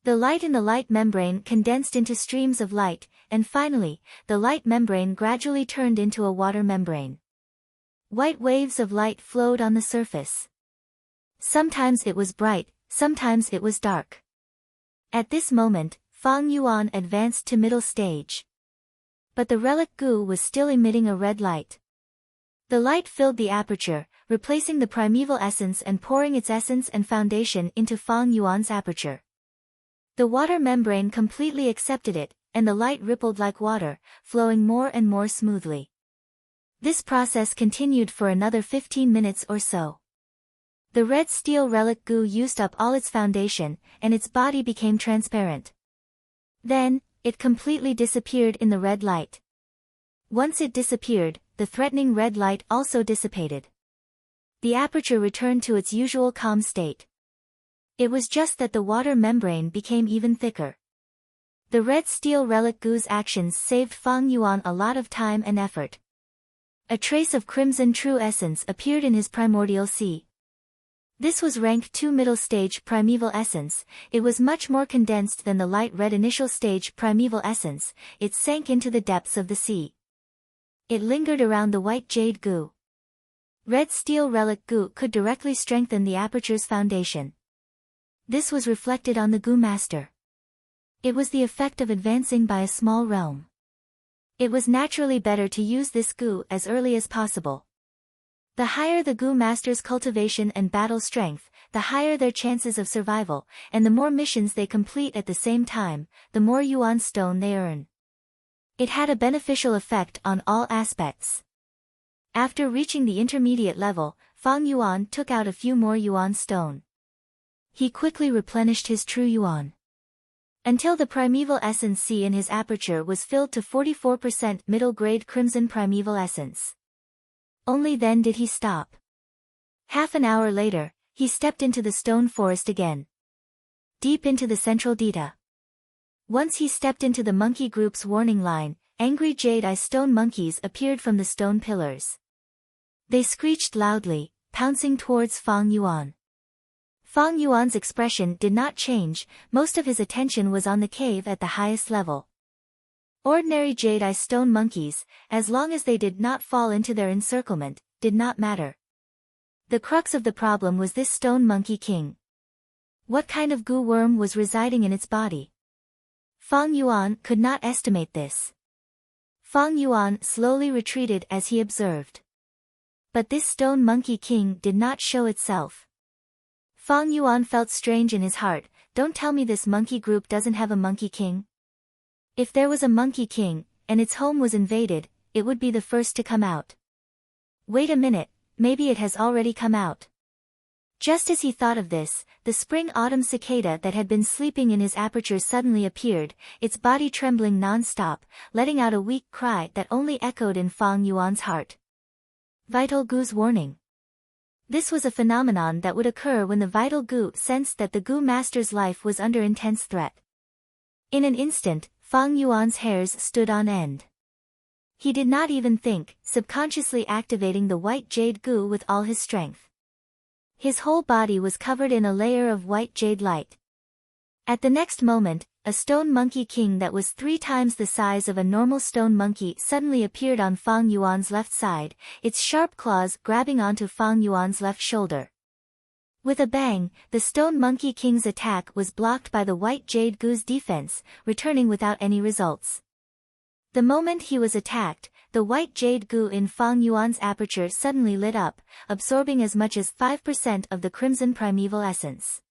The light in the light membrane condensed into streams of light, and finally, the light membrane gradually turned into a water membrane. White waves of light flowed on the surface. Sometimes it was bright, sometimes it was dark. At this moment, Fang Yuan advanced to middle stage. But the relic goo was still emitting a red light. The light filled the aperture, replacing the primeval essence and pouring its essence and foundation into Fang Yuan's aperture. The water membrane completely accepted it, and the light rippled like water, flowing more and more smoothly. This process continued for another 15 minutes or so. The red steel relic goo used up all its foundation, and its body became transparent. Then, it completely disappeared in the red light. Once it disappeared, the threatening red light also dissipated. The aperture returned to its usual calm state. It was just that the water membrane became even thicker. The red steel relic goo's actions saved Fang Yuan a lot of time and effort. A trace of crimson true essence appeared in his primordial sea. This was rank 2 middle stage primeval essence. It was much more condensed than the light red initial stage primeval essence. It sank into the depths of the sea. It lingered around the white jade goo. Red steel relic goo could directly strengthen the aperture's foundation. This was reflected on the goo master. It was the effect of advancing by a small realm. It was naturally better to use this goo as early as possible. The higher the goo master's cultivation and battle strength, the higher their chances of survival, and the more missions they complete at the same time, the more yuan stone they earn. It had a beneficial effect on all aspects. After reaching the intermediate level, Fang Yuan took out a few more yuan stone. He quickly replenished his true yuan. Until the primeval essence C in his aperture was filled to 44% middle-grade crimson primeval essence. Only then did he stop. Half an hour later, he stepped into the stone forest again. Deep into the central delta. Once he stepped into the monkey group's warning line, angry jade-eye stone monkeys appeared from the stone pillars. They screeched loudly, pouncing towards Fang Yuan. Fang Yuan's expression did not change, most of his attention was on the cave at the highest level. Ordinary jade-eye stone monkeys, as long as they did not fall into their encirclement, did not matter. The crux of the problem was this stone monkey king. What kind of goo worm was residing in its body? Fang Yuan could not estimate this. Fang Yuan slowly retreated as he observed. But this stone monkey king did not show itself. Fang Yuan felt strange in his heart. Don't tell me this monkey group doesn't have a monkey king. If there was a monkey king, and its home was invaded, it would be the first to come out. Wait a minute, maybe it has already come out. Just as he thought of this, the spring-autumn cicada that had been sleeping in his aperture suddenly appeared, its body trembling non-stop, letting out a weak cry that only echoed in Fang Yuan's heart. Vital Gu's warning. This was a phenomenon that would occur when the vital Gu sensed that the Gu master's life was under intense threat. In an instant, Fang Yuan's hairs stood on end. He did not even think, subconsciously activating the white jade Gu with all his strength. His whole body was covered in a layer of white jade light. At the next moment, a stone monkey king that was 3 times the size of a normal stone monkey suddenly appeared on Fang Yuan's left side, its sharp claws grabbing onto Fang Yuan's left shoulder. With a bang, the stone monkey king's attack was blocked by the white jade Gu's defense, returning without any results. The moment he was attacked, the white jade Gu in Fang Yuan's aperture suddenly lit up, absorbing as much as 5% of the crimson primeval essence.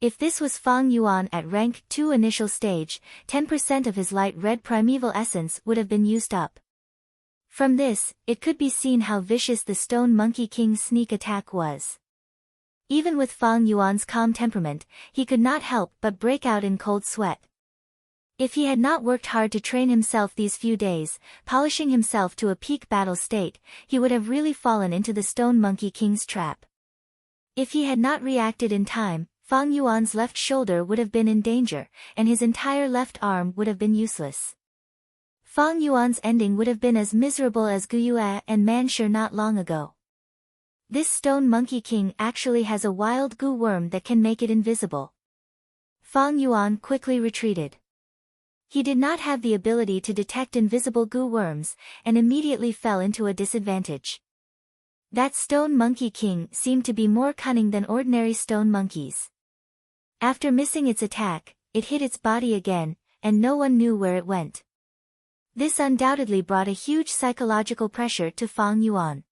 If this was Fang Yuan at rank 2 initial stage, 10% of his light red primeval essence would have been used up. From this, it could be seen how vicious the Stone Monkey King's sneak attack was. Even with Fang Yuan's calm temperament, he could not help but break out in cold sweat. If he had not worked hard to train himself these few days, polishing himself to a peak battle state, he would have really fallen into the Stone Monkey King's trap. If he had not reacted in time, Fang Yuan's left shoulder would have been in danger, and his entire left arm would have been useless. Fang Yuan's ending would have been as miserable as Gu Yue and Manshur not long ago. This Stone Monkey King actually has a wild Gu worm that can make it invisible. Fang Yuan quickly retreated. He did not have the ability to detect invisible Gu worms, and immediately fell into a disadvantage. That Stone Monkey King seemed to be more cunning than ordinary stone monkeys. After missing its attack, it hit its body again, and no one knew where it went. This undoubtedly brought a huge psychological pressure to Fang Yuan.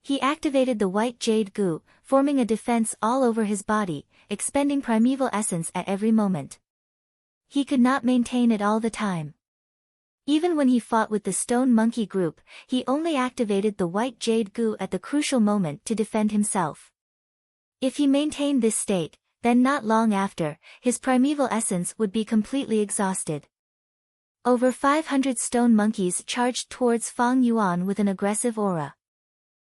He activated the white jade Gu, forming a defense all over his body, expending primeval essence at every moment. He could not maintain it all the time. Even when he fought with the Stone Monkey group, he only activated the white jade Gu at the crucial moment to defend himself. If he maintained this state, then not long after, his primeval essence would be completely exhausted. Over 500 stone monkeys charged towards Fang Yuan with an aggressive aura.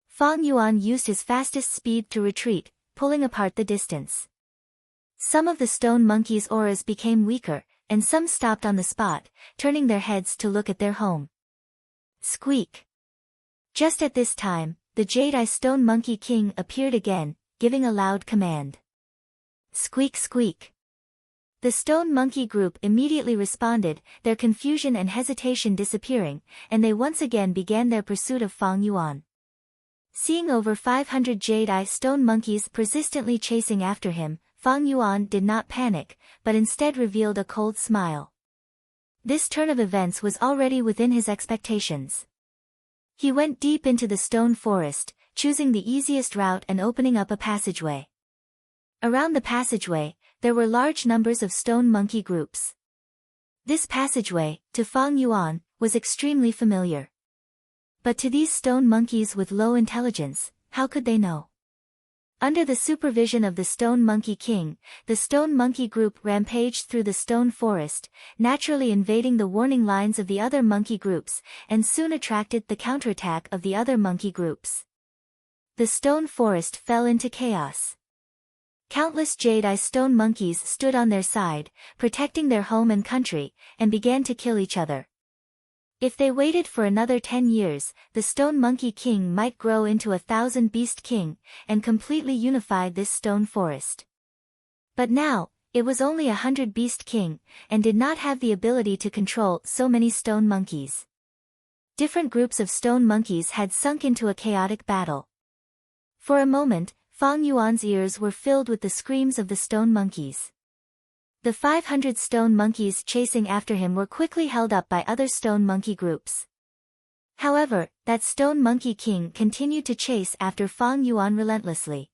Fang Yuan used his fastest speed to retreat, pulling apart the distance. Some of the stone monkeys' auras became weaker, and some stopped on the spot, turning their heads to look at their home. Squeak! Just at this time, the Jade-Eye Stone Monkey King appeared again, giving a loud command. Squeak squeak! The Stone Monkey group immediately responded, their confusion and hesitation disappearing, and they once again began their pursuit of Fang Yuan. Seeing over 500 Jade-Eye Stone Monkeys persistently chasing after him, Fang Yuan did not panic, but instead revealed a cold smile. This turn of events was already within his expectations. He went deep into the stone forest, choosing the easiest route and opening up a passageway. Around the passageway, there were large numbers of stone monkey groups. This passageway, to Fang Yuan, was extremely familiar. But to these stone monkeys with low intelligence, how could they know? Under the supervision of the Stone Monkey King, the Stone Monkey group rampaged through the stone forest, naturally invading the warning lines of the other monkey groups, and soon attracted the counterattack of the other monkey groups. The stone forest fell into chaos. Countless Jade-Eye Stone Monkeys stood on their side, protecting their home and country, and began to kill each other. If they waited for another 10 years, the Stone Monkey King might grow into a 1,000-beast king, and completely unify this stone forest. But now, it was only 100-beast king, and did not have the ability to control so many stone monkeys. Different groups of stone monkeys had sunk into a chaotic battle. For a moment, Fang Yuan's ears were filled with the screams of the stone monkeys. The 500 stone monkeys chasing after him were quickly held up by other stone monkey groups. However, that Stone Monkey King continued to chase after Fang Yuan relentlessly.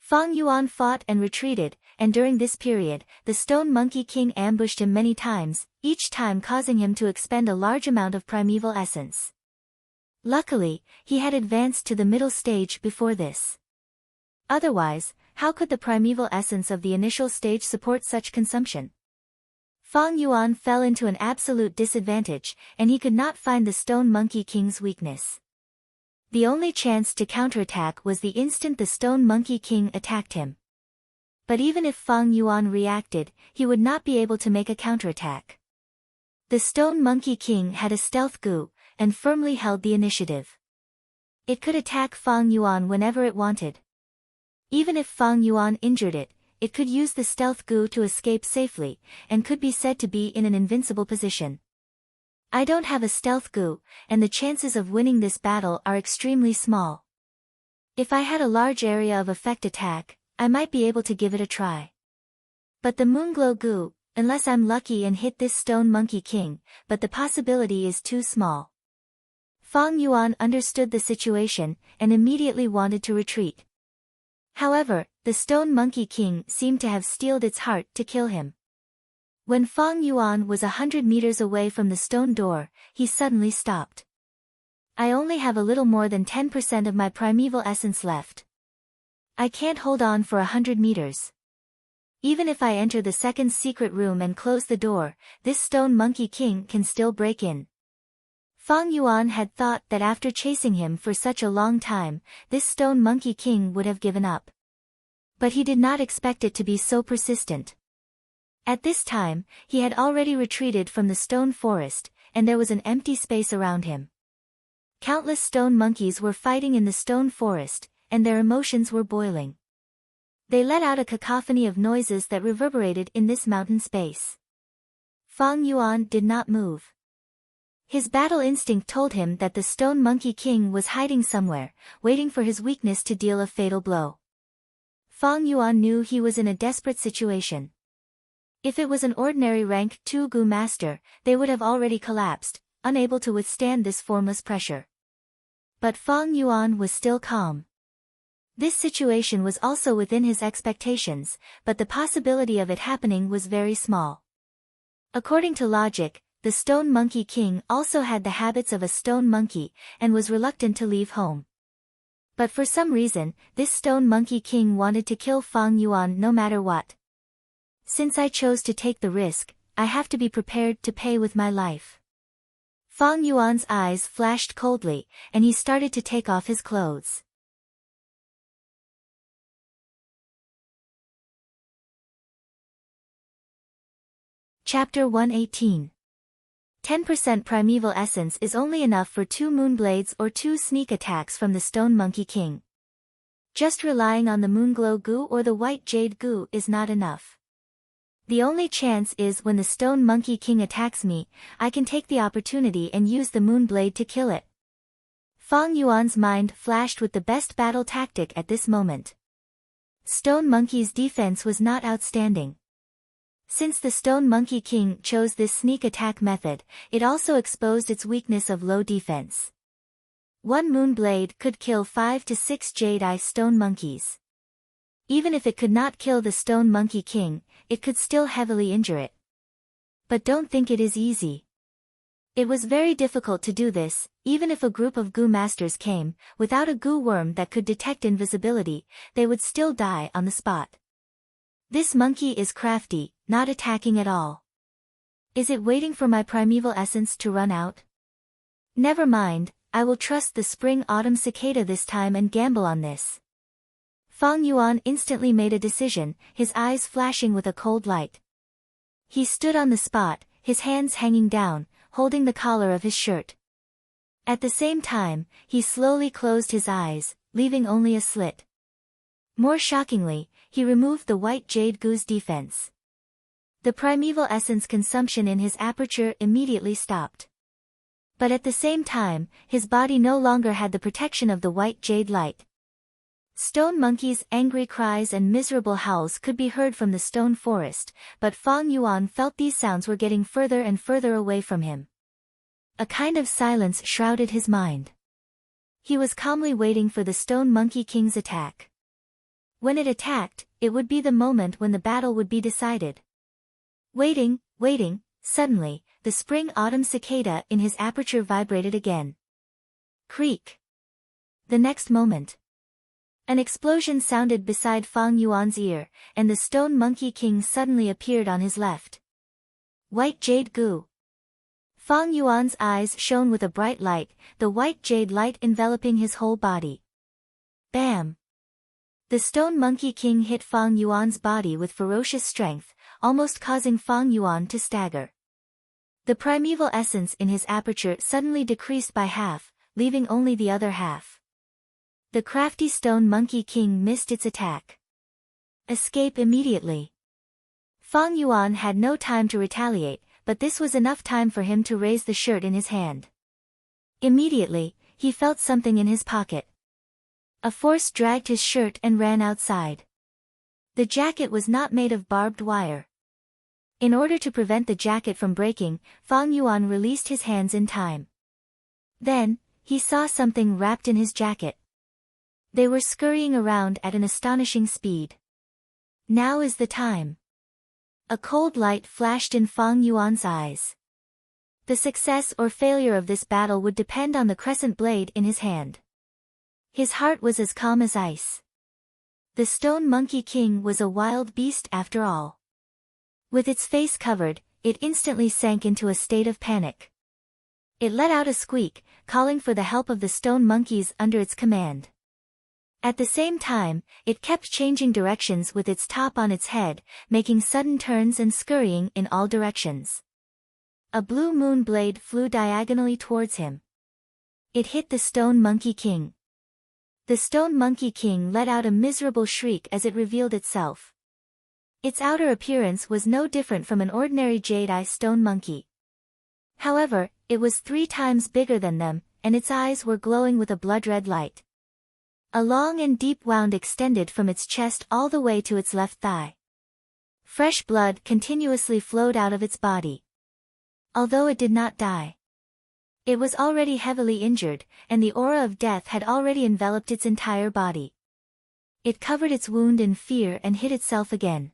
Fang Yuan fought and retreated, and during this period, the Stone Monkey King ambushed him many times, each time causing him to expend a large amount of primeval essence. Luckily, he had advanced to the middle stage before this. Otherwise, how could the primeval essence of the initial stage support such consumption? Fang Yuan fell into an absolute disadvantage, and he could not find the Stone Monkey King's weakness. The only chance to counterattack was the instant the Stone Monkey King attacked him. But even if Fang Yuan reacted, he would not be able to make a counterattack. The Stone Monkey King had a stealth goo, and firmly held the initiative. It could attack Fang Yuan whenever it wanted. Even if Fang Yuan injured it, it could use the stealth goo to escape safely, and could be said to be in an invincible position. I don't have a stealth goo, and the chances of winning this battle are extremely small. If I had a large area of effect attack, I might be able to give it a try. But the Moonglow goo, unless I'm lucky and hit this Stone Monkey King, but the possibility is too small. Fang Yuan understood the situation, and immediately wanted to retreat. However, the Stone Monkey King seemed to have steeled its heart to kill him. When Fang Yuan was 100 meters away from the stone door, he suddenly stopped. I only have a little more than 10% of my primeval essence left. I can't hold on for 100 meters. Even if I enter the second secret room and close the door, this Stone Monkey King can still break in. Fang Yuan had thought that after chasing him for such a long time, this Stone Monkey King would have given up. But he did not expect it to be so persistent. At this time, he had already retreated from the stone forest, and there was an empty space around him. Countless stone monkeys were fighting in the stone forest, and their emotions were boiling. They let out a cacophony of noises that reverberated in this mountain space. Fang Yuan did not move. His battle instinct told him that the Stone Monkey King was hiding somewhere, waiting for his weakness to deal a fatal blow. Fang Yuan knew he was in a desperate situation. If it was an ordinary rank 2 Gu master, they would have already collapsed, unable to withstand this formless pressure. But Fang Yuan was still calm. This situation was also within his expectations, but the possibility of it happening was very small. According to logic, the Stone Monkey King also had the habits of a stone monkey, and was reluctant to leave home. But for some reason, this Stone Monkey King wanted to kill Fang Yuan no matter what. Since I chose to take the risk, I have to be prepared to pay with my life. Fang Yuan's eyes flashed coldly, and he started to take off his clothes. Chapter 118. 10% primeval essence is only enough for 2 moonblades or 2 sneak attacks from the Stone Monkey King. Just relying on the Moonglow goo or the White Jade goo is not enough. The only chance is when the Stone Monkey King attacks me, I can take the opportunity and use the Moonblade to kill it. Fang Yuan's mind flashed with the best battle tactic at this moment. Stone Monkey's defense was not outstanding. Since the Stone Monkey King chose this sneak attack method, it also exposed its weakness of low defense. One Moonblade could kill 5 to 6 Jade-Eye stone monkeys. Even if it could not kill the Stone Monkey King, it could still heavily injure it. But don't think it is easy. It was very difficult to do this, even if a group of goo masters came, without a goo worm that could detect invisibility, they would still die on the spot. This monkey is crafty, not attacking at all. Is it waiting for my primeval essence to run out? Never mind, I will trust the spring-autumn cicada this time and gamble on this. Fang Yuan instantly made a decision, his eyes flashing with a cold light. He stood on the spot, his hands hanging down, holding the collar of his shirt. At the same time, he slowly closed his eyes, leaving only a slit. More shockingly, he removed the White Jade goo's defense. The primeval essence consumption in his aperture immediately stopped. But at the same time, his body no longer had the protection of the White Jade light. Stone monkeys' angry cries and miserable howls could be heard from the stone forest, but Fang Yuan felt these sounds were getting further and further away from him. A kind of silence shrouded his mind. He was calmly waiting for the Stone Monkey King's attack. When it attacked, it would be the moment when the battle would be decided. Waiting, suddenly, the spring-autumn cicada in his aperture vibrated again. Creak. The next moment, An explosion sounded beside Fang Yuan's ear, and the Stone Monkey King suddenly appeared on his left. White Jade Goo. Fang Yuan's eyes shone with a bright light, the white jade light enveloping his whole body. Bam! The Stone Monkey King hit Fang Yuan's body with ferocious strength, almost causing Fang Yuan to stagger. The primeval essence in his aperture suddenly decreased by half, leaving only the other half. The crafty Stone Monkey King missed its attack. Escape immediately. Fang Yuan had no time to retaliate, but this was enough time for him to raise the shirt in his hand. Immediately, he felt something in his pocket. A force dragged his shirt and ran outside. The jacket was not made of barbed wire. In order to prevent the jacket from breaking, Fang Yuan released his hands in time. Then, he saw something wrapped in his jacket. They were scurrying around at an astonishing speed. Now is the time. A cold light flashed in Fang Yuan's eyes. The success or failure of this battle would depend on the crescent blade in his hand. His heart was as calm as ice. The Stone Monkey King was a wild beast after all. With its face covered, it instantly sank into a state of panic. It let out a squeak, calling for the help of the stone monkeys under its command. At the same time, it kept changing directions with its top on its head, making sudden turns and scurrying in all directions. A blue moon blade flew diagonally towards him. It hit the Stone Monkey King. The Stone Monkey King let out a miserable shriek as it revealed itself. Its outer appearance was no different from an ordinary jade-eye stone monkey. However, it was 3 times bigger than them, and its eyes were glowing with a blood-red light. A long and deep wound extended from its chest all the way to its left thigh. Fresh blood continuously flowed out of its body. Although it did not die, it was already heavily injured, and the aura of death had already enveloped its entire body. It covered its wound in fear and hid itself again.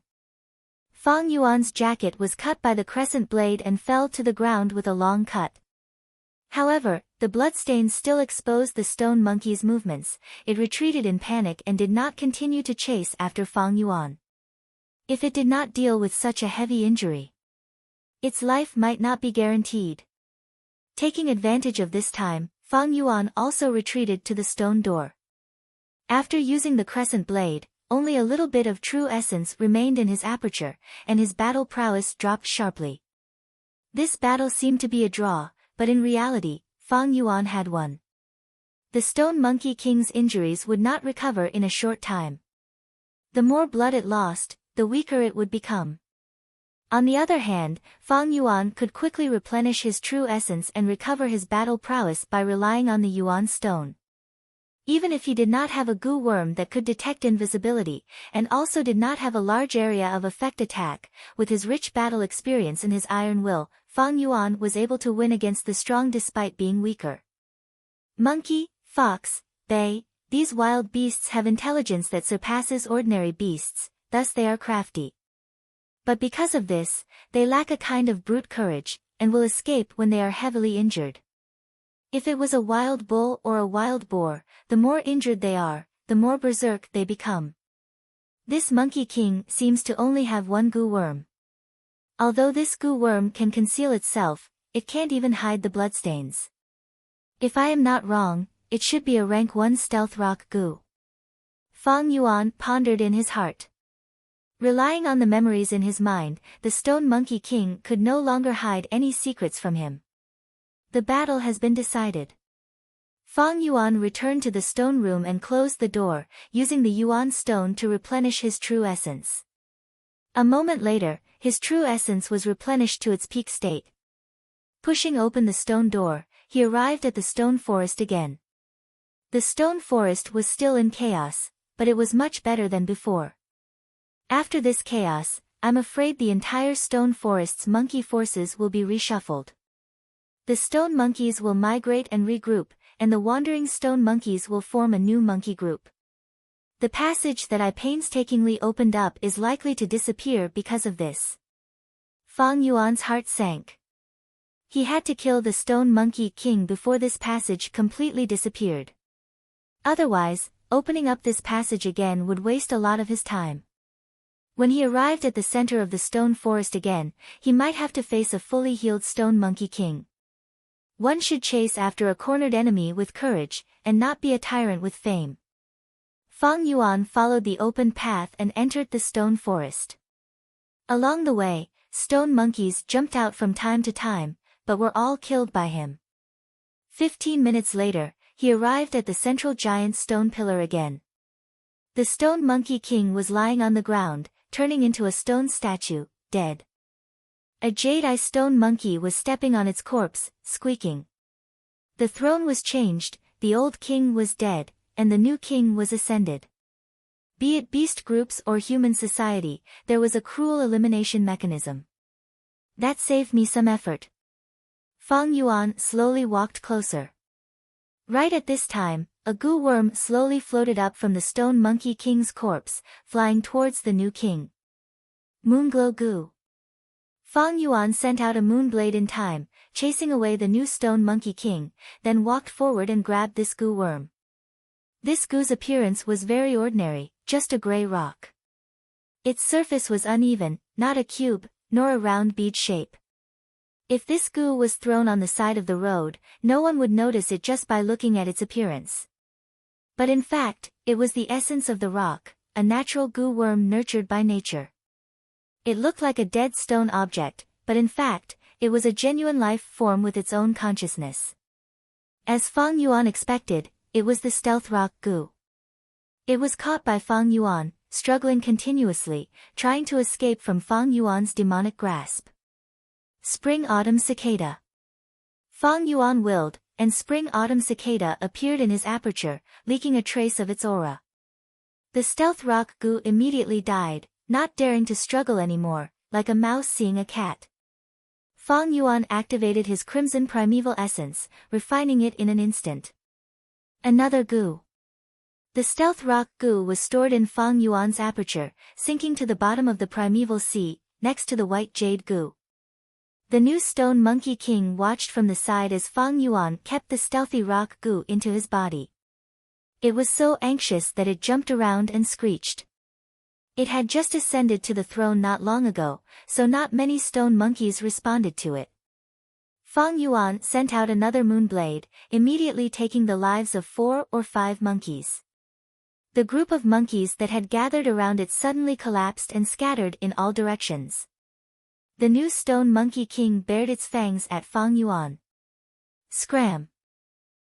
Fang Yuan's jacket was cut by the crescent blade and fell to the ground with a long cut. However, the bloodstains still exposed the stone monkey's movements. It retreated in panic and did not continue to chase after Fang Yuan. If it did not deal with such a heavy injury, its life might not be guaranteed. Taking advantage of this time, Fang Yuan also retreated to the stone door. After using the crescent blade, only a little bit of true essence remained in his aperture, and his battle prowess dropped sharply. This battle seemed to be a draw, but in reality, Fang Yuan had won. The Stone Monkey King's injuries would not recover in a short time. The more blood it lost, the weaker it would become. On the other hand, Fang Yuan could quickly replenish his true essence and recover his battle prowess by relying on the Yuan Stone. Even if he did not have a goo worm that could detect invisibility, and also did not have a large area of effect attack, with his rich battle experience and his iron will, Fang Yuan was able to win against the strong despite being weaker. Monkey, fox, bay, these wild beasts have intelligence that surpasses ordinary beasts, thus they are crafty. But because of this, they lack a kind of brute courage, and will escape when they are heavily injured. If it was a wild bull or a wild boar, the more injured they are, the more berserk they become. This Monkey King seems to only have one goo worm. Although this goo worm can conceal itself, it can't even hide the bloodstains. If I am not wrong, it should be a rank 1 stealth rock goo. Fang Yuan pondered in his heart. Relying on the memories in his mind, the Stone Monkey King could no longer hide any secrets from him. The battle has been decided. Fang Yuan returned to the stone room and closed the door, using the Yuan stone to replenish his true essence. A moment later, his true essence was replenished to its peak state. Pushing open the stone door, he arrived at the stone forest again. The stone forest was still in chaos, but it was much better than before. After this chaos, I'm afraid the entire stone forest's monkey forces will be reshuffled. The stone monkeys will migrate and regroup, and the wandering stone monkeys will form a new monkey group. The passage that I painstakingly opened up is likely to disappear because of this. Fang Yuan's heart sank. He had to kill the Stone Monkey King before this passage completely disappeared. Otherwise, opening up this passage again would waste a lot of his time. When he arrived at the center of the stone forest again, he might have to face a fully healed stone monkey king. One should chase after a cornered enemy with courage, and not be a tyrant with fame. Fang Yuan followed the open path and entered the stone forest. Along the way, stone monkeys jumped out from time to time, but were all killed by him. 15 minutes later, he arrived at the central giant stone pillar again. The stone monkey king was lying on the ground, turning into a stone statue, dead. A jade-eye stone monkey was stepping on its corpse, squeaking. The throne was changed, the old king was dead, and the new king was ascended. Be it beast groups or human society, there was a cruel elimination mechanism. That saved me some effort. Fang Yuan slowly walked closer. Right at this time, a goo worm slowly floated up from the stone monkey king's corpse, flying towards the new king. Moonglow goo. Fang Yuan sent out a moonblade in time, chasing away the new stone monkey king, then walked forward and grabbed this goo worm. This goo's appearance was very ordinary, just a gray rock. Its surface was uneven, not a cube, nor a round bead shape. If this goo was thrown on the side of the road, no one would notice it just by looking at its appearance. But in fact, it was the essence of the rock, a natural goo worm nurtured by nature. It looked like a dead stone object, but in fact, it was a genuine life form with its own consciousness. As Fang Yuan expected, it was the stealth rock goo. It was caught by Fang Yuan, struggling continuously, trying to escape from Fang Yuan's demonic grasp. Spring-autumn cicada. Fang Yuan willed, and spring-autumn cicada appeared in his aperture, leaking a trace of its aura. The stealth rock goo immediately died, not daring to struggle anymore, like a mouse seeing a cat. Fang Yuan activated his crimson primeval essence, refining it in an instant. Another goo. The stealth rock goo was stored in Fang Yuan's aperture, sinking to the bottom of the primeval sea, next to the white jade goo. The new stone monkey king watched from the side as Fang Yuan kept the stealthy rock goo into his body. It was so anxious that it jumped around and screeched. It had just ascended to the throne not long ago, so not many stone monkeys responded to it. Fang Yuan sent out another moonblade, immediately taking the lives of 4 or 5 monkeys. The group of monkeys that had gathered around it suddenly collapsed and scattered in all directions. The new stone monkey king bared its fangs at Fang Yuan. Scram!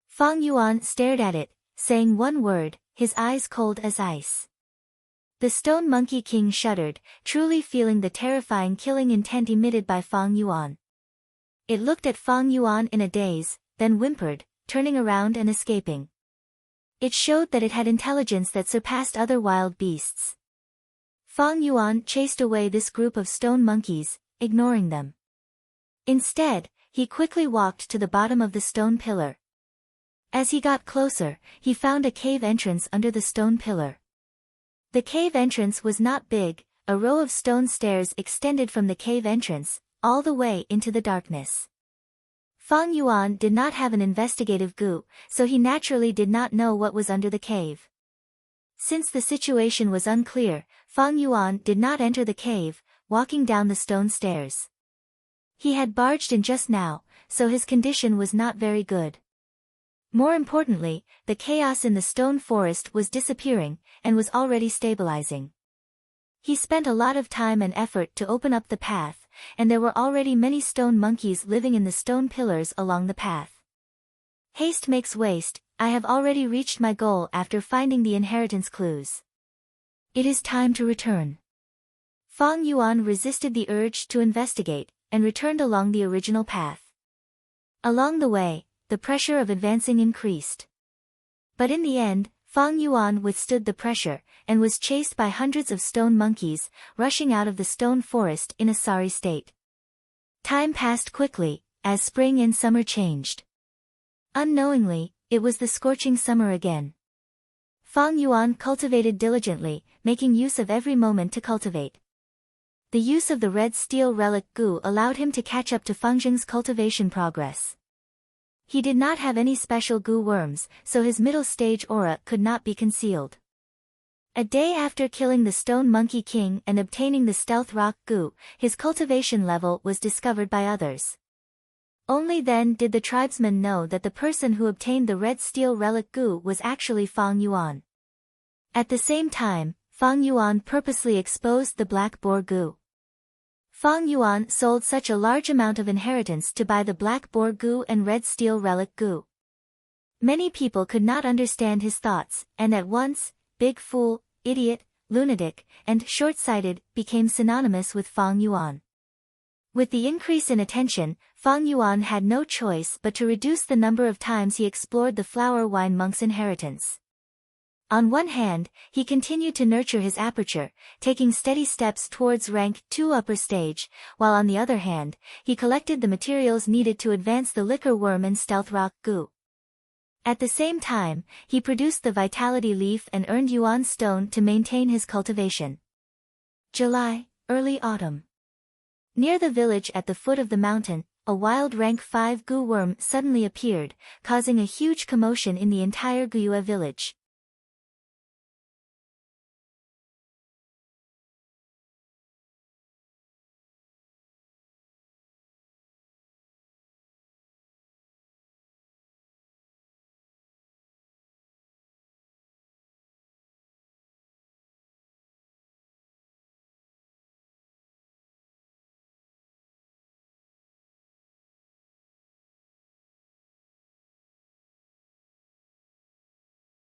Fang Yuan stared at it, saying one word, his eyes cold as ice. The stone monkey king shuddered, truly feeling the terrifying killing intent emitted by Fang Yuan. It looked at Fang Yuan in a daze, then whimpered, turning around and escaping. It showed that it had intelligence that surpassed other wild beasts. Fang Yuan chased away this group of stone monkeys, ignoring them. Instead, he quickly walked to the bottom of the stone pillar. As he got closer, he found a cave entrance under the stone pillar. The cave entrance was not big, a row of stone stairs extended from the cave entrance, all the way into the darkness. Fang Yuan did not have an investigative goo, so he naturally did not know what was under the cave. Since the situation was unclear, Fang Yuan did not enter the cave, walking down the stone stairs. He had barged in just now, so his condition was not very good. More importantly, the chaos in the stone forest was disappearing, and was already stabilizing. He spent a lot of time and effort to open up the path, and there were already many stone monkeys living in the stone pillars along the path. Haste makes waste, I have already reached my goal after finding the inheritance clues. It is time to return. Fang Yuan resisted the urge to investigate, and returned along the original path. Along the way, the pressure of advancing increased. But in the end, Fang Yuan withstood the pressure, and was chased by hundreds of stone monkeys, rushing out of the stone forest in a sorry state. Time passed quickly, as spring and summer changed. Unknowingly, it was the scorching summer again. Fang Yuan cultivated diligently, making use of every moment to cultivate. The use of the red steel relic goo allowed him to catch up to Feng Jing's cultivation progress. He did not have any special goo worms, so his middle stage aura could not be concealed. A day after killing the Stone Monkey King and obtaining the Stealth Rock Goo, his cultivation level was discovered by others. Only then did the tribesmen know that the person who obtained the Red Steel Relic Goo was actually Fang Yuan. At the same time, Fang Yuan purposely exposed the Black Boar Goo. Fang Yuan sold such a large amount of inheritance to buy the Black Boar Goo and Red Steel Relic Goo. Many people could not understand his thoughts, and at once, big fool, idiot, lunatic, and short-sighted became synonymous with Fang Yuan. With the increase in attention, Fang Yuan had no choice but to reduce the number of times he explored the Flower Wine Monk's inheritance. On one hand, he continued to nurture his aperture, taking steady steps towards rank 2 upper stage, while on the other hand, he collected the materials needed to advance the Liquor Worm and Stealth Rock Goo. At the same time, he produced the Vitality Leaf and earned Yuan Stone to maintain his cultivation. July, early autumn. Near the village at the foot of the mountain, a wild rank 5 Goo worm suddenly appeared, causing a huge commotion in the entire Guyue village.